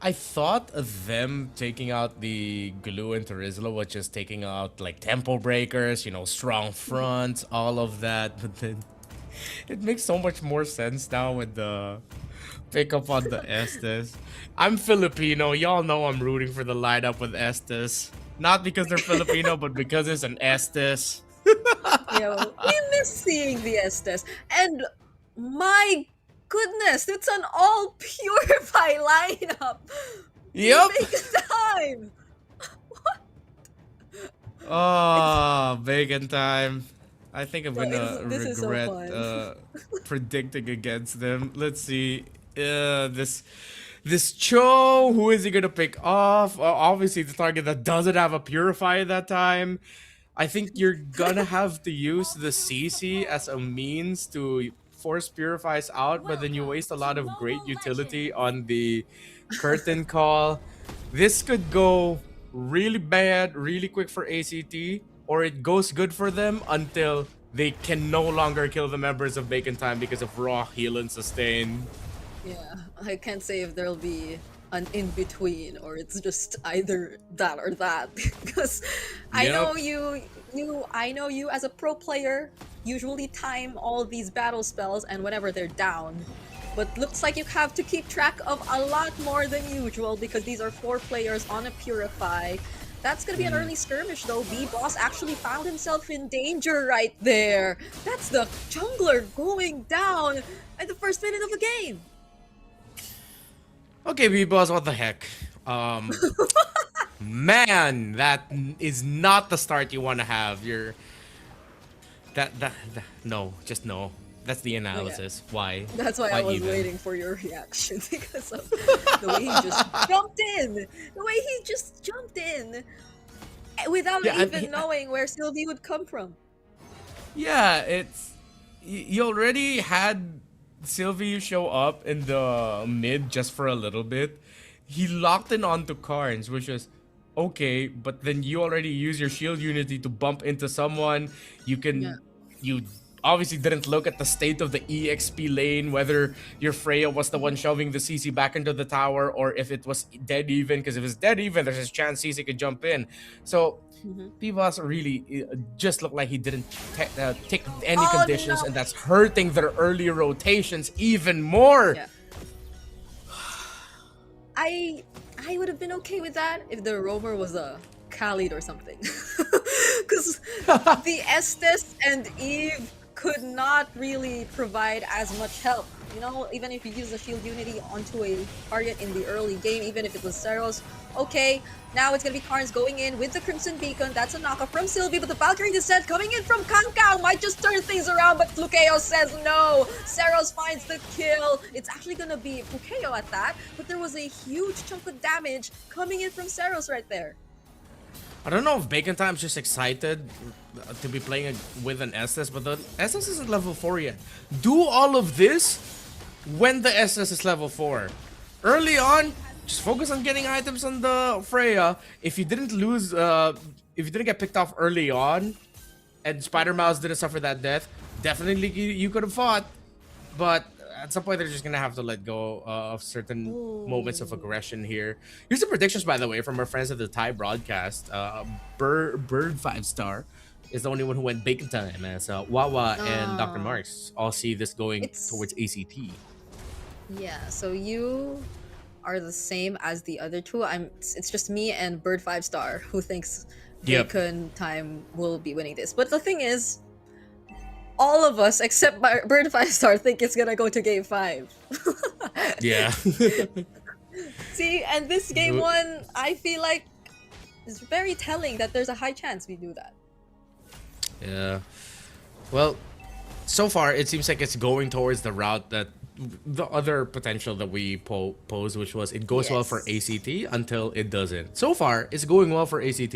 I thought of them taking out the Glue and Terizla, which is taking out like tempo breakers, you know, strong fronts, all of that. But then it makes so much more sense now with the pickup on the Estes. I'm Filipino, y'all know I'm rooting for the lineup with Estes. Not because they're Filipino, but because it's an Estes.
Yeah, we miss seeing the Estes, and my goodness, it's an all Purify lineup.
Yep.
Bacon Time.
Oh, Bacon Time. I think I'm gonna
this is so
regret
fun.
predicting against them. Let's see. This Cho, who is he gonna pick off? Obviously, the target that doesn't have a Purify at that time. I think you're gonna have to use the CC as a means to force Purifies out, but then you waste a lot of great utility on the curtain call. This could go really bad, really quick for ACT, or it goes good for them until they can no longer kill the members of Bacon Time because of raw heal and sustain.
Yeah, I can't say if there'll be an in-between or it's just either that or that because I know I know you as a pro player usually time all these battle spells and whenever they're down, but looks like you have to keep track of a lot more than usual because these are 4 players on a Purify. That's gonna be an early skirmish though. B-Boss actually found himself in danger right there. That's the jungler going down at the first minute of the game.
Okay, B-Boss, what the heck? Man, that is not the start you want to have. You're... That, no, just no. That's the analysis. Why?
That's why I was waiting for your reaction because of the way he just jumped in. The way he just jumped in without even knowing where Sylvie would come from.
Yeah, it's... You already had Sylvie show up in the mid just for a little bit. He locked in onto Carnes, which is okay, but then you already use your shield unity to bump into someone. You can... You obviously didn't look at the state of the EXP lane, whether your Freya was the one shoving the CC back into the tower, or if it was dead even, because if it's dead even, there's a chance CC could jump in. So Pivas really just looked like he didn't take any conditions, and that's hurting their early rotations even more.
Yeah. I would have been okay with that if the roamer was a Khalid or something. Because the Estes and Eve could not really provide as much help. You know, even if you use the shield unity onto a target in the early game, even if it was Zeros, okay, now it's gonna be Karns going in with the Crimson Beacon. That's a knockoff from Sylvie, but the Valkyrie descent coming in from Kankao might just turn things around, but Flukeo says no. Zeros finds the kill. It's actually gonna be Flukeo at that, but there was a huge chunk of damage coming in from Zeros right there.
I don't know if Bacon Time's just excited to be playing with an SS, but the SS isn't level 4 yet. Do all of this when the SS is level 4. Early on, just focus on getting items on the Freya. If you didn't lose, if you didn't get picked off early on, and Spider Mouse didn't suffer that death, definitely you could have fought. But at some point, they're just gonna have to let go of certain moments of aggression here. Here's the predictions, by the way, from our friends at the Thai broadcast. Bird 5-star is the only one who went Bacon Time, as Wawa and Dr. Marks all see this going towards ACT.
Yeah, so you are the same as the other two. It's just me and Bird 5-star who thinks Bacon Time will be winning this. But the thing is, all of us except Bird 5-star think it's gonna go to game 5.
Yeah.
See, and this game 1, I feel like is very telling that there's a high chance we do that.
Yeah. Well, so far it seems like it's going towards the route that the other potential that we posed, which was it goes well for ACT until it doesn't. So far, it's going well for ACT,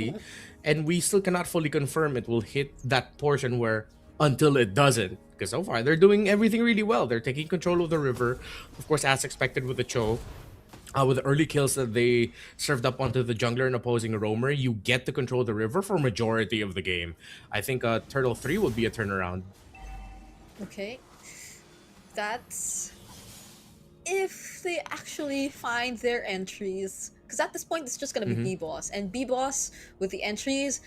and we still cannot fully confirm it will hit that portion where until it doesn't, because so far they're doing everything really well. They're taking control of the river, of course, as expected with the Cho. With the early kills that they served up onto the jungler and opposing roamer, you get to control the river for majority of the game. I think Turtle 3 would be a turnaround.
Okay, that's if they actually find their entries, because at this point it's just gonna be B-Boss, and B-Boss with the entries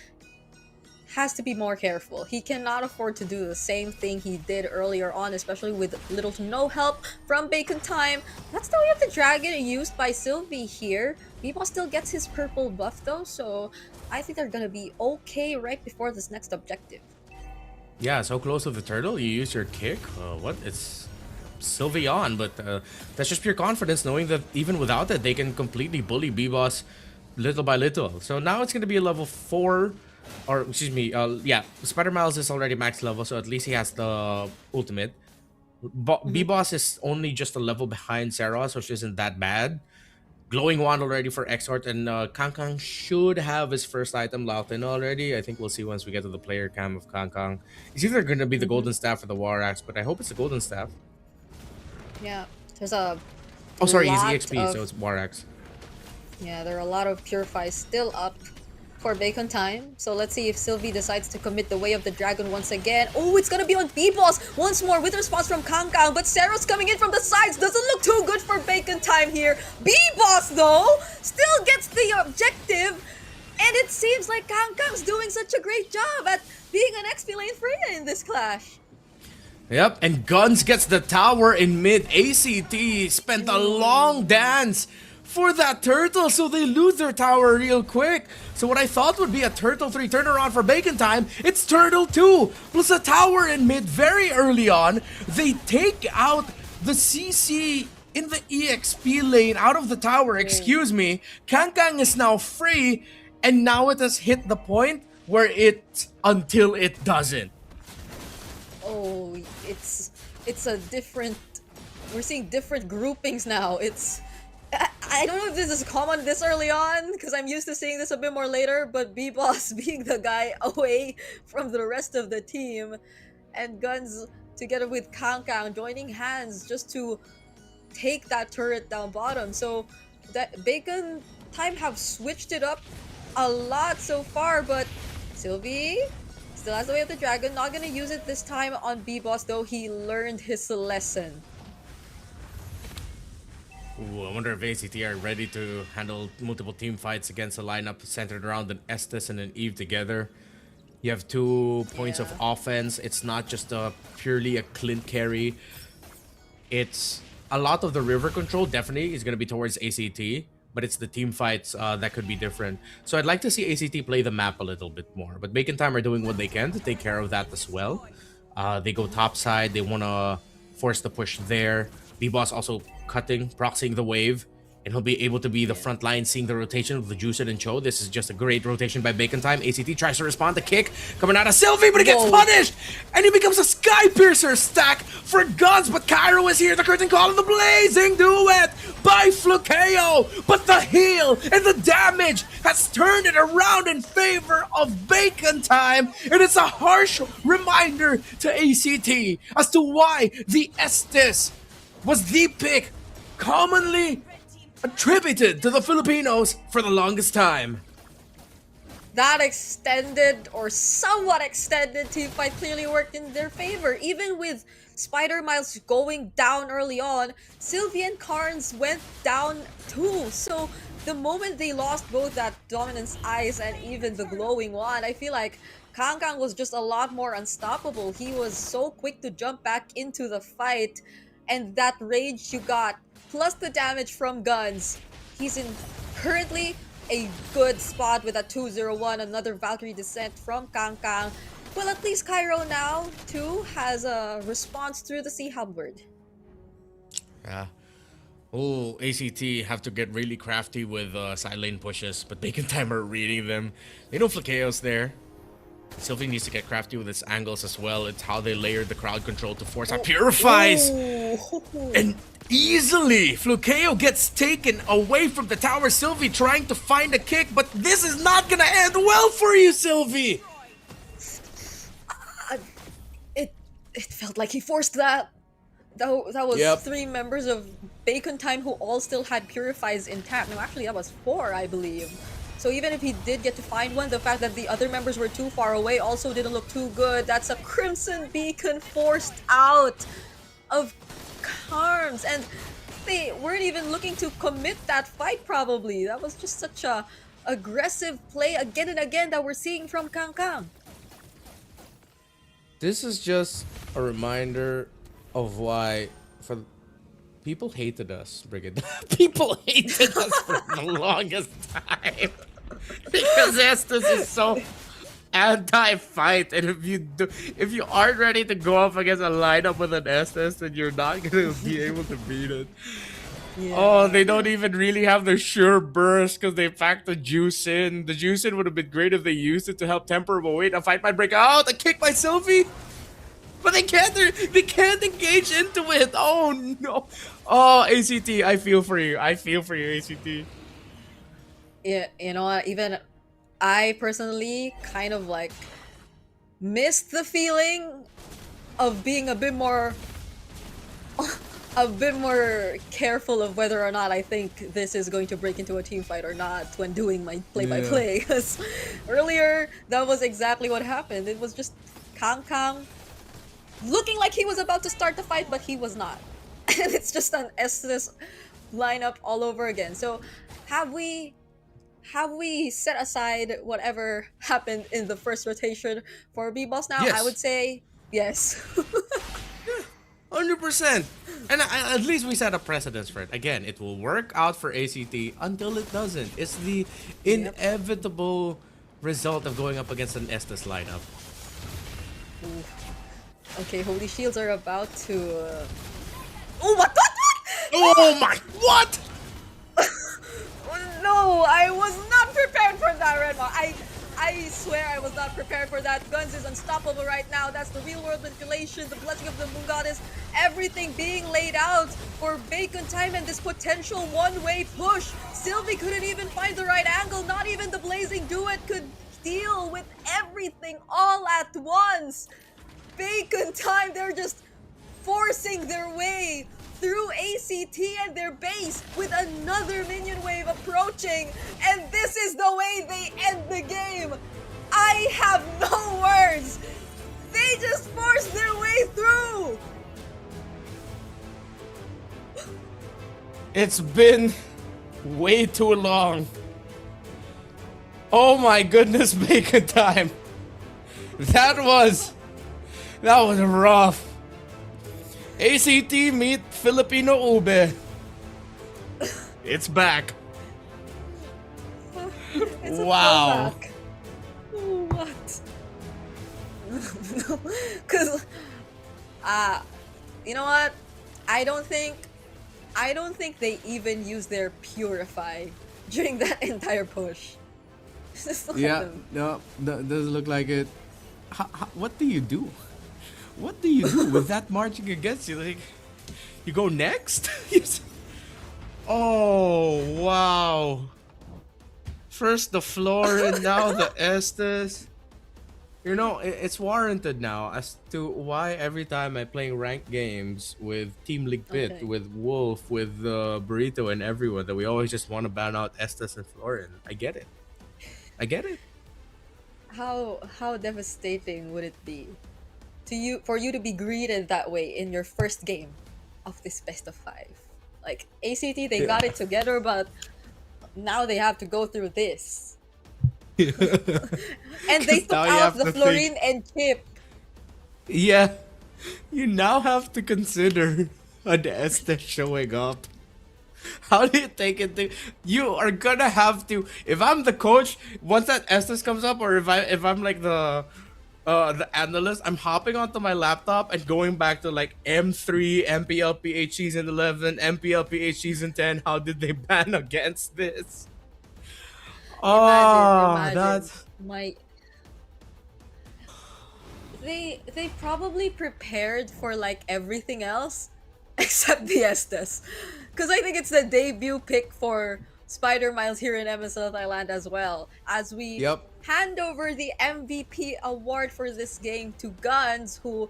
has to be more careful. He cannot afford to do the same thing he did earlier on, especially with little to no help from Bacon Time. That's the way of the dragon used by Sylvie here. B-Boss still gets his purple buff though, so I think they're gonna be okay right before this next objective.
Yeah, so close to the turtle, you use your kick. What? It's Sylvie on, but that's just pure confidence, knowing that even without it, they can completely bully B-Boss little by little. So now it's gonna be a level 4. Or, excuse me, yeah, Spider-Miles is already max level, so at least he has the ultimate. B-Boss is only just a level behind Seros, which isn't that bad. Glowing Wand already for Exort, and Kangkang should have his first item locked in already. I think we'll see once we get to the player cam of Kangkang. It's either going to be the Golden Staff or the War Axe, but I hope it's the Golden Staff.
Yeah, there's a
Oh, sorry, he's EXP, so it's War Axe.
Yeah, there are a lot of Purifies still up for Bacon Time. So let's see if Sylvie decides to commit the Way of the Dragon once again. Oh, it's gonna be on B-Boss once more with response from Kangkang, but Seros coming in from the sides. Doesn't look too good for Bacon Time here. B-Boss, though, still gets the objective, and it seems like Kangkang's doing such a great job at being an XP lane Freya in this clash.
Yep, and Guns gets the tower in mid. ACT spent a long dance for that turtle, so they lose their tower real quick. So what I thought would be a Turtle 3 turnaround for Bacon Time, it's Turtle 2 plus a tower in mid very early on. They take out the CC in the EXP lane out of the tower, excuse me. Kangkang is now free, and now it has hit the point where it's until it doesn't.
Oh, it's a different, we're seeing different groupings now. I don't know if this is common this early on, because I'm used to seeing this a bit more later, but B-Boss being the guy away from the rest of the team, and Guns together with Kangkang joining hands just to take that turret down bottom. So that Bacon Time have switched it up a lot so far, but Sylvie Still has the way of the dragon. Not gonna use it this time on B-Boss though. He learned his lesson.
Ooh, I wonder if ACT are ready to handle multiple team fights against a lineup centered around an Estes and an Eve together. You have 2 points of offense. It's not just purely a Clint carry. It's a lot of the river control definitely is going to be towards ACT, but it's the team fights that could be different. So I'd like to see ACT play the map a little bit more, but Bacon Time are doing what they can to take care of that as well. They go top side. They want to force the push there. B-Boss also cutting, proxying the wave, and he'll be able to be the front line, seeing the rotation of the Juiced and Cho. This is just a great rotation by Bacon Time. ACT tries to respond. The kick coming out of Sylvie, but it gets punished! And he becomes a Sky Piercer stack for Guns, but Cairo is here. The curtain call of the blazing duet by Flukeo. But the heal and the damage has turned it around in favor of Bacon Time. And it's a harsh reminder to ACT as to why the Estes was the pick commonly attributed to the Filipinos for the longest time.
That extended or somewhat extended team fight clearly worked in their favor. Even with Spider Miles going down early on, Sylvie and Carnes went down too. So the moment they lost both that Dominance Ice and even the Glowing Wand, I feel like Kang was just a lot more unstoppable. He was so quick to jump back into the fight, and that rage you got, plus the damage from Guns. He's in currently a good spot with a 201, another Valkyrie Descent from Kang. Well, at least Cairo now, too, has a response through the Sea Hubbard.
Yeah. Oh, ACT have to get really crafty with side lane pushes, but Bacon Time are reading them. They know Flakeo's there. Sylvie needs to get crafty with his angles as well. It's how they layered the crowd control to force out Purifies. And easily, Flukeo gets taken away from the tower. Sylvie trying to find a kick, but this is not gonna end well for you, Sylvie.
It felt like he forced that. That was 3 members of Bacon Time who all still had Purifies intact. No, actually that was 4, I believe. So even if he did get to find one, the fact that the other members were too far away also didn't look too good. That's a Crimson Beacon forced out of Carms, and they weren't even looking to commit that fight probably. That was just such a aggressive play again and again that we're seeing from Kang.
This is just a reminder of why people hated us, Brigid. People hated us for the longest time. Because Estes is so anti-fight, and if you aren't ready to go up against a lineup with an Estes, then you're not gonna be able to beat it. Yeah. Oh, they don't even really have the sure burst because they packed the juice in. The juice in would have been great if they used it to help temper, but wait, a fight might break out. A kick by Sylvie, but they can't engage into it. Oh no. Oh, ACT, I feel for you. I feel for you, ACT.
Yeah, you know what? Even I personally kind of like missed the feeling of being a bit more careful of whether or not I think this is going to break into a team fight or not when doing my play-by-play. Because earlier, that was exactly what happened. It was just Kang looking like he was about to start the fight, but he was not. And it's just an Estes lineup all over again. So have we set aside whatever happened in the first rotation for B-Boss now? Yes. I would say yes.
100%. And at least we set a precedence for it. Again, it will work out for ACT until it doesn't. It's the inevitable result of going up against an Estes lineup.
Ooh. Okay, Holy Shields are about to... Oh, what?
Oh my... What?
No, I was not prepared for that, Redma. I swear I was not prepared for that. Guns is unstoppable right now. That's the real world manipulation, the blessing of the Moon Goddess, everything being laid out for Bacon Time and this potential one-way push. Sylvie couldn't even find the right angle. Not even the Blazing Duet could deal with everything all at once. Bacon Time, they're just forcing their way through ACT and their base with another minion wave approaching, and this is the way they end the game. I have no words. They just forced their way through.
It's been way too long. Oh my goodness, bacon time. That was rough. ACT meet Filipino Ube. It's back.
It's a
Wow.
throwback. What? Cause, you know what? I don't think they even used their purify during that entire push. Just look at
Yeah,
them.
no, doesn't look like it. What do you do? What do you do with that marching against you? Like, you go next? Oh, wow. First the floor and now the Estes. You know, it's warranted now as to why every time I'm playing ranked games with Team League Pit,
Okay.
with Wolf, with Burrito and everyone, that we always just want to ban out Estes and Florin. I get it. I get it.
How devastating would it be for you to be greeted that way in your first game of this best of 5? Like ACT, they got it together, but now they have to go through this. And they took
now you
out
have
the
to
Florin
think-
and Chip.
Yeah. You now have to consider an Estes showing up. How do you take it? You are gonna have to. If I'm the coach, once that Estes comes up, or if I'm like the analyst, I'm hopping onto my laptop and going back to like M3, MPLPH season 11, MPLPH season 10. How did they ban against this?
Imagine.
That's
My they probably prepared for like everything else except the Estes. Because I think it's the debut pick for Spider Miles here in MSL Thailand as well. As we
Yep.
hand over the MVP award for this game to Guns, who,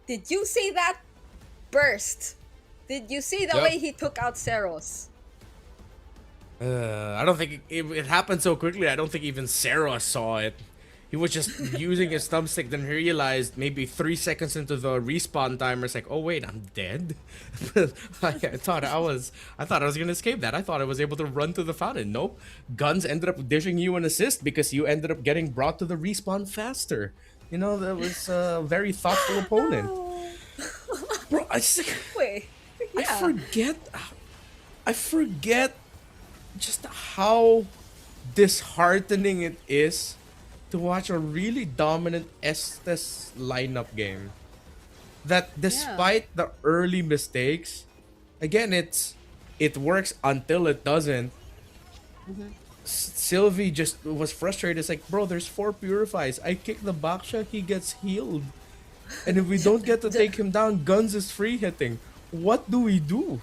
did you see that burst? Did you see the
Yep.
way he took out Seros?
I don't think it happened so quickly. I don't think even Sarah saw it. He was just using his thumbstick, then realized maybe 3 seconds into the respawn timer, it's like, oh wait, I'm dead. I thought I was gonna escape that. I thought I was able to run to the fountain. Nope. Guns ended up dishing you an assist because you ended up getting brought to the respawn faster. You know, that was a very thoughtful opponent. Bro,
Wait.
I forget just how disheartening it is to watch a really dominant Estes lineup game. That despite the early mistakes, again, it works until it doesn't. Sylvie just was frustrated. It's like, bro, there's 4 purifies. I kick the backsha, he gets healed. And if we don't get to take him down, Guns is free hitting. What do we do?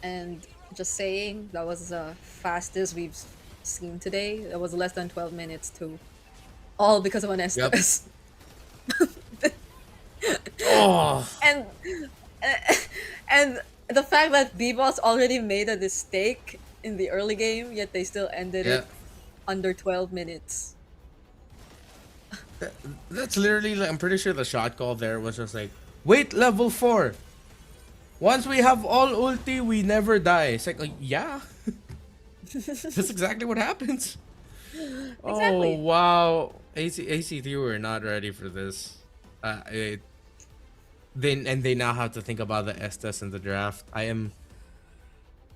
And just saying, that was the fastest we've seen today. That was less than 12 minutes too. All because of an Estes.
Oh.
And the fact that B-Boss already made a mistake in the early game, yet they still ended it under 12 minutes.
That's literally, like, I'm pretty sure the shot call there was just like, wait, level 4. Once we have all ulti, we never die. It's like yeah. That's exactly what happens.
Exactly.
Oh, wow. ACT were not ready for this. They now have to think about the Estes in the draft. I'm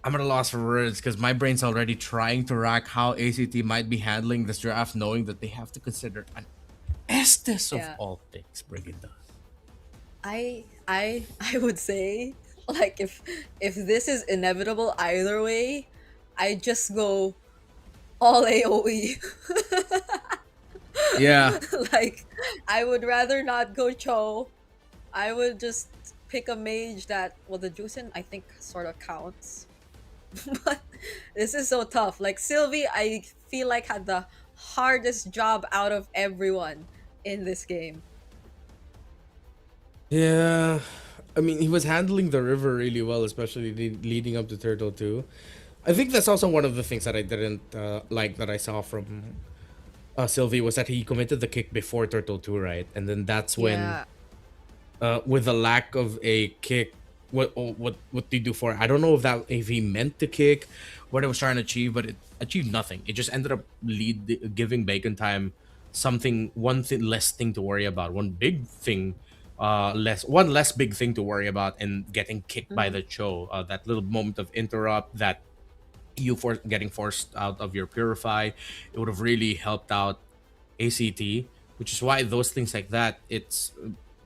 at a loss for words because my brain's already trying to rack how ACT might be handling this draft, knowing that they have to consider an Estes of all things. Bring it down.
I would say, like, if this is inevitable either way, I just go all AoE.
Yeah.
Like, I would rather not go Cho. I would just pick a mage that, well, the Juicen I think sort of counts. But this is so tough. Like, Sylvie, I feel like had the hardest job out of everyone in this game.
Yeah, I mean, he was handling the river really well, especially leading up to Turtle 2. I think that's also one of the things that I didn't like that I saw from Sylvie was that he committed the kick before Turtle 2, right? And then that's when,
Yeah.
with the lack of a kick, what did he do for it? I don't know if he meant to kick, what it was trying to achieve, but it achieved nothing. It just ended up giving Bacon Time one thing less thing to worry about, one less big thing to worry about, and getting kicked by
Mhm.
the Cho. That little moment of interrupt, that getting forced out of your purify, it would have really helped out ACT, which is why those things like that, it's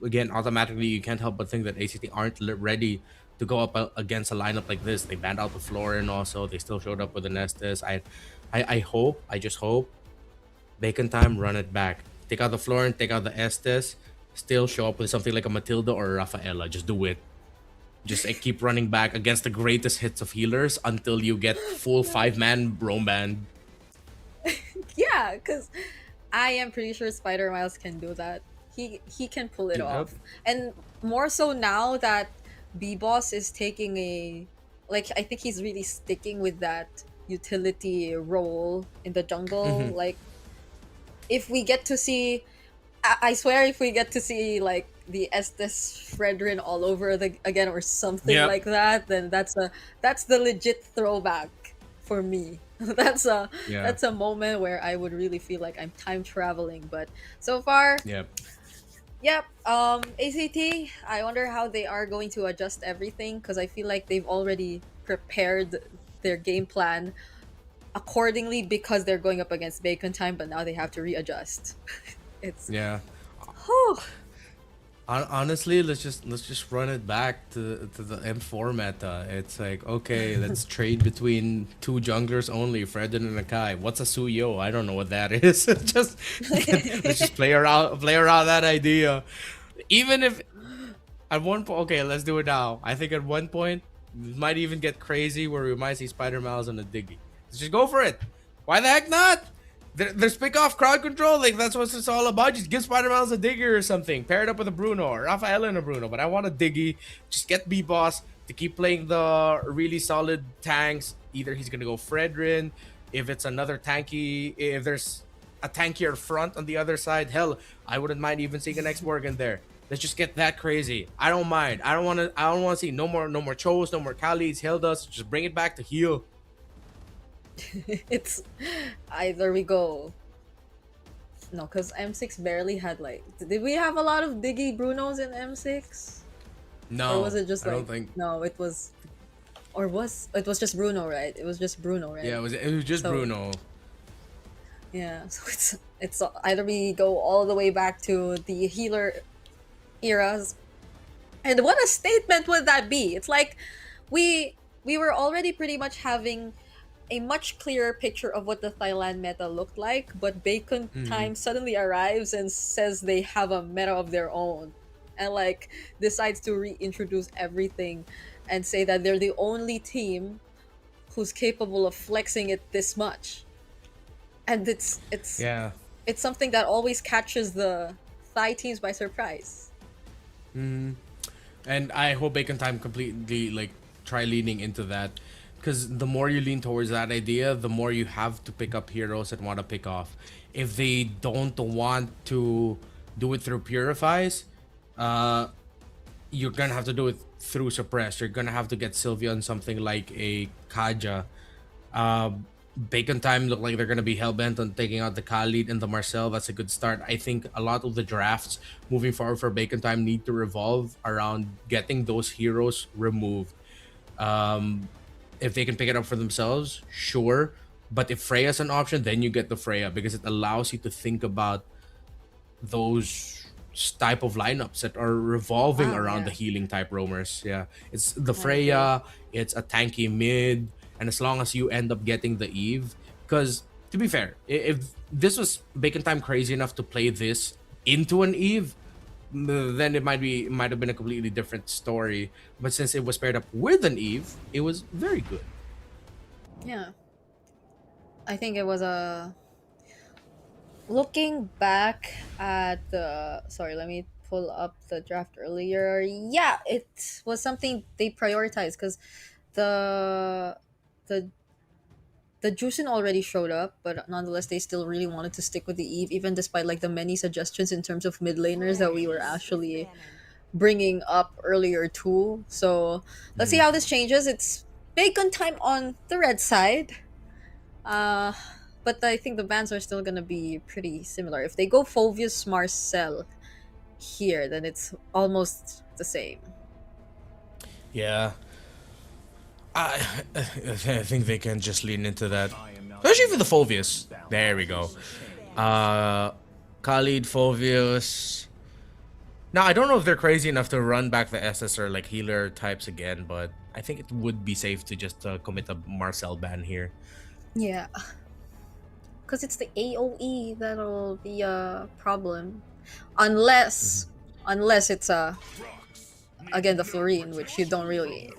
again automatically you can't help but think that ACT aren't ready to go up against a lineup like this. They banned out the floor, and also they still showed up with the Nestus. I just hope Bacon Time run it back, take out the floor and take out the Estes, still show up with something like a Matilda or a Rafaela. Just do it. Just keep running back against the greatest hits of healers until you get full 5-man roam band.
Yeah, because I am pretty sure Spider Miles can do that. He can pull it
Yep.
off, and more so now that B-Boss is taking I think he's really sticking with that utility role in the jungle.
Mhm.
Like, if we get to see, I swear, if we get to see like the Estes Fredrin all over again or something
Yep.
like that, then that's the legit throwback for me.
Yeah.
That's a moment where I would really feel like I'm time traveling. But so far,
Yep.
yep. ACT. I wonder how they are going to adjust everything, because I feel like they've already prepared their game plan accordingly because they're going up against Bacon Time, but now they have to readjust. It's
Yeah.
whew.
Honestly, let's just run it back to the M4 meta. It's like, okay, let's trade between two junglers only, Fredden and Akai. What's a Suyo? I don't know what that is. Just let's just play around that idea. Even if at one point, okay, let's do it now. I think at one point it might even get crazy where we might see Spider Miles on a Diggy. Let's just go for it. Why the heck not? There's pick off crowd control. Like, that's what it's all about. Just give Spider Miles a Digger or something. Pair it up with a Bruno or Rafaela and a Bruno. But I want a Diggy. Just get B-Boss to keep playing the really solid tanks. Either he's gonna go Fredrin. If it's another tanky, if there's a tankier front on the other side, hell, I wouldn't mind even seeing an X-Morgan there. Let's just get that crazy. I don't mind. I don't want to see no more Chos, no more Kali's, Hildas. Just bring it back to heal.
It's either we go. No, because M6 barely had like. Did we have a lot of Diggy Brunos in M6?
No,
Or was it just
I
like?
don't think.
No, it was. Or was it was just Bruno, right? It was just Bruno, right?
Yeah, it was just
So-
Bruno.
Yeah, so it's either we go all the way back to the healer eras, and what a statement would that be? It's like we were already pretty much having a much clearer picture of what the Thailand meta looked like, but Bacon
Mhm.
Time suddenly arrives and says they have a meta of their own, and like decides to reintroduce everything and say that they're the only team who's capable of flexing it this much. And it's
Yeah.
it's something that always catches the Thai teams by surprise.
Hmm. And I hope Bacon Time completely like try leaning into that, because the more you lean towards that idea, the more you have to pick up heroes that want to pick off. If they don't want to do it through purifies, you're gonna have to do it through suppress. You're gonna have to get Sylvia on something like a Kaja. Bacon Time look like they're gonna be hellbent on taking out the Khalid and the Marcel. That's a good start. I think a lot of the drafts moving forward for Bacon Time need to revolve around getting those heroes removed. If they can pick it up for themselves, sure. But if Freya's an option, then you get the Freya, because it allows you to think about those type of lineups that are revolving around the healing type roamers. Yeah, it's the Freya, it's a tanky mid, and as long as you end up getting the Eve, because to be fair, if this was Bacon Time crazy enough to play this into an Eve, then it might have been a completely different story. But since it was paired up with an Eve, it was very good.
Yeah. I think it was a looking back at the sorry, let me pull up the draft earlier. Yeah, it was something they prioritized, because the the Juicin already showed up, but nonetheless, they still really wanted to stick with the Eve, even despite like the many suggestions in terms of mid laners that we were actually bringing up earlier too. So let's see how this changes. It's bacon time on the red side. But I think the bans are still gonna be pretty similar. If they go Phoveus Marcel here, then it's almost the same.
Yeah. I think they can just lean into that. Especially for the Phoveus. There we go. Khalid, Phoveus. Now, I don't know if they're crazy enough to run back the SS or like healer types again, but I think it would be safe to just commit a Marcel ban here.
Yeah. Because it's the AoE that'll be a problem. Unless it's again the Florine, which you don't really,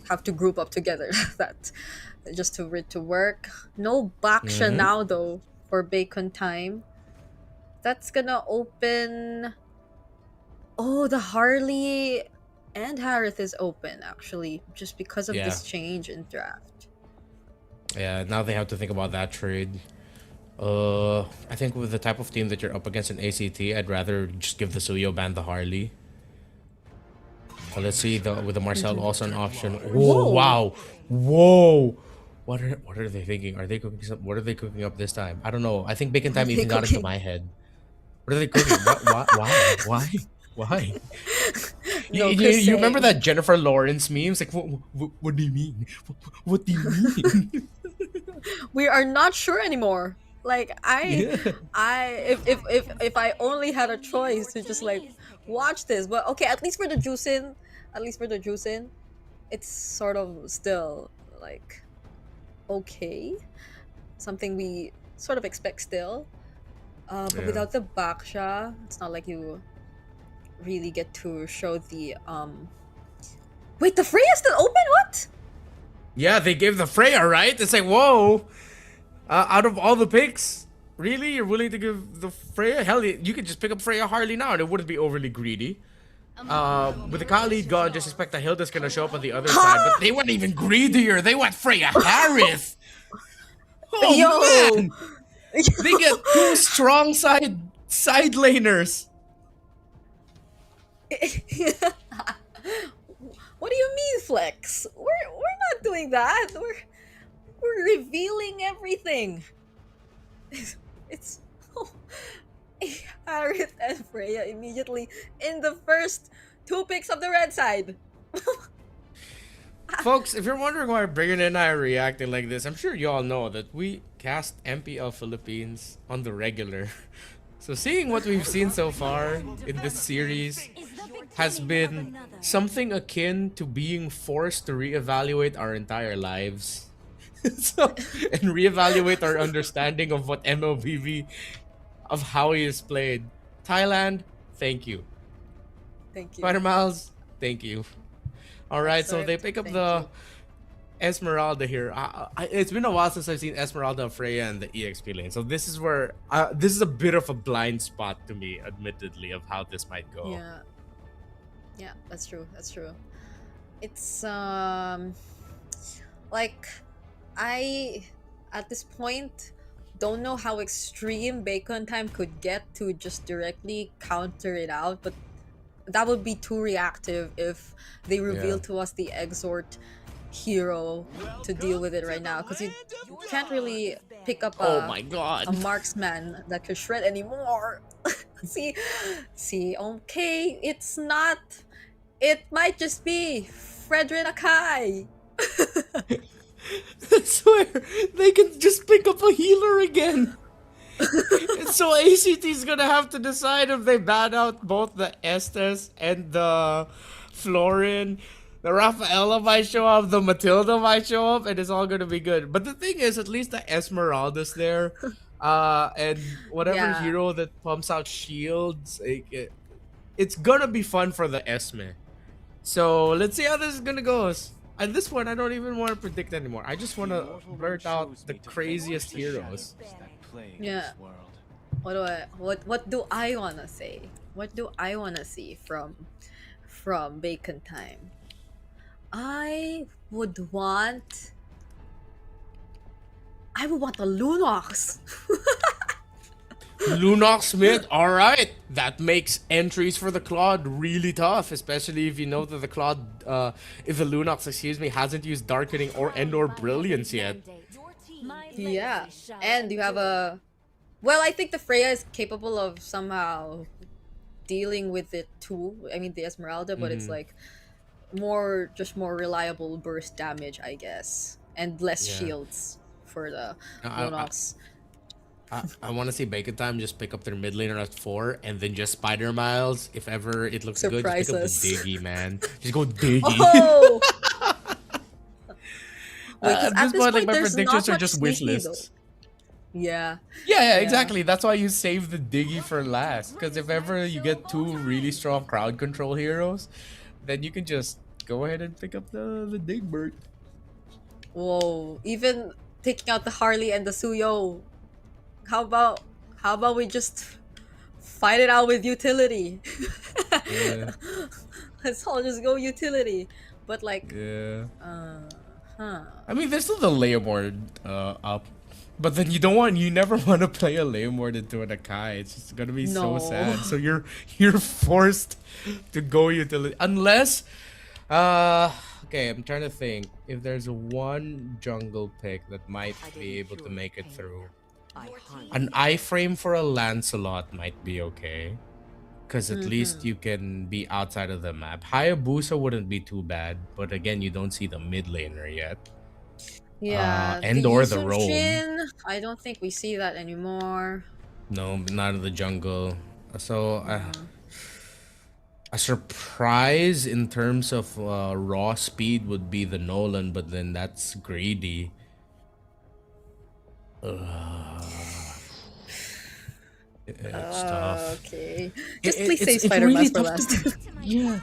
have to group up together that just to it to work. No Baksha now though for bacon time. That's gonna open. Oh, the Harley and Harith is open actually, just because of this change in draft.
Yeah, now they have to think about that trade. I think with the type of team that you're up against in ACT, I'd rather just give the Suyo ban the Harley. Let's see with the Marcel also an option. Whoa, wow, whoa! What are they thinking? Are they cooking some? What are they cooking up this time? I don't know. I think bacon time even got into my head. What are they cooking? Why? You remember that Jennifer Lawrence meme? It's like, what do you mean? What do you mean?
We are not sure anymore. Like if I only had a choice to just like watch this, but okay, at least for the Juicin, it's sort of still like okay, something we sort of expect still. But without the Baksha, it's not like you really get to show the Wait, the Freya still open? What?
Yeah, they gave the Freya, right? It's like, whoa. Out of all the picks, really? You're willing to give the Freya? Hell, you could just pick up Freya Harley now and it wouldn't be overly greedy. With the Khalid gone, just expect that Hilda's gonna show up on the other side. But they weren't even greedier. They went Freya Harith. Oh, man. They get two strong side laners.
What do you mean, Flex? We're not doing that. We're revealing everything. It's Harith and Freya immediately in the first 2 picks of the red side.
Folks, if you're wondering why Brigham and I are reacting like this, I'm sure you all know that we cast MPL Philippines on the regular. So seeing what we've seen so far in this series has been something akin to being forced to reevaluate our entire lives. And reevaluate our understanding of what MLBB, of how he is played. Thailand, thank you.
Thank you.
Spider Miles, thank you. Alright, so they pick up the Esmeralda here. It's been a while since I've seen Esmeralda, Freya, and the EXP lane. So this is where, this is a bit of a blind spot to me, admittedly, of how this might go.
Yeah, that's true. It's like I at this point don't know how extreme bacon time could get to just directly counter it out, but that would be too reactive if they reveal to us the exhort hero to deal with it right now, because you can't really pick up a marksman that could shred anymore. see okay, it's not, it might just be Fredrin Akai.
I swear, they can just pick up a healer again. So ACT's gonna have to decide if they ban out both the Estes and the Florin. The Rafaela might show up, the Matilda might show up, and it's all gonna be good. But the thing is, at least the Esmeralda's there. And whatever hero that pumps out shields, it's gonna be fun for the Esme. So let's see how this is gonna go. At this point, I don't even want to predict anymore. I just want to blurt out the craziest heroes.
Yeah. What do I wanna say? What do I wanna see from bacon time? I would want I would want the Lunox.
Lunox mid, alright. That makes entries for the Claude really tough, especially if you know that the Claude, if the Lunox, excuse me, hasn't used Darkening or Brilliance yet.
Yeah, and you have a... Well, I think the Freya is capable of somehow dealing with it too. I mean, the Esmeralda, but it's like more reliable burst damage, I guess, and less
Yeah.
shields for the
I-
Lunox.
I want to see Bacon Time just pick up their mid laner at 4 and then just Spider Miles. If ever it looks good, just pick up the
Surprise us.
Diggy, man. Just go Diggy.
Oh! Wait, 'cause
At
at
this
this
point,
point,
my
there's
predictions
not
are
much
just wish
sneaky, though.
lists.
Yeah.
Yeah, exactly. That's why you save the Diggy for last. Because if ever you get 2 really strong crowd control heroes, then you can just go ahead and pick up the Digbert.
Whoa! Even taking out the Harley and the Suyo. How about we just fight it out with utility?
Yeah.
Let's all just go utility. But like,
Yeah.
huh.
I mean, there's still the Leomord up. But then you never want to play a Leomord into an Akai. It's just gonna be so
No.
sad. So you're forced to go utility. Unless, okay, I'm trying to think. If there's one jungle pick that might be able to make it through. An iframe for a Lancelot might be okay. Because at least you can be outside of the map. Hayabusa wouldn't be too bad. But again, you don't see the mid laner yet.
Yeah.
And or the
Yusuf
roam.
Shin, I don't think we see that anymore.
No, not in the jungle. So, a surprise in terms of raw speed would be the Nolan, but then that's greedy. It's tough.
Okay. Just please say Spider-Man for last.
Yeah.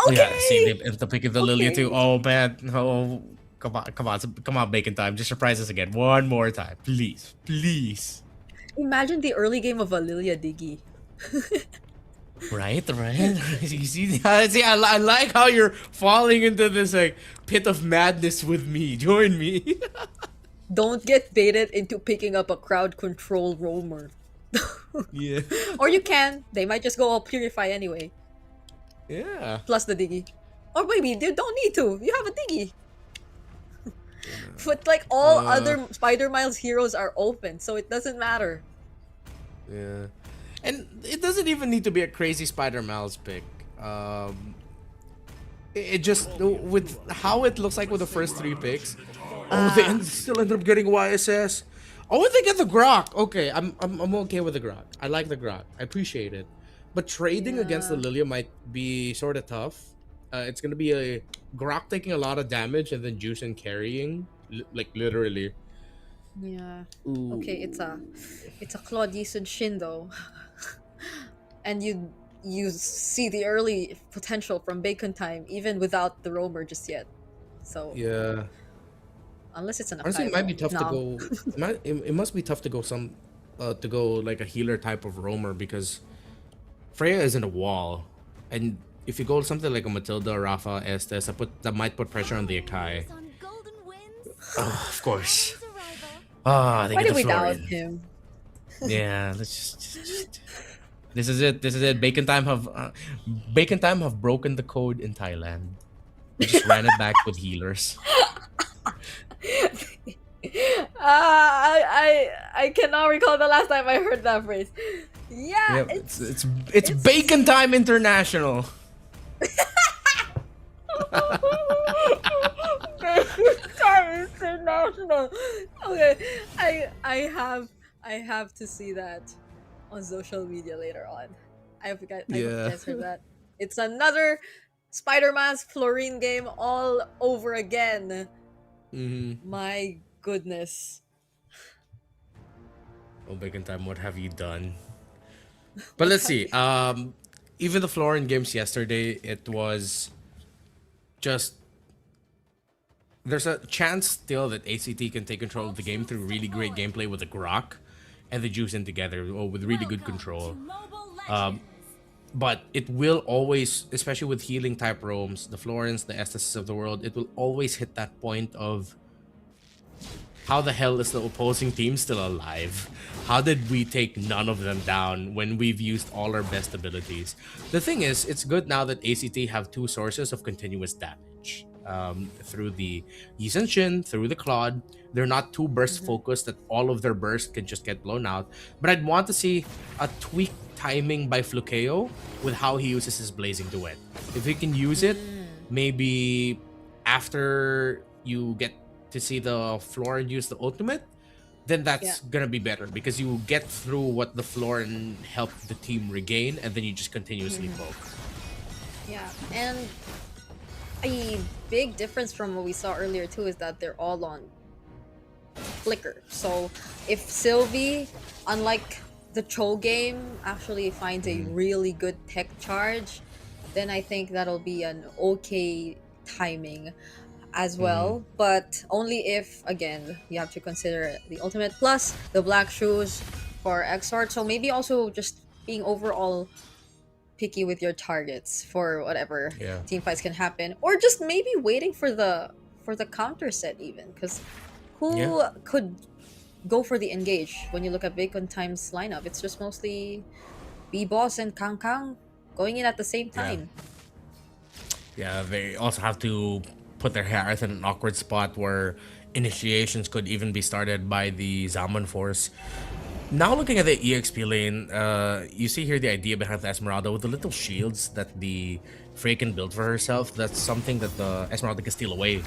Okay.
Yeah, see, they end up picking the Lilia too. Oh, man. Oh, come on, Bacon Time. Just surprise us again. One more time. Please. Please.
Imagine the early game of a Lilia Diggy.
Right? You see, I like how you're falling into this like pit of madness with me. Join me.
Don't get baited into picking up a crowd control roamer.
Yeah.
Or you can. They might just go all purify anyway.
Yeah.
Plus the Diggy. Or maybe you don't need to. You have a Diggy. But like all other Spider Miles heroes are open, so it doesn't matter.
Yeah. And it doesn't even need to be a crazy Spider Miles pick. It just with how it looks like with the first 3 picks. They still end up getting YSS. Oh, and they get the Grok. Okay, I'm okay with the Grok. I like the Grok. I appreciate it. But trading against the Lilia might be sort of tough. It's gonna be a Grok taking a lot of damage and then Juice and carrying, like literally.
Yeah.
Ooh.
Okay, it's a Claudius and Shin though. And you see the early potential from Bacon Time even without the roamer just yet. So
Yeah.
unless it's an
Honestly, it might be tough to
No.
go. It must be tough to go to go like a healer type of roamer because Freya isn't a wall, and if you go something like a Matilda, Rafa, Estes, that might put pressure on the Akai. Oh, of course. Ah, they
Why
get
did
the
we
floor
doubt
in.
him?
Yeah, let's just. This is it. This is it. Bacon Time have broken the code in Thailand. We just ran it back with healers.
I cannot recall the last time I heard that phrase. Yeah,
Yep, it's Bacon Time International.
Time International. Okay, I have to see that on social media later on. I hope you guys heard that. It's another Spider-Man's Florine game all over again. My goodness.
Oh, Bacon Time, what have you done? But let's see. Even the Florine games yesterday, it was just there's a chance still that ACT can take control of the game through really great gameplay with the Grok and the Juice in together, with really good control. But it will always, especially with healing type roams, the Florins, the Estes of the world, it will always hit that point of how the hell is the opposing team still alive? How did we take none of them down when we've used all our best abilities? The thing is, it's good now that ACT have two sources of continuous damage. Through the Yi Shin, through the Claude. They're not too burst focused that all of their bursts can just get blown out. But I'd want to see a tweak timing by Flukeo with how he uses his Blazing Duet. If he can use it, maybe after you get to see the floor and use the ultimate, then that's gonna be better because you get through what the floor and help the team regain, and then you just continuously poke.
Yeah, and a big difference from what we saw earlier too is that they're all on flicker. So if Sylvie, unlike the Cho game, actually finds a really good tech charge, then I think that'll be an okay timing as well. But only if, again, you have to consider the ultimate plus the black shoes for Exort. So maybe also just being overall picky with your targets for whatever team fights can happen, or just maybe waiting for the counter set even, because who could go for the engage when you look at Bacon Time's lineup? It's just mostly B-Boss and Kang Kang going in at the same time.
Yeah, they also have to put their Harith in an awkward spot where initiations could even be started by the Zaman Force. Now looking at the EXP lane, you see here the idea behind the Esmeralda with the little shields that the Frey can build for herself. That's something that the Esmeralda can steal away.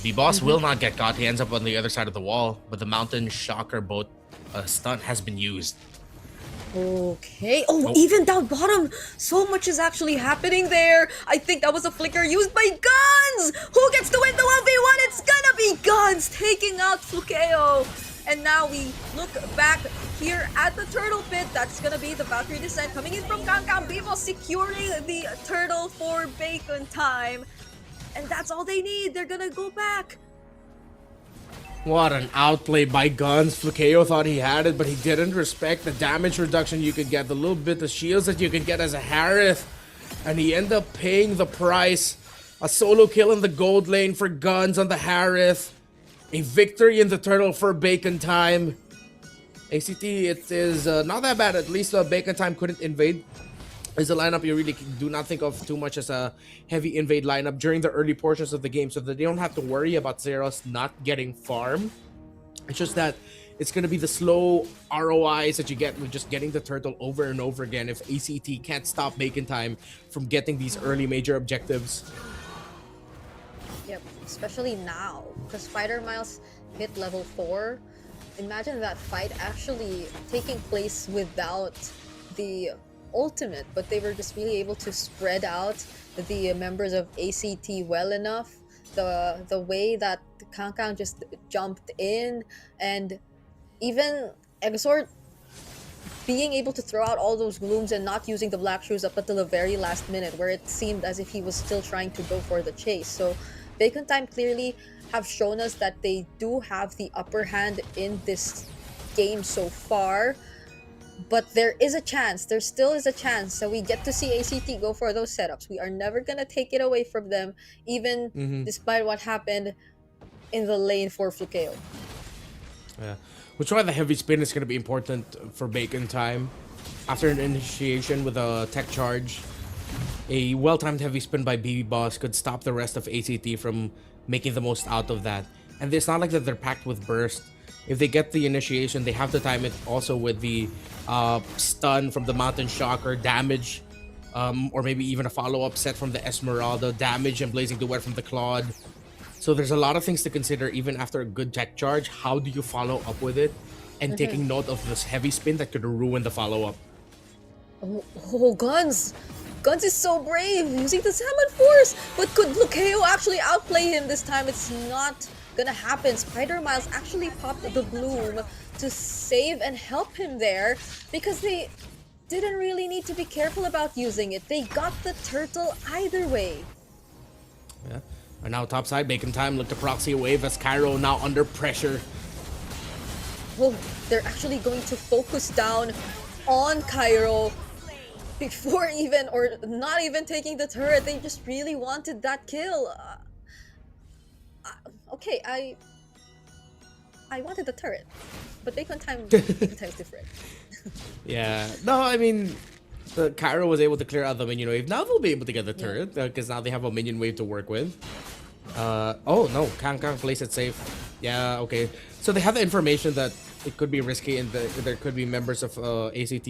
The boss will not get caught. He ends up on the other side of the wall, but the Mountain Shocker boat stunt has been used.
Okay. Oh, even down bottom, so much is actually happening there. I think that was a flicker used by Guns. Who gets to win the 1v1? It's gonna be Guns taking out Flukeo. And now we look back here at the turtle pit. That's gonna be the Valkyrie descent coming in from Kangkang. Bevo securing the turtle for Bacon Time. And that's all they need. They're gonna go back.
What an outplay by Guns. Flukeo thought he had it, but he didn't respect the damage reduction you could get, the little bit of shields that you can get as a Harith. And he ended up paying the price. A solo kill in the gold lane for Guns on the Harith. A victory in the turtle for Bacon Time. ACT, it is not that bad. At least Bacon Time couldn't invade. It's a lineup you really do not think of too much as a heavy invade lineup during the early portions of the game, so that they don't have to worry about Zeros not getting farm. It's just that it's going to be the slow ROIs that you get with just getting the turtle over and over again if ACT can't stop Bacon Time from getting these early major objectives.
Yep, especially now, because Spider Miles hit level 4. Imagine that fight actually taking place without the ultimate, but they were just really able to spread out the members of ACT well enough. The way that Kang Kang just jumped in, and even Exort being able to throw out all those glooms and not using the black shoes up until the very last minute, where it seemed as if he was still trying to go for the chase. So Bacon Time clearly have shown us that they do have the upper hand in this game so far. But there is a chance, there still is a chance that we get to see ACT go for those setups. We are never going to take it away from them, even despite what happened in the lane for Flukeo.
Yeah, which is why the heavy spin is going to be important for Bacon Time. After an initiation with a tech charge, a well-timed heavy spin by BB Boss could stop the rest of ACT from making the most out of that. And it's not like that they're packed with burst. If they get the initiation, they have to time it also with the stun from the Mountain Shocker, damage, or maybe even a follow-up set from the Esmeralda, damage and Blazing Duet from the Claude. So there's a lot of things to consider even after a good tech charge. How do you follow up with it? And taking note of this heavy spin that could ruin the follow-up.
Oh, Guns! Guns is so brave, using the Salmon Force! But could Flukeo actually outplay him this time? It's not gonna happen. Spider Miles actually popped the bloom to save and help him there, because they didn't really need to be careful about using it. They got the turtle either way.
Yeah. And now topside, Bacon Time look to proxy a wave as Cairo now under pressure.
Oh, they're actually going to focus down on Cairo before even, or not even taking the turret. They just really wanted that kill. Okay, I wanted the turret, but Bacon Time is different.
Yeah. No, I mean, Cairo was able to clear out the minion wave. Now they'll be able to get the turret because now they have a minion wave to work with. Oh no, Kang plays it safe. Yeah, okay. So they have the information that it could be risky and there could be members of ACT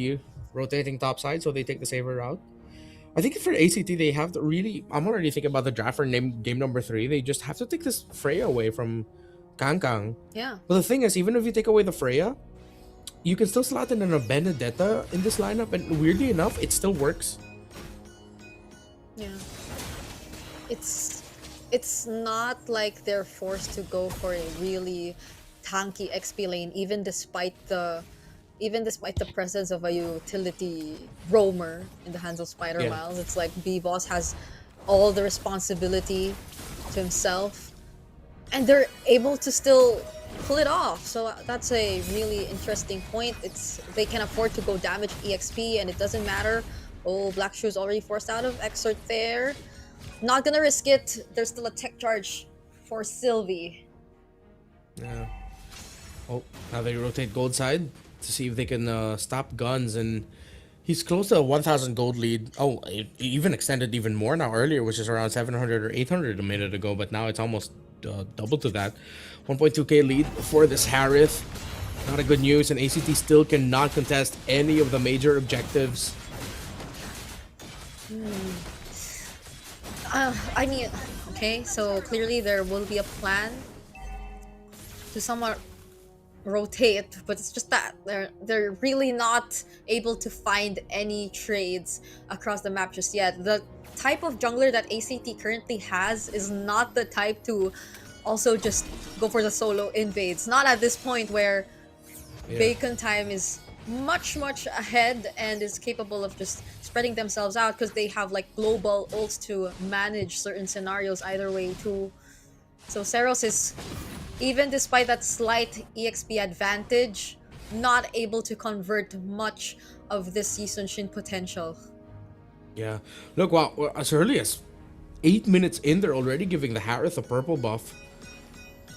rotating top side, so they take the safer route. I think for ACT they have to really. I'm already thinking about the draft for game number 3. They just have to take this Freya away from Kang.
Yeah.
But the thing is, even if you take away the Freya, you can still slot in a Benedetta in this lineup, and weirdly enough, it still works.
Yeah. It's not like they're forced to go for a really tanky XP lane, even despite the presence of a utility roamer in the hands of Spider Miles. It's like B-Boss has all the responsibility to himself, and they're able to still pull it off. So that's a really interesting point. They can afford to go damage EXP, and it doesn't matter. Oh, Black Shoe's already forced out of Exort there. Not gonna risk it. There's still a tech charge for Sylvie.
Yeah. Oh, now they rotate gold side to see if they can stop guns, and he's close to a 1,000 gold lead. Oh, it even extended even more now. Earlier, which is around 700 or 800 a minute ago, but now it's almost double to that. 1.2k lead for this Harith. Not a good news, and ACT still cannot contest any of the major objectives.
I mean, okay, so clearly there will be a plan to somewhat rotate, but it's just that they're really not able to find any trades across the map just yet. The type of jungler that ACT currently has is not the type to also just go for the solo invades. Not at this point where Bacon Time is much ahead and is capable of just spreading themselves out, because they have like global ults to manage certain scenarios either way too. So Seros is, even despite that slight EXP advantage, not able to convert much of this Season Shin potential.
Yeah, look, wow, as early as 8 minutes in, they're already giving the Harith a purple buff.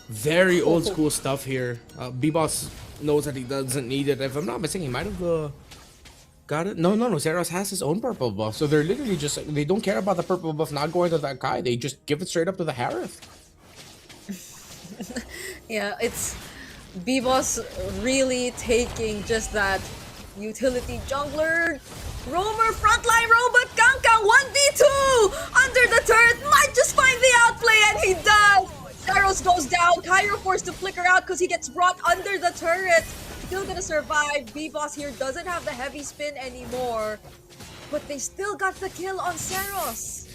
Very old school stuff here. B-Boss knows that he doesn't need it. If I'm not mistaken, he might have got it. No, Zeros has his own purple buff. So they're literally just, they don't care about the purple buff not going to that guy. They just give it straight up to the Harith.
Yeah, it's B-Boss really taking just that utility jungler roamer frontline robot Kangkang 1v2 under the turret, might just find the outplay, and he does. Saros goes down, Cairo forced to flicker out because he gets brought under the turret. Still gonna survive. B-Boss here doesn't have the heavy spin anymore, but they still got the kill on Saros.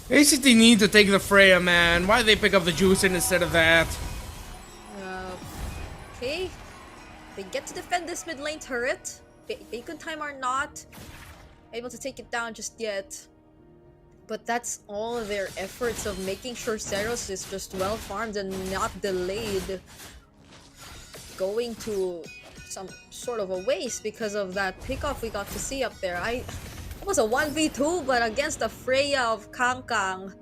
ACT need to take the Freya, man. Why did they pick up the Juicing instead of that?
Okay, they get to defend this mid lane turret. Bacon Time are not able to take it down just yet. But that's all of their efforts of making sure Saros is just well farmed and not delayed, going to some sort of a waste because of that pickoff we got to see up there. It was a 1v2, but against the Freya of Kangkang,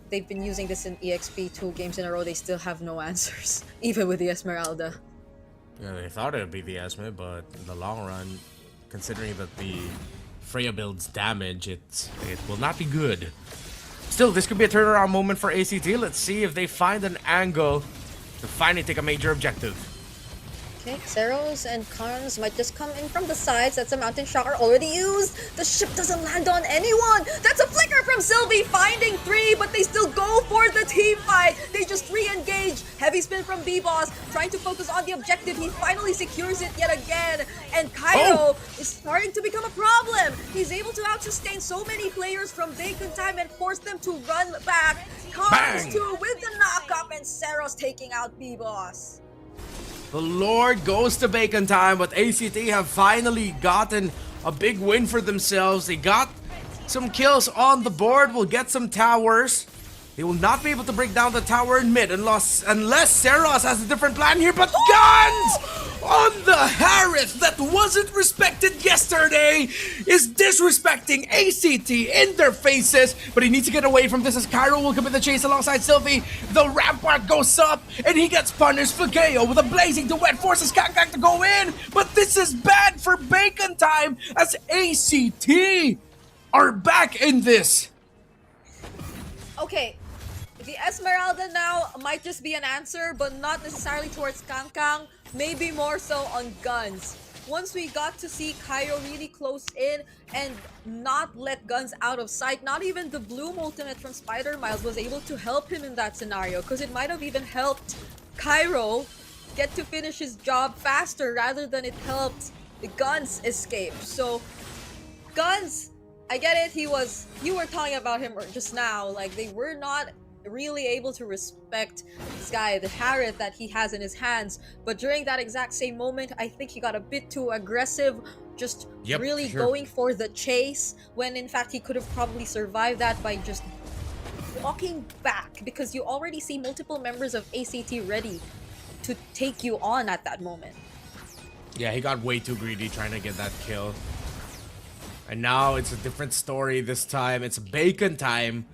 they've been using this in EXP 2 games in a row. They still have no answers, even with the Esmeralda.
Yeah, they thought it would be the Esme, but in the long run, considering that the Freya builds damage, it will not be good. Still, this could be a turnaround moment for ACT. Let's see if they find an angle to finally take a major objective.
Okay, Saros and Karns might just come in from the sides. That's a Mountain Shocker already used. The ship doesn't land on anyone. That's a flicker from Sylvie, finding 3, but they still go for the team fight. They just re-engage. Heavy spin from B-Boss, trying to focus on the objective. He finally secures it yet again. And Cairo is starting to become a problem. He's able to out-sustain so many players from Bacon Time and force them to run back. Karns too with the knock-up, and Saros taking out B-Boss.
The Lord goes to Bacon Time, but ACT have finally gotten a big win for themselves. They got some kills on the board. We'll get some towers. They will not be able to break down the tower in mid unless Seros has a different plan here, but Guns on the Harith that wasn't respected yesterday is disrespecting ACT in their faces, but he needs to get away from this as Cairo will come in the chase alongside Sylvie. The Rampart goes up and he gets punished. Flageo with a blazing duet forces Kangkang to go in, but this is bad for Bacon Time as ACT are back in this.
Okay, the Esmeralda now might just be an answer, but not necessarily towards Kangkang, maybe more so on Guns. Once we got to see Cairo really close in and not let Guns out of sight, not even the Bloom ultimate from Spider Miles was able to help him in that scenario, because it might have even helped Cairo get to finish his job faster rather than it helped the Guns escape. So Guns, I get it, you were talking about him just now, like they were not really able to respect this guy, the Harith that he has in his hands, but during that exact same moment, I think he got a bit too aggressive, just going for the chase, when in fact he could have probably survived that by just walking back, because you already see multiple members of ACT ready to take you on at that moment.
Yeah, he got way too greedy trying to get that kill. And now it's a different story this time. It's Bacon Time,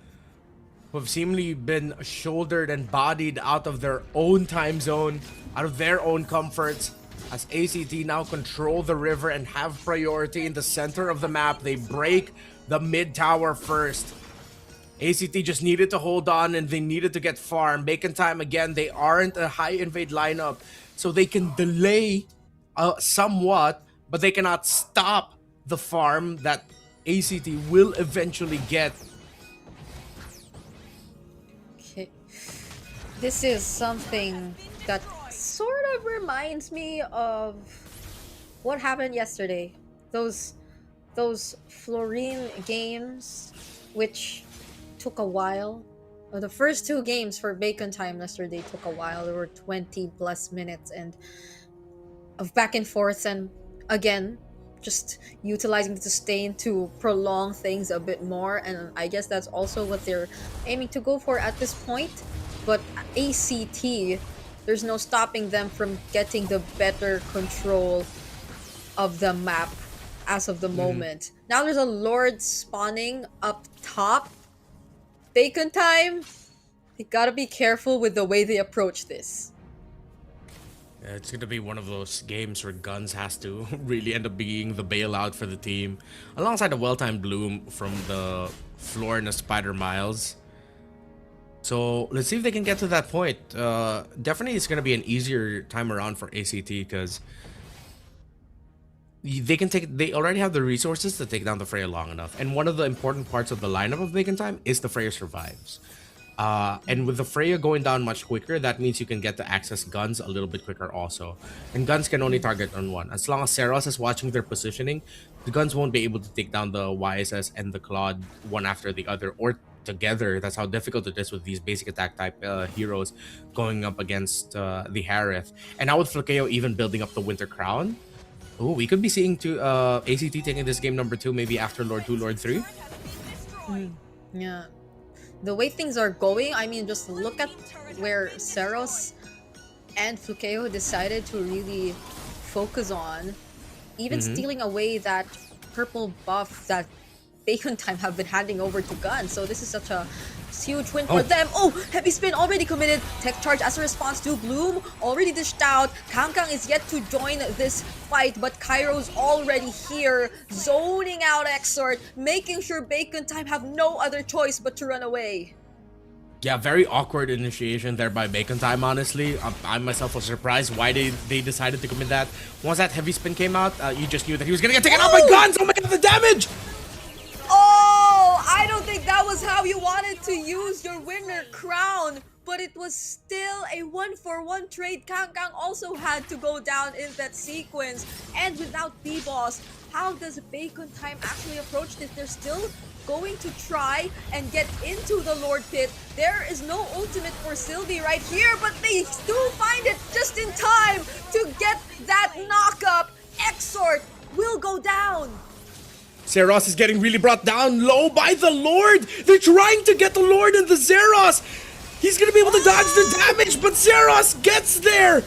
who have seemingly been shouldered and bodied out of their own time zone, out of their own comforts, as ACT now control the river and have priority in the center of the map. They break the mid tower first. ACT just needed to hold on and they needed to get farm. Bacon Time, again, they aren't a high invade lineup, so they can delay somewhat, but they cannot stop the farm that ACT will eventually get.
Okay. This is something that sort of reminds me of what happened yesterday. Those Florine games, which took a while. The first two games for Bacon Time yesterday took a while. There were 20 plus minutes and of back and forth, and again, just utilizing the sustain to prolong things a bit more, and I guess that's also what they're aiming to go for at this point. But ACT, there's no stopping them from getting the better control of the map as of the moment. Now there's a Lord spawning up top. Bacon Time, they gotta be careful with the way they approach this.
Yeah, it's going to be one of those games where Guns has to really end up being the bailout for the team, alongside a well-timed Bloom from the Florina Spider Miles. So let's see if they can get to that point. Definitely it's going to be an easier time around for ACT, because they already have the resources to take down the Freya long enough. And one of the important parts of the lineup of Bacon Time is the Freya survives. And with the Freya going down much quicker, that means you can get to access Guns a little bit quicker also. And Guns can only target on one. As long as Seros is watching their positioning, the Guns won't be able to take down the YSS and the Claude one after the other or together. That's how difficult it is with these basic attack type heroes going up against the Harith. And now with Flakeo even building up the Winter Crown, oh, we could be seeing ACT taking this game number 2 maybe after Lord 2, Lord 3.
Yeah. The way things are going, I mean, just look at where Seros and Flukeo decided to really focus on. Even stealing away that purple buff that Bacon Time have been handing over to Guns. So this is such a huge win for them. Oh, heavy spin already committed. Tech charge as a response to Bloom already dished out. Kangkang is yet to join this fight, but Cairo's already here, zoning out Exort, making sure Bacon Time have no other choice but to run away.
Yeah, very awkward initiation there by Bacon Time, honestly. I myself was surprised why they decided to commit that. Once that heavy spin came out, you just knew that he was gonna get taken out by Guns. Oh my god, the damage!
Oh, I don't think that was how you wanted to use your winner crown, but it was still a 1-for-1 trade. Kangkang also had to go down in that sequence, and without B-Boss, how does Bacon Time actually approach this? They're still going to try and get into the Lord Pit. There is no ultimate for Sylvie right here, but they do find it just in time to get that knock-up. Exort will go down.
Zeros is getting really brought down low by the Lord. They're trying to get the Lord and the Zeros. He's gonna be able to dodge the damage, but Zeros gets there.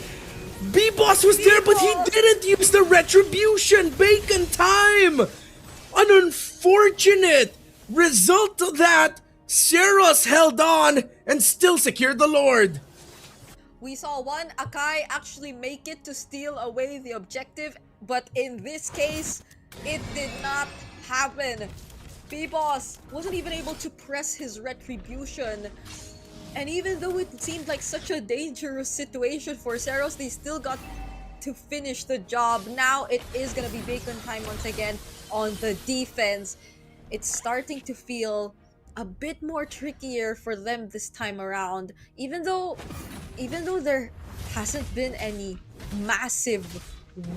B-Boss was there, but he didn't use the retribution. Bacon time. An unfortunate result of that. Zeros held on and still secured the Lord.
We saw one Akai actually make it to steal away the objective, but in this case, it did not happen. B-Boss wasn't even able to press his retribution. And even though it seemed like such a dangerous situation for Zeros, they still got to finish the job. Now it is gonna be Bacon time once again on the defense. It's starting to feel a bit more trickier for them this time around. Even though there hasn't been any massive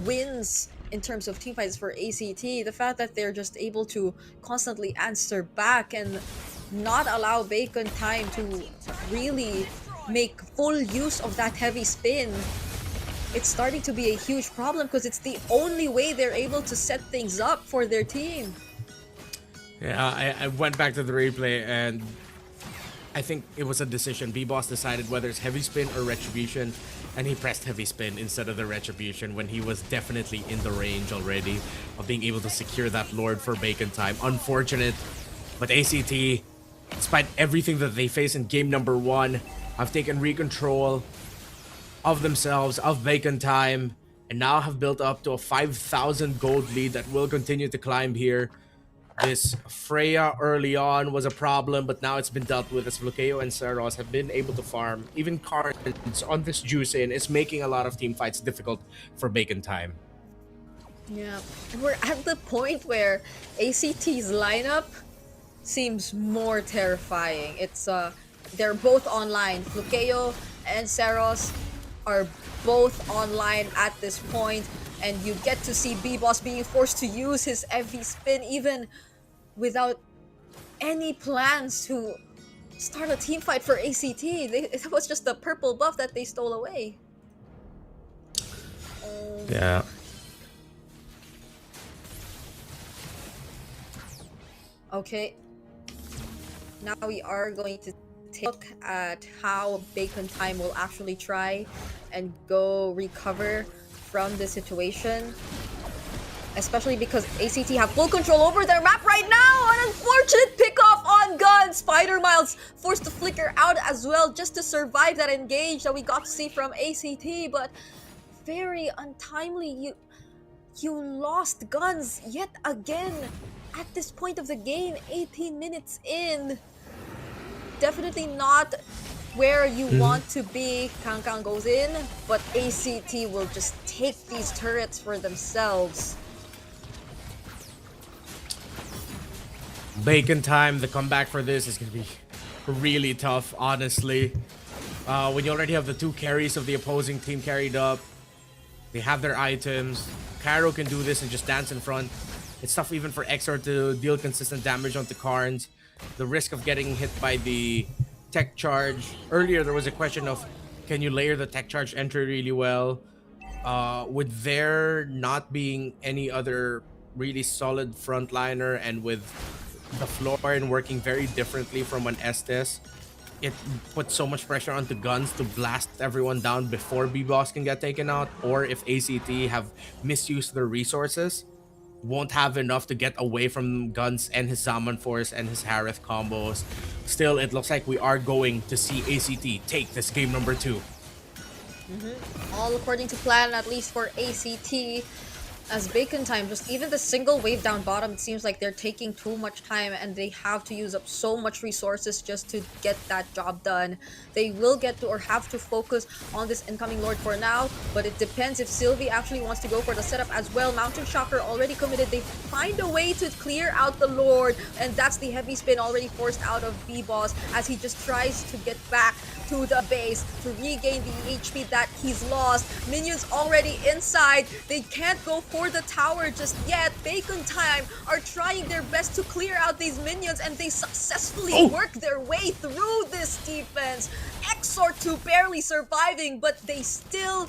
wins in terms of teamfights for ACT, the fact that they're just able to constantly answer back and not allow Bacon time to really make full use of that heavy spin, it's starting to be a huge problem because it's the only way they're able to set things up for their team.
Yeah, I went back to the replay and I think it was a decision. B-Boss decided whether it's heavy spin or retribution, and he pressed heavy spin instead of the retribution when he was definitely in the range already of being able to secure that Lord for Bacon time. Unfortunate, but ACT, despite everything that they face in game number 1, have taken recontrol of themselves, of Bacon time, and now have built up to a 5,000 gold lead that will continue to climb here. This Freya early on was a problem, but now it's been dealt with as Flukeo and Zeros have been able to farm. Even cards on this Juicin is making a lot of team fights difficult for Bacon time.
Yeah, and we're at the point where ACT's lineup seems more terrifying. It's they're both online. Flukeo and Zeros are both online at this point, and you get to see B-Boss being forced to use his heavy spin even without any plans to start a team fight for ACT. It was just the purple buff that they stole away.
Yeah.
Okay. Now we are going to take a look at how Bacon time will actually try and go recover from the situation. Especially because ACT have full control over their map right now! An unfortunate pickoff on gun! Spider Miles forced to flicker out as well just to survive that engage that we got to see from ACT, but very untimely. You lost guns yet again at this point of the game, 18 minutes in. Definitely not where you want to be. Kang goes in, but ACT will just take these turrets for themselves.
Bacon time, the comeback for this is going to be really tough, honestly. When you already have the 2 carries of the opposing team carried up, they have their items. Cairo can do this and just dance in front. It's tough even for XR to deal consistent damage onto Karns. The risk of getting hit by the tech charge. Earlier, there was a question of, can you layer the tech charge entry really well? With there not being any other really solid frontliner, and with the floor and working very differently from an Estes, it puts so much pressure onto Guns to blast everyone down before B-Boss can get taken out, or if ACT have misused their resources, won't have enough to get away from Guns and his Zaman Force and his Harith combos. Still, it looks like we are going to see ACT take this game number 2.
All according to plan, at least for ACT. As Bacon time, just even the single wave down bottom, it seems like they're taking too much time and they have to use up so much resources just to get that job done. They will get to or have to focus on this incoming Lord for now, but it depends if Sylvie actually wants to go for the setup as well. Mountain Shocker already committed. They find a way to clear out the Lord, and that's the heavy spin already forced out of B-Boss as he just tries to get back to the base to regain the HP that he's lost. Minions already inside. They can't go for the tower just yet. Bacon time are trying their best to clear out these minions, and they successfully work their way through this defense. Exor2 barely surviving, but they still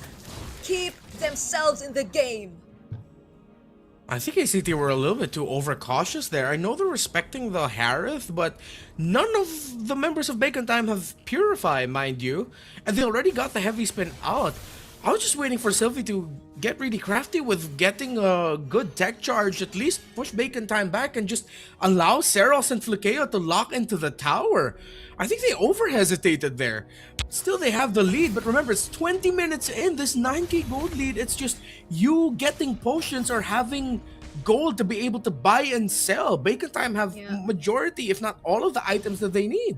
keep themselves in the game.
I think ACT were a little bit too overcautious there. I know they're respecting the Harith, but none of the members of Bacon Time have Purify, mind you. And they already got the heavy spin out. I was just waiting for Sylvie to get really crafty with getting a good tech charge, at least push Bacon Time back and just allow Seros and Flukeo to lock into the tower. I think they over-hesitated there. Still, they have the lead, but remember, it's 20 minutes in, this 9k gold lead, it's just you getting potions or having gold to be able to buy and sell. Bacon Time have majority, if not all of the items that they need.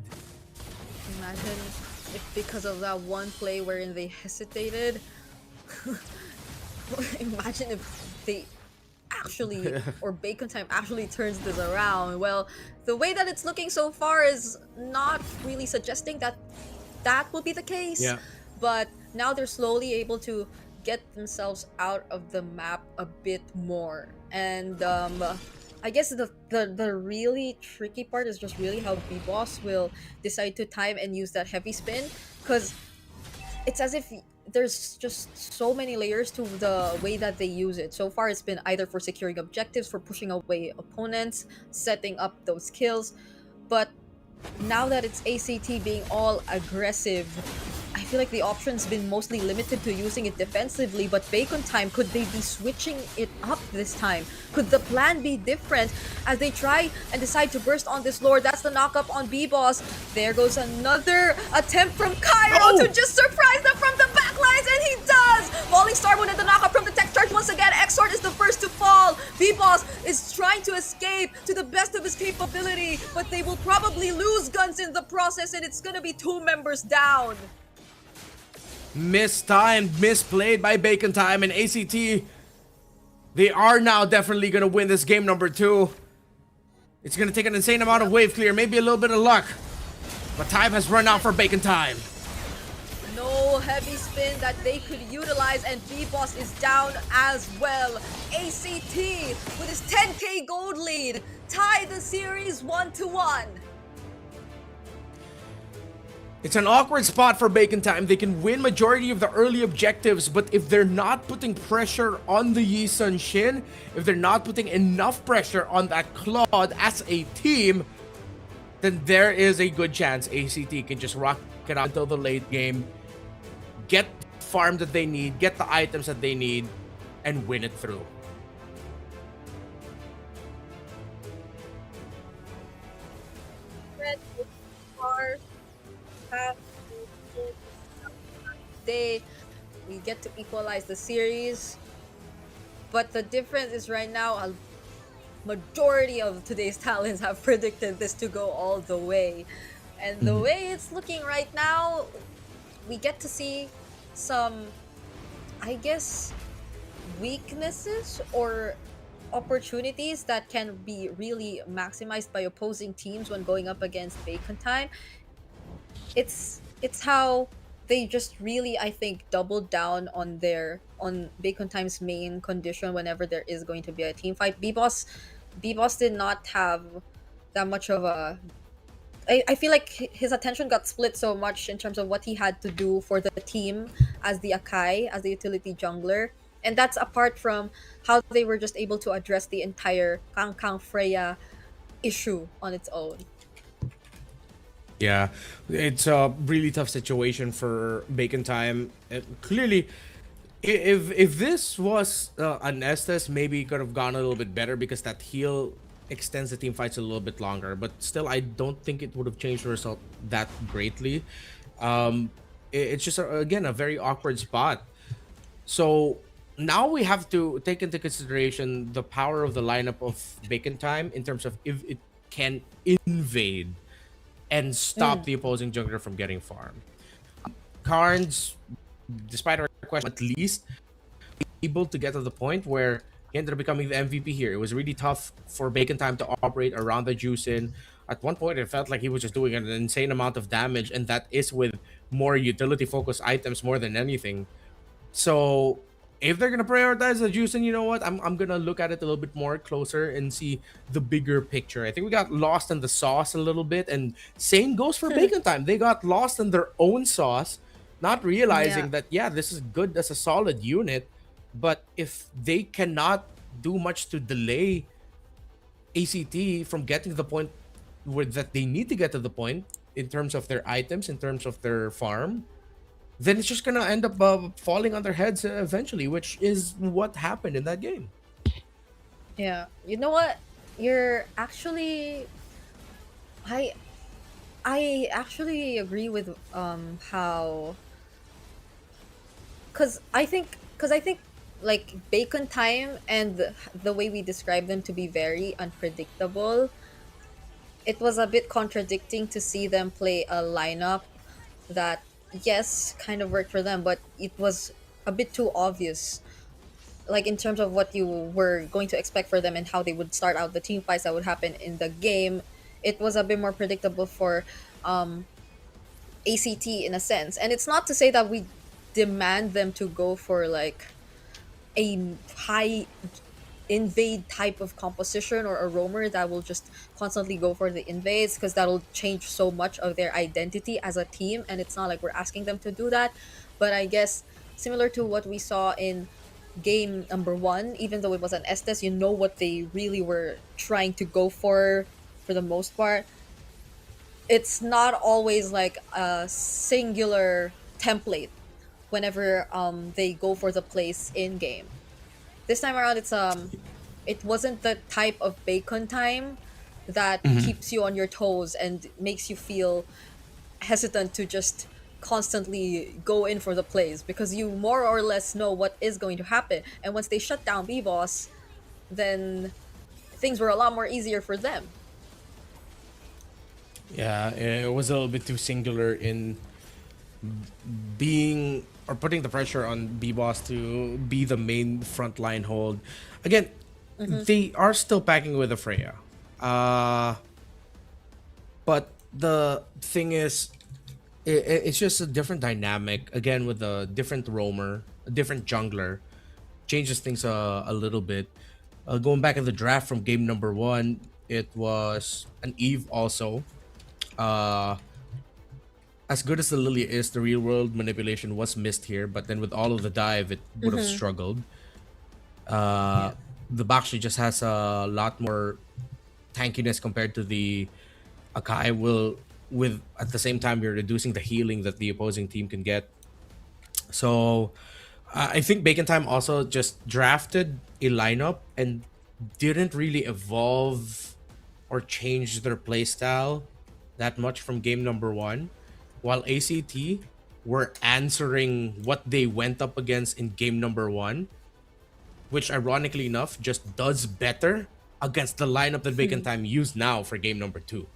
Imagine if because of that one play wherein they hesitated, imagine if they actually, or Bacon Time actually turns this around. Well, the way that it's looking so far is not really suggesting that that will be the case.
Yeah.
But now they're slowly able to get themselves out of the map a bit more. And I guess the really tricky part is just really how B-Boss will decide to time and use that heavy spin, because it's as if there's just so many layers to the way that they use it. So far, it's been either for securing objectives, for pushing away opponents, setting up those kills. But now that it's ACT being all aggressive, I feel like the option's been mostly limited to using it defensively. But Bacon Time, could they be switching it up this time? Could the plan be different as they try and decide to burst on this lord? That's the knock-up on B-Boss. There goes another attempt from Cairo to just surprise them from the backlines, and he does! Falling Starboard and the knock-up from the tech charge once again. Exort is the first to fall. B-Boss is trying to escape to the best of his capability, but they will probably lose guns in the process, and it's gonna be 2 members down.
Mistimed, misplayed by Bacon Time, and ACT, they are now definitely going to win this game number 2. It's going to take an insane amount of wave clear, maybe a little bit of luck, but time has run out for Bacon Time.
No heavy spin that they could utilize, and B-Boss is down as well. ACT with his 10k gold lead tie the series 1-1.
It's an awkward spot for Bacon Time. They can win majority of the early objectives, but if they're not putting pressure on the Yi Sun Shin, if they're not putting enough pressure on that Claude as a team, then there is a good chance ACT can just rock it out until the late game, get the farm that they need, get the items that they need, and win it through.
We get to equalize the series, but the difference is right now a majority of today's talents have predicted this to go all the way, and the way it's looking right now, we get to see some, I guess, weaknesses or opportunities that can be really maximized by opposing teams when going up against Bacon Time. It's how they just really, I think, doubled down on Bacon Time's main condition whenever there is going to be a team fight. B-Boss did not have that much of a... I feel like his attention got split so much in terms of what he had to do for the team as the Akai, as the utility jungler. And that's apart from how they were just able to address the entire Kang Freya issue on its own.
Yeah, it's a really tough situation for Bacon Time. Clearly, if this was an Estes, maybe it could have gone a little bit better because that heal extends the team fights a little bit longer. But still, I don't think it would have changed the result that greatly. It's just, again, a very awkward spot. So now we have to take into consideration the power of the lineup of Bacon Time in terms of if it can invade and stop the opposing jungler from getting farmed. Carnes, despite our question, at least able to get to the point where he ended up becoming the MVP here. It was really tough for Bacon Time to operate around the Juicin. At one point, it felt like he was just doing an insane amount of damage, and that is with more utility-focused items more than anything. So if they're gonna prioritize the Juicin, you know what? I'm gonna look at it a little bit more closer and see the bigger picture. I think we got lost in the sauce a little bit, and same goes for Bacon Time. They got lost in their own sauce, not realizing that this is good as a solid unit, but if they cannot do much to delay ACT from getting to the point where that they need to get to the point in terms of their items, in terms of their farm, then it's just gonna end up falling on their heads eventually, which is what happened in that game.
Yeah. You know what? You're actually I actually agree with how cuz I think like Bacon Time and the way we describe them to be very unpredictable, it was a bit contradicting to see them play a lineup that yes, kind of worked for them, but it was a bit too obvious, like in terms of what you were going to expect for them and how they would start out the team fights that would happen in the game. It was a bit more predictable for ACT in a sense, and it's not to say that we demand them to go for like a high invade type of composition or a roamer that will just constantly go for the invades, because that'll change so much of their identity as a team, and it's not like we're asking them to do that. But I guess similar to what we saw in game number 1, even though it was an Estes, you know what they really were trying to go for the most part. It's not always like a singular template whenever they go for the place in game. This time around, it wasn't the type of Bacon Time that keeps you on your toes and makes you feel hesitant to just constantly go in for the plays, because you more or less know what is going to happen. And once they shut down B-Boss, then things were a lot more easier for them.
Yeah, it was a little bit too singular in being or putting the pressure on B-Boss to be the main frontline hold. Again, they are still packing with a Freya. But the thing is, it's just a different dynamic. Again, with a different roamer, a different jungler. Changes things a little bit. Going back in the draft from game number 1, it was an Eve also. As good as the Lily is, the real world manipulation was missed here, but then with all of the dive, it would have struggled. The Bakshi just has a lot more tankiness compared to the Akai. With at the same time, you're reducing the healing that the opposing team can get. So I think Bacon Time also just drafted a lineup and didn't really evolve or change their playstyle that much from game number 1, while ACT were answering what they went up against in game number 1, which ironically enough just does better against the lineup that Bacon Time used now for game number 2.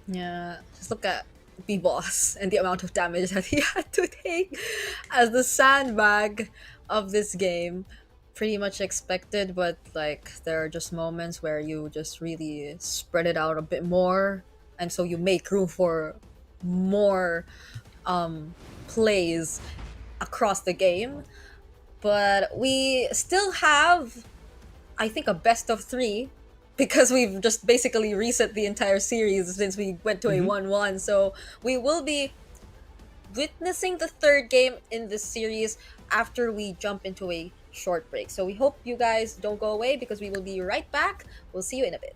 Yeah, just look at B-Boss and the amount of damage that he had to take as the sandbag of this game. Pretty much expected, but like there are just moments where you just really spread it out a bit more, and so you make room for more plays across the game. But we still have, I think, a best of 3, because we've just basically reset the entire series since we went to a 1-1. So we will be witnessing the 3rd game in this series after we jump into a short break. So we hope you guys don't go away, because we will be right back. We'll see you in a bit.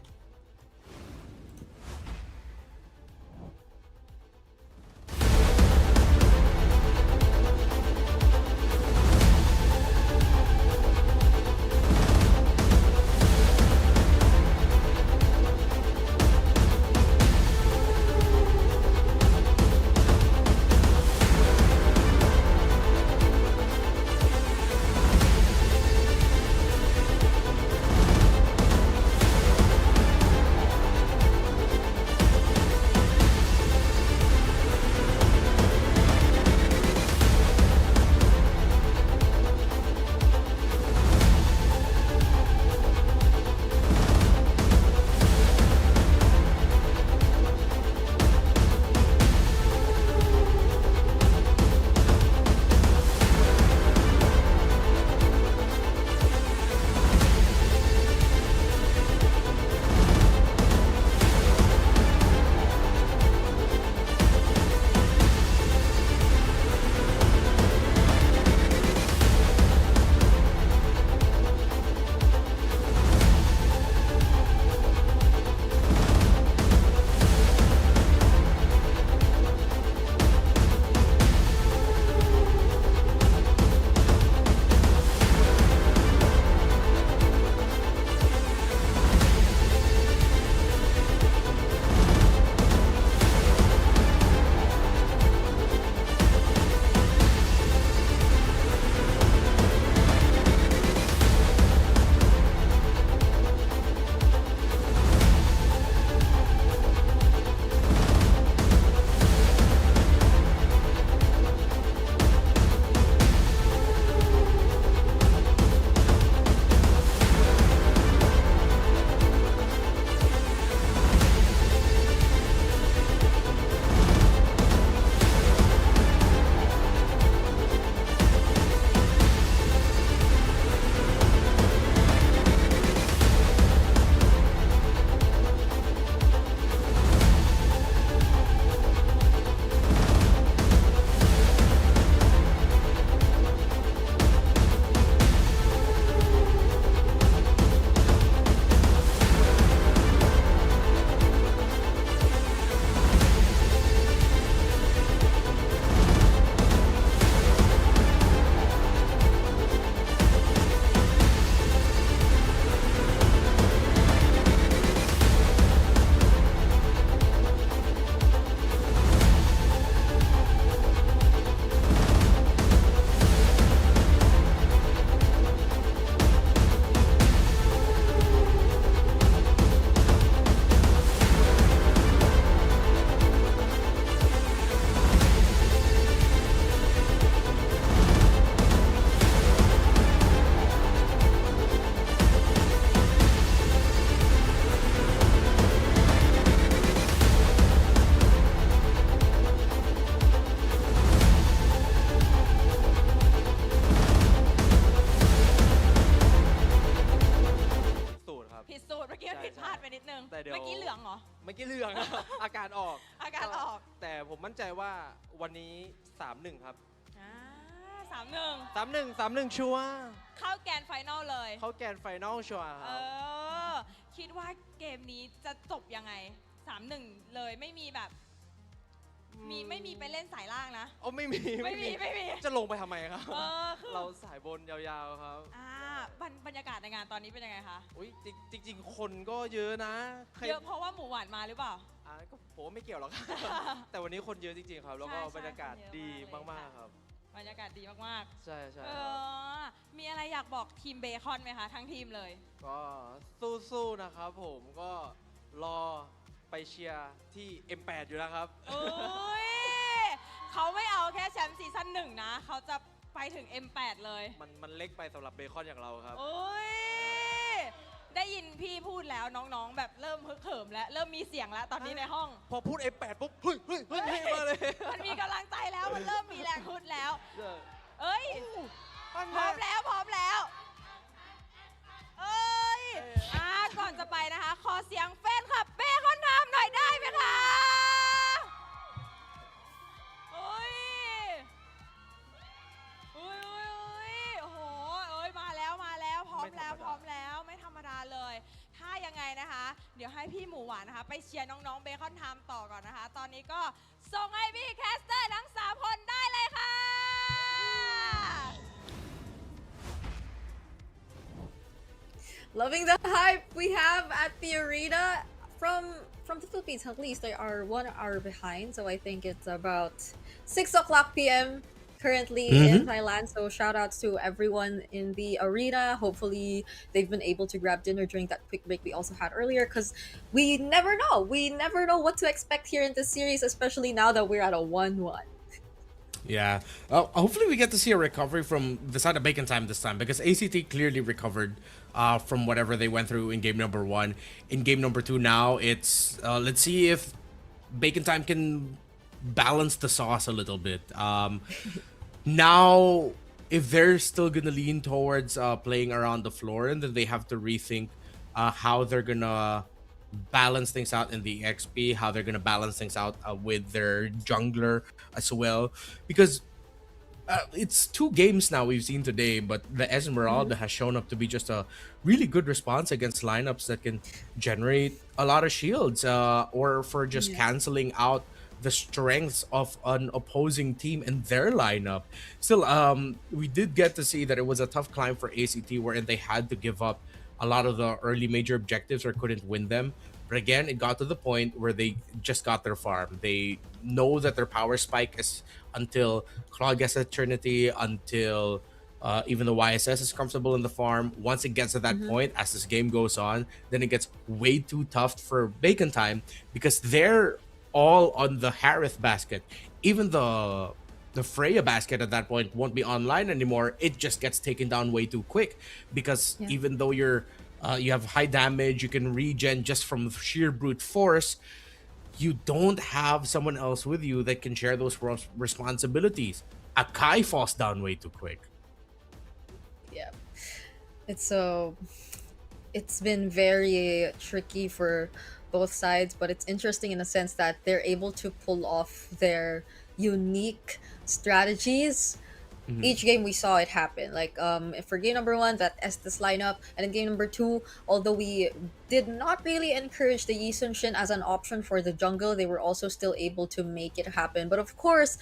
อาการออก
แต่ผมมั่นใจว่าวันนี้ 3-1 ครับ
3-1
3-1 ชัวร์
เข้าแกนไฟนอลเลย
เขาแกนไฟนอลชัวร์ค
เอ
รับ
อ คิดว่าเกมนี้จะจบยังไง 3-1 เลยไม่มีแบบ ไม่มีไปเล่นสายล่างนะ
โอ้ไม่มี
ไม่มี
จะลงไปทำไมครับ
คือ
เราสายบนยาวๆครับ
บรรยากาศในงานตอนนี้เป็นยังไงคะ
อุ้ยจริงๆ คนก็เยอะนะใคร
เยอะเพราะว่าหมูหวานมาหรือเปล่า
ก็ผมว่าไม่เกี่ยวหรอกครับ แต่วันนี้คนเยอะจริงๆครับ แล้วก็
ใช่
บรรยากาศ
คนเยอะ
ดี
มากเลย
มากๆครับ
บรรยากาศดีมาก
ใช่
ๆ
ใช่
มีอะไรอยากบอกทีมเบคอนไหมคะ ทั้งทีมเลย
ก็สู้ๆนะครับผมก็รอไปเชียร์ที่ M8 อยู่แล้วครับ
โอ้ยเขาไม่เอาแค่แชมป์ซีซั่น1นะ เขาจะไปถึง M8 เลย
มันเล็กไปสำหรับเบคอนอย่างเราครับ
โอ้ย ได้ยินพี่พูดแล้วน้องๆ แบบเริ่มฮึกเหิมแล้ว เริ่มมีเสียงแล้วตอนนี้ในห้อง
พอพูด M8 ปุ๊บเฮ้ยมาเลย
มันมีกำลังใจแล้ว มันเริ่มมีแรงฮึดแล้ว เอ้ย พร้อมแล้ว เอ้ย ก่อนจะไปนะคะ ขอเสียงแฟนคลับเบคอนทามหน่อยได้ไหมคะโอ้ยโอ้โหเอ้ย มาแล้ว พร้อมแล้ว ไม่ธรรมดาเลย ถ้ายังไงนะคะ เดี๋ยวให้พี่หมูหวานนะคะ ไปเชียร์น้องๆเบคอนไทม์ต่อก่อนนะคะ ตอนนี้ก็ส่งให้พี่แคสเตอร์ทั้ง 3 คนได้เลยค่ะ
Loving the hype we have at the arena from the Philippines. At least they are 1 hour behind, so I think it's about 6:00 p.m. currently in Thailand. So shout outs to everyone in the arena. Hopefully they've been able to grab dinner during that quick break we also had earlier, because we never know. We never know what to expect here in this series, especially now that we're at a 1-1.
Yeah. Hopefully we get to see a recovery from the side of Bacon Time this time, because ACT clearly recovered from whatever they went through in game number 1. In game number 2 now, it's let's see if Bacon Time can balance the sauce a little bit. Now, if they're still gonna lean towards playing around the floor, and then they have to rethink how they're gonna balance things out in the XP, how they're gonna balance things out with their jungler as well, because it's 2 games now we've seen today, but the Esmeralda has shown up to be just a really good response against lineups that can generate a lot of shields, or for just canceling out the strengths of an opposing team and their lineup. Still, we did get to see that it was a tough climb for ACT, wherein they had to give up a lot of the early major objectives or couldn't win them. But again, it got to the point where they just got their farm. They know that their power spike is until Claude gets Eternity, until even the YSS is comfortable in the farm. Once it gets to that point, as this game goes on, then it gets way too tough for Bacon Time, because they're all on the Harith basket. Even the Freya basket at that point won't be online anymore. It just gets taken down way too quick, because even though you have high damage, you can regen just from sheer brute force, you don't have someone else with you that can share those responsibilities. Akai falls down way too quick.
Yeah, it's been very tricky for both sides, but it's interesting in a sense that they're able to pull off their unique strategies. Each game we saw it happen. Like for game number 1, that Estes lineup, and in game number 2, although we did not really encourage the Yi Sun Shin as an option for the jungle, they were also still able to make it happen. But of course,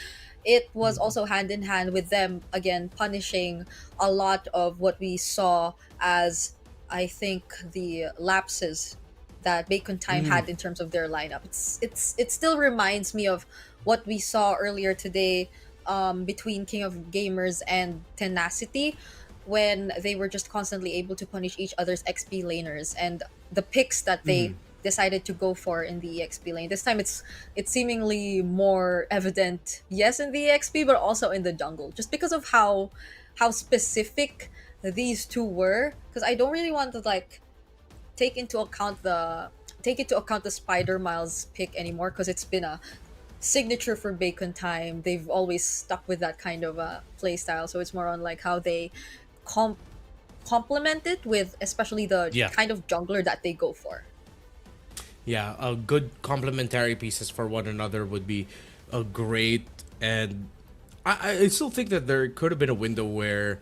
it was also hand in hand with them again punishing a lot of what we saw as, I think, the lapses that Bacon Time had in terms of their lineup. It still reminds me of what we saw earlier today between King of Gamers and Tenacity, when they were just constantly able to punish each other's XP laners and the picks that they decided to go for in the EXP lane. This time it's seemingly more evident, yes, in the EXP, but also in the jungle, just because of how specific these two were. Because I don't really want to like take into account the Spider Miles pick anymore, because it's been a signature for Bacon Time. They've always stuck with that kind of play style, so it's more on like how they complement it with especially the kind of jungler that they go for.
Yeah, good complementary pieces for one another would be a great. And I still think that there could have been a window where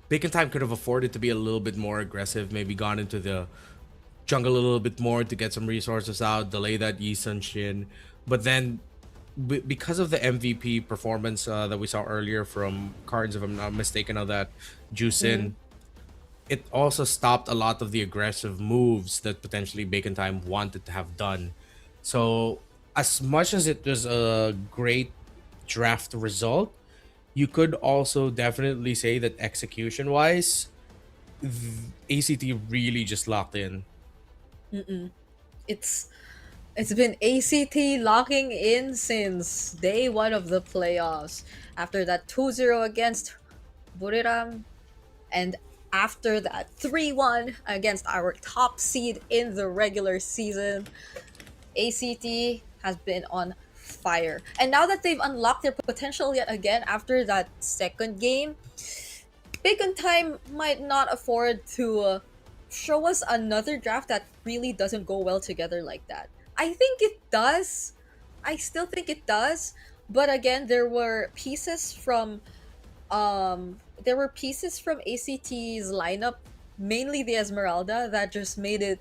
Bacon Time could have afforded to be a little bit more aggressive, maybe gone into the jungle a little bit more to get some resources out, delay that Yi Sun Shin. But then, because of the MVP performance that we saw earlier from Cards, if I'm not mistaken, of that Juicin, it also stopped a lot of the aggressive moves that potentially Bacon Time wanted to have done. So, as much as it was a great draft result, you could also definitely say that execution-wise, ACT really just locked in.
It's it's been ACT locking in since day one of the playoffs. After that 2-0 against Buriram, and after that 3-1 against our top seed in the regular season, ACT has been on fire. And now that they've unlocked their potential yet again after that second game, Bacon Time might not afford to show us another draft that really doesn't go well together like that. I think it does. I still think it does. But again, there were pieces from ACT's lineup, mainly the Esmeralda, that just made it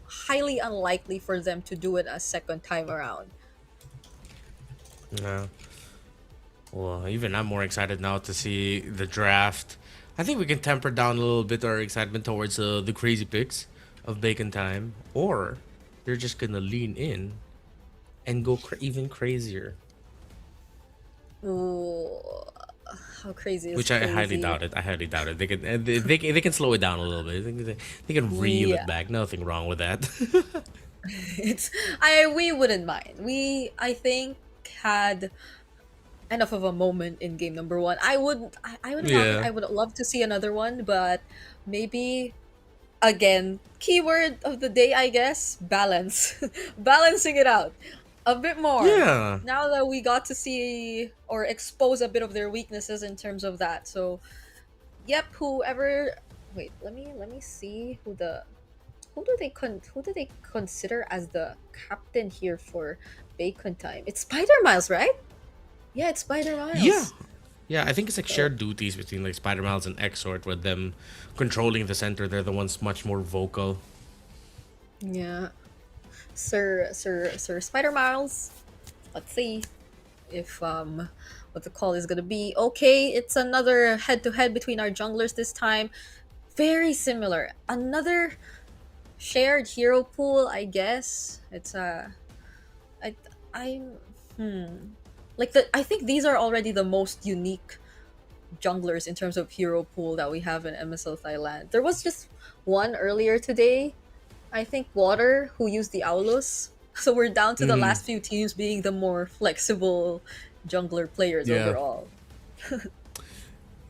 highly unlikely for them to do it a second time around.
Yeah. Well, even I'm more excited now to see the draft. I think we can temper down a little bit our excitement towards the crazy picks of Bacon Time, or they're just gonna lean in and go even crazier.
Ooh, how crazy is
Which I highly
crazy?
doubt it. I highly doubt it. They can slow it down a little bit. They can reel
Yeah.
it back. Nothing wrong with that.
We wouldn't mind. I think had enough of a moment in game number one. I would love to see another one, but maybe again, keyword of the day, I guess, balance. Balancing it out a bit more.
Yeah.
Now that we got to see or expose a bit of their weaknesses in terms of that. So, yep, whoever wait, let me see who do they consider as the captain here for Bacon Time? It's Spider Miles, right? Yeah, it's Spider Miles.
Yeah, I think it's like shared duties between like Spider Miles and Exort, with them controlling the center. They're the ones much more vocal.
Yeah. Sir Spider Miles. Let's see if what the call is gonna be. Okay, it's another head to head between our junglers this time. Very similar. Another shared hero pool, I guess. It's I think these are already the most unique junglers in terms of hero pool that we have in MSL Thailand. There was just one earlier today, I think Water, who used the Aulus. So we're down to the last few teams being the more flexible jungler players overall.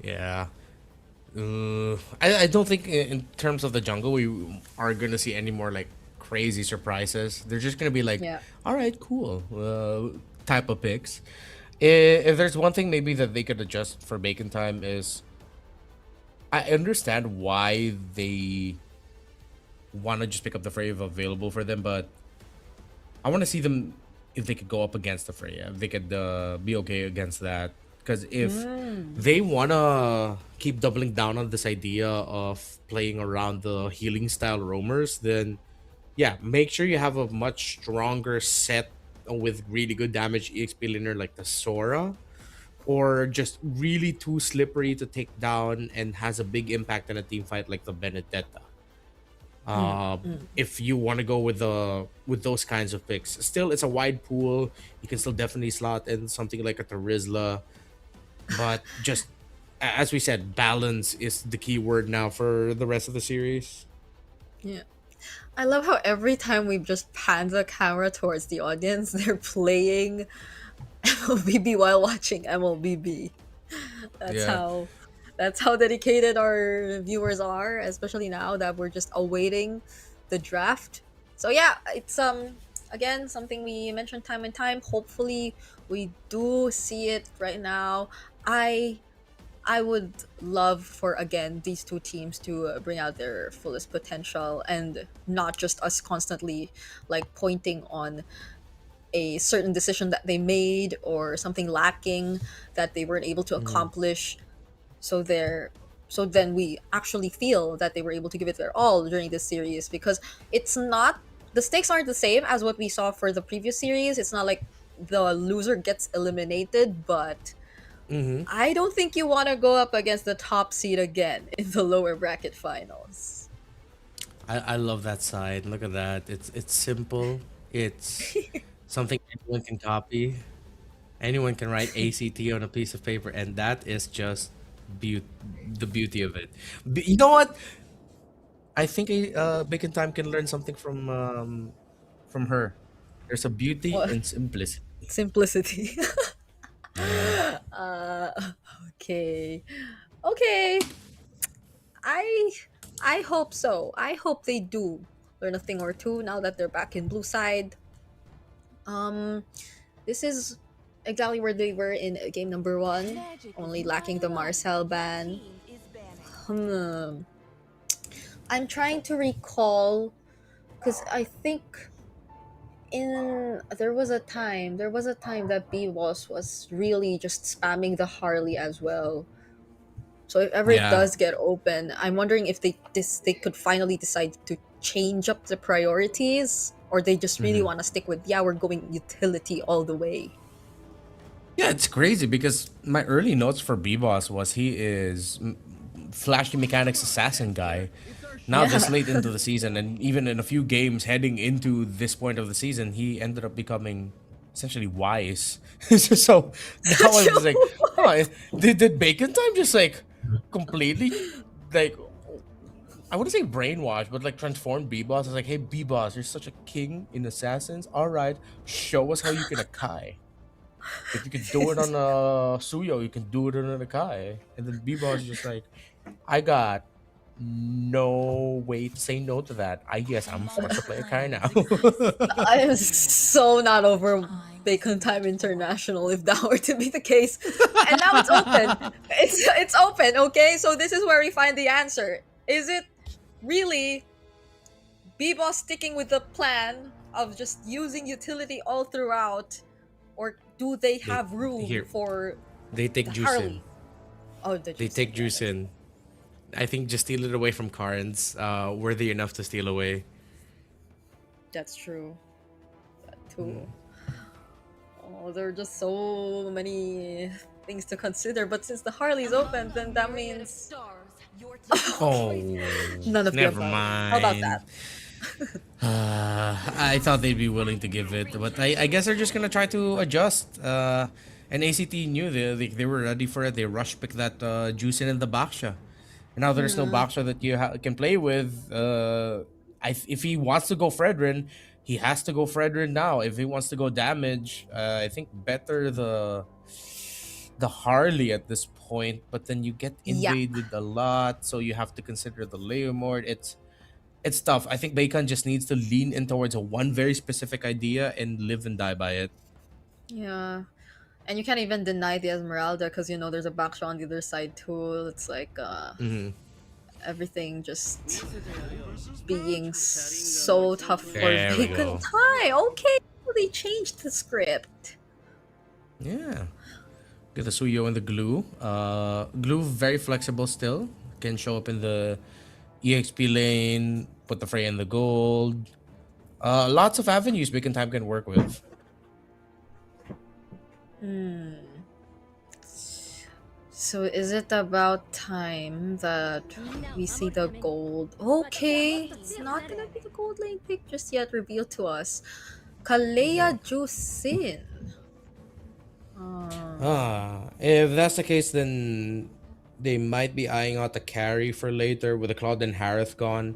Yeah. I don't think in terms of the jungle we are gonna see any more like crazy surprises. They're just gonna be like, all right, cool, type of picks. If there's one thing maybe that they could adjust for Bacon Time is, I understand why they want to just pick up the Freya available for them, but I want to see them if they could go up against the Freya, if they could be okay against that. Because if they want to keep doubling down on this idea of playing around the healing style roamers, then yeah, make sure you have a much stronger set with really good damage EXP laner like the Sora, or just really too slippery to take down and has a big impact in a team fight like the Benedetta. If you want to go with those kinds of picks, still it's a wide pool. You can still definitely slot in something like a Terizla, but just as we said, balance is the key word now for the rest of the series.
Yeah. I love how every time we just pan the camera towards the audience, they're playing MLBB while watching MLBB. That's how dedicated our viewers are, especially now that we're just awaiting the draft. So yeah, it's again something we mentioned time and time. Hopefully we do see it right now. I I would love for again these two teams to bring out their fullest potential and not just us constantly like pointing on a certain decision that they made or something lacking that they weren't able to accomplish. So they're so then we actually feel that they were able to give it their all during this series, because it's not the stakes aren't the same as what we saw for the previous series. It's not like the loser gets eliminated, but I don't think you want to go up against the top seed again in the lower bracket finals.
I love that side. Look at that. It's simple. It's something anyone can copy. Anyone can write ACT on a piece of paper, and that is just the beauty of it. You know what? I think Bacon Time can learn something from her. There's a beauty
What?
in simplicity.
Simplicity.
Yeah.
uh, okay. Okay. I I hope so. I hope they do learn a thing or two now that they're back in blue side. Um, this is exactly where they were in game number 1, only lacking the Marcel ban. I'm trying to recall because I think there was a time that B-Boss was really just spamming the Harley as well. So if ever it
Yeah.
does get open, I'm wondering if they could finally decide to change up the priorities, or they just really want to stick with, yeah, we're going utility all the way.
Yeah, it's crazy because my early notes for B-Boss was he is flashy mechanics assassin guy. Now
Yeah.
this late into the season, and even in a few games heading into this point of the season, he ended up becoming essentially wise. So now I'm just like, oh, did Bacon Time just like completely like, I wouldn't say brainwash, but like transform B-Boss. It's like, hey B-Boss, you're such a king in assassins. All right, show us how you can Akai. If you can do it on a Suyo, you can do it on a Kai. And then B-Boss is just like, I got no way to say no to that. I guess I'm forced to play a Kai now.
I am so not over Bacon Time International if that were to be the case. And now it's open. It's open, okay? So this is where we find the answer. Is it really B-Boss sticking with the plan of just using utility all throughout, or do they have room
here,
for
they take
the
juice
Harley?
in.
Oh,
They take juice in. I think just steal it away from Karns, worthy enough to steal away.
That's true. That too. Oh, there are just so many things to consider. But since the Harley's open, then that means
Oh,
none of the
never
above.
mind.
How about that?
I thought they'd be willing to give it, but I guess they're just gonna try to adjust. And ACT knew they were ready for it. They rush picked that juice in the Baksha. And now there's no Baksha that you can play with. If he wants to go Fredrin, he has to go Fredrin now. If he wants to go damage, I think better the Harley at this point. But then you get
Yeah.
invaded a lot, so you have to consider the Leomord. It's tough. I think Bacon just needs to lean in towards a one very specific idea and live and die by it.
Yeah. And you can't even deny the Esmeralda because, you know, there's a backshot on the other side too. It's like everything just being so tough for
There we
Bacon
go.
Time. Okay, they changed the script.
Yeah. Get the Suyo and the glue. Glue very flexible still. Can show up in the EXP lane, put the Frey in the gold. Lots of avenues Bacon Time can work with.
So is it about time that we see the gold? Okay, it's not gonna be the gold lane pick just yet revealed to us. Kalea Jusin.
If that's the case, then they might be eyeing out the carry for later with the Claude and Harith gone.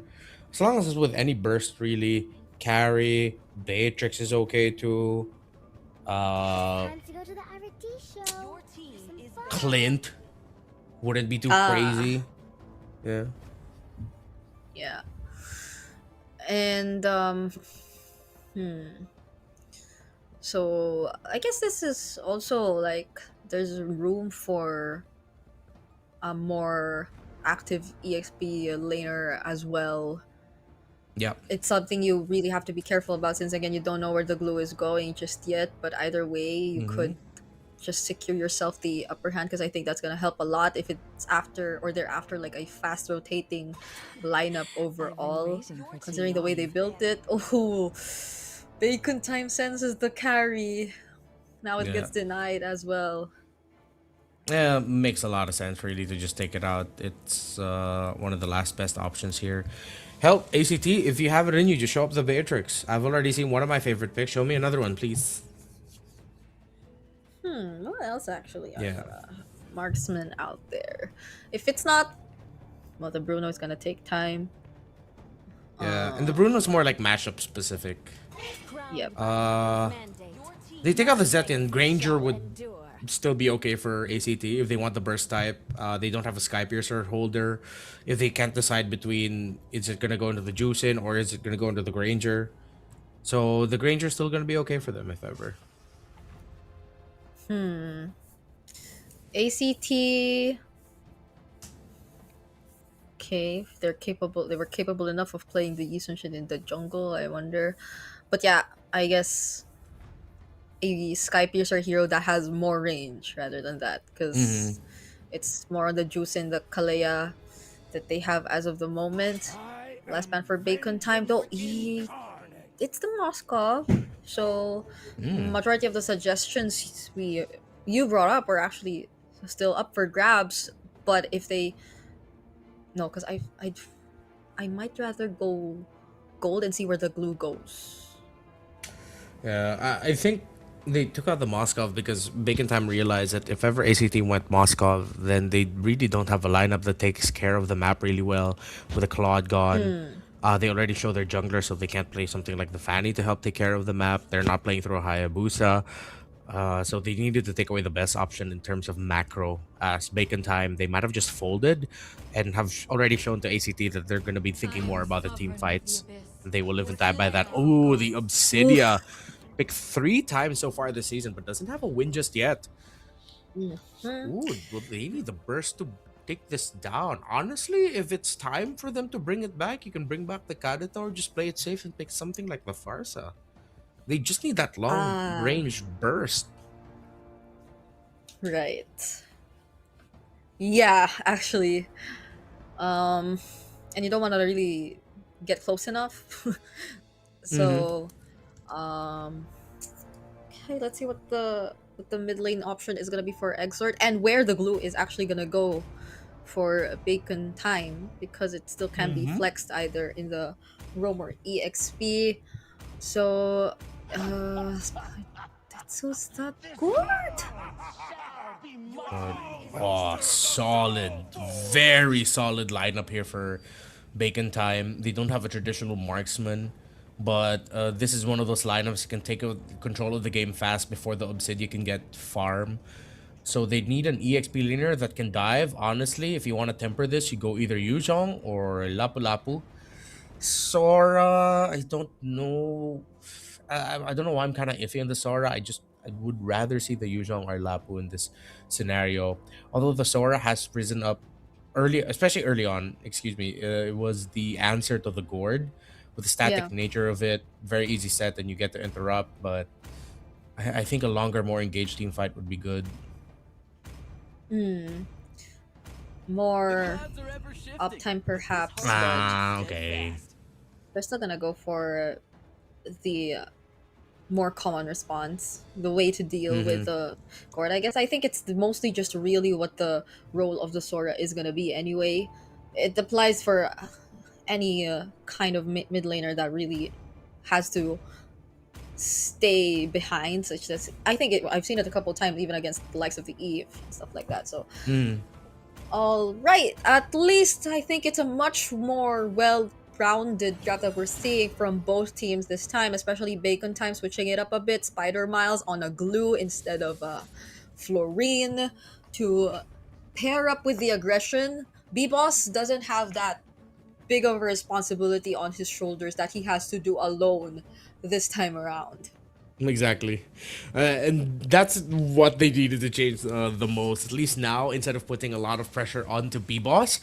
As long as it's with any burst, really. Carry, Beatrix is okay too. Clint wouldn't be too crazy. Yeah.
Yeah. And so I guess this is also like there's room for a more active EXP laner as well.
Yeah.
It's something you really have to be careful about, since again, you don't know where the glue is going just yet, but either way you could just secure yourself the upper hand, because I think that's going to help a lot if it's after or they're after like a fast rotating lineup overall, considering the way they built it. Oh, Bacon Time senses the carry. Now it
Yeah.
gets denied as well.
Yeah, makes a lot of sense really to just take it out. It's one of the last best options here. Help, ACT, if you have it in you, just show up the Beatrix. I've already seen one of my favorite picks. Show me another one, please.
What else actually are
Yeah.
marksmen out there? If it's not, well, the Bruno is gonna take time.
Yeah, and the Bruno's more like mashup specific.
Yep.
They take out the Zetian. Granger would still be okay for ACT if they want the burst type. They don't have a Sky Piercer holder. If they can't decide between is it gonna go into the Juicin or is it gonna go into the Granger, so the Granger's still gonna be okay for them if ever.
ACT. Okay, if they're capable. They were capable enough of playing the Yisunshin in the jungle, I wonder. But yeah, I guess a Sky Piercer hero that has more range rather than that, because it's more on the juice in the Kalea that they have as of the moment. Last man for Bacon Time, though, it's the Moskov, so majority of the suggestions you brought up are actually still up for grabs. But if they because I might rather go gold and see where the glue goes.
Yeah, I think they took out the Moskov because Bacon Time realized that if ever ACT went Moskov, then they really don't have a lineup that takes care of the map really well. With a Claude gone, they already show their jungler, so they can't play something like the Fanny to help take care of the map. They're not playing through a Hayabusa. So they needed to take away the best option in terms of macro. As Bacon Time, they might have just folded and have already shown to ACT that they're going to be thinking more about the team fights. They will live and die by that. Oh, the Obsidia. Picked 3 times so far this season, but doesn't have a win just yet. Ooh, well, they need the burst to take this down. Honestly, if it's time for them to bring it back, you can bring back the Kadita or just play it safe and pick something like the Farsa. They just need that long range burst.
Right. Yeah, actually. And you don't want to really get close enough. So, okay, let's see what the mid lane option is gonna be for Exort, and where the glue is actually gonna go for Bacon Time, because it still can be flexed either in the Roam or EXP. So, Tetsu's not good.
Oh, solid. Very solid lineup here for Bacon Time. They don't have a traditional marksman, but this is one of those lineups that can take control of the game fast before the Obsidian can get farm. So they need an EXP laner that can dive. Honestly, if you want to temper this, you go either Yuzhong or Lapu Lapu. Sora, I don't know. I don't know why I'm kind of iffy on the Sora. I would rather see the Yuzhong or Lapu in this scenario. Although the Sora has risen up early, especially early on. Excuse me, it was the answer to the Gourd with the static nature of it. Very easy set, and you get to interrupt. But I think a longer, more engaged team fight would be good.
More uptime, perhaps.
Okay.
They're still gonna go for the more common response, the way to deal with the Gourd. I guess I think it's mostly just really what the role of the Sora is gonna be anyway. It applies for any kind of mid laner that really has to stay behind, such as I think I've seen it a couple times even against the likes of the Eve and stuff like that. So all right, at least I think it's a much more well-rounded draft that we're seeing from both teams this time, especially Bacon Time switching it up a bit. Spider Miles on a glue instead of Florine to pair up with the aggression. B-Boss doesn't have that big of a responsibility on his shoulders that he has to do alone this time around.
Exactly. And that's what they needed to change the most. At least now, instead of putting a lot of pressure onto B-Boss,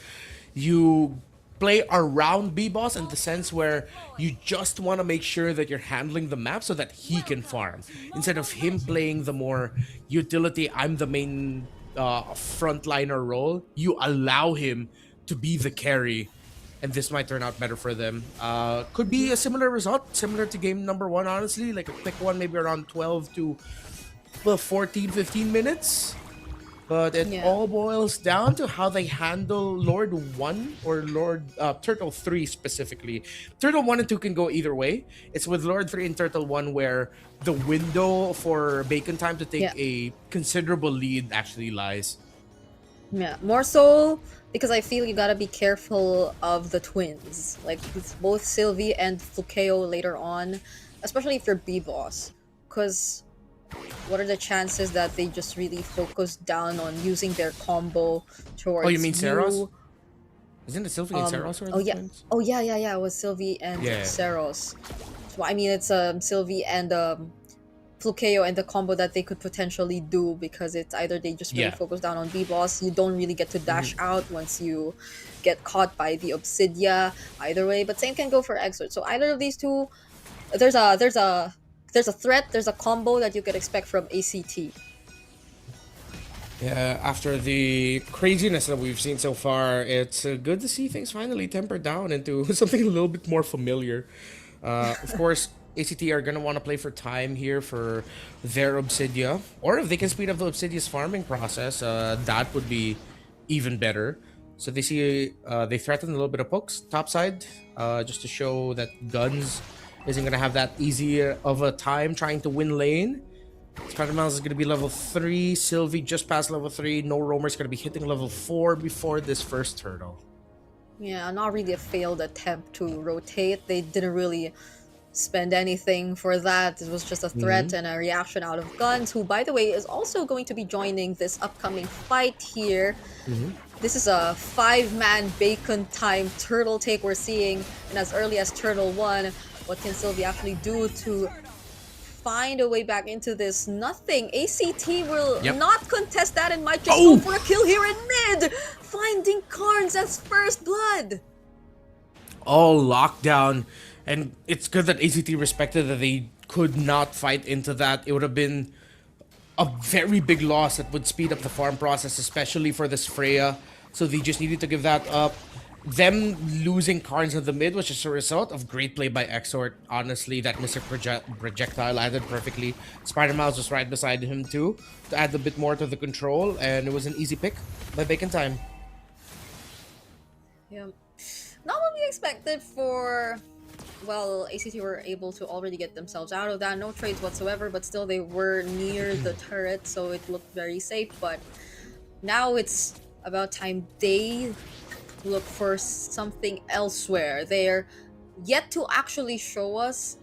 you play around B-Boss in the sense where you just want to make sure that you're handling the map so that he can farm. Instead of him playing the more utility, I'm the main frontliner role, you allow him to be the carry, and this might turn out better for them. Could be a similar result, similar to game number 1, honestly, like a quick one, maybe around 12 to 14, 15 minutes. But it all boils down to how they handle Lord 1 or Lord Turtle 3 specifically. Turtle 1 and 2 can go either way. It's with Lord 3 and Turtle 1 where the window for Bacon Time to take a considerable lead actually lies.
Yeah, more so because I feel you gotta be careful of the twins, like with both Sylvie and Flukeo later on, especially if you're B-Boss, because what are the chances that they just really focus down on using their combo towards
Oh, you mean Saros? Isn't it Sylvie and Saros?
Oh yeah, it was Sylvie and Saros. So I mean, it's Sylvie and Flukeo and the combo that they could potentially do, because it's either they just really focus down on B-Boss, you don't really get to dash out once you get caught by the Obsidia, either way, but same can go for Exort. So either of these two, there's a threat, there's a combo that you could expect from ACT.
Yeah, after the craziness that we've seen so far, it's good to see things finally tempered down into something a little bit more familiar. Of course, ACT are going to want to play for time here for their Obsidia. Or if they can speed up the Obsidia's farming process, that would be even better. So they see they threaten a little bit of pokes topside, just to show that Guns isn't going to have that easy of a time trying to win lane. Spider-Miles is going to be level 3. Sylvie just past level 3. No Roamer's going to be hitting level 4 before this first turtle.
Yeah, not really a failed attempt to rotate. They didn't really spend anything for that. It was just a threat and a reaction out of Guns, who, by the way, is also going to be joining this upcoming fight here. This is a 5-man Bacon Time turtle take we're seeing, and as early as Turtle 1, what can Sylvie actually do to find a way back into this? Nothing. ACT will not contest that and might just go for a kill here in mid, finding Carnes as first blood.
All locked down. And it's good that ACT respected that they could not fight into that. It would have been a very big loss that would speed up the farm process, especially for this Freya. So they just needed to give that up. Them losing Carnes in the mid was just a result of great play by Exort. Honestly, that missile projectile landed perfectly. Spider-Miles was right beside him too, to add a bit more to the control, and it was an easy pick by Bacon Time.
Yeah. Not what we expected for... Well, ACT were able to already get themselves out of that. No trades whatsoever, but still they were near the turret, so it looked very safe. But now it's about time they look for something elsewhere. They're yet to actually show us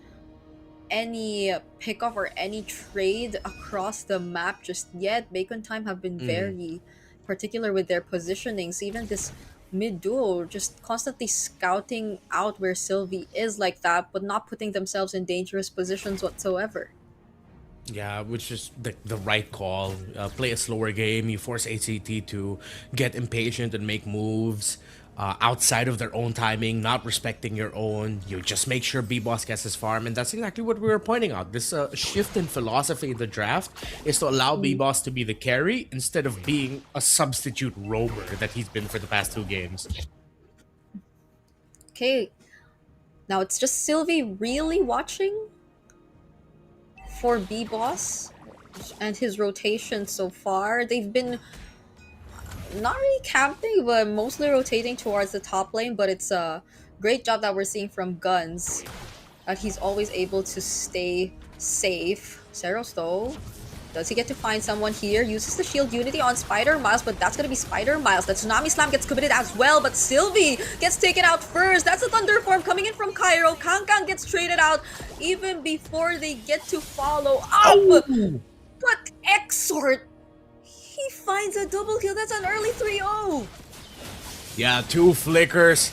any pickup or any trade across the map just yet. Bacon Time have been very particular with their positionings. Even this mid duo just constantly scouting out where Sylvie is like that, but not putting themselves in dangerous positions whatsoever.
Yeah, which is the right call. Play a slower game. You force ACT to get impatient and make moves outside of their own timing, not respecting your own. You just make sure B-Boss gets his farm, and that's exactly what we were pointing out. This shift in philosophy in the draft is to allow B-Boss to be the carry instead of being a substitute roamer that he's been for the past 2 games.
Okay, now it's just Sylvie really watching for B-Boss and his rotation so far. They've been not really camping, but mostly rotating towards the top lane, but it's a great job that we're seeing from Guns, that he's always able to stay safe. Saros though, does he get to find someone here? Uses the shield unity on Spider-Miles, but that's gonna be Spider-Miles. The Tsunami Slam gets committed as well, but Sylvie gets taken out first. That's a Thunder Form coming in from Cairo. Kangkang gets traded out even before they get to follow up. But Exort, he finds a double kill. That's an early 3-0.
Yeah, 2 flickers.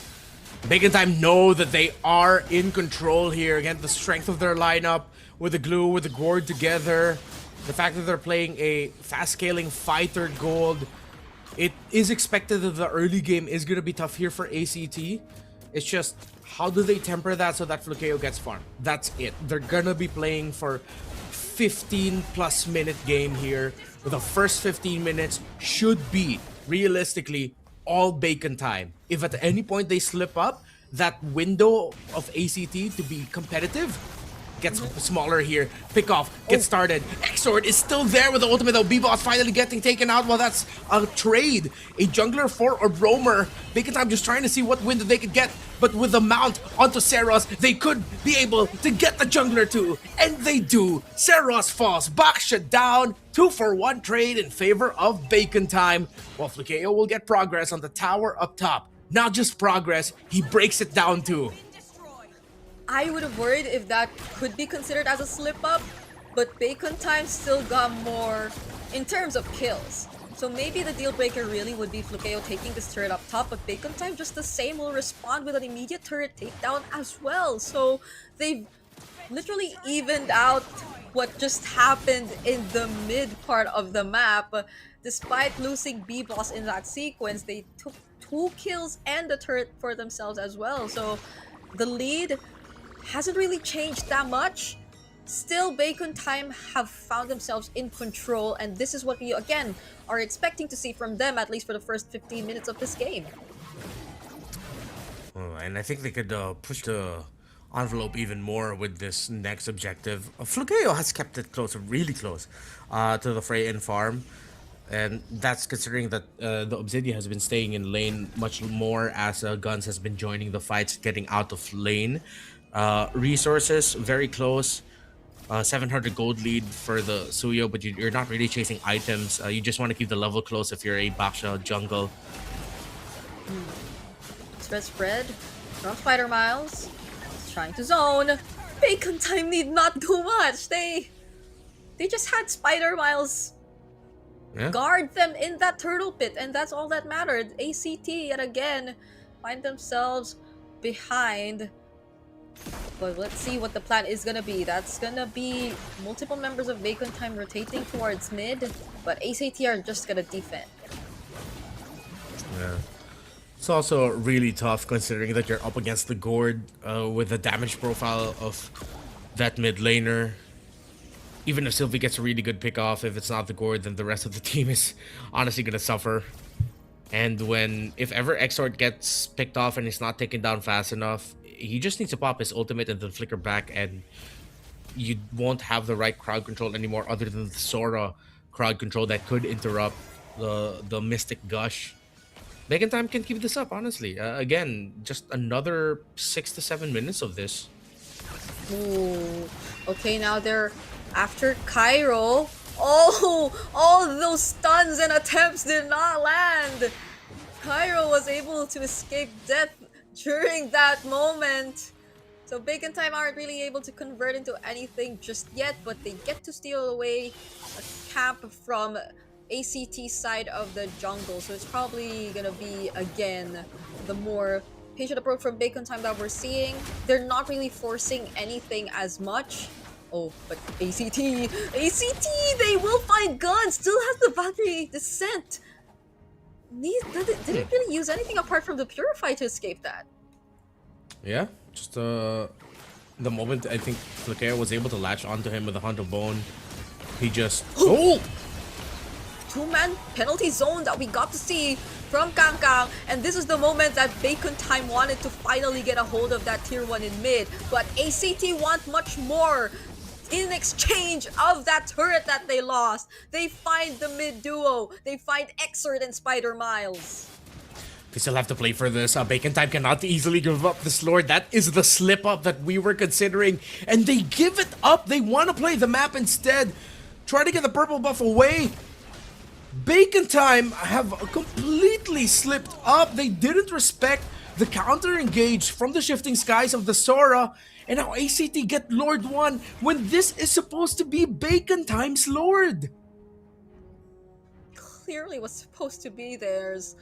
Bacon Time know that they are in control here. Again, the strength of their lineup with the glue, with the gourd together. The fact that they're playing a fast-scaling fighter gold. It is expected that the early game is going to be tough here for ACT. It's just, how do they temper that so that Flukeo gets farmed? That's it. They're going to be playing for 15-plus minute game here. The first 15 minutes should be, realistically, all bacon time. If at any point they slip up, that window of ACT to be competitive gets smaller here. Pick off, get started. Xord is still there with the ultimate though. B-Boss finally getting taken out. Well, that's a trade. A jungler for a roamer. Bacon Time just trying to see what window they could get. But with the mount onto Seros, they could be able to get the jungler too. And they do. Seros falls. Baksha down. 2-for-1 trade in favor of Bacon Time. While Flukeo will get progress on the tower up top. Not just progress, he breaks it down too.
I would have worried if that could be considered as a slip-up, but Bacon Time still got more in terms of kills. So maybe the deal breaker really would be Flukeo taking this turret up top, but Bacon Time just the same will respond with an immediate turret takedown as well. So they've literally evened out what just happened in the mid part of the map. Despite losing B-Boss in that sequence, they took 2 kills and the turret for themselves as well. So the lead hasn't really changed that much. Still, Bacon Time have found themselves in control, and this is what we again are expecting to see from them, at least for the first 15 minutes of this game.
And I think they could push the envelope even more with this next objective. Flukeo has kept it close, really close, to the fray and farm. And that's considering that the Obsidian has been staying in lane much more as Guns has been joining the fights, getting out of lane. Resources, very close. 700 gold lead for the Suyo, but you're not really chasing items. You just want to keep the level close if you're a Baksha jungle.
Spread. From Spider Miles. Trying to zone. Bacon Time need not do much. They just had Spider Miles guard them in that turtle pit, and that's all that mattered. ACT yet again find themselves behind. But let's see what the plan is gonna be. That's gonna be multiple members of Bacon Time rotating towards mid, but ACT are just gonna defend.
Yeah. It's also really tough considering that you're up against the Gourd with the damage profile of that mid laner. Even if Sylvie gets a really good pick off, if it's not the Gourd, then the rest of the team is honestly gonna suffer. And if ever Xord gets picked off and he's not taken down fast enough, he just needs to pop his ultimate and then flicker back, and you won't have the right crowd control anymore other than the Sora crowd control that could interrupt the Mystic Gush. Bacon Time can keep this up, honestly. Again, just another 6 to 7 minutes of this.
Ooh. Okay, now they're after Cairo. Oh, all those stuns and attempts did not land. Cairo was able to escape death during that moment. So Bacon Time aren't really able to convert into anything just yet, but they get to steal away a camp from ACT side of the jungle. So it's probably gonna be, again, the more patient approach from Bacon Time that we're seeing. They're not really forcing anything as much. Oh, but ACT, they will find Guns, still has the Valkyrie Descent. Didn't really use anything apart from the Purify to escape that.
Yeah, just the moment I think Flukeo was able to latch onto him with a Hunt of Bone, he just... Oh!
Two-man penalty zone that we got to see from Kangkang, and this is the moment that Bacon Time wanted to finally get a hold of that tier 1 in mid, but ACT want much more. In exchange of that turret that they lost, they find the mid duo. They find Xord and Spider Miles.
They still have to play for this. Bacon Time cannot easily give up this Lord. That is the slip up that we were considering. And they give it up. They want to play the map instead. Try to get the purple buff away. Bacon Time have completely slipped up. They didn't respect the counter engage from the shifting skies of the Sora. And now ACT get Lord 1 when this is supposed to be Bacon Time's Lord.
Clearly was supposed to be theirs.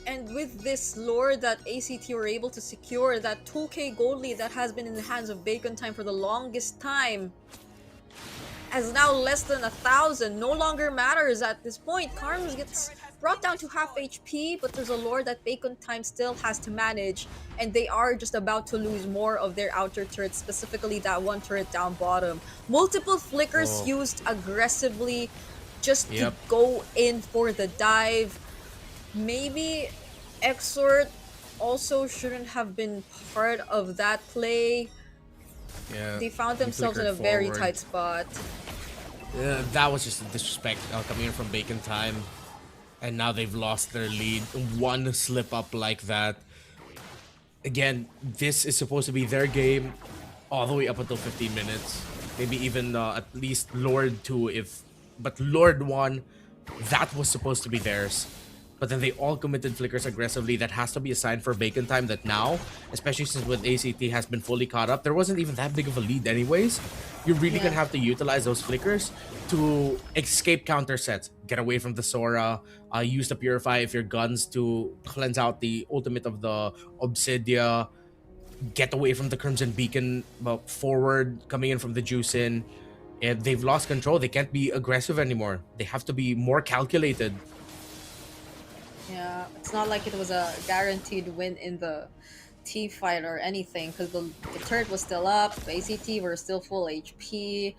And with this lore that ACT were able to secure, that 2k gold lead that has been in the hands of Bacon Time for the longest time, as now less than 1,000, no longer matters at this point. Karms gets brought down to half HP, but there's a lore that Bacon Time still has to manage, and they are just about to lose more of their outer turrets, specifically that one turret down bottom. Multiple flickers used aggressively just to go in for the dive. Maybe Exort also shouldn't have been part of that play.
Yeah,
They found themselves in a very tight spot.
Yeah, that was just a disrespect coming in from Bacon Time. And now they've lost their lead. One slip up like that. Again, this is supposed to be their game all the way up until 15 minutes. Maybe even at least Lord 2 but Lord 1, that was supposed to be theirs. But then they all committed flickers aggressively. That has to be a sign for Bacon Time that now, especially since with ACT has been fully caught up, there wasn't even that big of a lead anyways. You're really gonna have to utilize those flickers to escape counter sets. Get away from the Sora, use the Purify if your guns to cleanse out the ultimate of the Obsidia, get away from the Crimson Beacon forward, coming in from the Juicin. And they've lost control. They can't be aggressive anymore. They have to be more calculated.
Yeah, it's not like it was a guaranteed win in the T fight or anything, because the turret was still up, ACT were still full HP.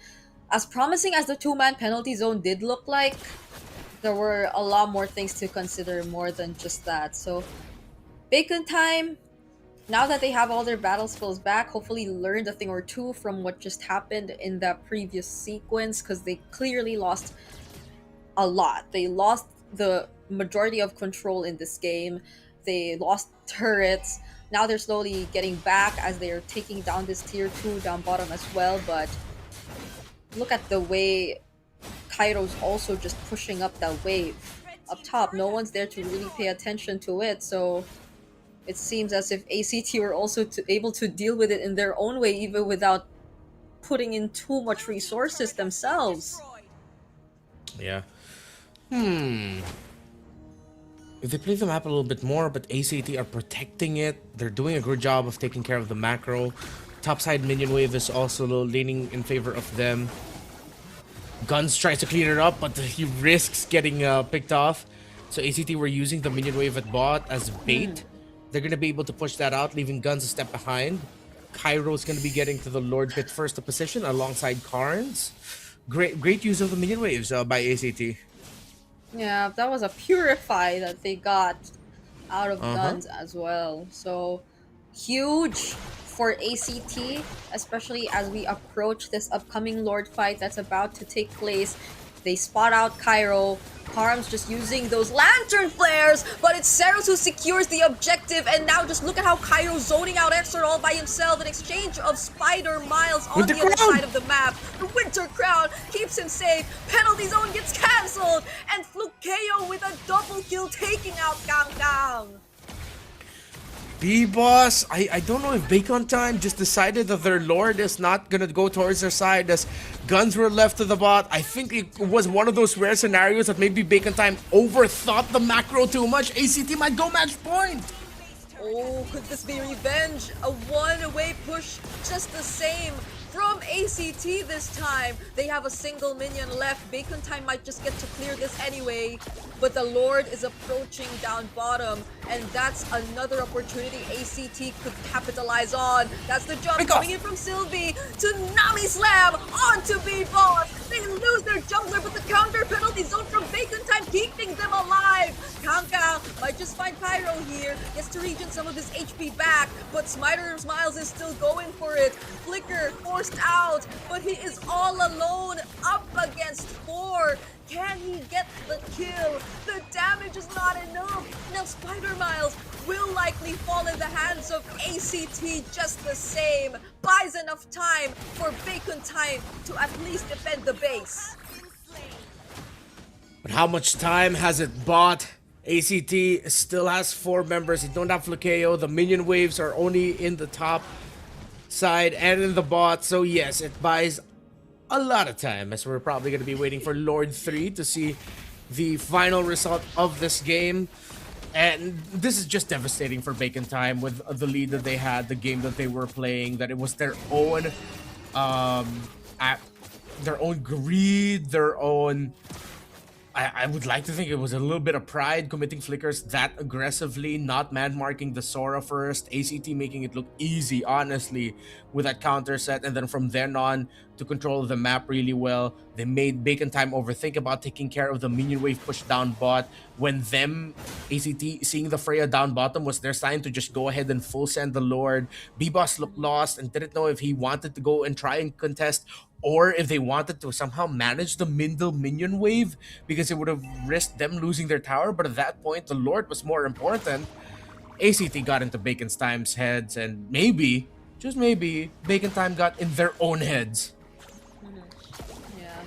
As promising as the two-man penalty zone did look like, there were a lot more things to consider more than just that. So, Bacon Time, now that they have all their battle skills back, hopefully learned a thing or two from what just happened in that previous sequence, because they clearly lost a lot. They lost the majority of control in this game. They lost turrets. Now they're slowly getting back as they are taking down this tier 2 down bottom as well. But look at the way Kairo's also just pushing up that wave up top. No one's there to really pay attention to it. So it seems as if ACT were also able to deal with it in their own way, even without putting in too much resources themselves.
Yeah. If they play the map a little bit more, but ACT are protecting it, they're doing a good job of taking care of the macro. Topside minion wave is also leaning in favor of them. Guns tries to clean it up, but he risks getting picked off. So ACT were using the minion wave at bot as bait. They're going to be able to push that out, leaving Guns a step behind. Kairo's going to be getting to the Lord Pit first to position alongside Karns. Great use of the minion waves by ACT.
Yeah, that was a Purify that they got out of Guns as well. So, huge for ACT, especially as we approach this upcoming Lord fight that's about to take place. They spot out Cairo. Karm's just using those lantern flares, but it's Seros who secures the objective, and now just look at how Cairo's zoning out Exort all by himself in exchange of Spider Miles on the other side of the map. The Winter Crown keeps him safe, penalty zone gets cancelled, and Flukeo with a double kill taking out Gang Gang.
B-Boss, I don't know if Bacon Time just decided that their Lord is not gonna go towards their side as Guns were left to the bot. I think it was one of those rare scenarios that maybe Bacon Time overthought the macro too much. ACT might go match point.
Oh, could this be revenge? A one-way push just the same from ACT this time. They have a single minion left. Bacon Time might just get to clear this anyway. But the Lord is approaching down bottom. And that's another opportunity ACT could capitalize on. That's the jump coming in from Sylvie to Nami Slam onto B-Boss. They lose their jungler, but the counter penalty zone from Bacon Time keeping them alive. Kang might just find Pyro here. Gets to regen some of his HP back, but Smiter's Miles is still going for it. Flicker forced out, but he is all alone up against 4. Can he get the kill? The damage is not enough. Now Spider Miles will likely fall in the hands of ACT just the same. Buys enough time for Bacon Time to at least defend the base.
But how much time has it bought? ACT still has 4 members. They don't have Flukeo. The minion waves are only in the top side and in the bot. So yes, it buys a lot of time, as we're probably going to be waiting for Lord 3 to see the final result of this game. And this is just devastating for Bacon Time with the lead that they had, the game that they were playing, that it was their own, their own greed, their own. I would like to think it was a little bit of pride committing flickers that aggressively, not man marking the Sora first, ACT making it look easy, honestly, with that counter set, and then from then on to control the map really well. They made Bacon Time overthink about taking care of the minion wave push down bot when them, ACT, seeing the Freya down bottom was their sign to just go ahead and full send the Lord. B-Boss looked lost and didn't know if he wanted to go and try and contest or if they wanted to somehow manage the middle minion wave because it would have risked them losing their tower. But at that point, the Lord was more important. ACT got into Bacon Time's heads, and maybe, just maybe, Bacon Time got in their own heads.
Yeah,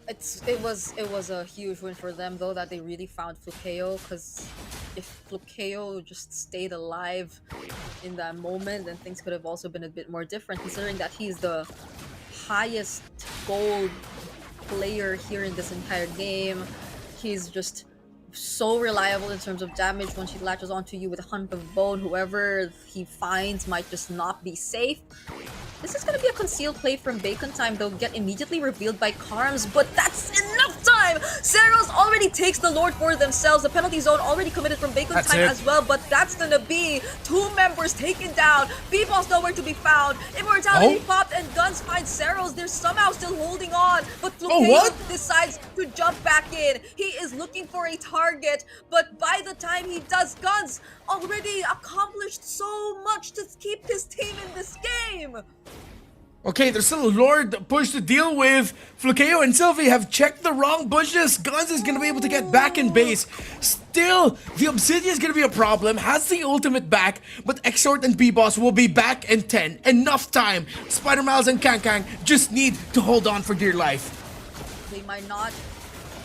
it was a huge win for them though that they really found Flukeo, because if Flukeo just stayed alive in that moment, then things could have also been a bit more different, considering that he's the highest gold player here in this entire game. He's just so reliable in terms of damage. Once he latches onto you with a Hunt of Bone, whoever he finds might just not be safe. This is going to be a concealed play from Bacon Time. They'll get immediately revealed by Carms, but that's enough time! Zeros already takes the Lord for themselves. The penalty zone already committed from Bacon Time as well, but that's gonna be 2 members taken down. B-Boss nowhere to be found. Immortality popped and Guns find Zeros. They're somehow still holding on, but Flukeo decides to jump back in. He is looking for a target, but by the time he does, Guns already accomplished so much to keep his team in this game.
Okay, there's still a Lord push to deal with. Flukeo and Sylvie have checked the wrong bushes. Guns is going to be able to get back in base. Still, the Obsidian is going to be a problem. Has the ultimate back, but Exort and B-Boss will be back in 10. Enough time. Spider Miles and Kang just need to hold on for dear life.
They might not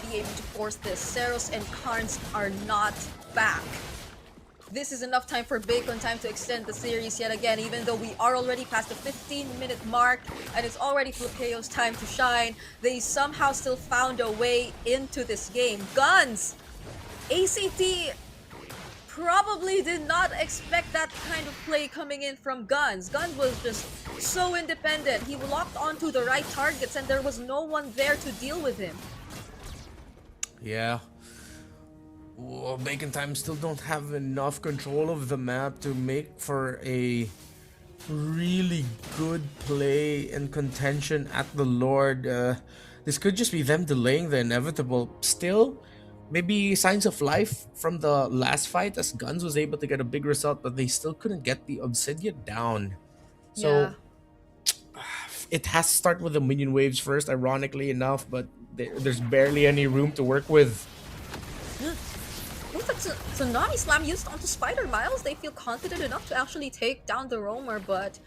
be able to force this. Zeros and Carns are not back. This is enough time for Bacon Time to extend the series yet again, even though we are already past the 15-minute mark and it's already Flukeo's time to shine. They somehow still found a way into this game. Guns! ACT probably did not expect that kind of play coming in from Guns. Guns was just so independent. He locked onto the right targets and there was no one there to deal with him.
Yeah. Well, Bacon Time still don't have enough control of the map to make for a really good play and contention at the Lord. This could just be them delaying the inevitable. Still, maybe signs of life from the last fight as Guns was able to get a big result, but they still couldn't get the Obsidian down. So it has to start with the minion waves first, ironically enough, but there's barely any room to work with.
Tsunami Slam used onto Spider Miles. They feel confident enough to actually take down the Roamer, but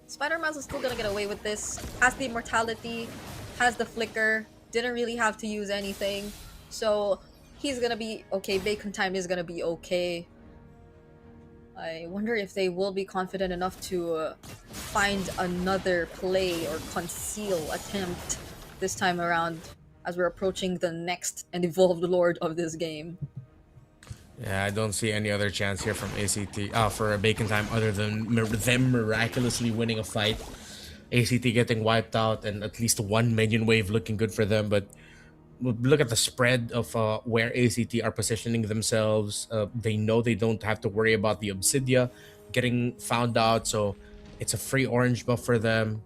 Spider Miles is still gonna get away with this. Has the immortality, has the flicker, didn't really have to use anything. So he's gonna be okay. Bacon Time is gonna be okay. I wonder if they will be confident enough to find another play or conceal attempt this time around as we're approaching the next and evolved Lord of this game.
Yeah, I don't see any other chance here from ACT for a Bacon Time other than them miraculously winning a fight. ACT getting wiped out and at least one minion wave looking good for them. But look at the spread of where ACT are positioning themselves. They know they don't have to worry about the Obsidia getting found out, so it's a free orange buff for them.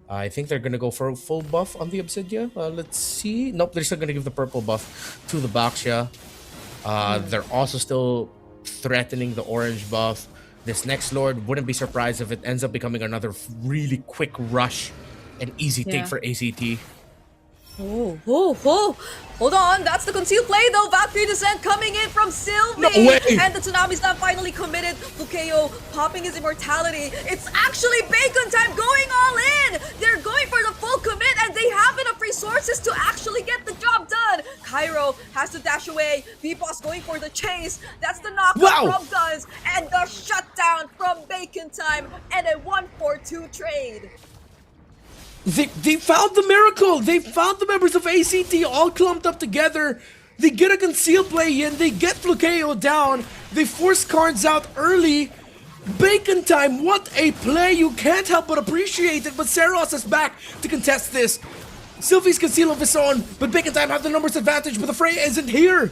I think they're going to go for a full buff on the Obsidia. Let's see. Nope, they're still going to give the purple buff to the Baxia. They're also still threatening the orange buff. This next Lord, wouldn't be surprised if it ends up becoming another really quick rush and easy take for ACT.
Hold on, that's the concealed play though. Valkyrie Descent coming in from Sylvie.
No way.
And the Tsunami Slam finally committed. Flukeo popping his immortality. It's actually Bacon Time going all in. They're going for the full commit and they have enough resources to actually get the job done. Cairo has to dash away. B-Boss going for the chase. That's the knockout from Guns. And the shutdown from Bacon Time. And a 1-4-2 trade.
They found the miracle! They found the members of ACT all clumped up together. They get a concealed play in, they get Flukeo down, they force cards out early. Bacon time, what a play! You can't help but appreciate it, but Seros is back to contest this. Sylvie's conceal of his own, but Bacon time have the numbers advantage, but the fray isn't here.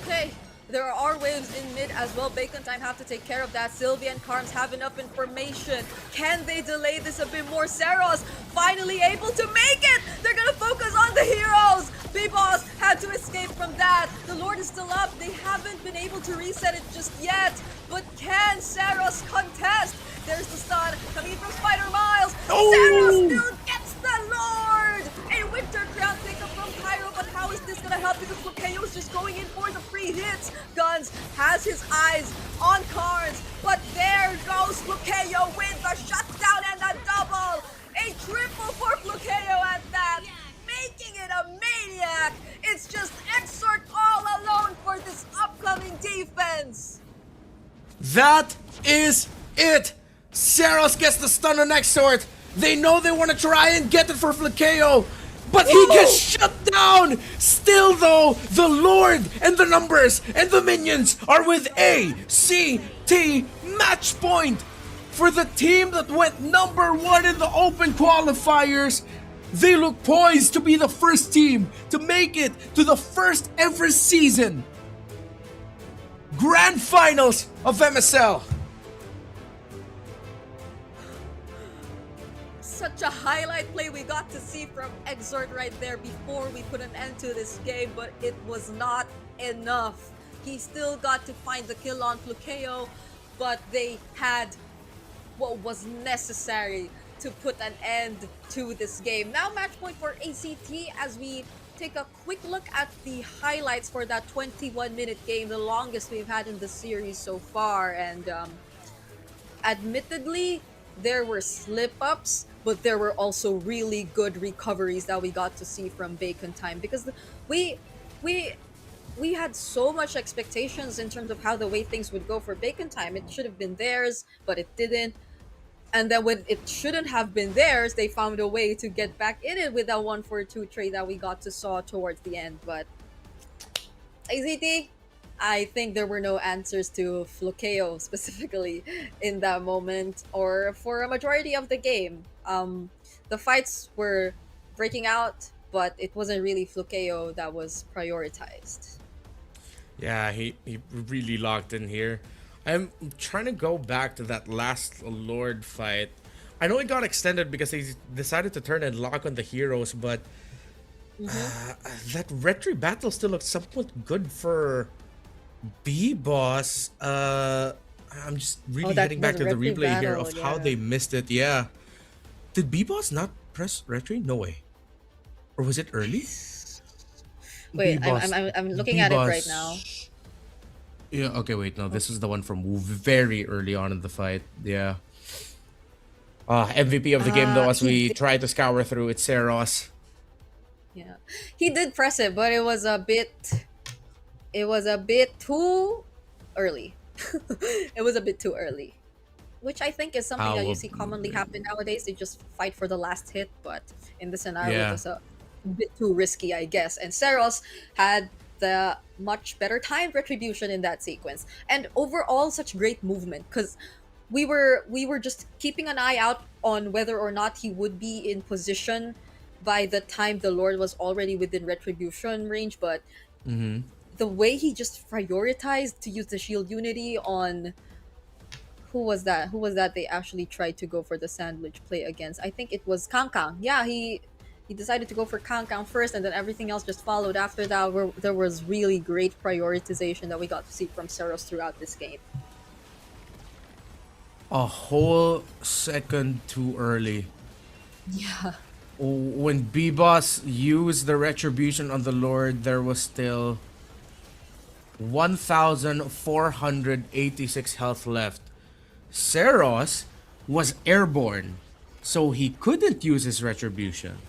Okay. There are waves in mid as well. Bacon time have to take care of that. Sylvia and Carms have enough information. Can they delay this a bit more? Seros finally able to make it! They're gonna focus on the heroes! B-Boss had to escape from that. The Lord is still up. They haven't been able to reset it just yet. But can Seros contest? There's the stun coming in from Spider Miles.
Oh!
Seros still gets the Lord! A Winter Crown pickup from Pyro, but how is this gonna help? Because Flukeo is just going in for the free hits. Guns has his eyes on cards, but there goes Flukeo with the shutdown and a double! A triple for Flukeo at that! Making it a maniac! It's just Exort all alone for this upcoming defense!
That is it! Seros gets the stun on Exort. They know they want to try and get it for Flukeo, but he gets shut down! Still though, the Lord and the numbers and the minions are with ACT match point for the team that went number 1 in the open qualifiers. They look poised to be the first team to make it to the first ever season Grand Finals of MSL.
Such a highlight play we got to see from Exort right there before we put an end to this game, but it was not enough. He still got to find the kill on Flukeo, but they had what was necessary to put an end to this game. Now match point for ACT as we take a quick look at the highlights for that 21-minute game, the longest we've had in the series so far. And admittedly, there were slip-ups, but there were also really good recoveries that we got to see from Bacon Time, because we had so much expectations in terms of how the way things would go for Bacon Time. It should have been theirs, but it didn't. And then when it shouldn't have been theirs, they found a way to get back in it with that 1-4-2 trade that we got to saw towards the end. But AZT, I think there were no answers to Flukeo specifically in that moment, or for a majority of the game. The fights were breaking out, but it wasn't really Flukeo that was prioritized.
Yeah, he really locked in here. I'm trying to go back to that last Lord fight. I know it got extended because they decided to turn and lock on the heroes, but that retry battle still looks somewhat good for B-Boss. I'm just really heading back to the replay here of how they missed it. Yeah. Did B-Boss not press retry? No way. Or was it early?
Wait, I'm looking at it right now.
Yeah, okay, wait, no, this is the one from very early on in the fight. Yeah. MVP of the game, though, as we try to scour through, it's Seros.
Yeah. He did press it, but it was a bit too early. It was a bit too early. Which I think is something that you see commonly happen nowadays. They just fight for the last hit, but in this scenario, it was a bit too risky, I guess. And Seros had the much better timed retribution in that sequence, and overall such great movement, because we were just keeping an eye out on whether or not he would be in position by the time the Lord was already within retribution range. But the way he just prioritized to use the shield unity on who was that they actually tried to go for the sandwich play against, I think it was Kang. Yeah, he decided to go for Kang first, and then everything else just followed after that. Where there was really great prioritization that we got to see from Seros throughout this game.
A whole second too early.
Yeah.
When B-Boss used the retribution on the Lord, there was still 1,486 health left. Seros was airborne, so he couldn't use his retribution.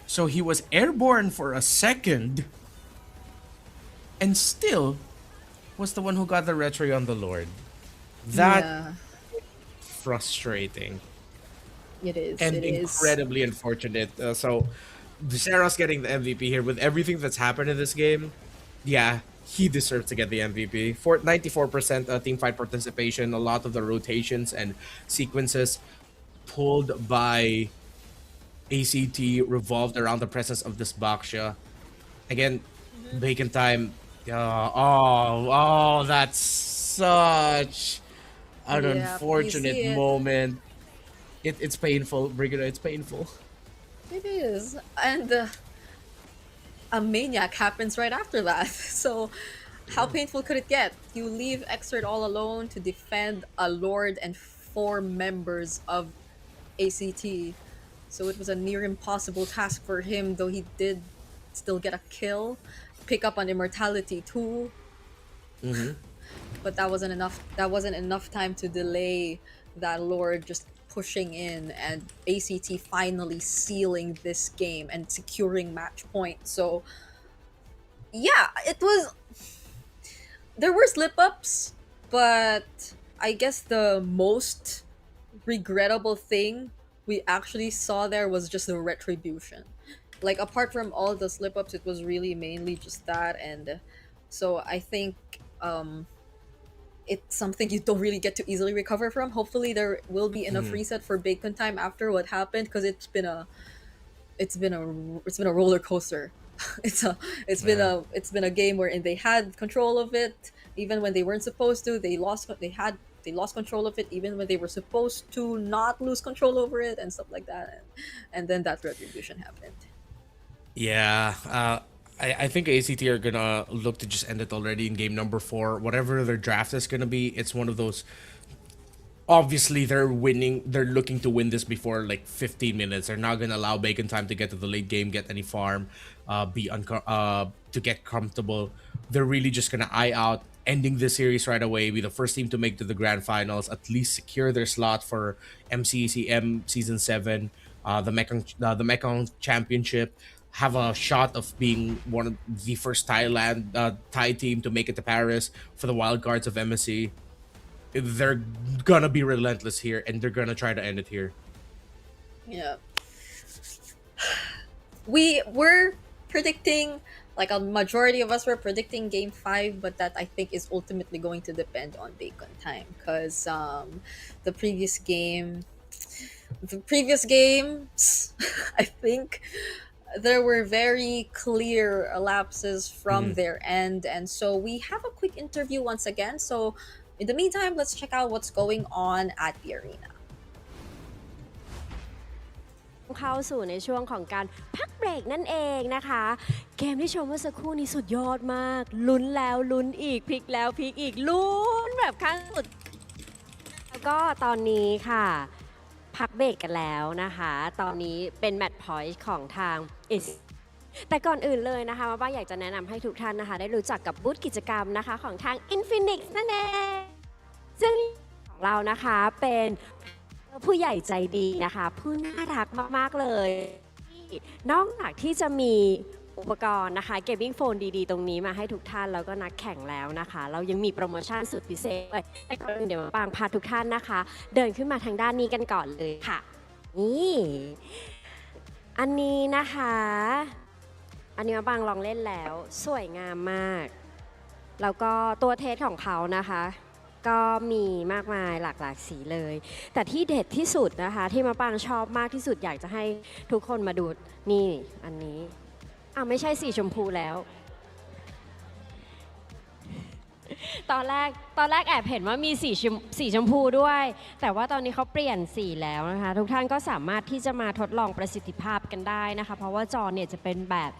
So he was airborne for a second, and still was the one who got the retry on the Lord. That frustrating.
It is.
And incredibly unfortunate. So Viseros getting the MVP here with everything that's happened in this game. Yeah, he deserves to get the MVP. 94% teamfight participation, a lot of the rotations and sequences pulled by ACT revolved around the presence of this Baksha. Again, Bacon Time. That's such an
Yeah, you
unfortunate
see it.
moment. It's painful, Brigida. It's painful.
It is. And a maniac happens right after that. So, how painful could it get? You leave Exert all alone to defend a Lord and 4 members of ACT. So, it was a near impossible task for him, though he did still get a kill, pick up on Immortality too. But that wasn't enough. That wasn't enough time to delay that Lord just pushing in and ACT finally sealing this game and securing match point. So yeah, it was, there were slip-ups, but I guess the most regrettable thing we actually saw there was just the retribution. Like, apart from all the slip-ups, it was really mainly just that. And so I think it's something you don't really get to easily recover from. Hopefully there will be enough reset for Bacon Time after what happened, because it's been a roller coaster. It's been a game wherein they had control of it even when they weren't supposed to. They lost control of it even when they were supposed to not lose control over it, and stuff like that. And then that retribution happened.
Yeah, I think ACT are gonna look to just end it already in game number 4. Whatever their draft is gonna be, it's one of those. Obviously, they're looking to win this before like 15 minutes. They're not gonna allow Bacon Time to get to the late game, get any farm, to get comfortable. They're really just gonna eye out ending this series right away, be the first team to make to the grand finals, at least secure their slot for MCCM Season 7, the Mekong Championship, have a shot of being one of the first Thai team to make it to Paris for the wildcards of MSC. They're gonna be relentless here, and they're gonna try to end it here.
Yeah. We were predicting, like a majority of us were predicting game 5, but that I think is ultimately going to depend on Bacon Time, because the previous games, I think there were very clear lapses from their end. And so we have a quick interview once again. So in the meantime, let's check out what's going on at the arena.
เข้าสู่ในช่วงของการพักเบรกนั่นเองนะคะเกมที่ชมเมื่อสักครู่นี้สุดยอดมากลุ้นแล้วลุ้นอีกพลิกแล้วพลิกอีกลุ้นแบบขั้นสุดแล้วก็ตอนนี้ค่ะพักเบรกกันแล้วนะคะตอนนี้เป็นแมตช์พอยต์ของทางแต่ก่อนอื่นเลยนะคะมาบ้างอยากจะแนะนำให้ทุกท่านนะคะได้รู้จักกับบูธกิจกรรมนะคะของทาง Infinix นั่นเองซึ่งของเรานะคะเป็นผู้ใหญ่ใจดีนะคะผู้น่ารักมากๆเลยนอกจากที่จะมีอุปกรณ์นะคะเกมมิ่งโฟนดีๆตรงนี้มาให้ทุกท่านแล้วก็นักแข่งแล้วนะคะเรายังมีโปรโมชั่นสุดพิเศษเลยแต่ก่อนอื่นเดี๋ยวมาปางพาทุกท่านนะคะเดินขึ้นมาทางด้านนี้กันก่อนเลยค่ะนี่อันนี้นะคะอันนี้มาปางลองเล่นแล้วสวยงามมากแล้วก็ตัวเทสของเขานะคะก็มีมากมายหลากหลายสีเลยแต่ที่เด็ดที่สุดนะคะที่มาปางชอบมากที่สุดอยากจะให้ทุกคนมาดูนี่อันนี้ไม่ใช่สีชมพูแล้วตอนแรกแอบเห็นว่ามีสีชมพูด้วยแต่ว่าตอนนี้เขาเปลี่ยนสีแล้วนะคะทุกท่านก็สามารถที่จะมาทดลองประสิทธิภาพกันได้นะคะเพราะว่าจอเนี่ยจะเป็นแบบ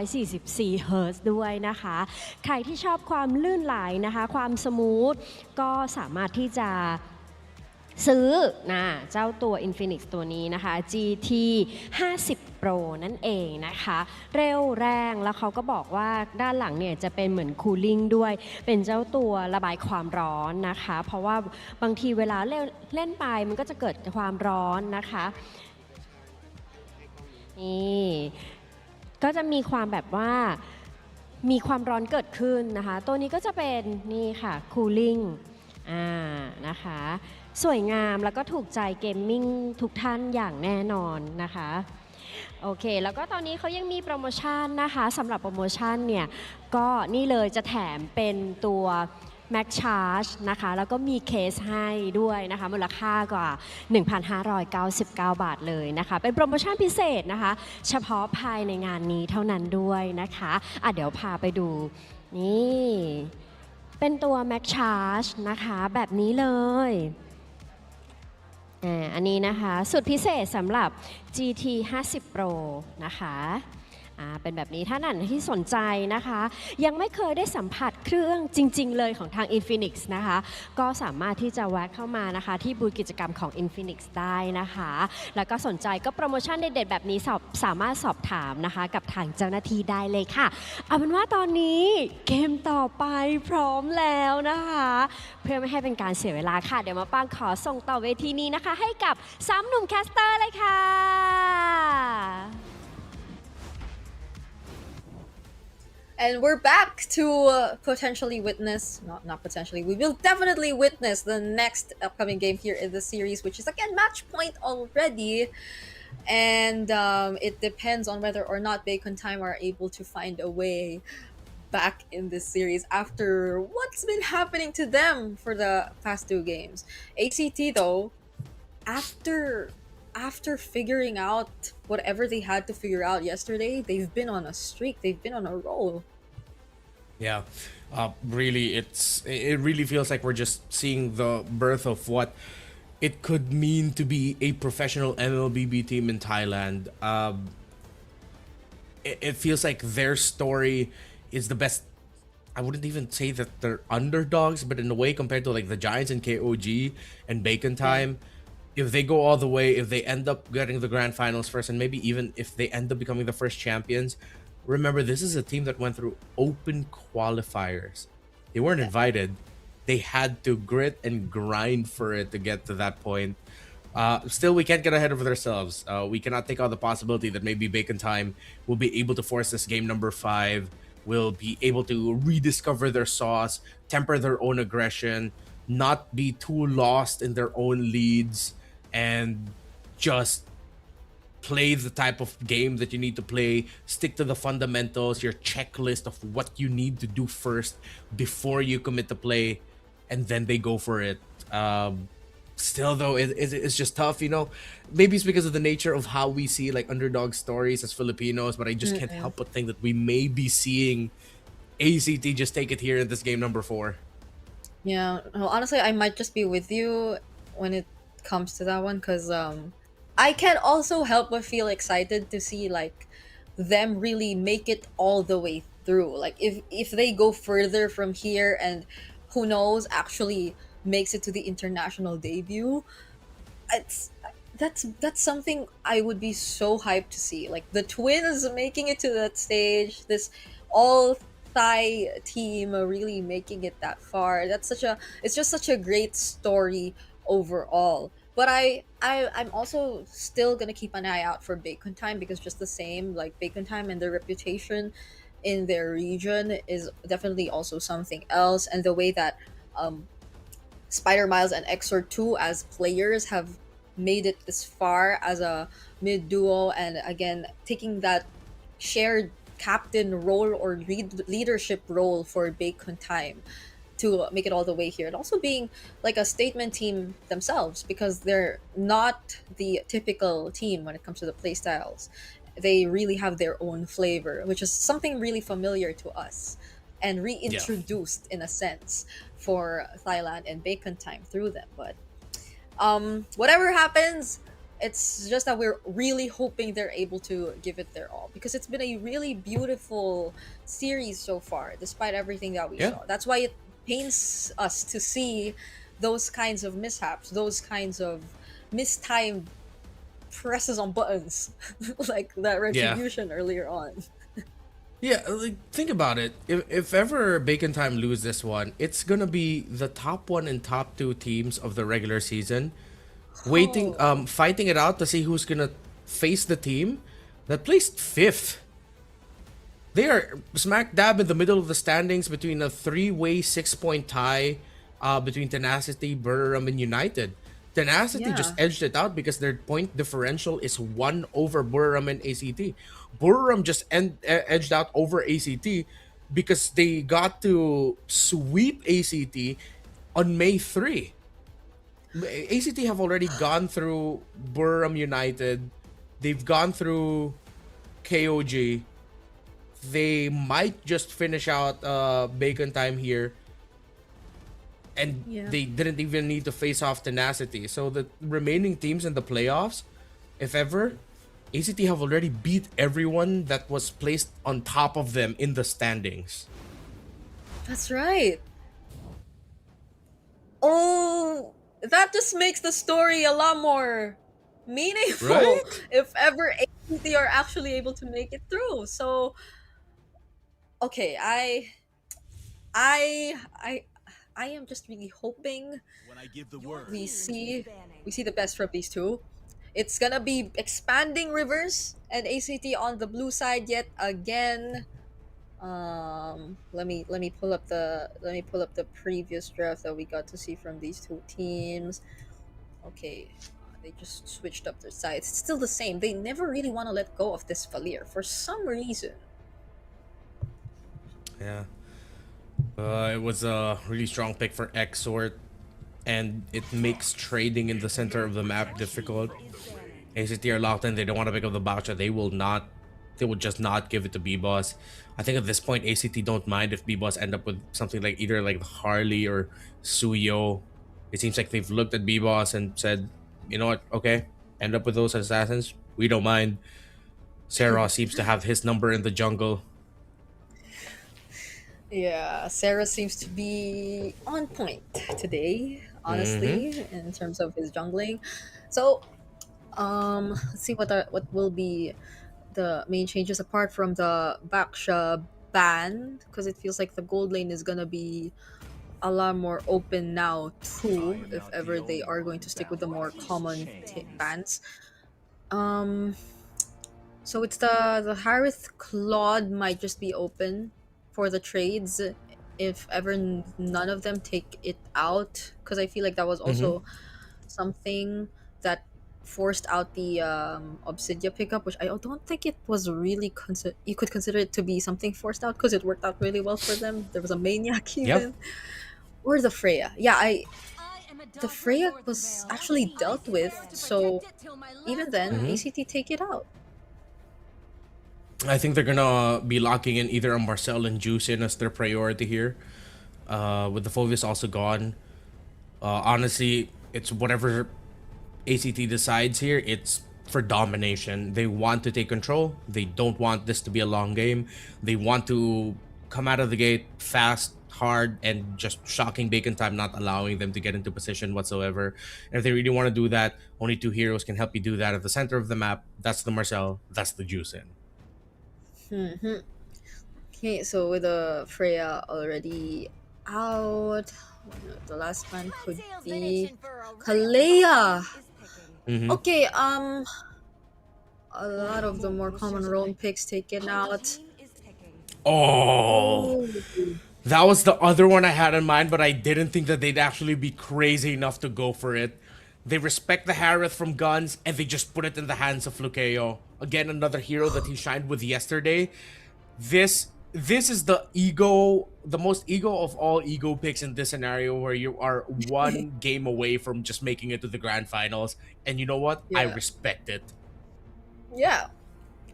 144 เฮิร์ตซ์ด้วยนะคะใครที่ชอบความลื่นไหลนะคะความสมูทก็สามารถที่จะซื้อเจ้าตัว Infinix ตัวนี้นะคะ GT 50 Pro นั่นเองนะคะเร็วแรงแล้วเขาก็บอกว่าด้านหลังเนี่ยจะเป็นเหมือนคูลิ่งด้วยเป็นเจ้าตัวระบายความร้อนนะคะเพราะว่าบางทีเวลาเล่นไปมันก็จะเกิดความร้อนนะคะนี่ก็จะมีความแบบว่ามีความร้อนเกิดขึ้นนะคะตัวนี้ก็จะเป็นนี่ค่ะคูลิ่งนะคะสวยงามแล้วก็ถูกใจเกมมิ่งทุกท่านอย่างแน่นอนนะคะ โอเค แล้วก็ตอนนี้เขายังมีโปรโมชั่นนะคะสำหรับโปรโมชั่นเนี่ยก็นี่เลยจะแถมเป็นตัว Max Charge นะคะแล้วก็มีเคสให้ด้วยนะคะมูลค่ากว่า 1,599 บาทเลยนะคะเป็นโปรโมชั่นพิเศษนะคะเฉพาะภายในงานนี้เท่านั้นด้วยนะคะเดี๋ยวพาไปดูนี่เป็นตัว Max Charge นะคะแบบนี้เลยอันนี้นะคะสุดพิเศษสำหรับ GT 50 Pro นะคะเป็นแบบนี้ถ้าท่านที่สนใจนะคะยังไม่เคยได้สัมผัสเครื่องจริงๆเลยของทาง Infinix นะคะก็สามารถที่จะแวะเข้ามานะคะที่บูธกิจกรรมของ Infinix ได้นะคะแล้วก็สนใจก็โปรโมชั่นเด็ดๆแบบนี้สามารถสอบถามนะคะกับทางเจ้าหน้าที่ได้เลยค่ะเอาเป็นว่าตอนนี้เกมต่อไปพร้อมแล้วนะคะเพื่อไม่ให้เป็นการเสียเวลาค่ะเดี๋ยวมาปางขอส่งต่อเวทีนี้นะคะให้กับ3หนุ่มแคสเตอร์เลยค่ะ
And we're back to potentially witness, not potentially, we will definitely witness the next upcoming game here in the series, which is again match point already. And it depends on whether or not Bacon Time are able to find a way back in this series after what's been happening to them for the past 2 games. ACT though, after figuring out whatever they had to figure out yesterday, they've been on a streak, they've been on a roll.
Yeah, really, it really feels like we're just seeing the birth of what it could mean to be a professional MLBB team in Thailand. It feels like their story is the best. I wouldn't even say that they're underdogs, but in a way, compared to like the Giants and KOG and Bacon Time, if they go all the way, if they end up getting the grand finals first, and maybe even if they end up becoming the first champions, remember, this is a team that went through open qualifiers. They weren't invited. They had to grit and grind for it to get to that point. Still, we can't get ahead of ourselves. We cannot take out the possibility that maybe Bacon Time will be able to force this game number 5, will be able to rediscover their sauce, temper their own aggression, not be too lost in their own leads, and just play the type of game that you need to play, stick to the fundamentals, your checklist of what you need to do first before you commit to play, and then they go for it. Still though, it's just tough, you know. Maybe it's because of the nature of how we see like underdog stories as Filipinos, but I just can't help but think that we may be seeing ACT just take it here in this game number 4.
Yeah, well, honestly, I might just be with you when it comes to that one, because I can also help but feel excited to see like them really make it all the way through. Like if they go further from here and who knows actually makes it to the international debut, that's something I would be so hyped to see. Like the twins making it to that stage, this all Thai team really making it that far. It's just such a great story overall. But I'm also still gonna keep an eye out for Bacon Time, because just the same, like Bacon Time and their reputation in their region is definitely also something else. And the way that Spider Miles and Exor 2 as players have made it this far as a mid duo, and again taking that shared captain role or leadership role for Bacon Time to make it all the way here, and also being like a statement team themselves, because they're not the typical team when it comes to the playstyles. They really have their own flavor, which is something really familiar to us and reintroduced in a sense for Thailand and Bacon Time through them. But whatever happens, it's just that we're really hoping they're able to give it their all, because it's been a really beautiful series so far, despite everything that we saw. That's why it pains us to see those kinds of mishaps, those kinds of mistimed presses on buttons, like that retribution earlier on.
Yeah, like think about it. If ever Bacon Time lose this one, it's gonna be the top 1 and top 2 teams of the regular season, fighting it out to see who's gonna face the team that placed 5th. They are smack dab in the middle of the standings between a 3-way 6-point tie between Tenacity, Buriram, and United. Tenacity
Yeah.
just edged it out because their point differential is 1 over Buriram and ACT. Buriram just edged out over ACT because they got to sweep ACT on May 3. ACT have already gone through Buriram United. They've gone through KOG. They might just finish out Bacon Time here. And
Yeah.
they didn't even need to face off Tenacity. So the remaining teams in the playoffs, if ever, ACT have already beat everyone that was placed on top of them in the standings.
That's right. Oh, that just makes the story a lot more meaningful
Right?
if ever ACT are actually able to make it through. So, okay, I I I am just really hoping we see the best from these two. It's gonna be expanding Rivers and ACT on the blue side yet again. Let me pull up the previous draft that we got to see from these two teams. Okay, they just switched up their sides. It's still the same. They never really want to let go of this Valir for some reason.
Yeah. It was a really strong pick for Exort, and it makes trading in the center of the map difficult. ACT are locked in. They don't want to pick up the Bacha. They will just not give it to B-Boss. I think at this point, ACT don't mind if B-Boss end up with something like either like Harley or Suyo. It seems like they've looked at B-Boss and said, you know what, okay, end up with those assassins. We don't mind. Sarah seems to have his number in the jungle.
Yeah, Sarah seems to be on point today, honestly, in terms of his jungling. So, let's see what will be the main changes apart from the Baksha ban, because it feels like the gold lane is gonna be a lot more open now too, if ever they are going to stick with the more common bans. Um, so it's the Harith Claude might just be open for the trades if ever none of them take it out, because I feel like that was also something that forced out the Obsidia pickup, which I don't think it was really you could consider it to be something forced out because it worked out really well for them. There was a Maniac even. Or the Freya. Yeah, the Freya was actually dealt with, so even then ACT take it out.
I think they're gonna be locking in either a Marcel and Juicin as their priority here. With the Phoebus also gone. Honestly, it's whatever ACT decides here, it's for domination. They want to take control. They don't want this to be a long game. They want to come out of the gate fast, hard, and just shocking Bacon Time, not allowing them to get into position whatsoever. And if they really want to do that, only two heroes can help you do that at the center of the map. That's the Marcel, that's the Juicin.
Okay, so with the Freya already out, the last man could be Kalea. Okay, a lot of the more common roam picks taken out.
Oh, that was the other one I had in mind, but I didn't think that they'd actually be crazy enough to go for it. They respect the Harith from guns, and they just put it in the hands of Lukeo. Again, another hero that he shined with yesterday. This is the most ego of all ego picks in this scenario, where you are one game away from just making it to the grand finals. And you know what? I respect it.
Yeah,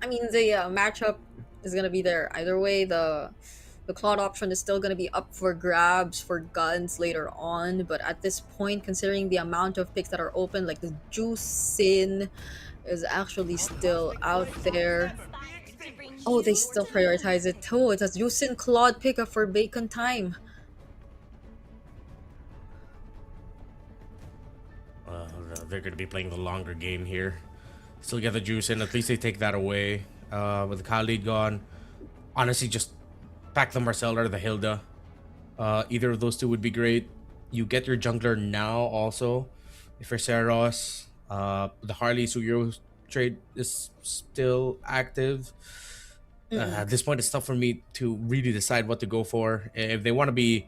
I mean the matchup is gonna be there either way. The Claude option is still gonna be up for grabs for guns later on, but at this point, considering the amount of picks that are open, like the Juicin is actually still out there. Oh, they still prioritize it too. It's a Juicin Claude pickup for Bacon Time.
They're going to be playing the longer game here. Still get the Juicin. At least they take that away. With the Khalid gone, honestly, just pack the Marcel or the Hilda. Either of those two would be great. You get your jungler now also. If you're Seros, the Harley Suyo trade is still active. At this point, it's tough for me to really decide what to go for. If they want to be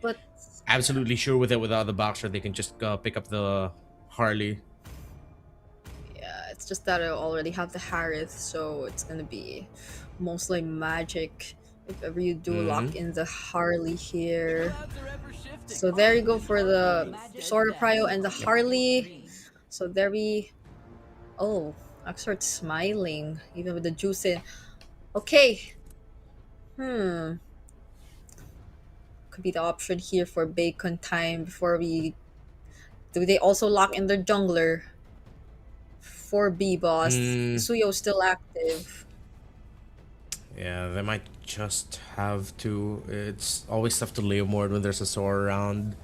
absolutely sure with it without the Boxer, they can just pick up the Harley.
Yeah, it's just that I already have the Harith, so it's gonna be mostly magic if ever you do lock in the Harley here. So there you go for the Sora Prio and the Harley. So there we. Oh, I start smiling even with the juice in. Okay. Could be the option here for bacon time before we. Do they also lock in their jungler? For B boss. Suyo's still active.
Yeah, they might just have to. It's always tough to lay more when there's a Sora around.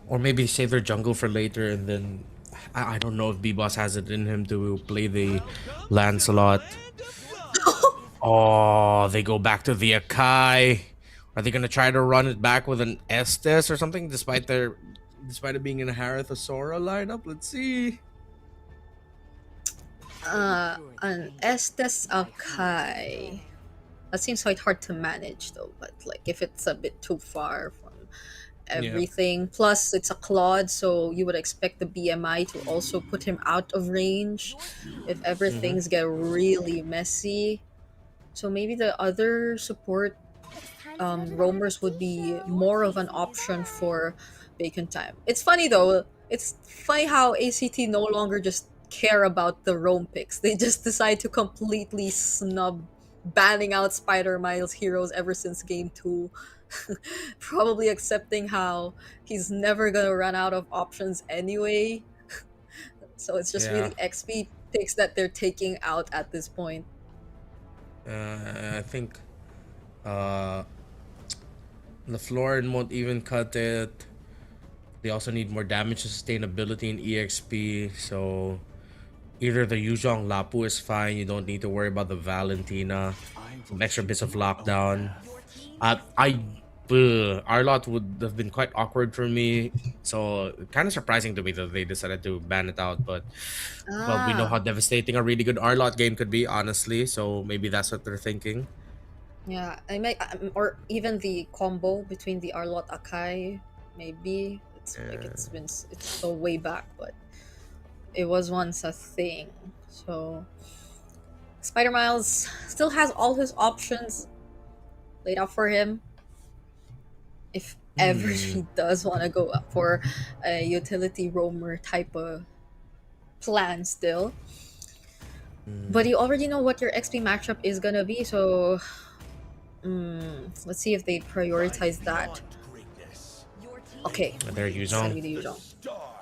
Or maybe save their jungle for later and then. I don't know if B-Boss has it in him to play the Lancelot. Oh, they go back to the Akai. Are they gonna try to run it back with an Estes or something despite it being in a Harith or Sora lineup? Let's see.
An Estes Akai. That seems quite hard to manage though, but like if it's a bit too far from everything. Plus it's a Claude, so you would expect the BMI to also put him out of range if ever things get really messy. So maybe the other support roamers would be more of an option for bacon time. It's funny though. It's funny how ACT no longer just care about the roam picks. They just decide to completely snub banning out Spider Miles heroes ever since game 2. Probably accepting how he's never gonna run out of options anyway. So it's just
Yeah.
really XP picks that they're taking out at this point.
I think the Florin won't even cut it. They also need more damage sustainability in EXP, so either the Yuzhong Lapu is fine, you don't need to worry about the Valentina. Some extra bits of lockdown. Arlot would have been quite awkward for me, so kind of surprising to me that they decided to ban it out, but well, we know how devastating a really good Arlot game could be, honestly, so maybe that's what they're thinking.
Yeah, I may, or even the combo between the Arlot Akai, maybe it's so way back, but it was once a thing. So Spider Miles still has all his options laid out for him. If ever he does want to go up for a utility roamer type of plan, still. But you already know what your XP matchup is gonna be, so let's see if they prioritize that. Okay.
There
It's gonna be
Yuzhong.
the Yuzhong.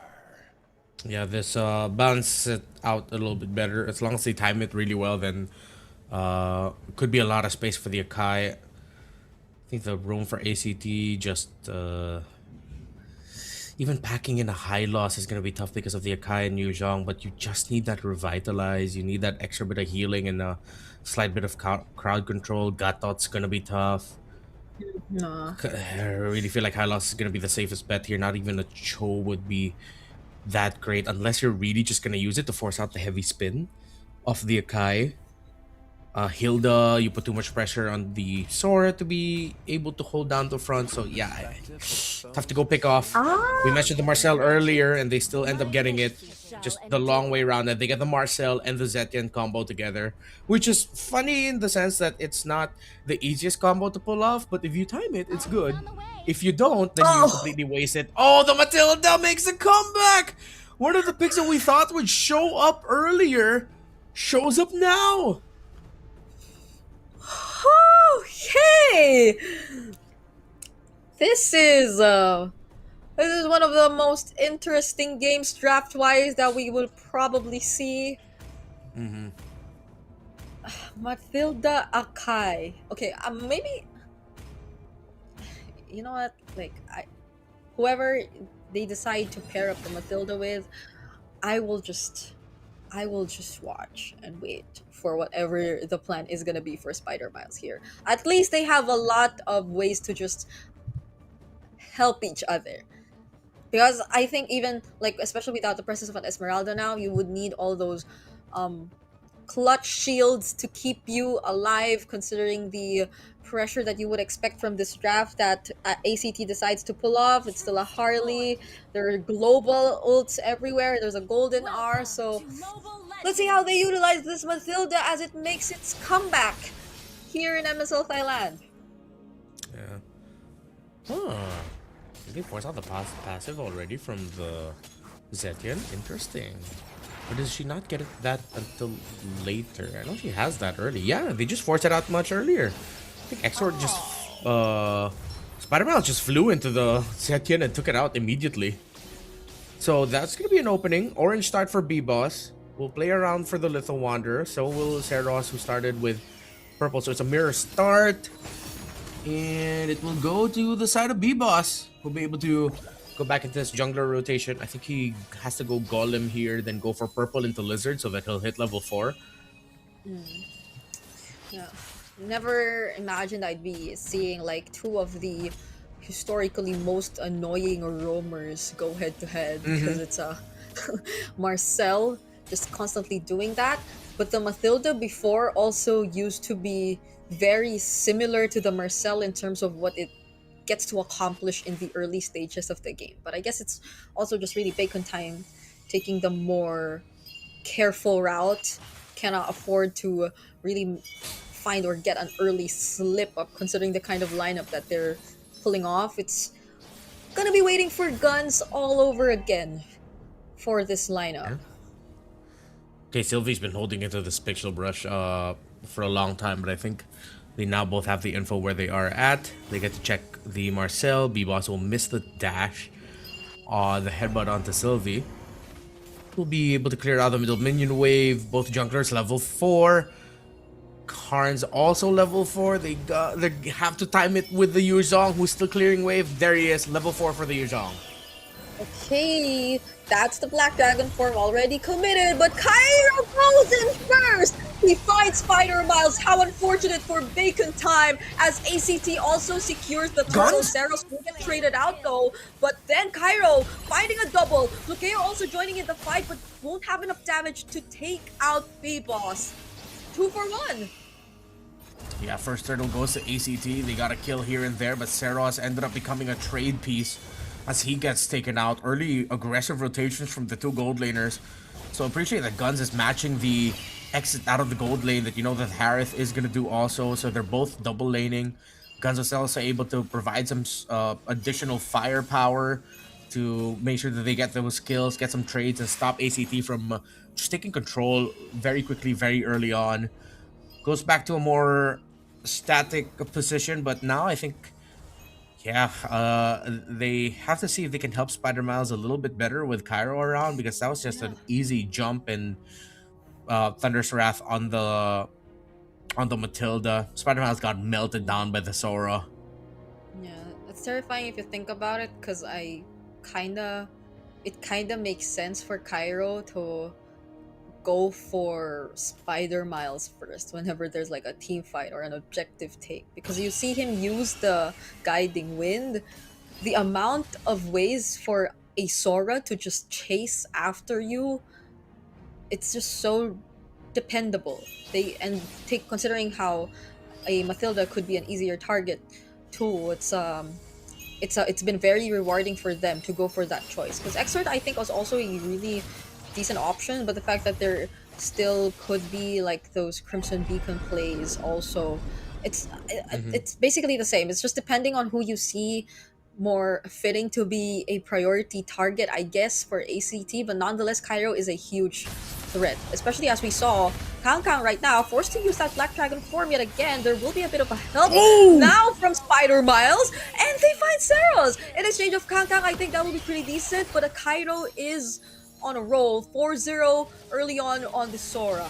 Yeah, this balance it out a little bit better. As long as they time it really well, then could be a lot of space for the Akai. I think the room for ACT just even packing in a high loss is gonna be tough because of the Akai and Yuzhong, but you just need that revitalize. You need that extra bit of healing and a slight bit of crowd control. Gatot's gonna be tough.
No.
I really feel like high loss is gonna be the safest bet here. Not even a Cho would be that great unless you're really just gonna use it to force out the heavy spin of the Akai. Hilda, you put too much pressure on the Sora to be able to hold down the front. So yeah, have to go pick off. We mentioned the Marcel earlier, and they still end up getting it. Just the long way around that. They get the Marcel and the Zetian combo together, which is funny in the sense that it's not the easiest combo to pull off, but if you time it, it's good. If you don't, then you completely waste it. Oh, the Matilda makes a comeback! One of the picks that we thought would show up earlier shows up now!
Okay. This is one of the most interesting games draft-wise that we will probably see. Matilda Akai. Okay, maybe you know what? Like whoever they decide to pair up the Matilda with, I will just watch and wait for whatever the plan is gonna be for Spider Miles here. At least they have a lot of ways to just help each other. Because I think even like especially without the presence of an Esmeralda now, you would need all those clutch shields to keep you alive, considering the pressure that you would expect from this draft that ACT decides to pull off. It's still a Harley. There are global ults everywhere. There's a golden R. So let's see how they utilize this Mathilda as it makes its comeback here in MSL Thailand.
Yeah. Huh. They force out the passive already from the Zetian. Interesting. Or does she not get that until later? I know she has that early. Yeah, they just forced it out much earlier. I think Exort just Spider-Man just flew into the Zetian and took it out immediately. So that's gonna be an opening. Orange start for B-Boss. We'll play around for the Little Wanderer. So will Seros, who started with purple. So it's a mirror start. And it will go to the side of B-Boss. We'll be able to go back into this jungler rotation. I think he has to go Golem here, then go for purple into Lizard so that he'll hit level 4.
Yeah. Never imagined I'd be seeing like two of the historically most annoying roamers go head to head, because it's a Marcel just constantly doing that. But the Mathilda before also used to be very similar to the Marcel in terms of what it gets to accomplish in the early stages of the game. But I guess it's also just really Bacon time taking the more careful route. Cannot afford to really find or get an early slip up considering the kind of lineup that they're pulling off. It's gonna be waiting for guns all over again for this lineup.
Okay, Sylvie's been holding into this pixel brush for a long time, but I think they now both have the info where they are at. They get to check the Marcel. B-Boss will miss the dash. The headbutt onto Sylvie. We'll be able to clear out the middle minion wave. Both junglers level 4. Karn's also level 4. They have to time it with the Yuzhong, who's still clearing wave. There he is, level 4 for the Yuzhong.
Okay, that's the Black Dragon form already committed, but Cairo goes in first! He finds Spider Miles. How unfortunate for Bacon time, as ACT also secures the turtle. Seros will get traded out though, but then Cairo finding a double. Lucayo also joining in the fight, but won't have enough damage to take out B-Boss. 2 for 1.
Yeah, first turtle goes to ACT. They got a kill here and there, but Seros ended up becoming a trade piece as he gets taken out. Early aggressive rotations from the two gold laners. So appreciate that Guns is matching the exit out of the gold lane that you know that Harith is going to do also. So they're both double laning. Guns was also able to provide some additional firepower to make sure that they get those kills, get some trades, and stop ACT from just taking control very quickly, very early on. Goes back to a more static position, but now I think, yeah, they have to see if they can help Spider Miles a little bit better with Cairo around, because that was just an easy jump and Thunder's Wrath on the Matilda. Spider Miles got melted down by the Sora.
Yeah, it's terrifying if you think about it, because it kinda makes sense for Cairo to go for Spider Miles first whenever there's like a team fight or an objective take, because you see him use the guiding wind. The amount of ways for a Sora to just chase after you, it's just so dependable. Considering how a Mathilda could be an easier target too, it's been very rewarding for them to go for that choice, because Exort I think was also a really decent option, but the fact that there still could be like those Crimson Beacon plays also, it's basically the same. It's just depending on who you see more fitting to be a priority target, I guess, for ACT. But nonetheless, Cairo is a huge threat, especially as we saw Kang right now forced to use that Black Dragon form yet again. There will be a bit of a help now from Spider Miles, and they find Seros in exchange of Kang. I think that will be pretty decent, but a Cairo is on a roll. 4-0 early on the Sora.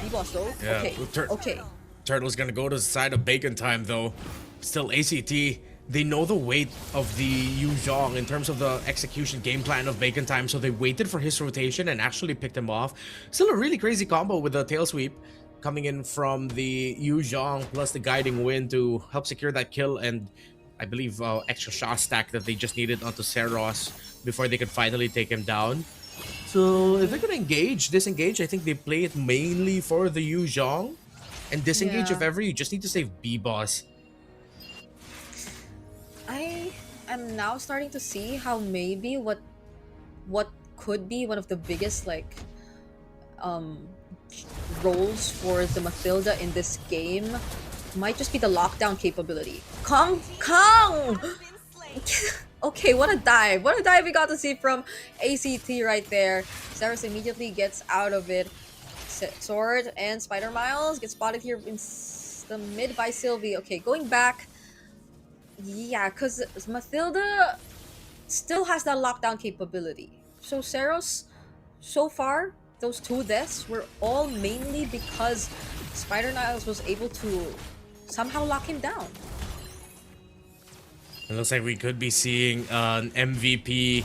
B-Boss though.
Yeah,
Okay.
Turtle's gonna go to the side of Bacon time though. Still ACT. They know the weight of the Yuzhong in terms of the execution game plan of Bacon time, so they waited for his rotation and actually picked him off. Still a really crazy combo with the tail sweep coming in from the Yuzhong plus the guiding wind to help secure that kill, and I believe extra shot stack that they just needed onto Seros before they could finally take him down. So if they're gonna disengage, I think they play it mainly for the Yu Zhong. And disengage if ever, you just need to save B-Boss.
I am now starting to see how maybe what could be one of the biggest like roles for the Mathilda in this game might just be the lockdown capability. Kong! Okay, what a dive! What a dive we got to see from ACT right there. Saros immediately gets out of it. Sword and Spider Miles get spotted here in the mid by Sylvie. Okay, going back. Yeah, because Mathilda still has that lockdown capability. So Saros, so far, those 2 deaths were all mainly because Spider Miles was able to somehow lock him down.
It looks like we could be seeing an MVP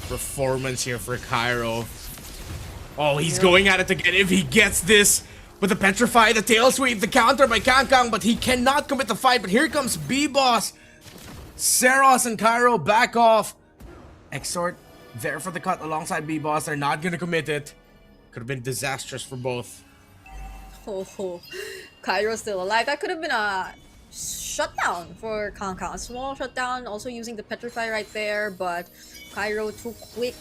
performance here for Cairo. Oh, he's going at it again. If he gets this with the Petrify, the tail sweep, the counter by Kangkang, but he cannot commit the fight. But here comes B-Boss. Saros and Cairo back off. Exort there for the cut alongside B-Boss. They're not going to commit it. Could have been disastrous for both.
Oh, Cairo's still alive. That could have been a shutdown for Kangkang. A small shutdown, also using the Petrify right there, but Cairo too quick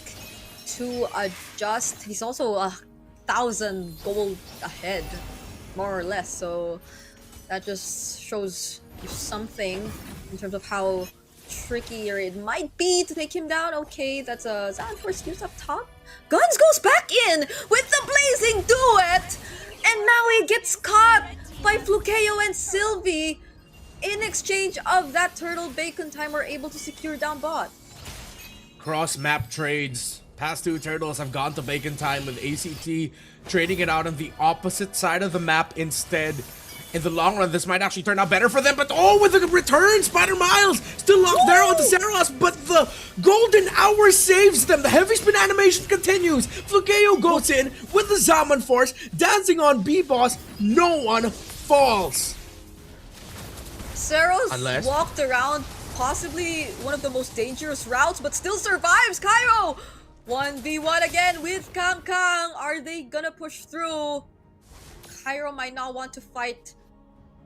to adjust. He's also 1,000 gold ahead, more or less, so that just shows you something in terms of how trickier it might be to take him down. Okay, that's a Zanforce use up top. Guns goes back in with the blazing duet, and now he gets caught by Flukeo and Sylvie. In exchange of that turtle, Bacon Time are able to secure down bot.
Cross map trades. Past 2 turtles have gone to Bacon Time, with ACT trading it out on the opposite side of the map instead. In the long run, this might actually turn out better for them, but oh, with the return, Spider Miles still locked there onto Saros, but the golden hour saves them. The heavy spin animation continues. Flukeo goes in with the Zaman Force, dancing on B-Boss. No one falls.
Saros walked around possibly one of the most dangerous routes, but still survives. Cairo 1v1 again with Kangkang. Are they gonna push through? Cairo might not want to fight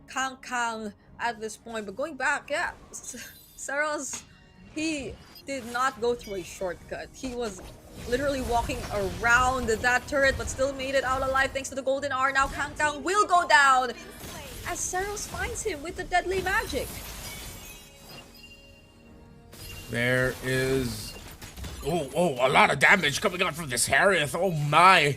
Kangkang at this point, but going back, yeah, Saros, he did not go through a shortcut. He was literally walking around that turret, but still made it out alive thanks to the golden hour. Now Kangkang will go down as Saros finds him with the deadly magic.
There is... Oh, a lot of damage coming out from this Harith. Oh my.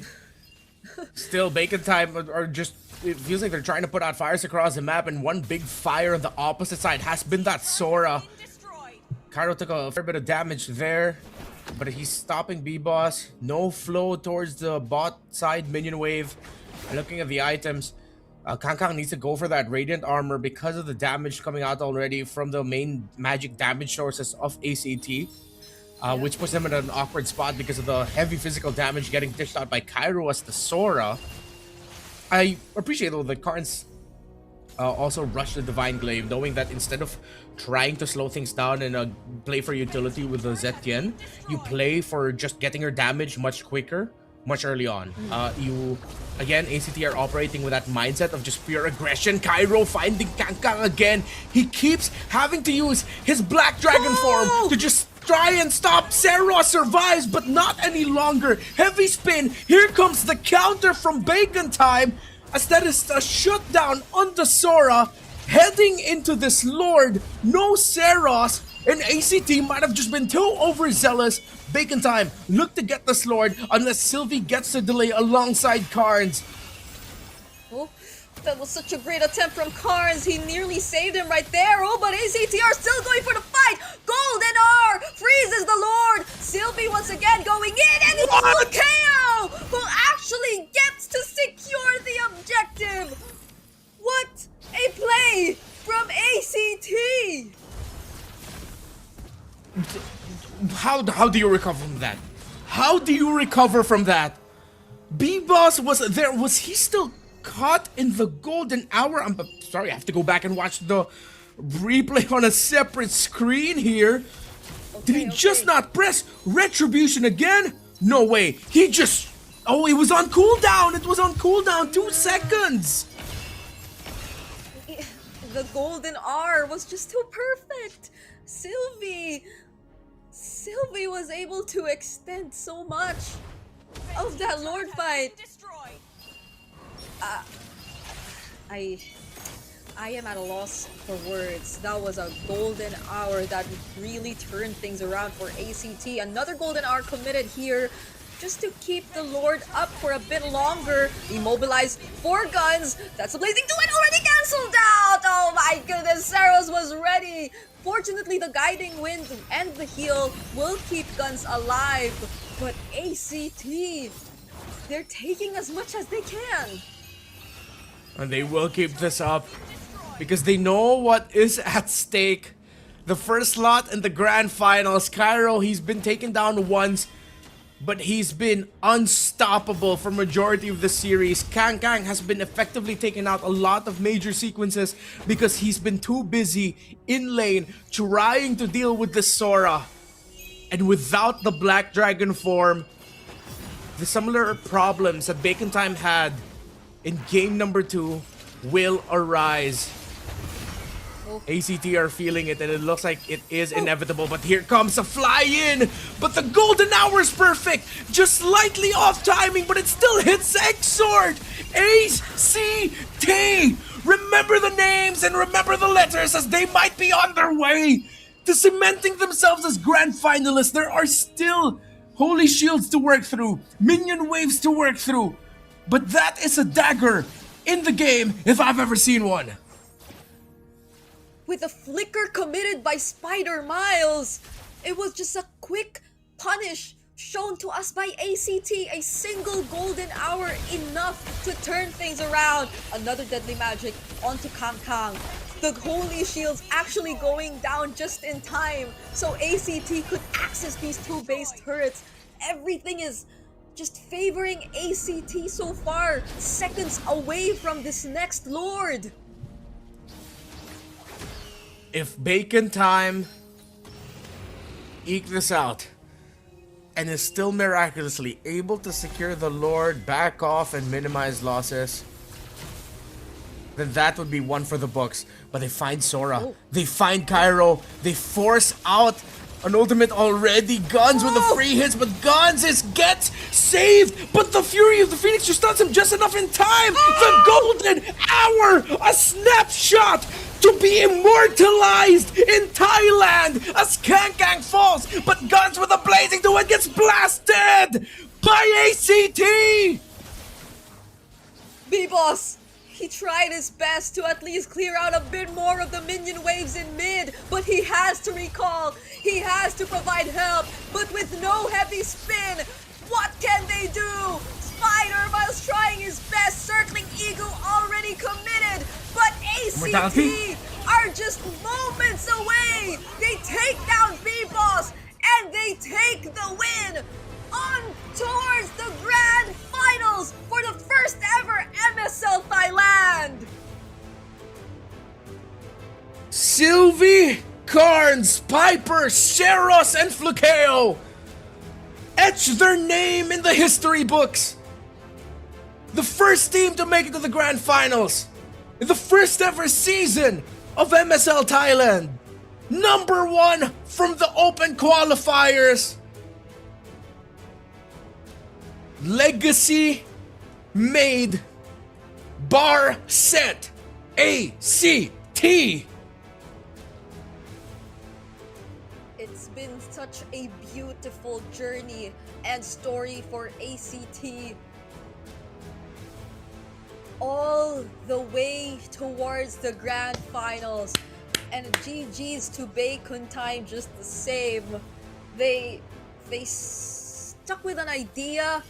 Still, Bacon Time are just... It feels like they're trying to put out fires across the map, and one big fire on the opposite side has been that Sora. Cairo took a fair bit of damage there, but he's stopping B-Boss. No flow towards the bot side minion wave. Looking at the items, Kangkang needs to go for that Radiant Armor because of the damage coming out already from the main magic damage sources of ACT. Which puts them in an awkward spot because of the heavy physical damage getting dished out by Cairo as the Sora. I appreciate though that Karns also rushed the Divine Glaive, knowing that instead of trying to slow things down and play for utility with the Zetian, you play for just getting your damage much quicker, much early on. Again, ACT are operating with that mindset of just pure aggression. Cairo finding Kangkang again. He keeps having to use his Black Dragon form to just try and stop. Saros survives, but not any longer. Heavy spin. Here comes the counter from Bacon Time, as that is a shutdown on the Sora. Heading into this Lord, no Saros, and ACT might have just been too overzealous. Bacon Time look to get this Lord unless Sylvie gets the delay alongside Carnes.
Oh, that was such a great attempt from Carnes. He nearly saved him right there. Oh, but ACT are still going for the fight. Golden R freezes the Lord. Sylvie once again going in, and it's Flukeo who actually gets to secure the objective. What a play from ACT!
How do you recover from that? How do you recover from that? B-Boss was there. Was he still caught in the golden hour? I'm sorry, I have to go back and watch the replay on a separate screen here. Did he just not press Retribution again? No way. He just... Oh, it was on cooldown. It was on cooldown. 2 seconds.
The golden R was just too perfect. Sylvie was able to extend so much of that Lord fight. I am at a loss for words. That was a golden hour that really turned things around for ACT. Another golden hour committed here just to keep the Lord up for a bit longer. Immobilize 4 guns. That's a blazing 2 and already cancelled out. Oh my goodness, Saros was ready. Fortunately, the guiding wind and the heal will keep guns alive. But ACT, they're taking as much as they can.
And they will keep this up because they know what is at stake. The first slot in the grand finals. Cairo, he's been taken down once, but he's been unstoppable for majority of the series. Kang has been effectively taking out a lot of major sequences because he's been too busy in lane trying to deal with the Sora. And without the Black Dragon form, the similar problems that Bacon Time had in game number 2 will arise. ACT are feeling it and it looks like it is inevitable, but here comes a fly-in! But the golden hour is perfect! Just slightly off timing, but it still hits X-Sword! ACT! Remember the names and remember the letters as they might be on their way to cementing themselves as grand finalists. There are still Holy Shields to work through, minion waves to work through, but that is a dagger in the game if I've ever seen one.
With a flicker committed by Spider Miles, it was just a quick punish shown to us by ACT. A single golden hour enough to turn things around. Another deadly magic onto Kang. The Holy Shields actually going down just in time, so ACT could access these 2 base turrets. Everything is just favoring ACT so far, seconds away from this next Lord.
If Bacon Time eke this out and is still miraculously able to secure the Lord, back off and minimize losses, then that would be one for the books. But they find Sora, they find Cairo, they force out an ultimate already. Guns with the free hits, but Guns gets saved. But the Fury of the Phoenix just stuns him just enough in time. The golden hour, a snapshot to be immortalized in Thailand as Kang falls. But Guns with a blazing to it gets blasted by ACT.
B-Boss, he tried his best to at least clear out a bit more of the minion waves in mid, but he has to recall, he has to provide help, but with no heavy spin, what can they do? Spider Miles trying his best, circling Eagle already committed, but ACT are just moments away! They take down B-Boss, and they take the win! On towards the grand finals for the first ever MSL Thailand!
Sylvie, Carnes, Piper, Sheros, and Flukeo etch their name in the history books. The first team to make it to the grand finals in the first ever season of MSL Thailand. Number 1 from the open qualifiers. Legacy made, bar set, ACT.
It's been such a beautiful journey and story for ACT. All the way towards the grand finals. And GG's to Bacon Time just the same. They stuck with an idea,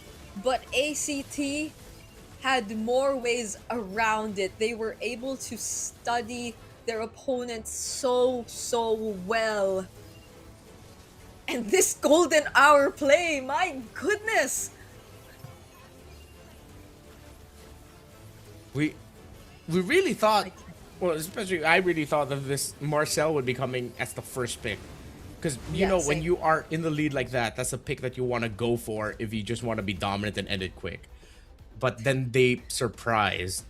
but ACT had more ways around it. They were able to study their opponents so well. And this golden hour play, my goodness!
We really thought, well, especially I really thought that this Marcel would be coming as the first pick. Because, you know, when you are in the lead like that, that's a pick that you want to go for if you just want to be dominant and end it quick. But then they surprised,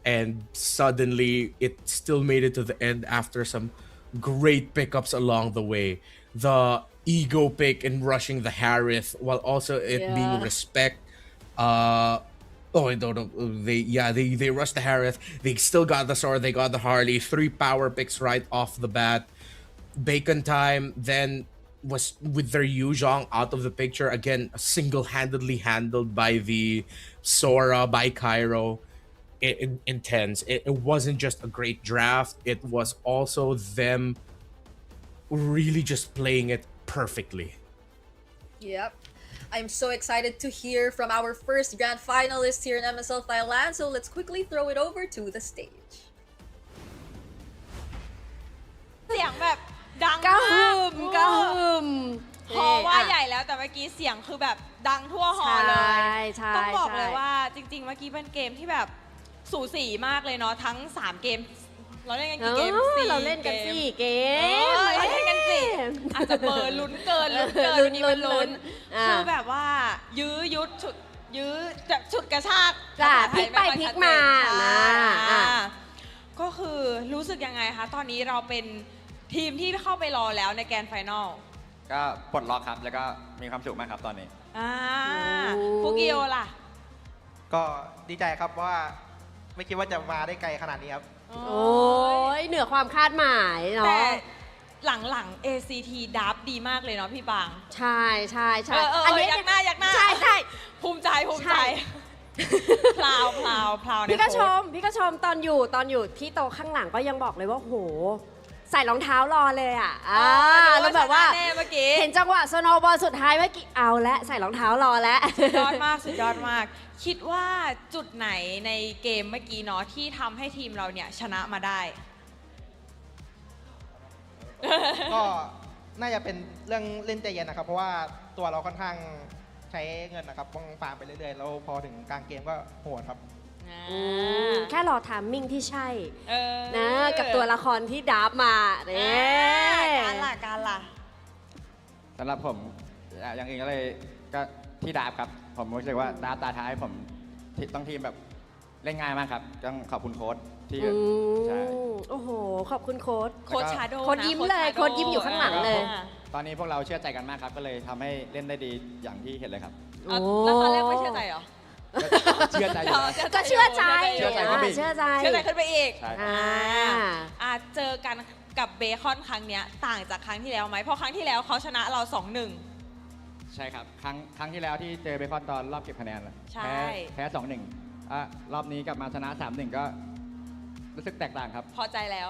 and suddenly it still made it to the end after some great pickups along the way. The ego pick and rushing the Harith, while also it being respect. Oh, I don't know. They rushed the Harith. They still got the sword. They got the Harley. 3 power picks right off the bat. Bacon time then was with their Yu Zhong out of the picture again, single-handedly handled by the Sora, by Cairo. Intense. It wasn't just a great draft. It was also them really just playing it perfectly.
Yep. I'm so excited to hear from our first grand finalist here in MSL Thailand, so let's quickly throw it over to the stage.
เสียงแบบดัง
กระ
มา
หึ่
ก
มกระหึ่ม
หอว่าใหญ่แล้วแต่เมื่อกี้เสียงคือแบบดังทั่วหอเลย
ใช่
ต้องบอก
ใช่
เลยว่าจริงๆเมื่อกี้เป็นเกมที่แบบสูสีมากเลยเนาะทั้ง3เกมเราเล่นกันกี่เกม4
เราเล่นกัน4 เกม
เราเล่นกัน4อาจจะเบอร์ลุ้นเกินวันนี้มันลุ้นคือแบบว่ายื้อยุดฉุดยื้อแบบฉุดกระชาก
จ้ะพลิกไปพลิกมานะ
ก็คือรู้สึกยังไงคะตอนนี้เราเป็นทีมที่เข้าไปรอแล้วในแกรนด์ไฟนอล
ก็ปลดล็อกครับแล้วก็มีความสุขมากครับตอนนี้
ฟุกิโอล่ะ
ก็ดีใจครับว่าไม่คิดว่าจะมาได้ไกลขนาดนี้ครับ
โอ้ยเหนือความคาดหมายเนาะ
แต่หลังๆ ACT ดับดีมากเลยเนาะพี่บาง
ใช่ใช่ใช่
อันนี้อยากหน้าใช่ใช่ภูมิใจพลาว
พี่ก็ชมตอนอยู่ที่โตะข้างหลังก็ยังบอกเลยว่าโหใส่รองเท้ารอเลยอ่ะแล้วแบบว่าเห็นจังหวะสโนว์บอลสุดท้ายเมื่อกี้เอาและใส่รองเท้ารอแล้ว
สุดยอดมากคิดว่าจุดไหนในเกมเมื่อกี้เนาะที่ทำให้ทีมเราเนี่ยชนะมาได้
ก็น่าจะเป็นเรื่องเล่นใจเย็นนะครับเพราะว่าตัวเราค่อนข้างใช้เงินนะครับต้องฟาร์มไปเรื่อยๆแล้วพอถึงกลางเกมก็โหดครับ
แค่รอทามมิ่งที่ใช่นะกับตัวละครที่ดับมา
การล่ะ
สำหรับผมอย่างอื่นก็เลยก็ที่ดาบครับผมรู้สึกว่าดาบตาท้ายผมต้องทีมแบบเล่นง่ายมากครับต้องขอบคุณโค้ชที่ใช่
โอ้โหขอบคุณโค้ช
ชาโด
โค้ชยิ้มเลยโค้ชยิ้มอยู่ข้างหลังเลย
ตอนนี้พวกเราเชื่อใจกันมากครับก็เลยทำให้เล่นได้ดีอย่างที่เห็นเลยครับ
แล้วตอนแรกไม่เชื่อใจเหรอ
เชื่อใจอยู่
ก็เชื่อใจ
ขึ้นไปอีก
ใช่
เจอกันกับเบคอนครั้งเนี้ยต่างจากครั้งที่แล้วไหมเพราะครั้งที่แล้วเขาชนะเรา 2-1
ใช่ครับครั้งที่แล้วที่เจอเบคอนตอนรอบเก็บคะแนนแพ้ 2-1รอบนี้กลับมาชนะ 3-1 ก็รู้สึกแตกต่างครับ
พอใจแล้ว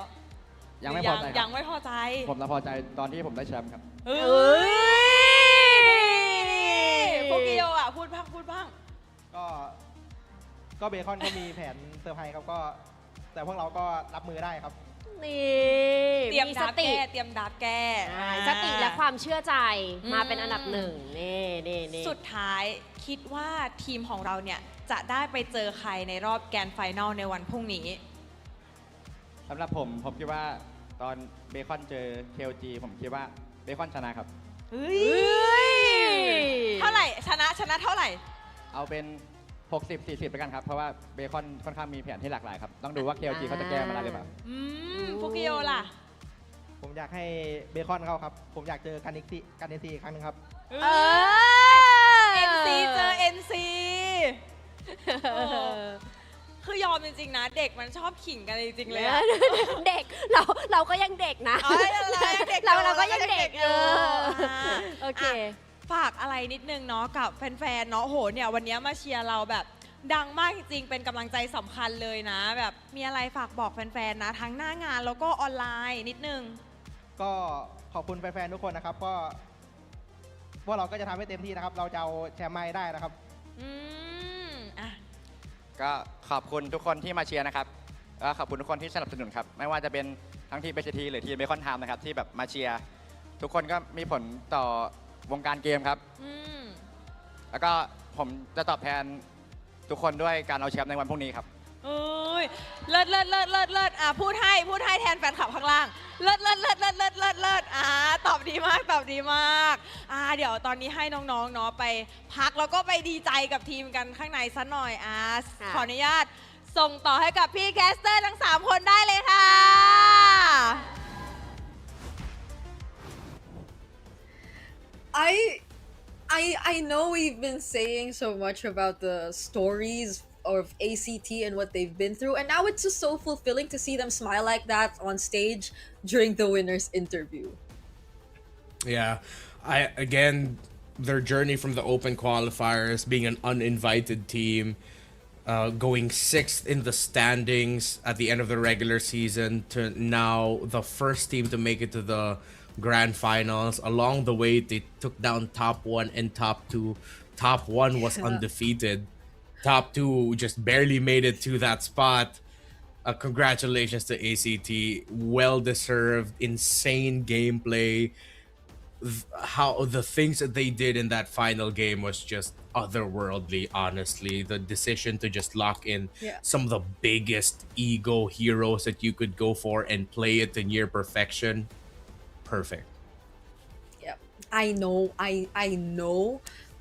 ยังไม่พอใจ
ยังไม่พอใจ
ผมพอใจตอนที่ผมได้แชมป์ครับ
พวกเกียวอ่ะพูดบ้าง
ก็เบคอนก็มีแผนเซอร์ไพรส์ครับก็แต่พวกเราก็รับมือได้ครับ
นี่
เตรียมดับแก้
สติและความเชื่อใจมาเป็นอันดับหนึ่งนี่
สุดท้ายคิดว่าทีมของเราเนี่ยจะได้ไปเจอใครในรอบแกรนด์ไฟนอลในวันพรุ่งนี้
สำหรับผมคิดว่าตอนเบคอนเจอ KLG ผมคิดว่าเบคอนชนะครับ
เท่าไหร่ชนะเท่าไหร่
เอาเป็น60-40ไปกันครับเพราะว่าเบคอนค่อนข้างมีแผนที่หลากหลายครับต้องดูว่า KLG เขาจะแก้มาได้หรือเปล่า
ฟุกิโอล่ะ
ผมอยากให้เบคอนเข้าครับผมอยากเจอกันNCอีกครั้งหนึ่งครับ
NC เจอ NC คือยอมจริงๆนะเด็กมันชอบขิงกันจริงๆเลย
เด็กเราก็ยังเด็กนะเราก็ยังเด็กโอเค
ฝากอะไรนิดนึงเนาะกับแฟนๆเนาะโหเนี่ยวันนี้มาเชียร์เราแบบดังมากจริงๆเป็นกำลังใจสำคัญเลยนะแบบมีอะไรฝากบอกแฟนๆนะทั้งหน้างานแล้วก็ออนไลน์นิดนึง
ก็ขอบคุณแฟนๆทุกคนนะครับก็พวกเราก็จะทำให้เต็มที่นะครับเราจะเอาแชมป์มาให้ได้นะครับ
ก็ขอบคุณทุกคนที่มาเชียร์นะครับก็ขอบคุณทุกคนที่สนับสนุนครับไม่ว่าจะเป็นทั้งทีมBCTหรือทีมเบคอนไทม์นะครับที่แบบมาเชียร์ทุกคนก็มีผลต่อวงการเกมครับแล้วก็ผมจะตอบแทนทุกคนด้วยการเอาแชมป์ในวันพรุ่งนี้ครับ
เลิศพูดให้แทนแฟนคลับข้างล่าง เลิศเลิศเลิศเลิศเลิศเลิศเลิศตอบดีมากตอบดีมากเดี๋ยวตอนนี้ให้น้องๆเนาะไปพักแล้วก็ไปดีใจกับทีมกันข้างในซะหน่อยขออนุญาตส่งต่อให้กับพี่แคสเตอร์ทั้ง3คนได้เลยค่ะ
I know we've been saying so much about the stories of ACT and what they've been through, and now it's just so fulfilling to see them smile like that on stage during the winners interview.
Yeah, again, their journey from the open qualifiers, being an uninvited team, going 6th in the standings at the end of the regular season, to now the first team to make it to the grand finals. Along the way, they took down top 1 and top 2. Top 1 was undefeated. Top 2 just barely made it to that spot. Congratulations to ACT. Well deserved. Insane gameplay. How the things that they did in that final game was just otherworldly, honestly. The decision to just lock in some of the biggest ego heroes that you could go for and play it to near perfection. Perfect.
Yeah, I know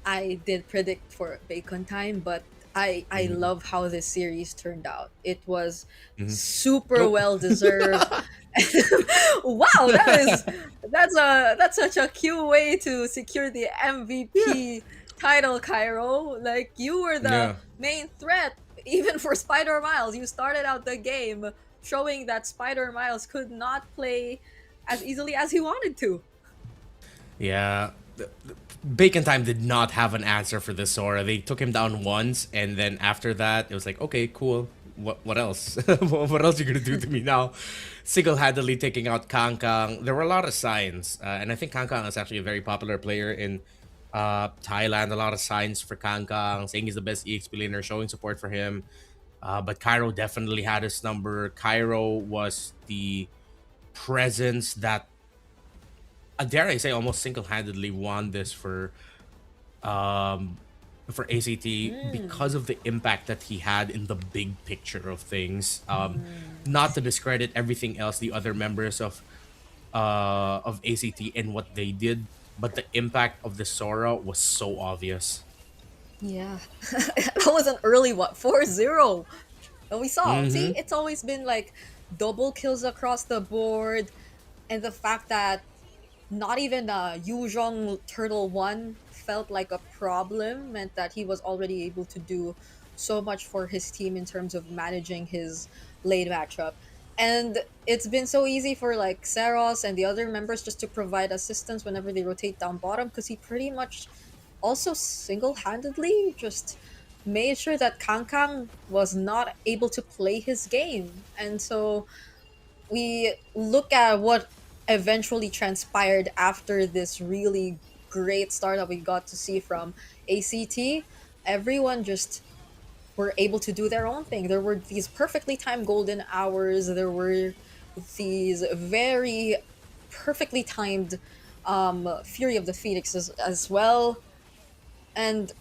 I did predict for Bacon Time, but I love how this series turned out. It was super well deserved. Wow, that's such a cute way to secure the MVP title, Cairo. Like, you were the main threat even for Spider Miles. You started out the game showing that Spider Miles could not play as easily as he wanted to.
Yeah, Bacon Time did not have an answer for this Sora. They took him down once, and then after that, it was like, okay, cool. What else? What else are you gonna do to me now? Single-handedly taking out Kangkang. There were a lot of signs, and I think Kangkang is actually a very popular player in Thailand. A lot of signs for Kangkang, saying he's the best EXP laner, showing support for him. But Cairo definitely had his number. Cairo was the presence that, dare I say, almost single-handedly won this for ACT because of the impact that he had in the big picture of things. Not to discredit everything else, the other members of ACT and what they did, but the impact of the Sora was so obvious.
Yeah, that was an early 4-0. And we saw, see, it's always been like double kills across the board, and the fact that not even Yu Zhong Turtle 1 felt like a problem meant that he was already able to do so much for his team in terms of managing his late matchup. And it's been so easy for like Seros and the other members just to provide assistance whenever they rotate down bottom, because he pretty much also single-handedly just made sure that Kangkang was not able to play his game. And so we look at what eventually transpired after this really great start that we got to see from ACT. Everyone just were able to do their own thing. There were these perfectly timed golden hours. There were these very perfectly timed Fury of the Phoenix as well. And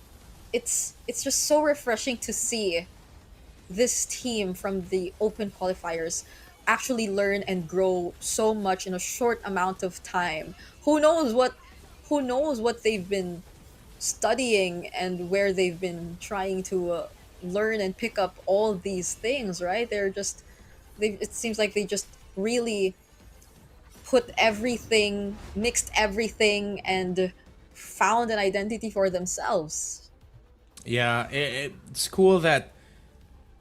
it's just so refreshing to see this team from the open qualifiers actually learn and grow so much in a short amount of time. Who knows what they've been studying and where they've been trying to learn and pick up all these things, right? It seems like they just really put everything, mixed everything, and found an identity for themselves.
Yeah, it's cool that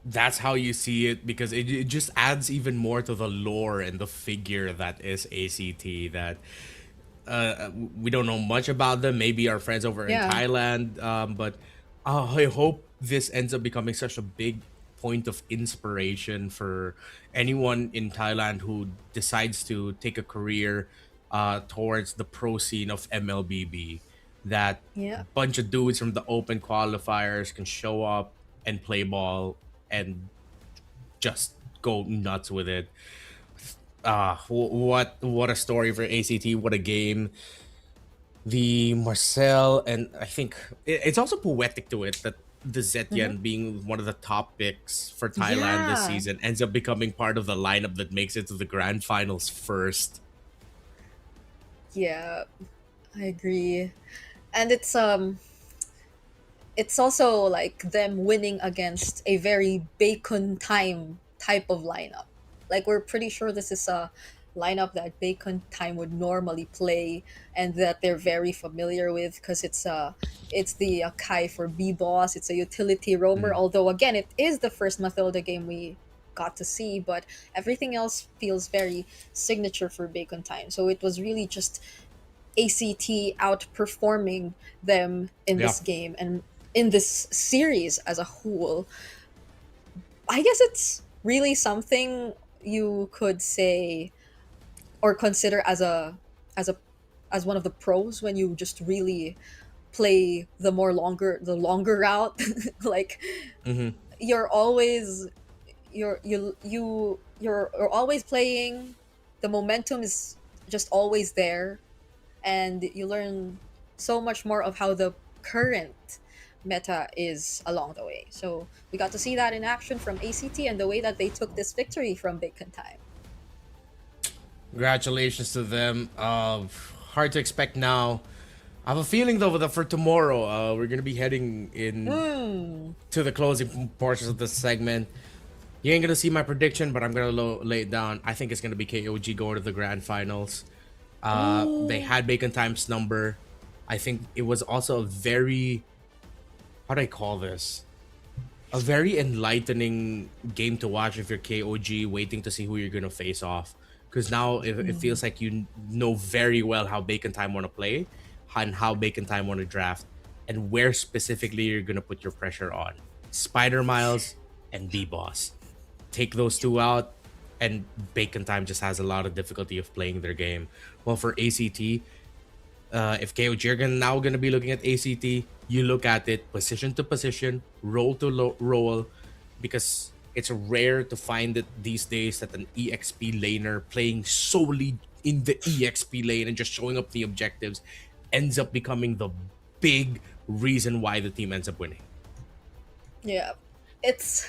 that's how you see it, because it just adds even more to the lore and the figure that is ACT. That we don't know much about them. Maybe our friends over in Thailand, but I hope this ends up becoming such a big point of inspiration for anyone in Thailand who decides to take a career towards the pro scene of MLBB. That bunch of dudes from the open qualifiers can show up and play ball and just go nuts with it. What a story for ACT. What a game. The Marcel, and I think it's also poetic to it that the Zetian being one of the top picks for Thailand this
Yeah.
season ends up becoming part of the lineup that makes it to the grand finals first.
Yeah, I agree. And it's also like them winning against a very Bacon time type of lineup. Like we're pretty sure this is a lineup that Bacon time would normally play and that they're very familiar with because it's the Akai for B boss. It's a utility roamer. Although again, it is the first Mathilda game we got to see, but everything else feels very signature for Bacon time. So it was really just ACT outperforming them in this game and in this series as a whole. I guess it's really something you could say or consider as a as one of the pros when you just really play the longer route. Like you're always you're always playing, the momentum is just always there, and you learn so much more of how the current meta is along the way. So we got to see that in action from ACT and the way that they took this victory from Bacon time.
Congratulations to them. Hard to expect now. I have a feeling though that for tomorrow, we're gonna be heading in to the closing portions of this segment. You ain't gonna see my prediction, but I'm gonna lay it down. I think it's gonna be KOG going to the grand finals. They had Bacon Time's number. I think it was also a very, how do I call this? A very enlightening game to watch if you're KOG, waiting to see who you're gonna face off. Because now it feels like you know very well how Bacon Time want to play, and how Bacon Time want to draft, and where specifically you're gonna put your pressure on. Spider Miles and B-Boss. Take those two out, and Bacon Time just has a lot of difficulty of playing their game. Well, for ACT, if KOG are now going to be looking at ACT, you look at it position to position, roll to roll, because it's rare to find it these days that an EXP laner playing solely in the EXP lane and just showing up the objectives ends up becoming the big reason why the team ends up winning.
Yeah, it's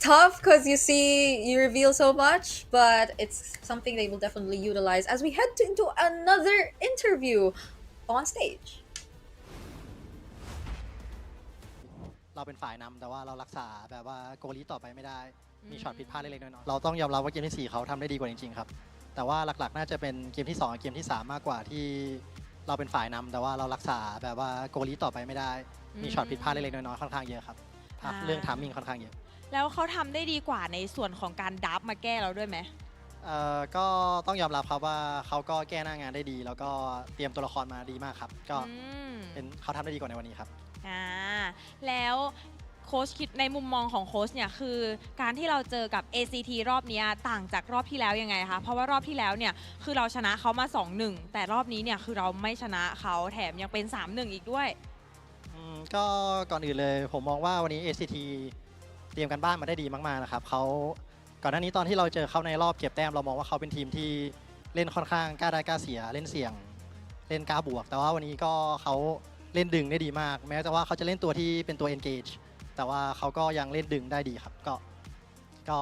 tough because you reveal so much, but it's something they will definitely utilize as we head into another interview on stage.
เราเป็นฝ่ายนำแต่ว่าเรารักษาแบบว่าโกลีต่อไปไม่ได้มีช็อตผิดพลาดเล็กๆน้อยๆเราต้องยอมรับว่าเกมที่ 4เขาทำได้ดีกว่าจริงๆครับแต่ว่าหลักๆน่าจะเป็นเกมที่ 2กับเกมที่ 3มากกว่าที่เราเป็นฝ่ายนำแต่ว่าเรารักษาแบบว่าโกลีต่อไปไม่ได้มีช็อตผิดพลาดเล็กๆน้อยๆค่อนข้างเยอะครับเรื่องทามมิ่งค่อนข้างเยอะ
แล้วเขาทำได้ดีกว่าในส่วนของการดับมาแก้เราด้วยไหม
ก็ต้องยอมรับครับว่าเขาก็แก้หน้างานได้ดีแล้วก็เตรียมตัวละครมาดีมากครับก็เป็นเขาทำได้ดีกว่าในวันนี้ครับ
แล้วโค้ชคิดในมุมมองของโค้ชเนี่ยคือการที่เราเจอกับ ACT รอบนี้ต่างจากรอบที่แล้วยังไงคะเพราะว่ารอบที่แล้วเนี่ยคือเราชนะเขามา 2-1 แต่รอบนี้เนี่ยคือเราไม่ชนะเขาแถมยังเป็น 3-1 อีกด้วย
ก็ก่อนอื่นเลยผมมองว่าวันนี้ ACT เตรียมกันบ้านมาได้ดีมากๆนะครับเขาก่อนหน้านี้ตอนที่เราเจอเขาในรอบเก็บแต้มเรามองว่าเขาเป็นทีมที่เล่นค่อนข้างกล้าได้กล้าเสียเล่นเสี่ยงเล่นกล้าบวกแต่ว่าวันนี้ก็เขาเล่นดึงได้ดีมากแม้ว่าเขาจะเล่นตัวที่เป็นตัว engage แต่ว่าเขาก็ยังเล่นดึงได้ดีครับก็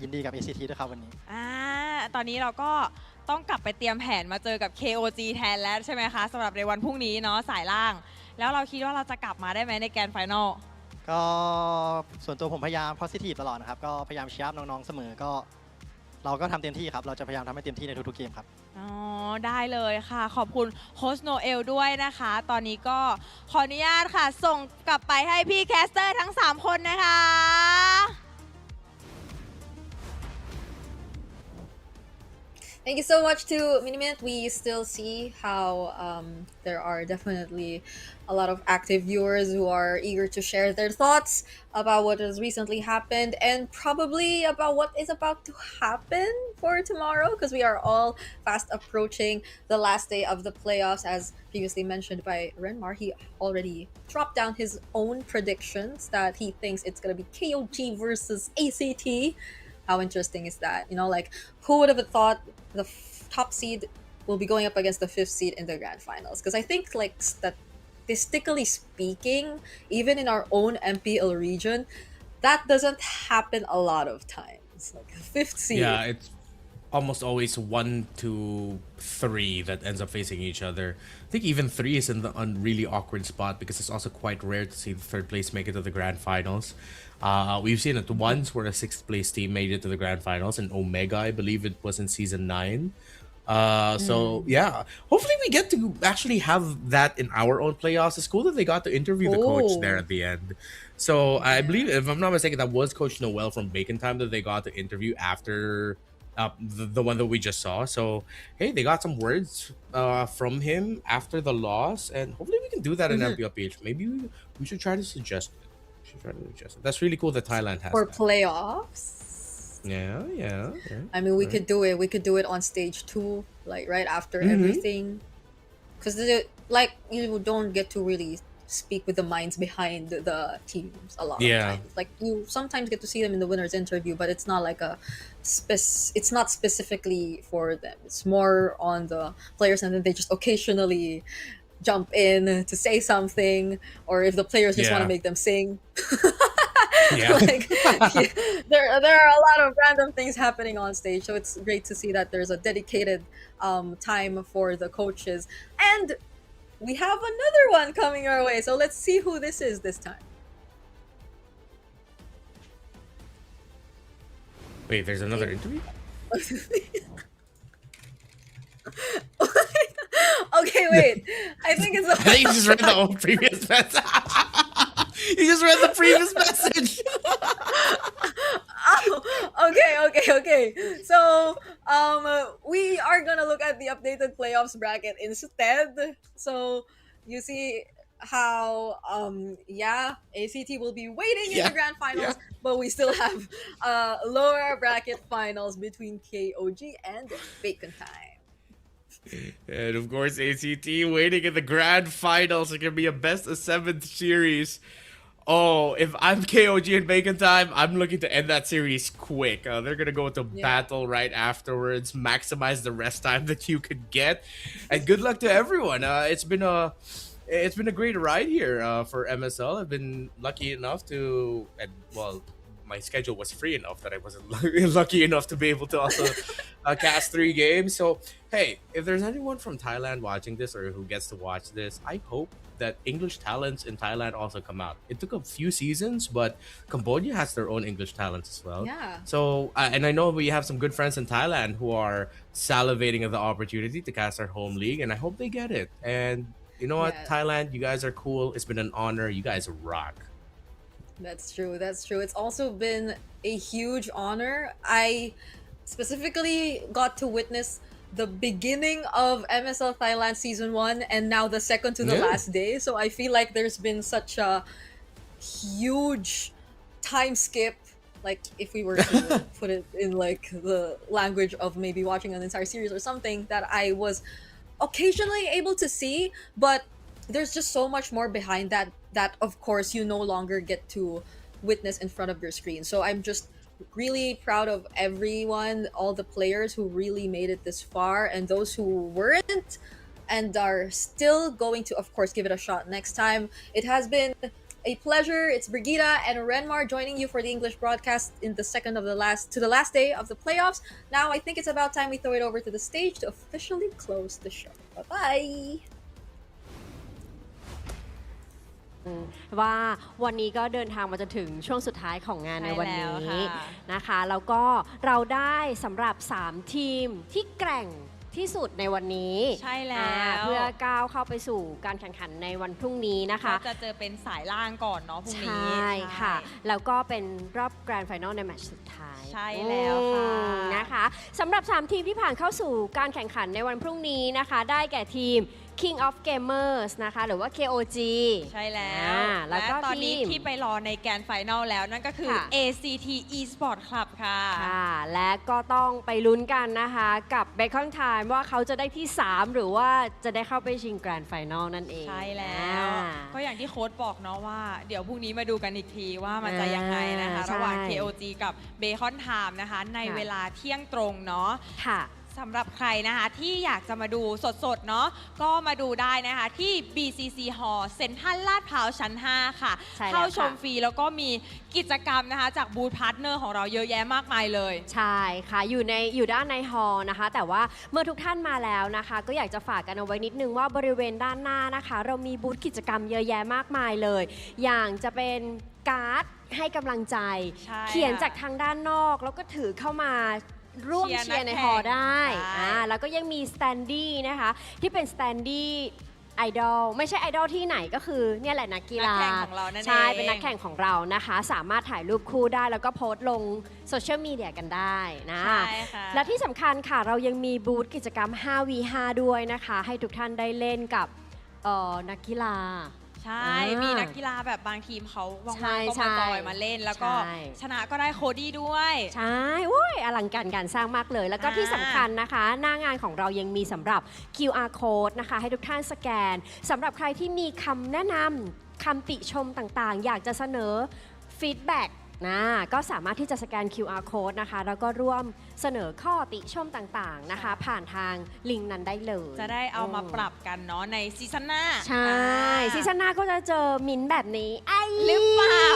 ยินดีกับ ACT ด้วยครับวันนี้
ตอนนี้เราก็ต้องกลับไปเตรียมแผนมาเจอกับ KOG แทนแล้วใช่ไหมคะสำหรับในวันพรุ่งนี้เนาะสายล่างแล้วเราคิดว่าเราจะกลับมาได้ไหมในแกรนด์ไฟนอล
ก็ส่วนตัวผมพยายาม positive ตลอดนะครับก็พยายามเชียร์น้องๆเสมอก็เราก็ทำเต็มที่ครับเราจะพยายามทำให้เต็มที่ในทุกๆเกมครับ
ได้เลยค่ะขอบคุณโค้ชโนเอลด้วยนะคะตอนนี้ก็ขออนุญาตค่ะส่งกลับไปให้พี่แคสเตอร์ทั้ง3คนนะคะ
Thank you so much to Minimint. We still see how there are definitely a lot of active viewers who are eager to share their thoughts about what has recently happened and probably about what is about to happen for tomorrow, because we are all fast approaching the last day of the playoffs. As previously mentioned by Renmar, he already dropped down his own predictions that he thinks it's going to be KOG versus ACT. How interesting is that? You know, like, who would have thought the top seed will be going up against the 5th seed in the grand finals? Because I think like that statistically speaking, even in our own MPL region, that doesn't happen a lot of times. Like 5th seed.
Yeah, it's almost always 1 to 3 that ends up facing each other. I think even 3 is in the really awkward spot because it's also quite rare to see the 3rd place make it to the grand finals. We've seen it once where a 6th place team made it to the grand finals, and Omega, I believe it was in season 9. So yeah, hopefully we get to actually have that in our own playoffs. It's cool that they got to interview the coach there at the end. So I believe, if I'm not mistaken, that was Coach Noel from Bacon Time that they got to interview after the one that we just saw. So hey, they got some words from him after the loss, and hopefully we can do that in MPLPH. Maybe we should try to suggest it. That's really cool that Thailand has
For
that.
playoffs.
Yeah.
I mean, we could do it. We could do it on stage 2, like right after everything. Because like you don't get to really speak with the minds behind the teams a lot of times. Like you sometimes get to see them in the winner's interview, but it's not like it's not specifically for them. It's more on the players, and then they just occasionally jump in to say something, or if the players just want to make them sing. Like, there are a lot of random things happening on stage, so it's great to see that there's a dedicated time for the coaches. And we have another one coming our way, so let's see who this is this time.
Wait, there's another interview?
Okay, wait. I think it's.
I think you just read the old previous message. You just read the previous message.
Oh, okay. So, we are gonna look at the updated playoffs bracket instead. So, you see how, ACT will be waiting in the grand finals, but we still have lower bracket finals between KOG and Bacon Time.
And of course, ACT waiting in the grand finals. It can be a best of 7th series. Oh, if I'm KOG and Bacon Time, I'm looking to end that series quick. They're gonna go into battle right afterwards, maximize the rest time that you could get, and good luck to everyone. It's been a great ride here for MSL. I've been lucky enough to, my schedule was free enough that I wasn't lucky enough to be able to also cast 3 games. So, hey, if there's anyone from Thailand watching this or who gets to watch this, I hope that English talents in Thailand also come out. It took a few seasons, but Cambodia has their own English talents as well.
Yeah.
So, and I know we have some good friends in Thailand who are salivating at the opportunity to cast our home league, and I hope they get it. And you know what, Thailand, you guys are cool. It's been an honor. You guys rock.
That's true. It's also been a huge honor. I specifically got to witness the beginning of MSL Thailand Season 1 and now the second to the last day. So I feel like there's been such a huge time skip. Like if we were to put it in like the language of maybe watching an entire series or something, that I was occasionally able to see, but there's just so much more behind that of course you no longer get to witness in front of your screen. So I'm just really proud of everyone, all the players who really made it this far, and those who weren't and are still going to, of course, give it a shot next time. It has been a pleasure. It's Brigida and Renmar joining you for the English broadcast in the last day of the playoffs. Now I think it's about time we throw it over to the stage to officially close the show. Bye-bye.
ว่าวันนี้ก็เดินทางมาจนถึงช่วงสุดท้ายของงานในวันนี้นะคะแล้วก็เราได้สำหรับ3ทีมที่แกร่งที่สุดในวันนี้
ใช่แล้ว
เพื่อก้าวเข้าไปสู่การแข่งขันในวันพรุ่งนี้นะคะ
จะเจอเป็นสายล่างก่อนเนาะพรุ่งนี้
ใช่ค่ะแล้วก็เป็นรอบแกรนด์ไฟนอลในแมตช์สุดท้าย
ใช่แล้วค่ะ
นะคะสำหรับ3ทีมที่ผ่านเข้าสู่การแข่งขันในวันพรุ่งนี้นะคะได้แก่ทีม King of Gamers นะคะหรือว่า KOG
ใช่แล้วและตอนนี้ที่ไปรอในแกรนด์ไฟนอลแล้วนั่นก็คือ ACT Esport Club ค่ะ
และก็ต้องไปลุ้นกันนะคะกับ Bacon Time ว่าเขาจะได้ที่3หรือว่าจะได้เข้าไปชิงแกรนด์ไฟนอลนั่นเอง
ใช่แล้วก็อย่างที่โค้ชบอกเนาะว่าเดี๋ยวพรุ่งนี้มาดูกันอีกทีว่ามันจะยังไงนะคะระหว่าง KOG กับ Bacon Time นะคะในเวลาเที่ยงตรงเนาะ สำหรับใครนะคะที่อยากจะมาดูสดๆเนาะก็มาดูได้นะคะที่ BCC Hall เซ็นทรัลลาดพร้าวชั้น 5 ค่ะ
ใช่แล้ว
เข้าชม
ค่ะ
ฟรีแล้วก็มีกิจกรรมนะคะจากบูธพาร์ทเนอร์ของเราเยอะแยะมากมายเลย
ใช่ค่ะอยู่ด้านในฮอลล์นะคะ แต่ว่าเมื่อทุกท่านมาแล้วนะคะ ก็อยากจะฝากกันเอาไว้นิดนึงว่าบริเวณด้านหน้านะคะ เรามีบูธกิจกรรมเยอะแยะมากมายเลย อย่างจะเป็นการ์ดให้กำลังใจ
ใช่
เขียนจากทางด้านนอกแล้วก็ถือเข้ามาร่วม
เชี
เชี
ย
ย
ร์
ร์ใน
นักแข่ง
ฮอลล์ได้
ใช่
แล้วก็ยังมีสแตนดี้นะคะที่เป็นสแตนดี้ไอดอลไม่ใช่ไอดอลที่ไหนก็คือเนี่ยแหละนักกีฬา
นักแข่งของเรานั่นเอง
ใช่เป็นนักแข่งของเรานะคะ สามารถถ่ายรูปคู่ได้แล้วก็โพสต์ลงโซเชียลมีเดียกันได้นะ
ใช่ค่ะ
และที่สำคัญค่ะเรายังมีบูธกิจกรรม 5v5 ด้วยนะคะ ให้ทุกท่านได้เล่นกับนักกีฬา
ใช่ มีนักกีฬาแบบบางทีมเขาว่างๆก็
ใช่
มาจอยมาเล่น แล้วก็
ใช่
ชนะก็ได้โคดี้ด้วย
ใช่อุ้ยอลังการการสร้างมากเลย แล้วก็ที่สำคัญนะคะ หน้างานของเรายังมีสำหรับ QR code นะคะ ให้ทุกท่านสแกนสำหรับใครที่มีคำแนะนำคำติชมต่างๆ อยากจะเสนอฟีดแบ็กนะก็สามารถที่จะสแกน QR code นะคะ แล้วก็ร่วมเสนอข้อติชมต่างๆนะคะ ผ่านทางลิงก์นั้นได้เลย
จะได้เอามาปรับกันเนาะในซีซั่นหน้า
ใช่ซีซั่นหน้าก็จะเจอมิ้นท์แบบนี้ไอ้
หรือเปล่า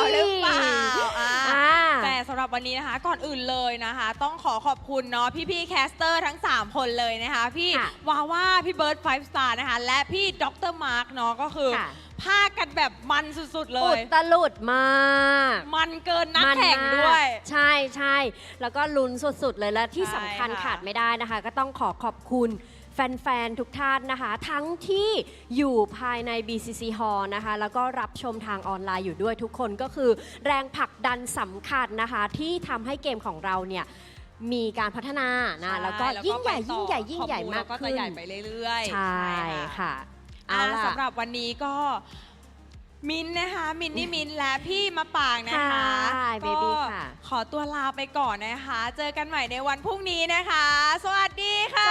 อ่า
แต่สำหรับวันนี้นะคะก่อนอื่นเลยนะคะ ต้องขอบคุณเนาะพี่ๆแคสเตอร์ทั้ง 3 คนเลยนะคะ พี่
ค่ะ
วาว่าพี่เบิร์ด5 Star นะคะ และพี่ดรมาร์กเนาะก็คือ
ค่ะ
พากันแบบมันสุดๆเล
อุ
ย
ตลุดมาก
มันเกินนัก
มัน
แข่ง
มาก
ด้วย
ใช่ใช่แล้วก็ลุ้นสุด ๆ เลยและที่
ใช่
สำคัญ
ค่ะ
ขาดไม่ได้นะคะ ก็ต้องขอบคุณแฟน ๆ ทุกท่านนะคะ ทั้งที่อยู่ภายใน BCC Hall นะคะ แล้วก็รับชมทางออนไลน์อยู่ด้วยทุกคนก็คือแรงผลักดันสำคัญนะคะ ที่ทำให้เกมของเราเนี่ยมีการพัฒนานะแล้วก็ยิ่งใหญ่ยิ่งใหญ่ยิ่งใหญ่มาก
ก็
ขึ้
จะ
น
ใหญ่ไปเรื่อยๆ
ใช่ค่ะเอา
เอา
ล่ะ
สำหรับวันนี้ก็มินท์นะคะมินนี่มินท์และพี่มะปางนะคะ
ค่ะ
ก็
Baby ค่ะ
ขอตัวลาไปก่อนนะคะ เจอกันใหม่ในวันพรุ่งนี้นะคะ สวัสดีค่ะ